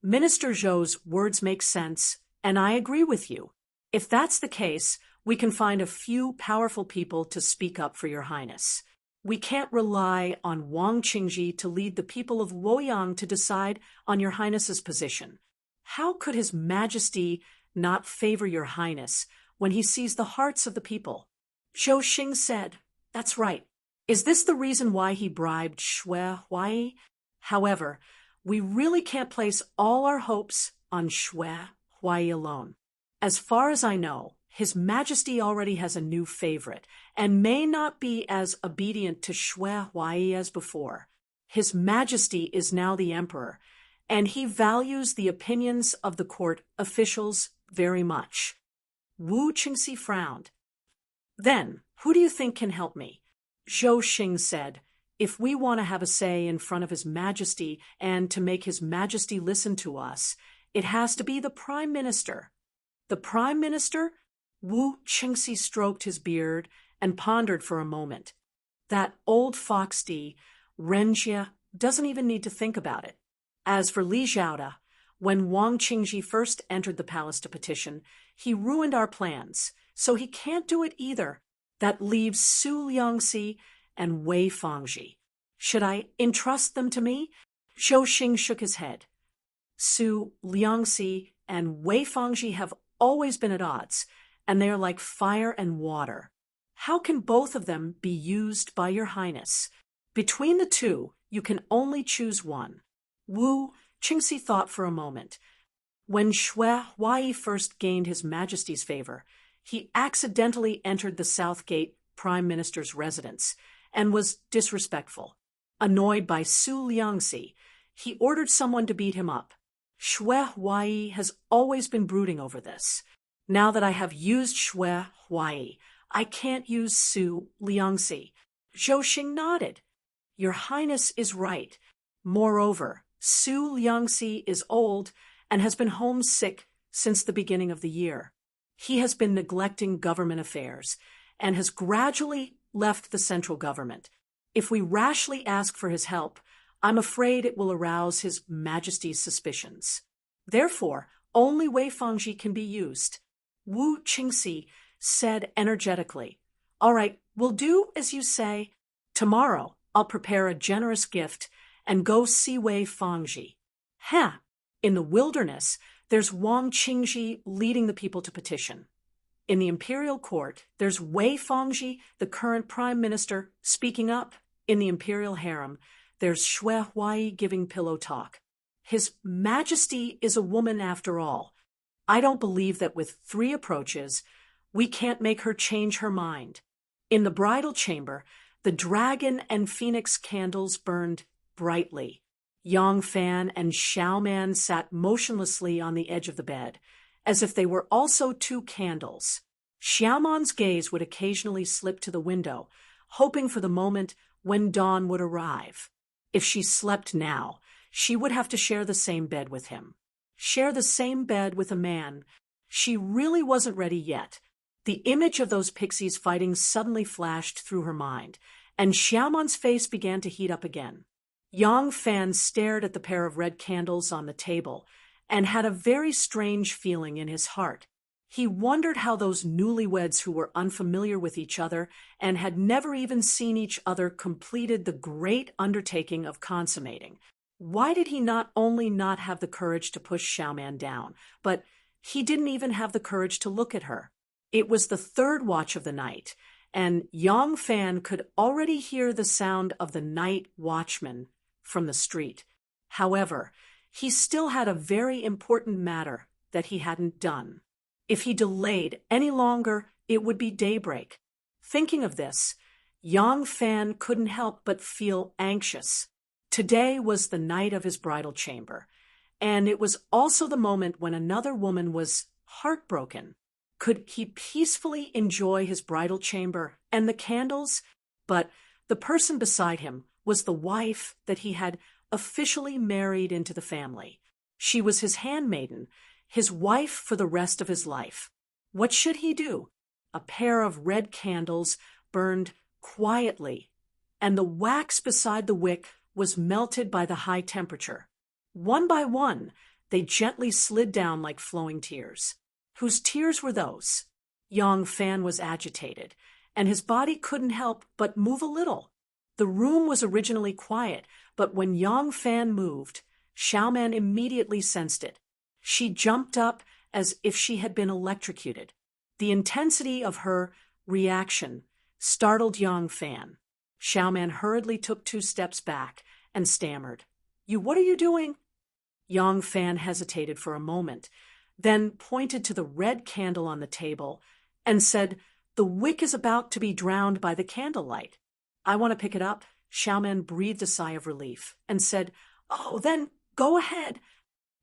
Minister Zhou's words make sense, and I agree with you. If that's the case, we can find a few powerful people to speak up for Your Highness. We can't rely on Wang Qingji to lead the people of Luoyang to decide on Your Highness's position. How could His Majesty not favor Your Highness when he sees the hearts of the people? Zhou Xing said, "That's right. Is this the reason why he bribed Xue Huai? However, we really can't place all our hopes on Xue Huai alone. As far as I know, His Majesty already has a new favorite and may not be as obedient to Xue Huai as before. His Majesty is now the emperor, and he values the opinions of the court officials very much." Wu Qingxi frowned. "Then, who do you think can help me?" Zhou Xing said, "If we want to have a say in front of His Majesty and to make His Majesty listen to us, it has to be the Prime Minister." "The Prime Minister?" Wu Qingxi stroked his beard and pondered for a moment. "That old foxty, Renjie, doesn't even need to think about it. As for Li Zhaoda, when Wang Qingji first entered the palace to petition, he ruined our plans, so he can't do it either. That leaves Su Liangxi and Wei Fangji. Should I entrust them to me? Zhou Xing shook his head. Su Liangxi and Wei Fangji have always been at odds, and they are like fire and water. How can both of them be used by your highness? Between the two, you can only choose one. Wu Qingxi thought for a moment. When Xue Huai first gained his majesty's favor, he accidentally entered the South Gate prime minister's residence and was disrespectful. Annoyed by Su Liangxi, he ordered someone to beat him up. Xue Huai has always been brooding over this. Now that I have used Xue Huai, I can't use Su Liangxi. Zhou Xing nodded. Your highness is right. Moreover, Su Liangxi is old and has been homesick since the beginning of the year. He has been neglecting government affairs and has gradually left the central government. If we rashly ask for his help, I'm afraid it will arouse His Majesty's suspicions. Therefore, only Wei Fangji can be used. Wu Qingxi said energetically, All right, we'll do as you say. Tomorrow, I'll prepare a generous gift and go see Wei Fangji. In the wilderness, there's Wang Qingji leading the people to petition. In the imperial court, there's Wei Fangji, the current prime minister, speaking up. In the imperial harem, there's Xue Huai giving pillow talk. His Majesty is a woman after all. I don't believe that with 3 approaches, we can't make her change her mind. In the bridal chamber, the dragon and phoenix candles burned brightly. Yang Fan and Xiaoman sat motionlessly on the edge of the bed, as if they were also 2 candles. Xiaoman's gaze would occasionally slip to the window, hoping for the moment when dawn would arrive. If she slept now, she would have to share the same bed with him. Share the same bed with a man. She really wasn't ready yet. The image of those pixies fighting suddenly flashed through her mind, and Xiaoman's face began to heat up again. Yang Fan stared at the pair of red candles on the table and had a very strange feeling in his heart. He wondered how those newlyweds who were unfamiliar with each other and had never even seen each other completed the great undertaking of consummating. Why did he not only not have the courage to push Xiaoman down, but he didn't even have the courage to look at her? It was the 3rd watch of the night, and Yang Fan could already hear the sound of the night watchman from the street. However, he still had a very important matter that he hadn't done. If he delayed any longer, it would be daybreak. Thinking of this, Yang Fan couldn't help but feel anxious. Today was the night of his bridal chamber, and it was also the moment when another woman was heartbroken. Could he peacefully enjoy his bridal chamber and the candles? But the person beside him was the wife that he had officially married into the family. She was his handmaiden, his wife for the rest of his life. What should he do? A pair of red candles burned quietly, and the wax beside the wick was melted by the high temperature. One by one, they gently slid down like flowing tears. Whose tears were those? Yang Fan was agitated, and his body couldn't help but move a little. The room was originally quiet, but when Yang Fan moved, Xiaoman immediately sensed it. She jumped up as if she had been electrocuted. The intensity of her reaction startled Yang Fan. Xiaoman hurriedly took 2 steps back and stammered, What are you doing? Yang Fan hesitated for a moment, then pointed to the red candle on the table and said, The wick is about to be drowned by the candlelight. I want to pick it up. Xiaoman breathed a sigh of relief and said, Oh, then go ahead.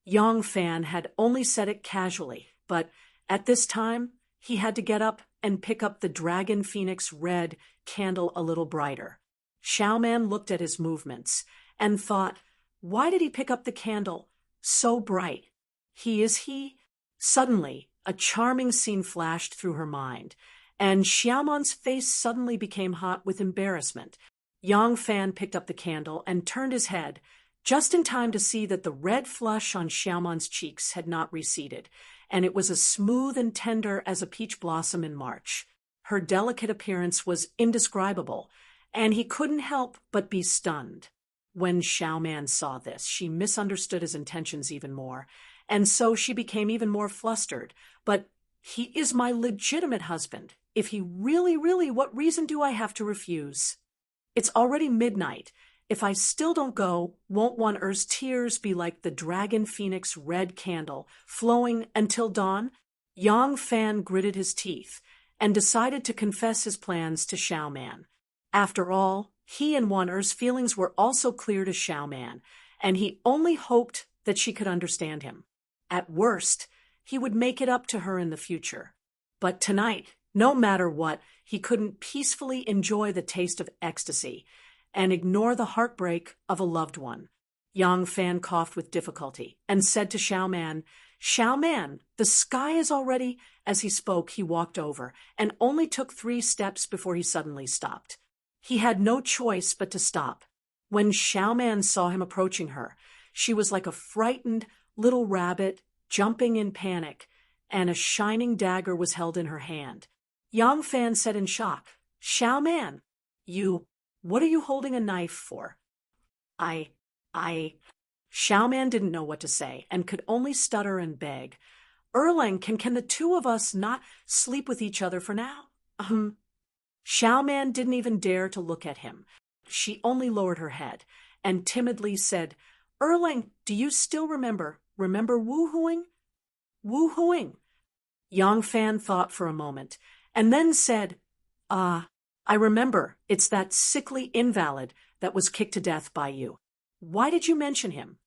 Yang Fan had only said it casually, but at this time, he had to get up and pick up the Dragon Phoenix red candle a little brighter. Xiaoman looked at his movements and thought, why did he pick up the candle so bright? He? Suddenly, a charming scene flashed through her mind, and Xiaoman's face suddenly became hot with embarrassment. Yang Fan picked up the candle and turned his head, just in time to see that the red flush on Xiaoman's cheeks had not receded, and it was as smooth and tender as a peach blossom in March. Her delicate appearance was indescribable, and he couldn't help but be stunned. When Xiaoman saw this, she misunderstood his intentions even more, and so she became even more flustered. But he is my legitimate husband. If he really, what reason do I have to refuse? It's already midnight. If I still don't go, won't One Er's tears be like the dragon phoenix red candle, flowing until dawn? Yang Fan gritted his teeth and decided to confess his plans to Xiaoman. After all, he and One Er's feelings were also clear to Xiaoman, and he only hoped that she could understand him. At worst, he would make it up to her in the future. But tonight, no matter what, he couldn't peacefully enjoy the taste of ecstasy and ignore the heartbreak of a loved one. Yang Fan coughed with difficulty and said to Xiaoman, "Xiaoman, the sky is already—" As he spoke, he walked over and only took 3 steps before he suddenly stopped. He had no choice but to stop. When Xiaoman saw him approaching her, she was like a frightened little rabbit jumping in panic, and a shining dagger was held in her hand. Yang Fan said in shock, "Xiaoman, what are you holding a knife for?" I... Xiaoman didn't know what to say and could only stutter and beg, "Erlang, can the two of us not sleep with each other for now?" Xiaoman didn't even dare to look at him. She only lowered her head and timidly said, "Erlang, do you still remember woohooing?" "Woohooing?" Yang Fan thought for a moment and then said, I remember. It's that sickly invalid that was kicked to death by you. Why did you mention him?"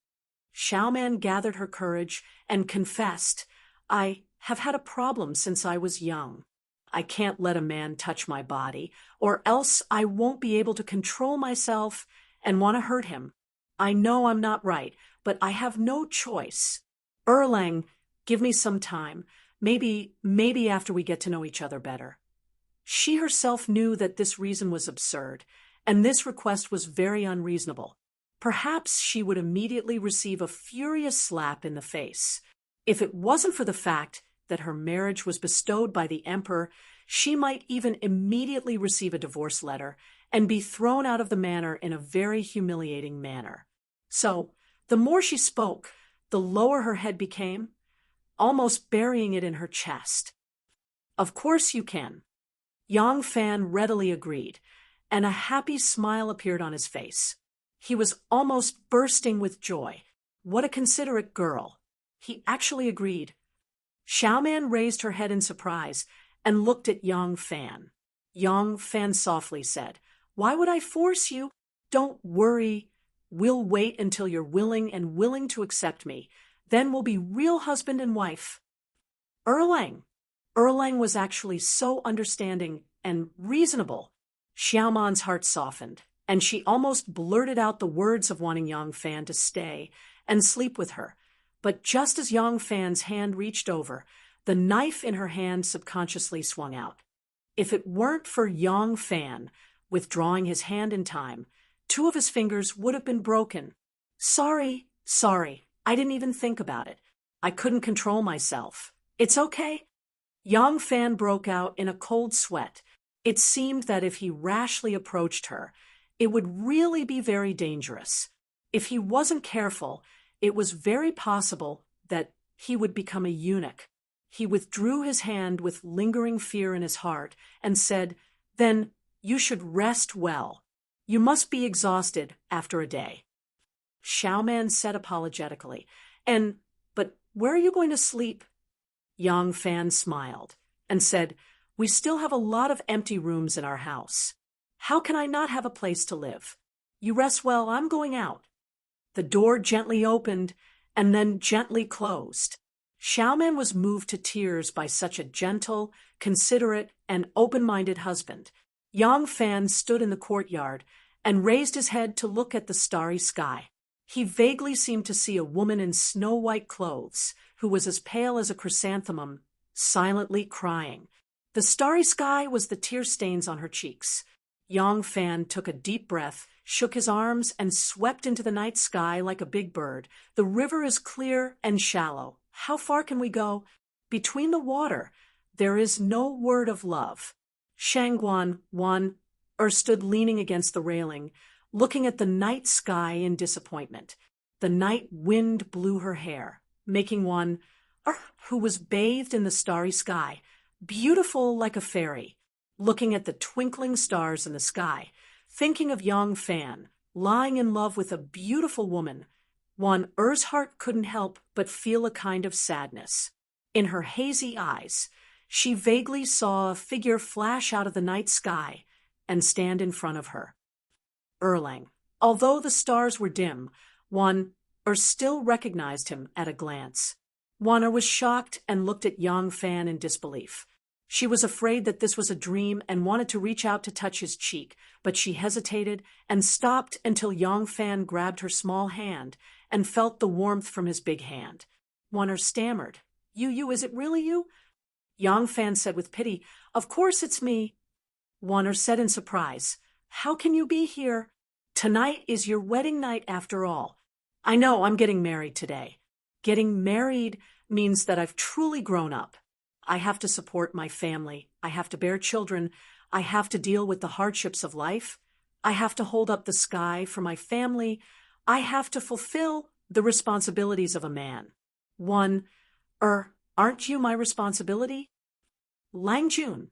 Xiaoman gathered her courage and confessed, "I have had a problem since I was young. I can't let a man touch my body, or else I won't be able to control myself and want to hurt him. I know I'm not right, but I have no choice. Erlang, give me some time. Maybe after we get to know each other better." She herself knew that this reason was absurd, and this request was very unreasonable. Perhaps she would immediately receive a furious slap in the face. If it wasn't for the fact that her marriage was bestowed by the emperor, she might even immediately receive a divorce letter and be thrown out of the manor in a very humiliating manner. So, the more she spoke, the lower her head became, almost burying it in her chest. "Of course you can." Yang Fan readily agreed, and a happy smile appeared on his face. He was almost bursting with joy. What a considerate girl. He actually agreed. Xiaoman raised her head in surprise and looked at Yang Fan. Yang Fan softly said, "Why would I force you? Don't worry. We'll wait until you're willing to accept me. Then we'll be real husband and wife." Erlang was actually so understanding and reasonable. Xiaoman's heart softened, and she almost blurted out the words of wanting Yang Fan to stay and sleep with her. But just as Yang Fan's hand reached over, the knife in her hand subconsciously swung out. If it weren't for Yang Fan withdrawing his hand in time, 2 of his fingers would have been broken. Sorry, I didn't even think about it. I couldn't control myself. It's okay." Yang Fan broke out in a cold sweat. It seemed that if he rashly approached her, it would really be very dangerous. If he wasn't careful, it was very possible that he would become a eunuch. He withdrew his hand with lingering fear in his heart and said, "Then you should rest well. You must be exhausted after a day." Xiaoman said apologetically, "But where are you going to sleep?" Yang Fan smiled and said, "We still have a lot of empty rooms in our house. How can I not have a place to live? You rest well, I'm going out." The door gently opened and then gently closed. Xiaoman was moved to tears by such a gentle, considerate, and open-minded husband. Yang Fan stood in the courtyard and raised his head to look at the starry sky. He vaguely seemed to see a woman in snow-white clothes, who was as pale as a chrysanthemum, silently crying. The starry sky was the tear stains on her cheeks. Yang Fan took a deep breath, shook his arms, and swept into the night sky like a big bird. The river is clear and shallow. How far can we go? Between the water, there is no word of love. Shangguan stood leaning against the railing, looking at the night sky in disappointment. The night wind blew her hair, making who was bathed in the starry sky, beautiful like a fairy, looking at the twinkling stars in the sky, thinking of Yang Fan, lying in love with a beautiful woman. Er's heart couldn't help but feel a kind of sadness. In her hazy eyes, she vaguely saw a figure flash out of the night sky and stand in front of her. Erlang. Although the stars were dim, still recognized him at a glance. Was shocked and looked at Yang Fan in disbelief. She was afraid that this was a dream and wanted to reach out to touch his cheek, but she hesitated and stopped until Yang Fan grabbed her small hand and felt the warmth from his big hand. Stammered, You, is it really you? Yang Fan said with pity, Of course it's me. Said in surprise, How can you be here? Tonight is your wedding night after all. I know, I'm getting married today. Getting married means that I've truly grown up. I have to support my family. I have to bear children. I have to deal with the hardships of life. I have to hold up the sky for my family. I have to fulfill the responsibilities of a man. Aren't you my responsibility? Lang Jun.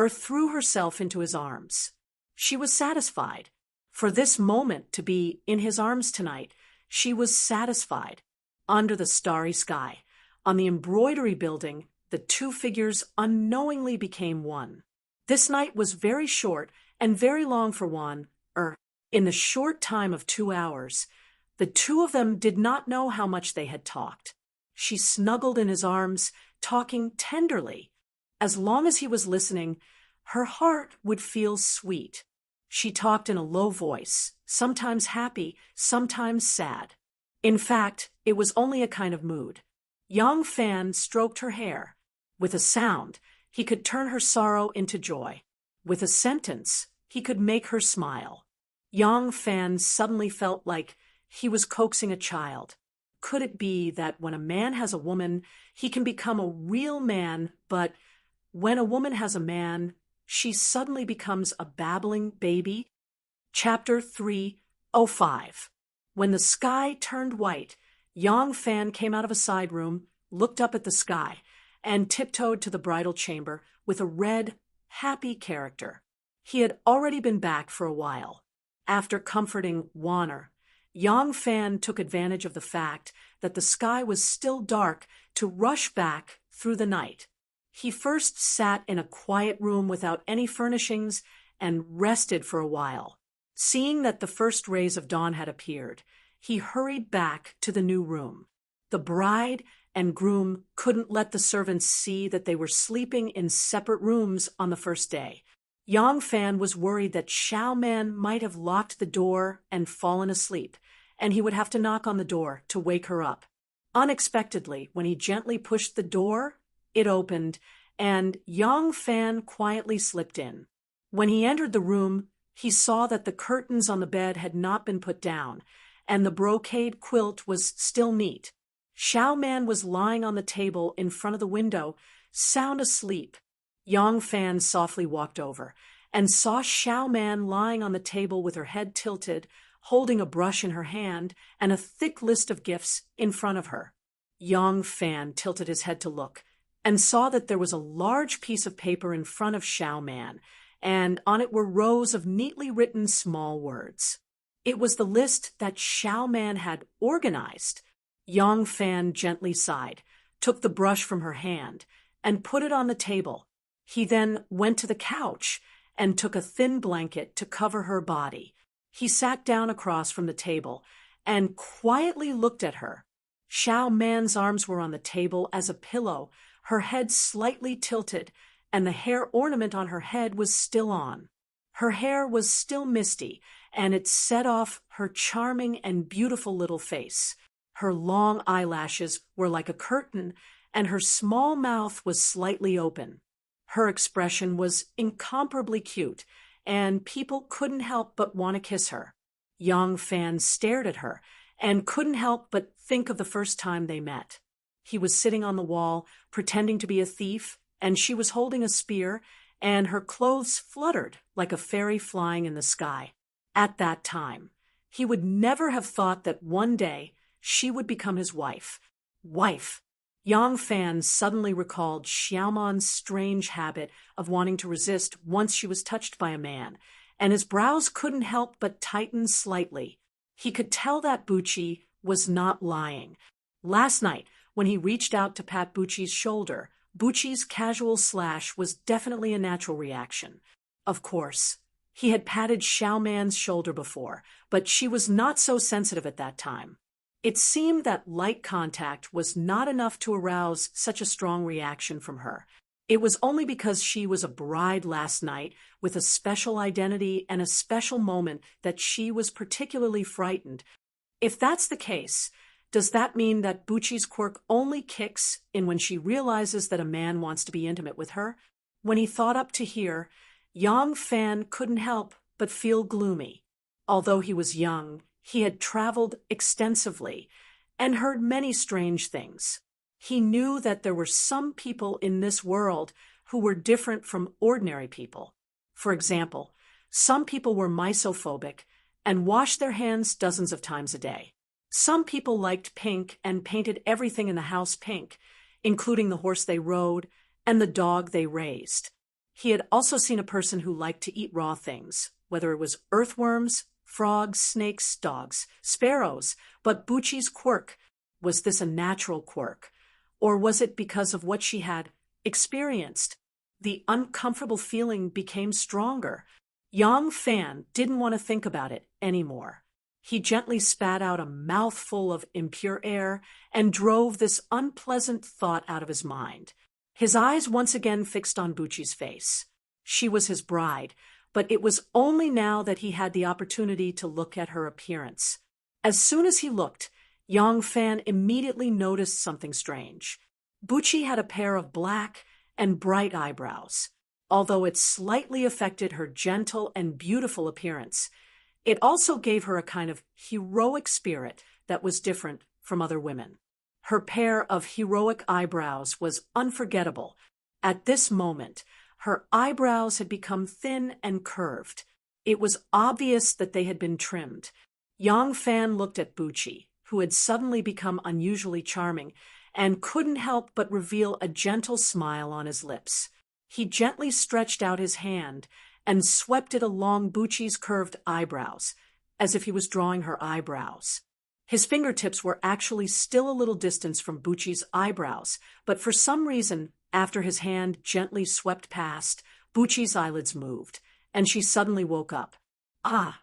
Threw herself into his arms. She was satisfied. For this moment to be in his arms tonight, she was satisfied. Under the starry sky, on the embroidery building, the two figures unknowingly became one. This night was very short and very long for in the short time of 2 hours, the two of them did not know how much they had talked. She snuggled in his arms, talking tenderly. As long as he was listening, her heart would feel sweet. She talked in a low voice, sometimes happy, sometimes sad. In fact, it was only a kind of mood. Yang Fan stroked her hair. With a sound, he could turn her sorrow into joy. With a sentence, he could make her smile. Yang Fan suddenly felt like he was coaxing a child. Could it be that when a man has a woman, he can become a real man, but when a woman has a man, she suddenly becomes a babbling baby? Chapter 3:05. When the sky turned white, Yang Fan came out of a side room, looked up at the sky, and tiptoed to the bridal chamber with a red, happy character. He had already been back for a while. After comforting Wanner, Yang Fan took advantage of the fact that the sky was still dark to rush back through the night. He first sat in a quiet room without any furnishings and rested for a while. Seeing that the first rays of dawn had appeared, he hurried back to the new room. The bride and groom couldn't let the servants see that they were sleeping in separate rooms on the first day. Yang Fan was worried that Xiaoman might have locked the door and fallen asleep, and he would have to knock on the door to wake her up. Unexpectedly, when he gently pushed the door, it opened, and Yang Fan quietly slipped in. When he entered the room, he saw that the curtains on the bed had not been put down, and the brocade quilt was still neat. Xiaoman was lying on the table in front of the window, sound asleep. Yang Fan softly walked over and saw Xiaoman lying on the table with her head tilted, holding a brush in her hand and a thick list of gifts in front of her. Yang Fan tilted his head to look and saw that there was a large piece of paper in front of Xiaoman, and on it were rows of neatly written small words. It was the list that Xiaoman had organized. Yang Fan gently sighed, took the brush from her hand, and put it on the table. He then went to the couch and took a thin blanket to cover her body. He sat down across from the table and quietly looked at her. Xiaoman's arms were on the table as a pillow, her head slightly tilted, and the hair ornament on her head was still on. Her hair was still misty, and it set off her charming and beautiful little face. Her long eyelashes were like a curtain, and her small mouth was slightly open. Her expression was incomparably cute, and people couldn't help but want to kiss her. Young Fan stared at her and couldn't help but think of the first time they met. He was sitting on the wall, pretending to be a thief, and she was holding a spear, and her clothes fluttered like a fairy flying in the sky. At that time, he would never have thought that one day she would become his wife. Wife! Yang Fan suddenly recalled Xiaoman's strange habit of wanting to resist once she was touched by a man, and his brows couldn't help but tighten slightly. He could tell that Buqi was not lying. Last night, when he reached out to pat Buqi's shoulder, Buqi's casual slash was definitely a natural reaction. Of course, he had patted Xiaoman's shoulder before, but she was not so sensitive at that time. It seemed that light contact was not enough to arouse such a strong reaction from her. It was only because she was a bride last night with a special identity and a special moment that she was particularly frightened. If that's the case, does that mean that Buqi's quirk only kicks in when she realizes that a man wants to be intimate with her? When he thought up to here, Yang Fan couldn't help but feel gloomy. Although he was young, he had traveled extensively and heard many strange things. He knew that there were some people in this world who were different from ordinary people. For example, some people were misophobic and washed their hands dozens of times a day. Some people liked pink and painted everything in the house pink, including the horse they rode and the dog they raised. He had also seen a person who liked to eat raw things, whether it was earthworms, frogs, snakes, dogs, sparrows, but Buqi's quirk. Was this a natural quirk? Or was it because of what she had experienced? The uncomfortable feeling became stronger. Yang Fan didn't want to think about it anymore. He gently spat out a mouthful of impure air and drove this unpleasant thought out of his mind. His eyes once again fixed on Buqi's face. She was his bride, but it was only now that he had the opportunity to look at her appearance. As soon as he looked, Yang Fan immediately noticed something strange. Buqi had a pair of black and bright eyebrows. Although it slightly affected her gentle and beautiful appearance, it also gave her a kind of heroic spirit that was different from other women. Her pair of heroic eyebrows was unforgettable. At this moment, her eyebrows had become thin and curved. It was obvious that they had been trimmed. Yang Fan looked at Buqi, who had suddenly become unusually charming, and couldn't help but reveal a gentle smile on his lips. He gently stretched out his hand and swept it along Buqi's curved eyebrows, as if he was drawing her eyebrows. His fingertips were actually still a little distance from Buqi's eyebrows, but for some reason, after his hand gently swept past, Buqi's eyelids moved, and she suddenly woke up. Ah!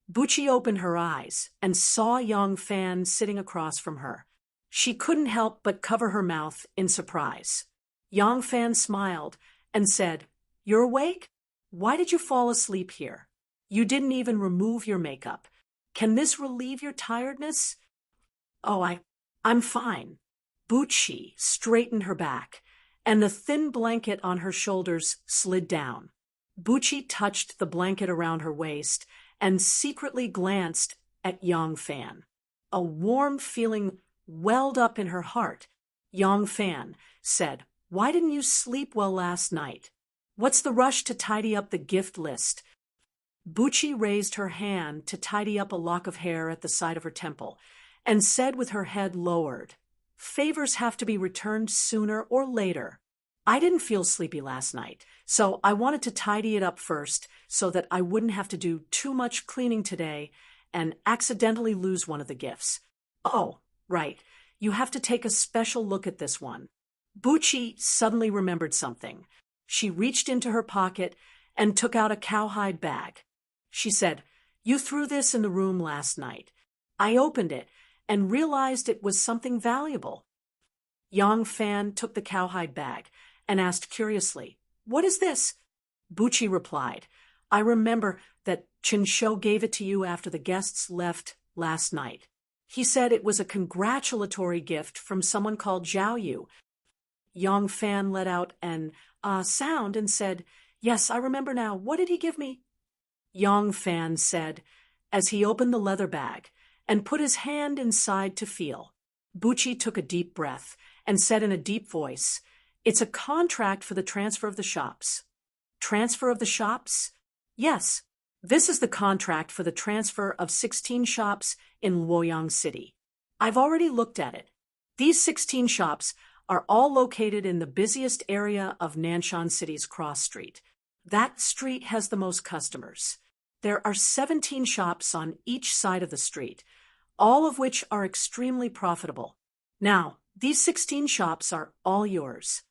Buqi opened her eyes and saw Yang Fan sitting across from her. She couldn't help but cover her mouth in surprise. Yang Fan smiled and said, "You're awake? Why did you fall asleep here? You didn't even remove your makeup. Can this relieve your tiredness?" "Oh, I'm fine." Buqi straightened her back, and the thin blanket on her shoulders slid down. Buqi touched the blanket around her waist and secretly glanced at Yang Fan. A warm feeling welled up in her heart. Yang Fan said, "Why didn't you sleep well last night? What's the rush to tidy up the gift list?" Buqi raised her hand to tidy up a lock of hair at the side of her temple and said with her head lowered, "Favors have to be returned sooner or later. I didn't feel sleepy last night, so I wanted to tidy it up first so that I wouldn't have to do too much cleaning today and accidentally lose one of the gifts. Oh, right, you have to take a special look at this one." Buqi suddenly remembered something. She reached into her pocket and took out a cowhide bag. She said, "You threw this in the room last night. I opened it and realized it was something valuable." Yang Fan took the cowhide bag and asked curiously, "What is this?" Buqi replied, "I remember that Qinsho gave it to you after the guests left last night. He said it was a congratulatory gift from someone called Zhao Yu." Yang Fan let out an sound and said, "Yes, I remember now. What did he give me?" Yang Fan said, as he opened the leather bag and put his hand inside to feel. Bucci took a deep breath and said in a deep voice, "It's a contract for the transfer of the shops." Transfer of the shops? Yes. This is the contract for the transfer of 16 shops in Luoyang City. I've already looked at it. These 16 shops are all located in the busiest area of Nanshan City's cross street. That street has the most customers. There are 17 shops on each side of the street, all of which are extremely profitable. Now, these 16 shops are all yours.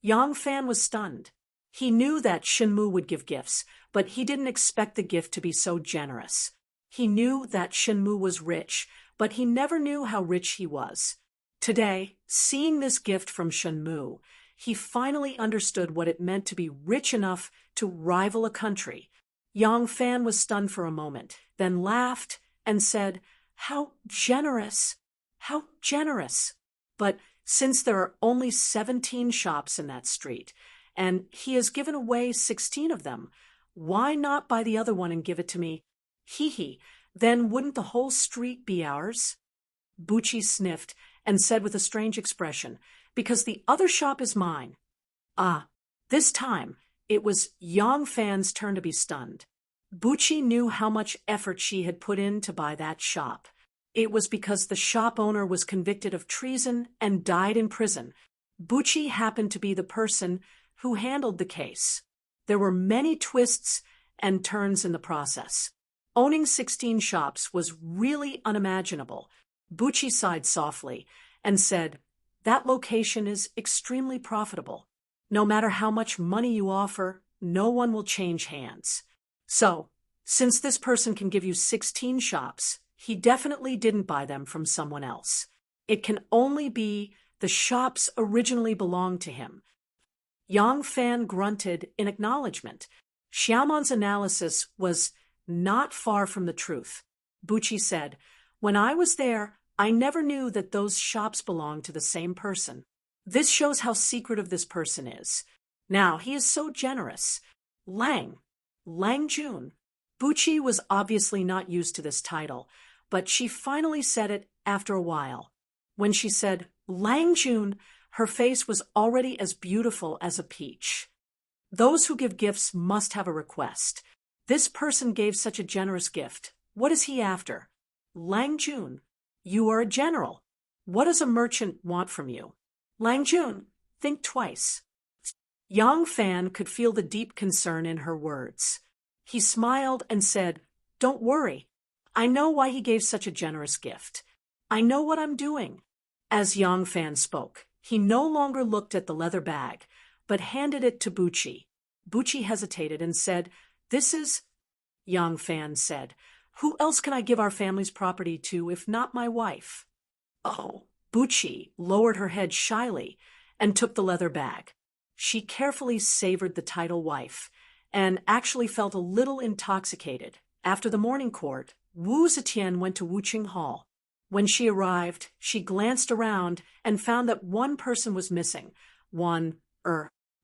Yang Fan was stunned. He knew that Shenmu would give gifts, but he didn't expect the gift to be so generous. He knew that Shenmu was rich, but he never knew how rich he was. Today, seeing this gift from Shenmu, he finally understood what it meant to be rich enough to rival a country. Yang Fan was stunned for a moment, then laughed and said, "How generous! How generous!" But since there are only 17 shops in that street, and he has given away 16 of them, why not buy the other one and give it to me? Hee, then wouldn't the whole street be ours? Bucci sniffed and said with a strange expression, "Because the other shop is mine." Ah, this time it was Yang Fan's turn to be stunned. Bucci knew how much effort she had put in to buy that shop. It was because the shop owner was convicted of treason and died in prison. Bucci happened to be the person who handled the case. There were many twists and turns in the process. Owning 16 shops was really unimaginable. Bucci sighed softly and said, "That location is extremely profitable. No matter how much money you offer, no one will change hands. So, since this person can give you 16 shops, he definitely didn't buy them from someone else. It can only be the shops originally belonged to him." Yang Fan grunted in acknowledgement. Xiaomon's analysis was not far from the truth. Bucci said, "When I was there, I never knew that those shops belonged to the same person. This shows how secretive this person is. Now, he is so generous. Lang Jun." Bucci was obviously not used to this title, but she finally said it after a while. When she said, "Lang Jun," her face was already as beautiful as a peach. Those who give gifts must have a request. This person gave such a generous gift. What is he after? "Lang Jun, you are a general. What does a merchant want from you?" "Lang Jun, think twice." Yang Fan could feel the deep concern in her words. He smiled and said, "Don't worry. I know why he gave such a generous gift. I know what I'm doing." As Yang Fan spoke, he no longer looked at the leather bag, but handed it to Bucci. Bucci hesitated and said, "This is—" Yang Fan said, "Who else can I give our family's property to if not my wife?" "Oh." Bucci lowered her head shyly and took the leather bag. She carefully savored the title wife and actually felt a little intoxicated. After the morning court, Wu Zetian went to Wuqing Hall. When she arrived, she glanced around and found that one person was missing. One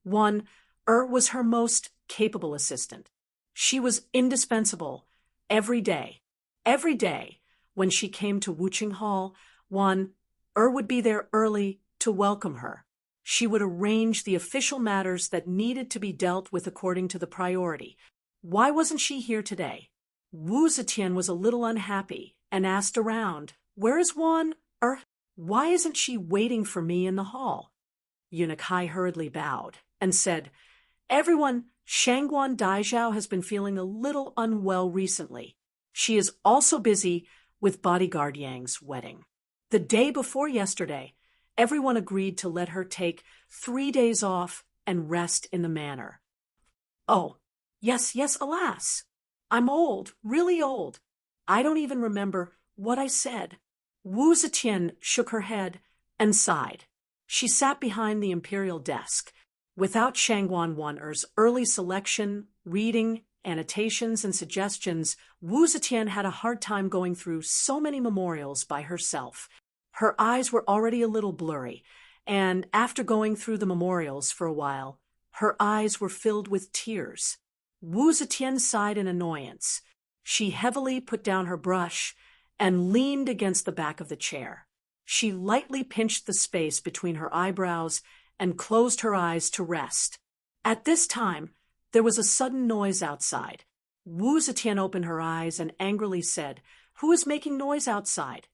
was her most capable assistant. She was indispensable every day. Every day, when she came to Wuqing Hall, would be there early to welcome her. She would arrange the official matters that needed to be dealt with according to the priority. Why wasn't she here today? Wu Zetian was a little unhappy and asked around, "Where is why isn't she waiting for me in the hall?" Eunuch Hai hurriedly bowed and said, "Everyone, Shangguan Daizhao has been feeling a little unwell recently. She is also busy with bodyguard Yang's wedding. The day before yesterday, everyone agreed to let her take 3 days off and rest in the manor." "Oh, yes, alas. I'm old, really old. I don't even remember what I said." Wu Zetian shook her head and sighed. She sat behind the imperial desk. Without Shangguan Wan'er's early selection, reading, annotations, and suggestions, Wu Zetian had a hard time going through so many memorials by herself. Her eyes were already a little blurry, and after going through the memorials for a while, her eyes were filled with tears. Wu Zetian sighed in annoyance. She heavily put down her brush and leaned against the back of the chair. She lightly pinched the space between her eyebrows and closed her eyes to rest. At this time, there was a sudden noise outside. Wu Zetian opened her eyes and angrily said, "Who is making noise outside?"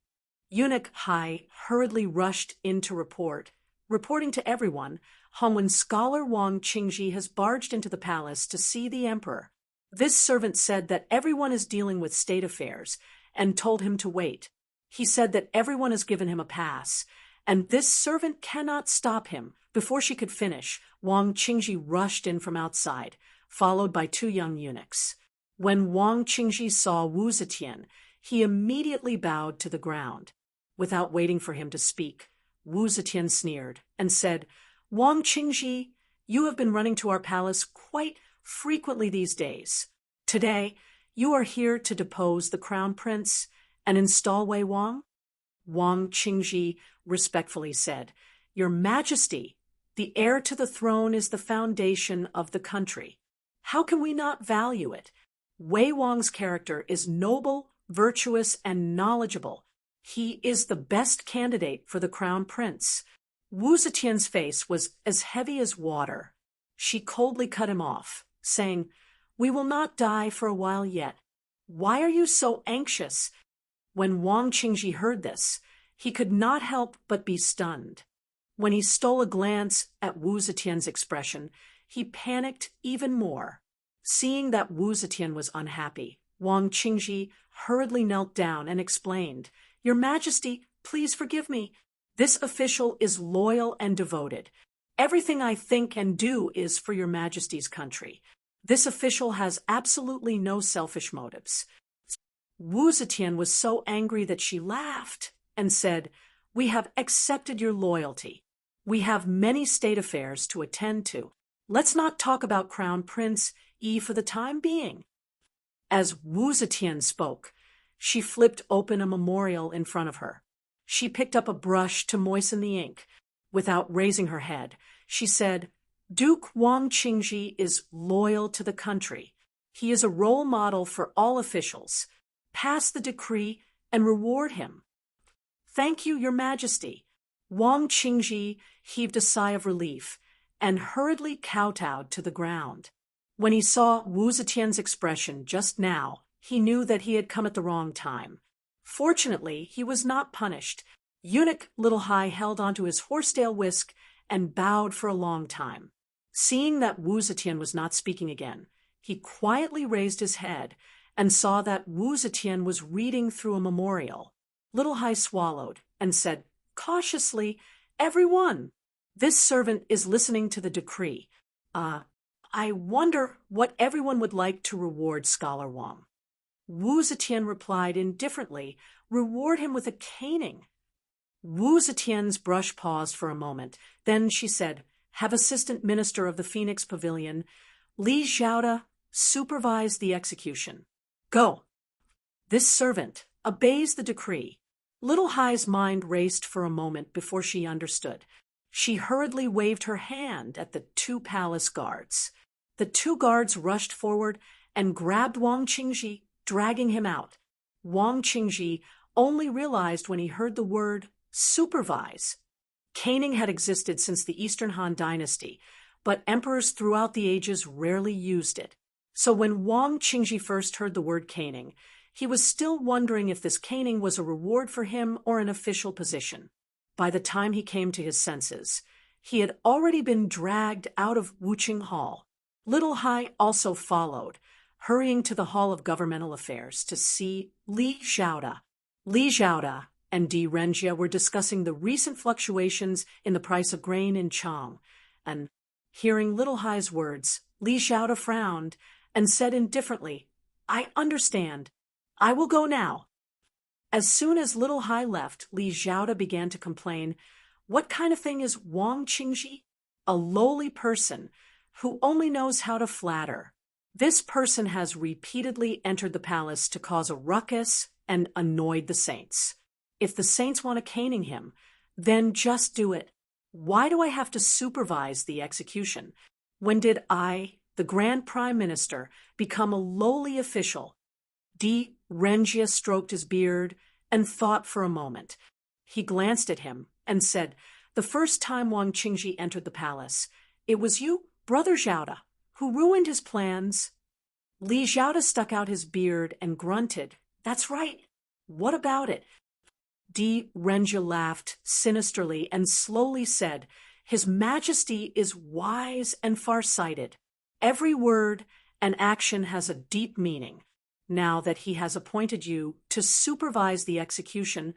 Eunuch Hai hurriedly rushed in to reporting to everyone, Hongwen scholar Wang Qingji has barged into the palace to see the emperor. This servant said that everyone is dealing with state affairs and told him to wait. He said that everyone has given him a pass, and this servant cannot stop him. Before she could finish, Wang Qingji rushed in from outside, followed by two young eunuchs. When Wang Qingji saw Wu Zetian, he immediately bowed to the ground. Without waiting for him to speak, Wu Zetian sneered and said, "Wang Qingji, you have been running to our palace quite frequently these days. Today, you are here to depose the crown prince and install Wei Wang?" Wang Qingji respectfully said, "Your Majesty, the heir to the throne is the foundation of the country. How can we not value it? Wei Wang's character is noble, virtuous, and knowledgeable. He is the best candidate for the crown prince." Wu Zetian's face was as heavy as water. She coldly cut him off, saying, "We will not die for a while yet. Why are you so anxious?" When Wang Qingji heard this, he could not help but be stunned. When he stole a glance at Wu Zetian's expression, he panicked even more. Seeing that Wu Zetian was unhappy, Wang Qingji hurriedly knelt down and explained, "Your Majesty, please forgive me. This official is loyal and devoted. Everything I think and do is for your Majesty's country. This official has absolutely no selfish motives." Wu Zetian was so angry that she laughed and said, "We have accepted your loyalty. We have many state affairs to attend to. Let's not talk about Crown Prince Yi for the time being." As Wu Zetian spoke, she flipped open a memorial in front of her. She picked up a brush to moisten the ink. Without raising her head, she said, "Duke Wang Qingji is loyal to the country. He is a role model for all officials. Pass the decree and reward him." "Thank you, Your Majesty." Wang Qingji heaved a sigh of relief and hurriedly kowtowed to the ground. When he saw Wu Zetian's expression just now, he knew that he had come at the wrong time. Fortunately, he was not punished. Eunuch Little Hai held onto his horsetail whisk and bowed for a long time. Seeing that Wu Zetian was not speaking again, he quietly raised his head and saw that Wu Zetian was reading through a memorial. Little Hai swallowed and said cautiously, "Everyone, this servant is listening to the decree. I wonder what everyone would like to reward Scholar Wang." Wu Zetian replied indifferently, "Reward him with a caning." Wu Zetian's brush paused for a moment. Then she said, "Have Assistant Minister of the Phoenix Pavilion, Li Xiaoda, supervise the execution. Go." This servant obeys the decree. Little Hai's mind raced for a moment before she understood. She hurriedly waved her hand at the two palace guards. The two guards rushed forward and grabbed Wang Qingji, dragging him out. Wang Qingji only realized when he heard the word supervise. Caning had existed since the Eastern Han Dynasty, but emperors throughout the ages rarely used it. So when Wang Qingji first heard the word caning, he was still wondering if this caning was a reward for him or an official position. By the time he came to his senses, he had already been dragged out of Wuqing Hall. Little Hai also followed, hurrying to the Hall of Governmental Affairs to see Li Xiaoda. Li Xiaoda and Di Renjia were discussing the recent fluctuations in the price of grain in Chang, and hearing Little Hai's words, Li Xiaoda frowned and said indifferently, "I understand. I will go now." As soon as Little Hai left, Li Xiaoda began to complain, "What kind of thing is Wang Qingji? A lowly person who only knows how to flatter. This person has repeatedly entered the palace to cause a ruckus and annoyed the saints. If the saints want a caning him, then just do it. Why do I have to supervise the execution? When did I the Grand Prime Minister, become a lowly official. Di Rengia stroked his beard and thought for a moment. He glanced at him and said, "The first time Wang Qingji entered the palace, it was you, Brother Zhaoda, who ruined his plans." Li Zhaoda stuck out his beard and grunted, "That's right. What about it?" Di Rengia laughed sinisterly and slowly said, "His Majesty is wise and far-sighted. Every word and action has a deep meaning. Now that he has appointed you to supervise the execution,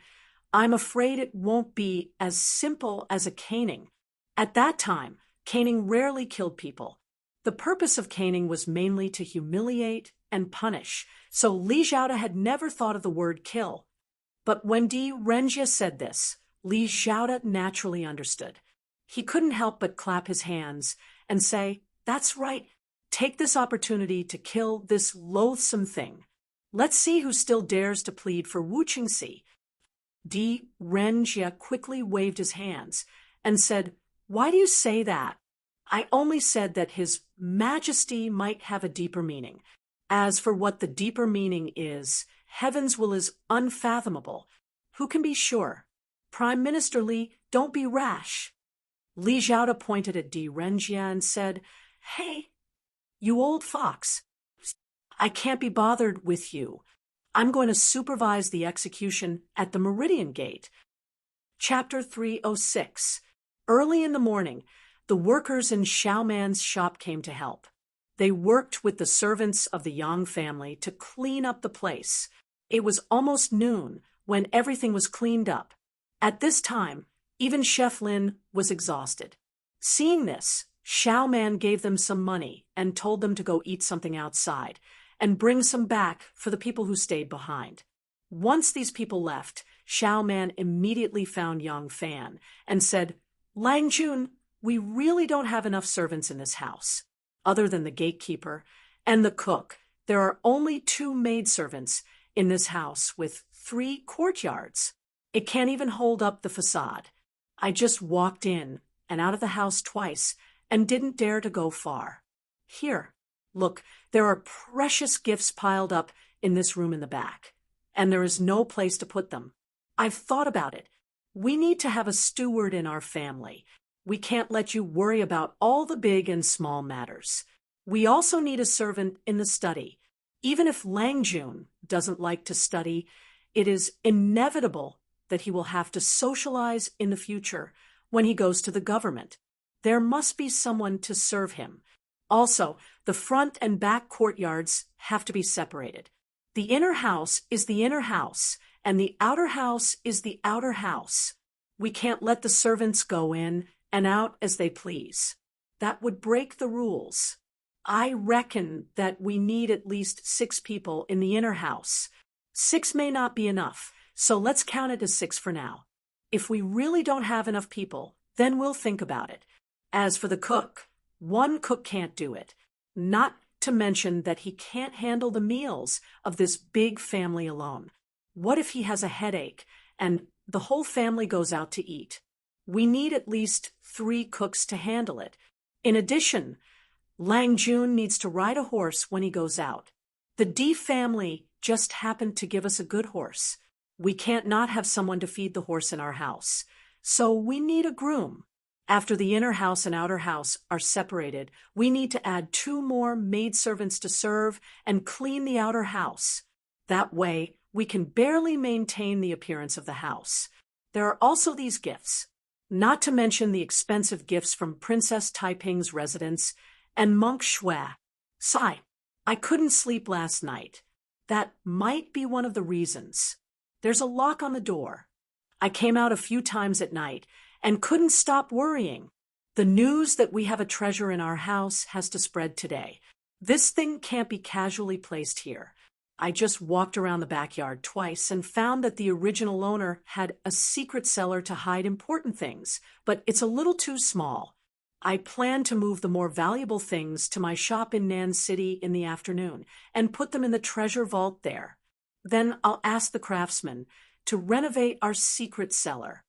I'm afraid it won't be as simple as a caning. At that time, caning rarely killed people. The purpose of caning was mainly to humiliate and punish, so Li Zhaoda had never thought of the word kill. But when Di Rengia said this, Li Zhaoda naturally understood. He couldn't help but clap his hands and say, "That's right. Take this opportunity to kill this loathsome thing. Let's see who still dares to plead for Wu Qingxi." Di Rengia quickly waved his hands and said, "Why do you say that? I only said that His Majesty might have a deeper meaning. As for what the deeper meaning is, heaven's will is unfathomable. Who can be sure? Prime Minister Li, don't be rash." Li Zhaoda pointed at Di Rengia and said, "Hey, you old fox. I can't be bothered with you. I'm going to supervise the execution at the Meridian Gate." Chapter 306. Early in the morning, the workers in Xiaoman's shop came to help. They worked with the servants of the Yang family to clean up the place. It was almost noon when everything was cleaned up. At this time, even Chef Lin was exhausted. Seeing this, Xiaoman gave them some money and told them to go eat something outside and bring some back for the people who stayed behind. Once these people left, Xiaoman immediately found Yang Fan and said, "Lang Jun, we really don't have enough servants in this house. Other than the gatekeeper and the cook, there are only 2 maidservants in this house with 3 courtyards. It can't even hold up the facade. I just walked in and out of the house twice and didn't dare to go far. Here, look, there are precious gifts piled up in this room in the back, and there is no place to put them. I've thought about it. We need to have a steward in our family. We can't let you worry about all the big and small matters. We also need a servant in the study. Even if Lang Jun doesn't like to study, it is inevitable that he will have to socialize in the future when he goes to the government. There must be someone to serve him. Also, the front and back courtyards have to be separated. The inner house is the inner house, and the outer house is the outer house. We can't let the servants go in and out as they please. That would break the rules. I reckon that we need at least 6 people in the inner house. 6 may not be enough, so let's count it as 6 for now. If we really don't have enough people, then we'll think about it. As for the cook, 1 cook can't do it. Not to mention that he can't handle the meals of this big family alone. What if he has a headache and the whole family goes out to eat? We need at least 3 cooks to handle it. In addition, Lang Jun needs to ride a horse when he goes out. The Di family just happened to give us a good horse. We can't not have someone to feed the horse in our house. So we need a groom. After the inner house and outer house are separated, we need to add 2 more maidservants to serve and clean the outer house. That way, we can barely maintain the appearance of the house. There are also these gifts, not to mention the expensive gifts from Princess Taiping's residence and Monk Shui. Sigh, I couldn't sleep last night. That might be one of the reasons. There's a lock on the door. I came out a few times at night and couldn't stop worrying. The news that we have a treasure in our house has to spread today. This thing can't be casually placed here. I just walked around the backyard twice and found that the original owner had a secret cellar to hide important things, but it's a little too small. I plan to move the more valuable things to my shop in Nan City in the afternoon and put them in the treasure vault there. Then I'll ask the craftsman to renovate our secret cellar.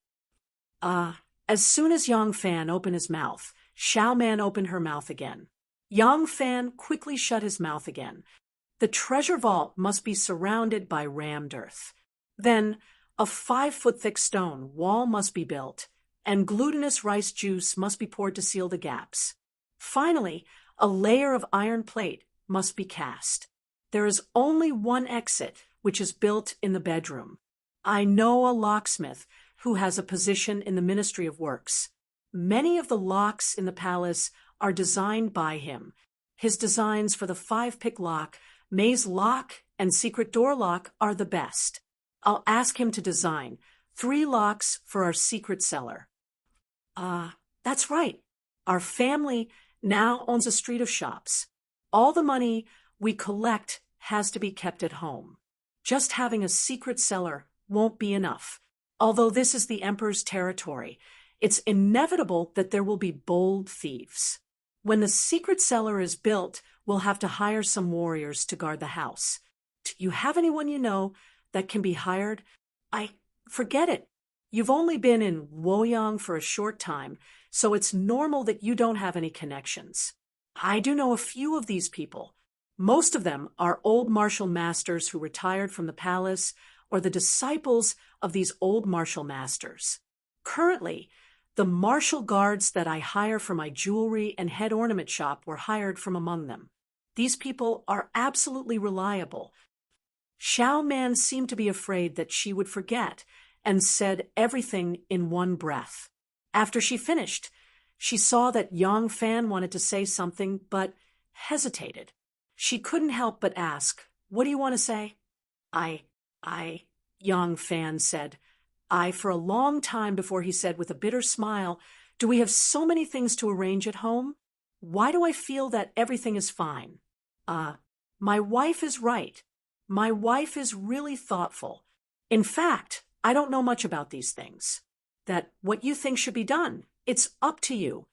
As soon as Yang Fan opened his mouth, Xiaoman opened her mouth again. Yang Fan quickly shut his mouth again. The treasure vault must be surrounded by rammed earth. Then, a 5-foot-thick stone wall must be built, and glutinous rice juice must be poured to seal the gaps. Finally, a layer of iron plate must be cast. There is only one exit, which is built in the bedroom. I know a locksmith who has a position in the Ministry of Works. Many of the locks in the palace are designed by him. His designs for the 5-pick lock, maze lock, and secret door lock are the best. I'll ask him to design 3 locks for our secret cellar. That's right. Our family now owns a street of shops. All the money we collect has to be kept at home. Just having a secret cellar won't be enough. Although this is the emperor's territory, it's inevitable that there will be bold thieves. When the secret cellar is built, we'll have to hire some warriors to guard the house. Do you have anyone you know that can be hired? Forget it. You've only been in Luoyang for a short time, so it's normal that you don't have any connections. I do know a few of these people. Most of them are old martial masters who retired from the palace or the disciples of these old martial masters. Currently, the martial guards that I hire for my jewelry and head ornament shop were hired from among them. These people are absolutely reliable. Xiao Man seemed to be afraid that she would forget and said everything in one breath. After she finished, she saw that Yang Fan wanted to say something but hesitated. She couldn't help but ask, "What do you want to say?" Yang Fan said. For a long time before he said with a bitter smile, "Do we have so many things to arrange at home? Why do I feel that everything is fine?" My wife is right. My wife is really thoughtful. In fact, I don't know much about these things. That what you think should be done, it's up to you.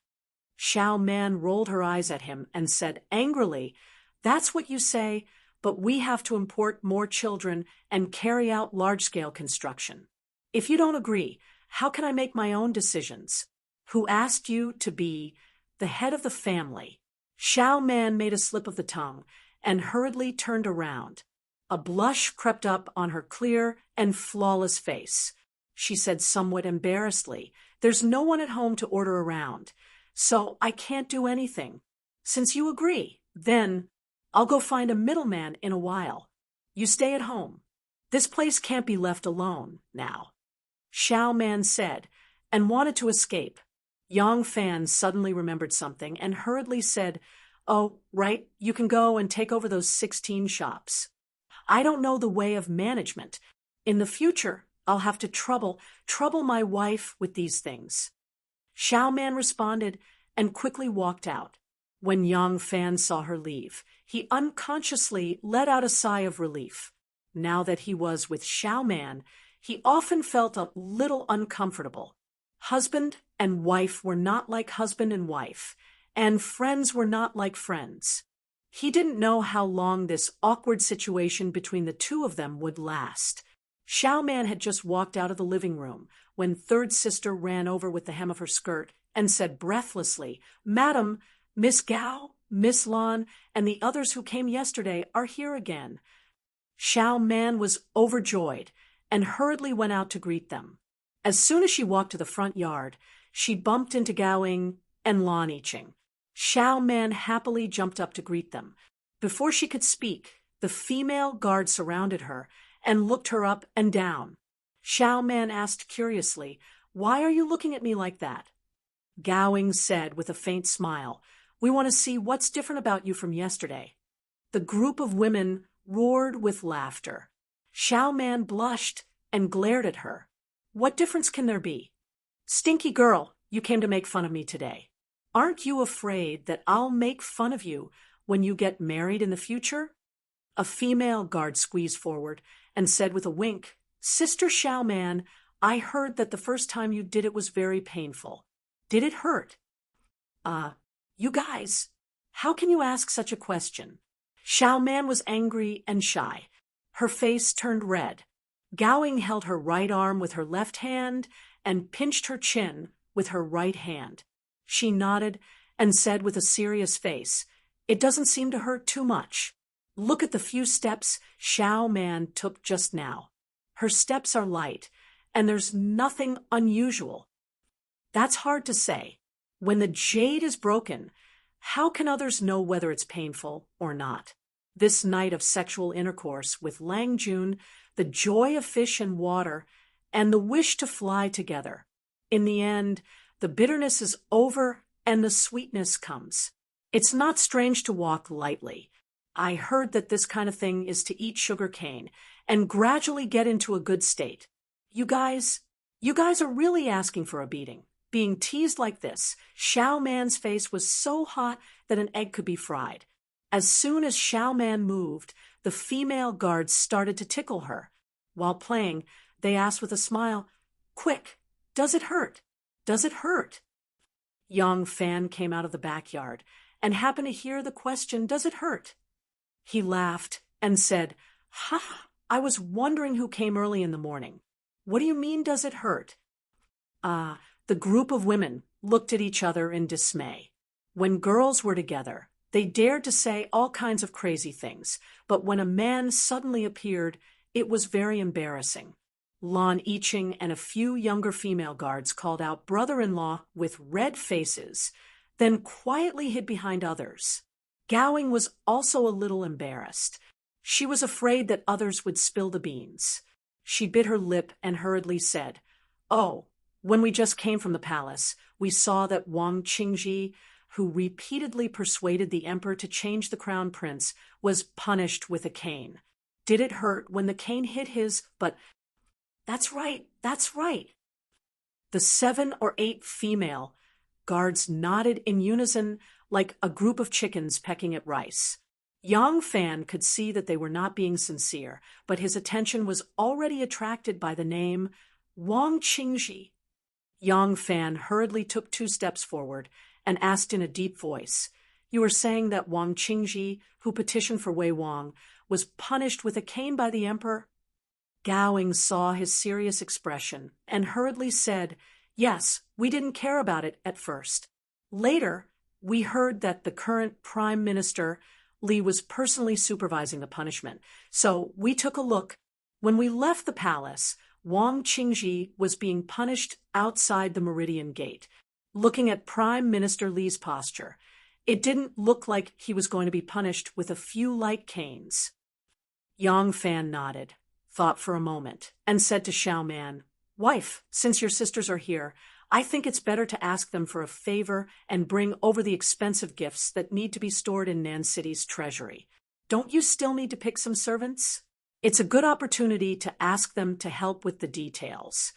Xiao Man rolled her eyes at him and said angrily, "That's what you say, but we have to import more children and carry out large-scale construction. If you don't agree, how can I make my own decisions? Who asked you to be the head of the family?" Xiao Man made a slip of the tongue and hurriedly turned around. A blush crept up on her clear and flawless face. She said somewhat embarrassedly, "There's no one at home to order around, so I can't do anything. Since you agree, then I'll go find a middleman in a while. You stay at home. This place can't be left alone now." Xiao Man said, and wanted to escape. Yang Fan suddenly remembered something and hurriedly said, "Oh, right, you can go and take over those 16 shops. I don't know the way of management. In the future, I'll have to trouble my wife with these things." Xiao Man responded and quickly walked out. When Yang Fan saw her leave, he unconsciously let out a sigh of relief. Now that he was with Xiao Man, he often felt a little uncomfortable. Husband and wife were not like husband and wife, and friends were not like friends. He didn't know how long this awkward situation between the two of them would last. Xiao Man had just walked out of the living room when third sister ran over with the hem of her skirt and said breathlessly, "Madam, Miss Gao, Miss Lan, and the others who came yesterday are here again." Xiao Man was overjoyed and hurriedly went out to greet them. As soon as she walked to the front yard, she bumped into Gaoing and Lan Yiqing. Xiao Man happily jumped up to greet them. Before she could speak, the female guard surrounded her and looked her up and down. Xiao Man asked curiously, "Why are you looking at me like that?" Gaoing said with a faint smile, "We want to see what's different about you from yesterday." The group of women roared with laughter. Xiao Man blushed and glared at her. "What difference can there be?" "Stinky girl, you came to make fun of me today. Aren't you afraid that I'll make fun of you when you get married in the future?" A female guard squeezed forward and said with a wink, "Sister Xiao Man, I heard that the first time you did it was very painful. Did it hurt?" You guys, how can you ask such a question?" Xiao Man was angry and shy. Her face turned red. Gaoing held her right arm with her left hand and pinched her chin with her right hand. She nodded and said with a serious face, It doesn't seem to hurt too much. Look at the few steps Xiao Man took just now. Her steps are light, and there's nothing unusual. That's hard to say. When the jade is broken, how can others know whether it's painful or not? This night of sexual intercourse with Lang Jun, the joy of fish and water, and the wish to fly together. In the end, the bitterness is over and the sweetness comes. It's not strange to walk lightly. I heard that this kind of thing is to eat sugar cane and gradually get into a good state. You guys are really asking for a beating. Being teased like this, Xiao Man's face was so hot that an egg could be fried. As soon as Xiao Man moved, the female guards started to tickle her. While playing, they asked with a smile, "Quick, does it hurt? Does it hurt?" Young Fan came out of the backyard and happened to hear the question, "Does it hurt?" He laughed and said, "Ha, I was wondering who came early in the morning. What do you mean, does it hurt?" The group of women looked at each other in dismay. When girls were together, they dared to say all kinds of crazy things, but when a man suddenly appeared, it was very embarrassing. Lan Yiqing and a few younger female guards called out brother-in-law with red faces, then quietly hid behind others. Gowing was also a little embarrassed. She was afraid that others would spill the beans. She bit her lip and hurriedly said, "Oh, when we just came from the palace, we saw that Wang Qingji, who repeatedly persuaded the emperor to change the crown prince, was punished with a cane. Did it hurt when the cane hit his, but—" That's right, that's right. The 7 or 8 female guards nodded in unison like a group of chickens pecking at rice. Yang Fan could see that they were not being sincere, but his attention was already attracted by the name Wang Qingji. Yang Fan hurriedly took 2 steps forward and asked in a deep voice, "You are saying that Wang Qingji, who petitioned for Wei Wang, was punished with a cane by the emperor?" Gowing saw his serious expression and hurriedly said, "Yes, we didn't care about it at first. Later, we heard that the current Prime Minister, Li, was personally supervising the punishment, so we took a look. When we left the palace, Wang Qingji was being punished outside the Meridian Gate. Looking at Prime Minister Li's posture, it didn't look like he was going to be punished with a few light canes." Yang Fan nodded, thought for a moment, and said to Xiao Man, "Wife, since your sisters are here, I think it's better to ask them for a favor and bring over the expensive gifts that need to be stored in Nan City's treasury. Don't you still need to pick some servants? It's a good opportunity to ask them to help with the details."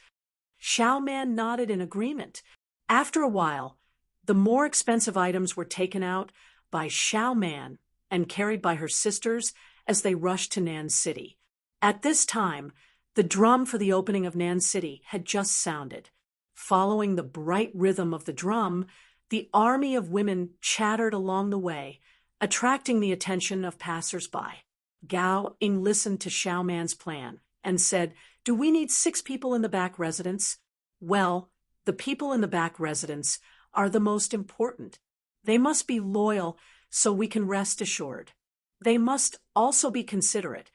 Xiao Man nodded in agreement. After a while, the more expensive items were taken out by Xiao Man and carried by her sisters as they rushed to Nan City. At this time, the drum for the opening of Nan City had just sounded. Following the bright rhythm of the drum, the army of women chattered along the way, attracting the attention of passers-by. Gowing listened to Xiao Man's plan and said, "Do we need 6 people in the back residence?" "Well, the people in the back residence are the most important. They must be loyal so we can rest assured. They must also be considerate.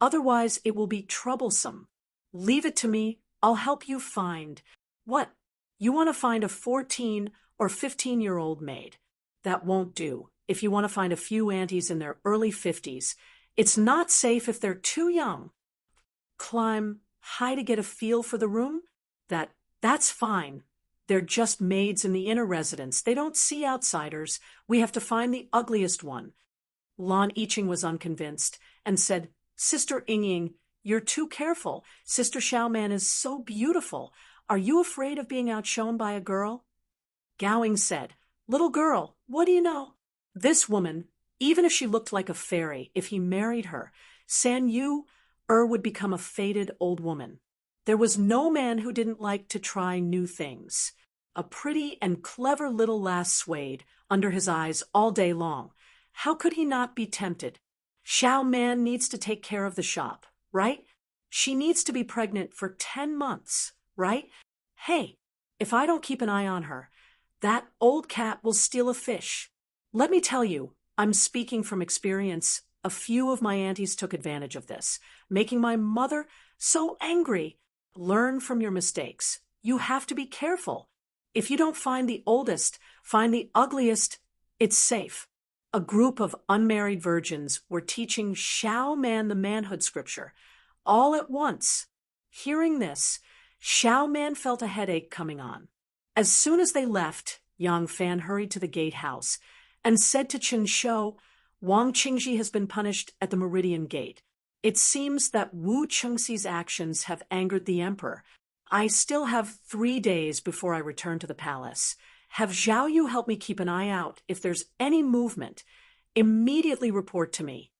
Otherwise, it will be troublesome. Leave it to me. I'll help you find—" "What? You want to find a 14 or 15-year-old maid? That won't do. If you want to find a few aunties in their early 50s, it's not safe if they're too young." "Climb high to get a feel for the room? That's fine. They're just maids in the inner residence. They don't see outsiders. We have to find the ugliest one." Lan Yiqing was unconvinced and said, "Sister Yingying, you're too careful. Sister Xiao Man is so beautiful. Are you afraid of being outshone by a girl?" Gowing said, "Little girl, what do you know? This woman, even if she looked like a fairy, if he married her, San Yu would become a faded old woman. There was no man who didn't like to try new things. A pretty and clever little lass swayed under his eyes all day long. How could he not be tempted? Xiao Man needs to take care of the shop, right? She needs to be pregnant for 10 months, right? Hey, if I don't keep an eye on her, that old cat will steal a fish. Let me tell you, I'm speaking from experience. A few of my aunties took advantage of this, making my mother so angry. Learn from your mistakes. You have to be careful. If you don't find the oldest, find the ugliest. It's safe. A group of unmarried virgins were teaching Xiao Man the manhood scripture, all at once. Hearing this, Xiao Man felt a headache coming on. As soon as they left, Yang Fan hurried to the gatehouse and said to Chen Shou, Wang Qingji has been punished at the Meridian Gate. It seems that Wu Chengxi's actions have angered the emperor. I still have 3 days before I return to the palace. Have Zhao Yu help me keep an eye out. If there's any movement, immediately report to me.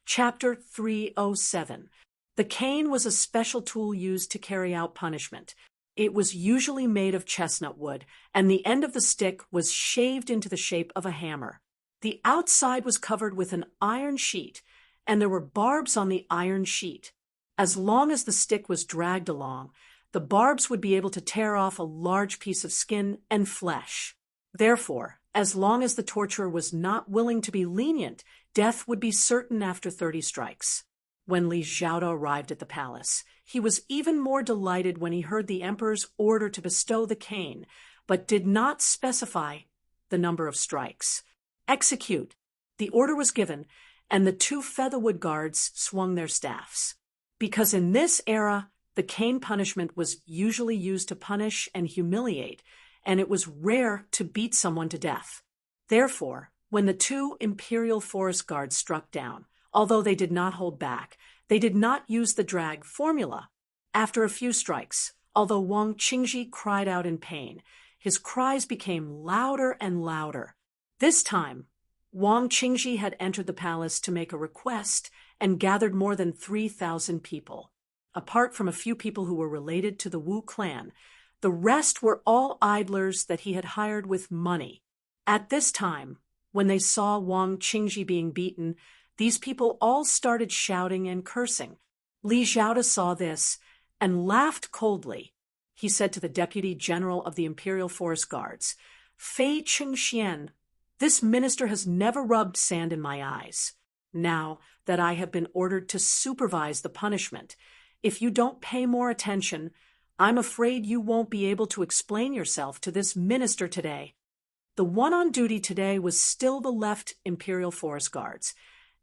Chapter 307. The cane was a special tool used to carry out punishment. It was usually made of chestnut wood, and the end of the stick was shaved into the shape of a hammer. The outside was covered with an iron sheet, and there were barbs on the iron sheet. As long as the stick was dragged along, the barbs would be able to tear off a large piece of skin and flesh. Therefore, as long as the torturer was not willing to be lenient, death would be certain after 30 strikes. When Li Xiaoda arrived at the palace, he was even more delighted when he heard the emperor's order to bestow the cane, but did not specify the number of strikes. Execute. The order was given, and the 2 featherwood guards swung their staffs. Because in this era, the cane punishment was usually used to punish and humiliate, and it was rare to beat someone to death. Therefore, when the 2 imperial forest guards struck down, although they did not hold back, they did not use the drag formula. After a few strikes, although Wang Qingji cried out in pain, his cries became louder and louder. This time, Wang Qingji had entered the palace to make a request and gathered more than 3,000 people. Apart from a few people who were related to the Wu clan, the rest were all idlers that he had hired with money. At this time, when they saw Wang Qingji being beaten, these people all started shouting and cursing. Li Xiaoda saw this and laughed coldly. He said to the deputy general of the Imperial Forest Guards, Fei Chengxian, this minister has never rubbed sand in my eyes. Now that I have been ordered to supervise the punishment, if you don't pay more attention, I'm afraid you won't be able to explain yourself to this minister today. The one on duty today was still the left Imperial Forest Guards,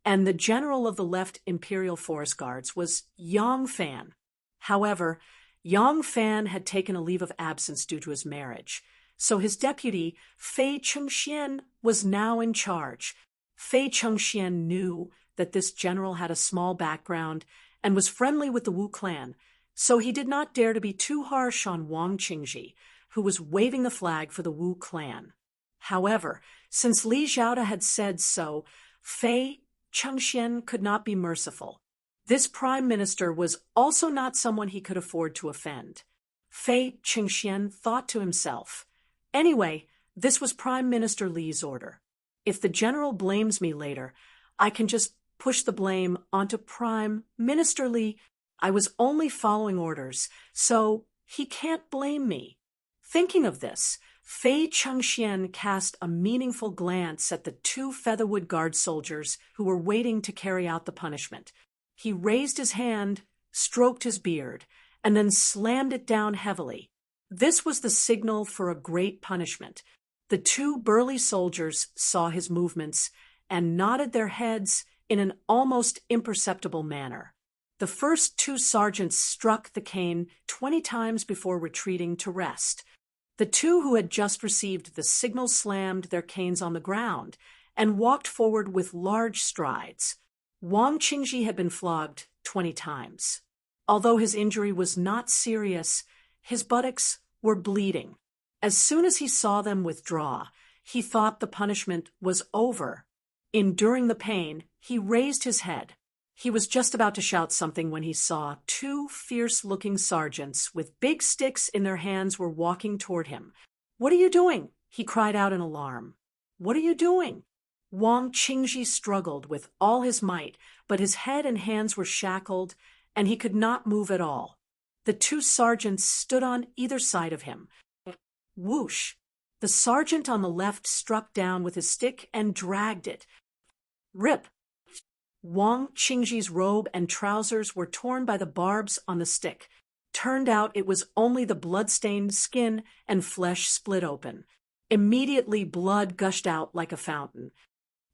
and the general of the left Imperial Forest Guards was Yang Fan. However, Yang Fan had taken a leave of absence due to his marriage, so his deputy, Fei Chengxian, was now in charge. Fei Chengxian knew that this general had a small background and was friendly with the Wu clan, so he did not dare to be too harsh on Wang Qingji, who was waving the flag for the Wu clan. However, since Li Xiaoda had said so, Fei Chengxian could not be merciful. This prime minister was also not someone he could afford to offend. Fei Chengxian thought to himself, anyway, this was Prime Minister Li's order. If the general blames me later, I can just push the blame onto Prime Minister Li. I was only following orders, so he can't blame me. Thinking of this, Fei Chengxian cast a meaningful glance at the 2 Featherwood Guard soldiers who were waiting to carry out the punishment. He raised his hand, stroked his beard, and then slammed it down heavily. This was the signal for a great punishment. The 2 burly soldiers saw his movements and nodded their heads in an almost imperceptible manner. The first 2 sergeants struck the cane 20 times before retreating to rest. The 2 who had just received the signal slammed their canes on the ground and walked forward with large strides. Wang Qingji had been flogged 20 times. Although his injury was not serious, his buttocks were bleeding. As soon as he saw them withdraw, he thought the punishment was over. Enduring the pain, he raised his head. He was just about to shout something when he saw 2 fierce-looking sergeants with big sticks in their hands were walking toward him. "What are you doing?" he cried out in alarm. "What are you doing?" Wang Qingji struggled with all his might, but his head and hands were shackled, and he could not move at all. The 2 sergeants stood on either side of him. Whoosh! The sergeant on the left struck down with his stick and dragged it. Rip! Wang Qingji's robe and trousers were torn by the barbs on the stick. Turned out it was only the blood-stained skin and flesh split open. Immediately blood gushed out like a fountain.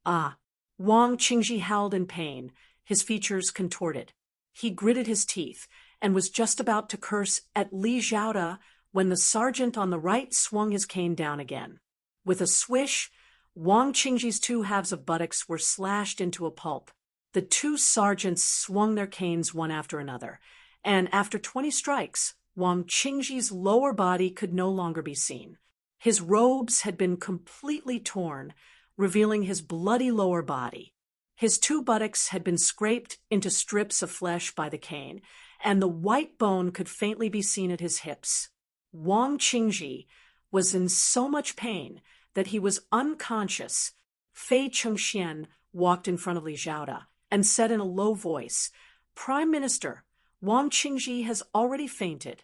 Ah! Wang Qingji howled in pain, his features contorted. He gritted his teeth and was just about to curse at Li Zhaoda when the sergeant on the right swung his cane down again. With a swish, Wang Qingji's two halves of buttocks were slashed into a pulp. The two sergeants swung their canes one after another, and after 20 strikes, Wang Qingji's lower body could no longer be seen. His robes had been completely torn, revealing his bloody lower body. His two buttocks had been scraped into strips of flesh by the cane, and the white bone could faintly be seen at his hips. Wang Qingji was in so much pain that he was unconscious. Fei Chengxian walked in front of Li Zhaoda and said in a low voice, "Prime Minister, Wang Qingji has already fainted."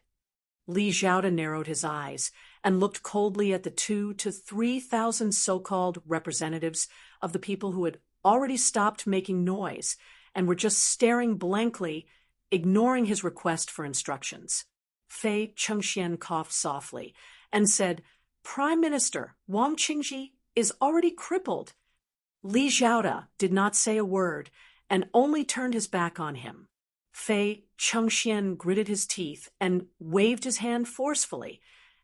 Li Zhaoda narrowed his eyes and looked coldly at the 2,000 to 3,000 so-called representatives of the people who had already stopped making noise and were just staring blankly, ignoring his request for instructions. Fei Chengxian coughed softly and said, "Prime Minister, Wang Qingji is already crippled." Li Zhaoda did not say a word and only turned his back on him. Fei Chengxian gritted his teeth and waved his hand forcefully,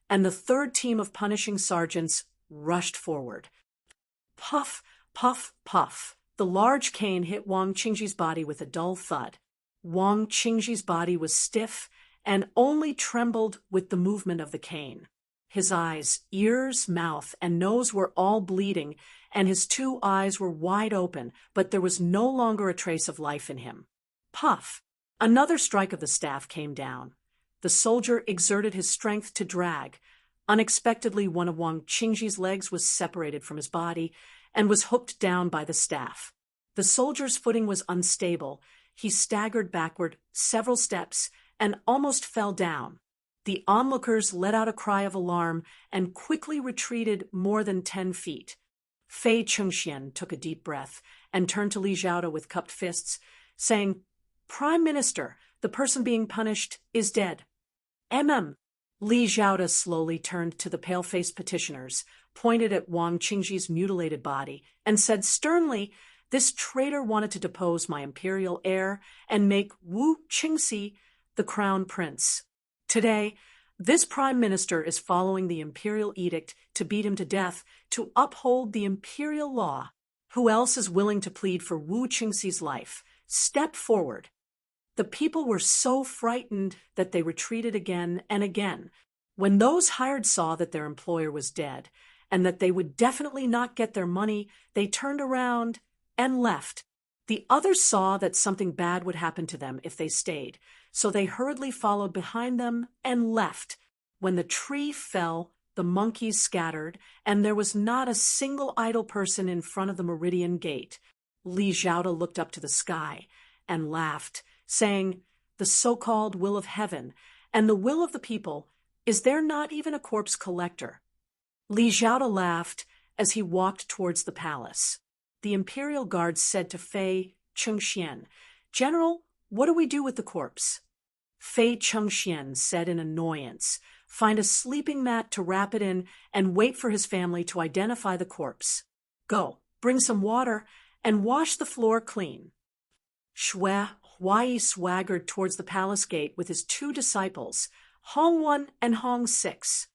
and the third team of punishing sergeants rushed forward. Puff, puff, puff. The large cane hit Wang Qingji's body with a dull thud. Wang Qingji's body was stiff and only trembled with the movement of the cane. His eyes, ears, mouth, and nose were all bleeding, and his two eyes were wide open, but there was no longer a trace of life in him. Puff! Another strike of the staff came down. The soldier exerted his strength to drag. Unexpectedly, one of Wang Qingji's legs was separated from his body and was hooked down by the staff. The soldier's footing was unstable. He staggered backward several steps and almost fell down. The onlookers let out a cry of alarm and quickly retreated more than 10 feet. Fei Chengxian took a deep breath and turned to Li Zhaoda with cupped fists, saying, "Prime Minister, the person being punished is dead." Li Zhaoda slowly turned to the pale-faced petitioners, pointed at Wang Qingji's mutilated body, and said sternly, "This traitor wanted to depose my imperial heir and make Wu Qingxi the crown prince. Today, this prime minister is following the imperial edict to beat him to death to uphold the imperial law. Who else is willing to plead for Wu Qingxi's life? Step forward." The people were so frightened that they retreated again and again. When those hired saw that their employer was dead and that they would definitely not get their money, they turned around and left. The others saw that something bad would happen to them if they stayed, so they hurriedly followed behind them and left. When the tree fell, the monkeys scattered, and there was not a single idle person in front of the Meridian Gate. Li Zhaoda looked up to the sky and laughed, saying, "The so-called will of heaven and the will of the people, is there not even a corpse collector?" Li Zhaoda laughed as he walked towards the palace. The imperial guards said to Fei Chengxian, "General, what do we do with the corpse?" Fei Chengxian said in annoyance, "Find a sleeping mat to wrap it in and wait for his family to identify the corpse. Go, bring some water, and wash the floor clean." Xue Huai swaggered towards the palace gate with his two disciples, Hong 1 and Hong 6.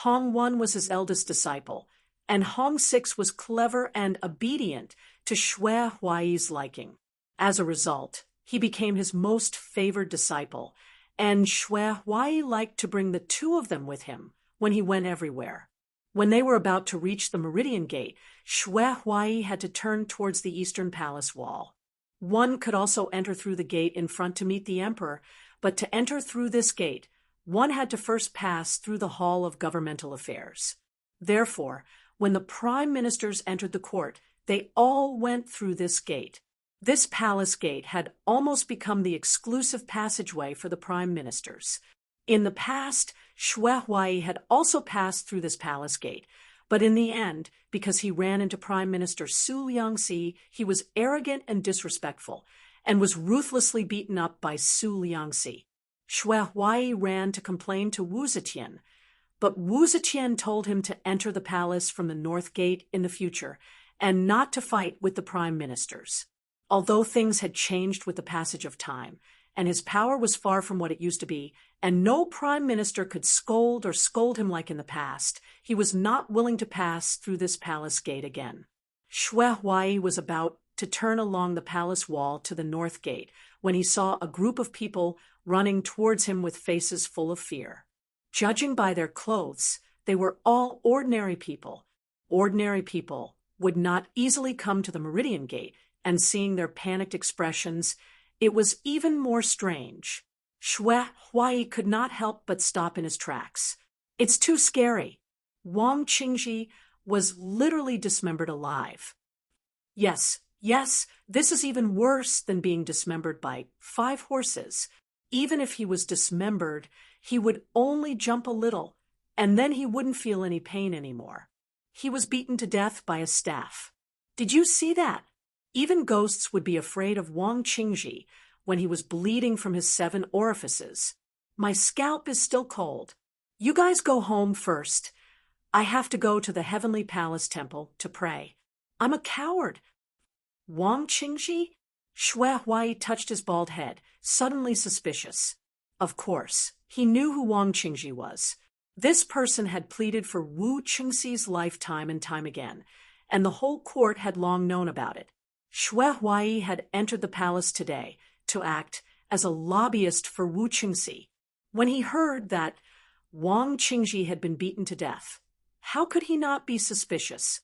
Hong 1 was his eldest disciple, and Hong 6 was clever and obedient to Xue Huai's liking. As a result, he became his most favored disciple, and Xue Huai liked to bring the two of them with him when he went everywhere. When they were about to reach the Meridian Gate, Xue Huai had to turn towards the eastern palace wall. One could also enter through the gate in front to meet the emperor, but to enter through this gate, one had to first pass through the Hall of Governmental Affairs. Therefore, when the prime ministers entered the court, they all went through this gate. This palace gate had almost become the exclusive passageway for the prime ministers. In the past, Xue Huai had also passed through this palace gate, But in the end, because he ran into Prime Minister Su Liangxi, he was arrogant and disrespectful, and was ruthlessly beaten up by Su Liangxi. Xue Huai ran to complain to Wu Zetian, but Wu Zetian told him to enter the palace from the north gate in the future, and not to fight with the prime ministers. Although things had changed with the passage of time, and his power was far from what it used to be, and no prime minister could scold him like in the past, he was not willing to pass through this palace gate again. Xue Huai was about to turn along the palace wall to the north gate when he saw a group of people running towards him with faces full of fear. Judging by their clothes, they were all ordinary people. Ordinary people would not easily come to the Meridian Gate, and seeing their panicked expressions, it was even more strange. Xue Huai could not help but stop in his tracks. It's too scary. Wang Qingji was literally dismembered alive. Yes, this is even worse than being dismembered by 5 horses. Even if he was dismembered, he would only jump a little, and then he wouldn't feel any pain anymore. He was beaten to death by a staff. Did you see that? Even ghosts would be afraid of Wang Qingji when he was bleeding from his 7 orifices. My scalp is still cold. You guys go home first. I have to go to the Heavenly Palace Temple to pray. I'm a coward. Wang Qingji? Xue Huai touched his bald head, suddenly suspicious. Of course, he knew who Wang Qingji was. This person had pleaded for Wu Qingxi's life time and time again, and the whole court had long known about it. Xue Huai had entered the palace today to act as a lobbyist for Wu Qingxi. When he heard that Wang Qingji had been beaten to death, how could he not be suspicious?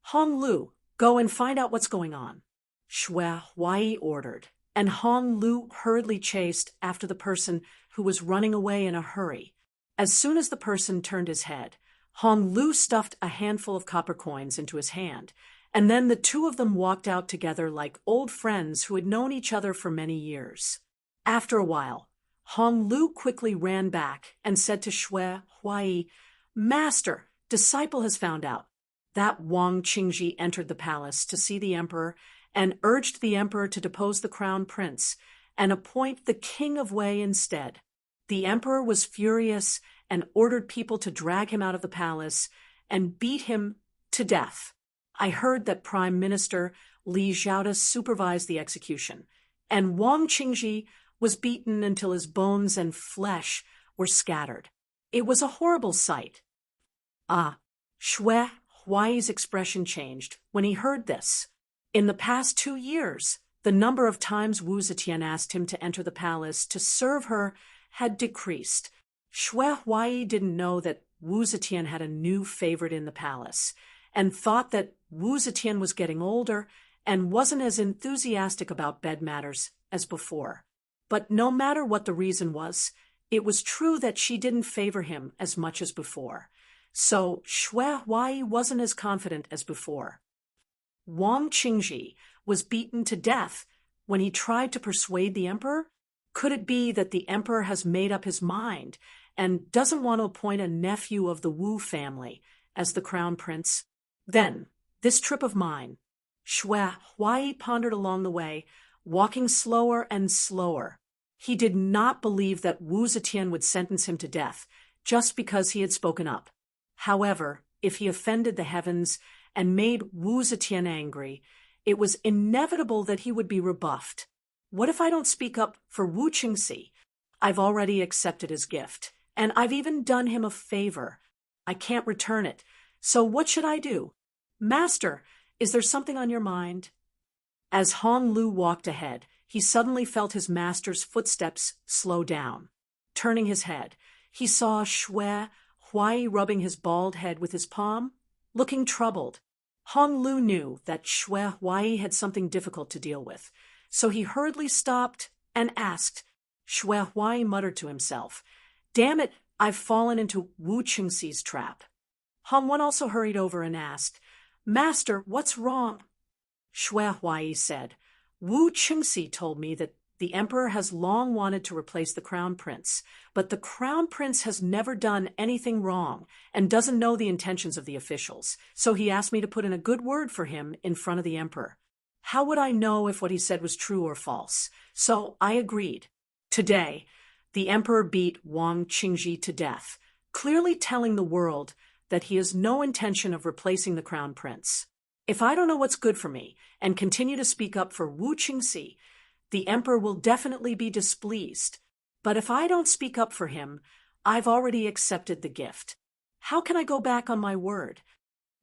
Hong Lu, go and find out what's going on. Xue Huai ordered, and Hong Lu hurriedly chased after the person who was running away in a hurry. As soon as the person turned his head, Hong Lu stuffed a handful of copper coins into his hand, and then the two of them walked out together like old friends who had known each other for many years. After a while, Hong Lu quickly ran back and said to Xue Huai, "Master, disciple has found out." That Wang Qingji entered the palace to see the emperor and urged the emperor to depose the crown prince and appoint the king of Wei instead. The emperor was furious and ordered people to drag him out of the palace and beat him to death. I heard that Prime Minister Li Xiaoda supervised the execution, and Wang Qingji was beaten until his bones and flesh were scattered. It was a horrible sight. Xue Huai's expression changed when he heard this. In the past 2 years, the number of times Wu Zetian asked him to enter the palace to serve her had decreased. Xue Huai didn't know that Wu Zetian had a new favorite in the palace, and thought that Wu Zetian was getting older and wasn't as enthusiastic about bed matters as before. But no matter what the reason was, it was true that she didn't favor him as much as before. So Xue Huai wasn't as confident as before. Wang Qingji was beaten to death when he tried to persuade the emperor? Could it be that the emperor has made up his mind and doesn't want to appoint a nephew of the Wu family as the crown prince? Then, this trip of mine. Xue Huai pondered along the way, walking slower and slower. He did not believe that Wu Zetian would sentence him to death just because he had spoken up. However, if he offended the heavens and made Wu Zetian angry, it was inevitable that he would be rebuffed. What if I don't speak up for Wu Qingxi? I've already accepted his gift, and I've even done him a favor. I can't return it. So what should I do? Master, is there something on your mind? As Hong Lu walked ahead, he suddenly felt his master's footsteps slow down. Turning his head, he saw Xue Huai rubbing his bald head with his palm, looking troubled. Hong Lu knew that Xue Huai had something difficult to deal with, so he hurriedly stopped and asked. Xue Huai muttered to himself, "Damn it, I've fallen into Wu Qingxi's trap." Hong Wen also hurried over and asked, "Master, what's wrong?" Xue Huai said, "Wu Qingxi told me that The emperor has long wanted to replace the crown prince, but the crown prince has never done anything wrong and doesn't know the intentions of the officials, so he asked me to put in a good word for him in front of the emperor. How would I know if what he said was true or false? So I agreed. Today, the emperor beat Wang Qingji to death, clearly telling the world that he has no intention of replacing the crown prince. If I don't know what's good for me and continue to speak up for Wu Qingxi, the emperor will definitely be displeased. But if I don't speak up for him, I've already accepted the gift. How can I go back on my word?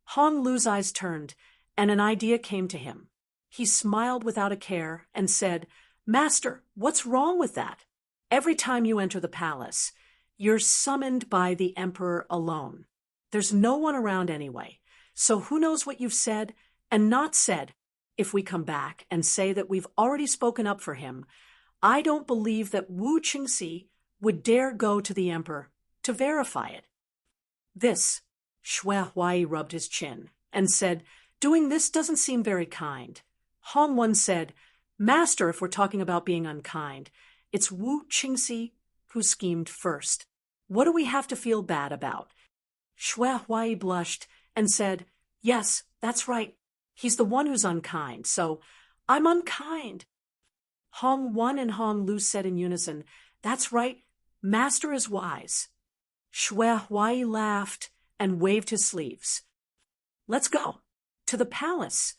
Hong Lu's eyes turned, and an idea came to him. He smiled without a care and said, "Master, what's wrong with that? Every time you enter the palace, you're summoned by the emperor alone. There's no one around anyway, so who knows what you've said and not said. If we come back and say that we've already spoken up for him, I don't believe that Wu Qingxi would dare go to the emperor to verify it." This, Shui Huai rubbed his chin and said, "Doing this doesn't seem very kind." Hong Wen said, "Master, if we're talking about being unkind, it's Wu Qingxi who schemed first. What do we have to feel bad about?" Shui Huai blushed and said, "Yes, that's right. He's the one who's unkind, so I'm unkind." Hong Wen and Hong Lu said in unison, "That's right. Master is wise." Shui Huai laughed and waved his sleeves. "Let's go to the palace.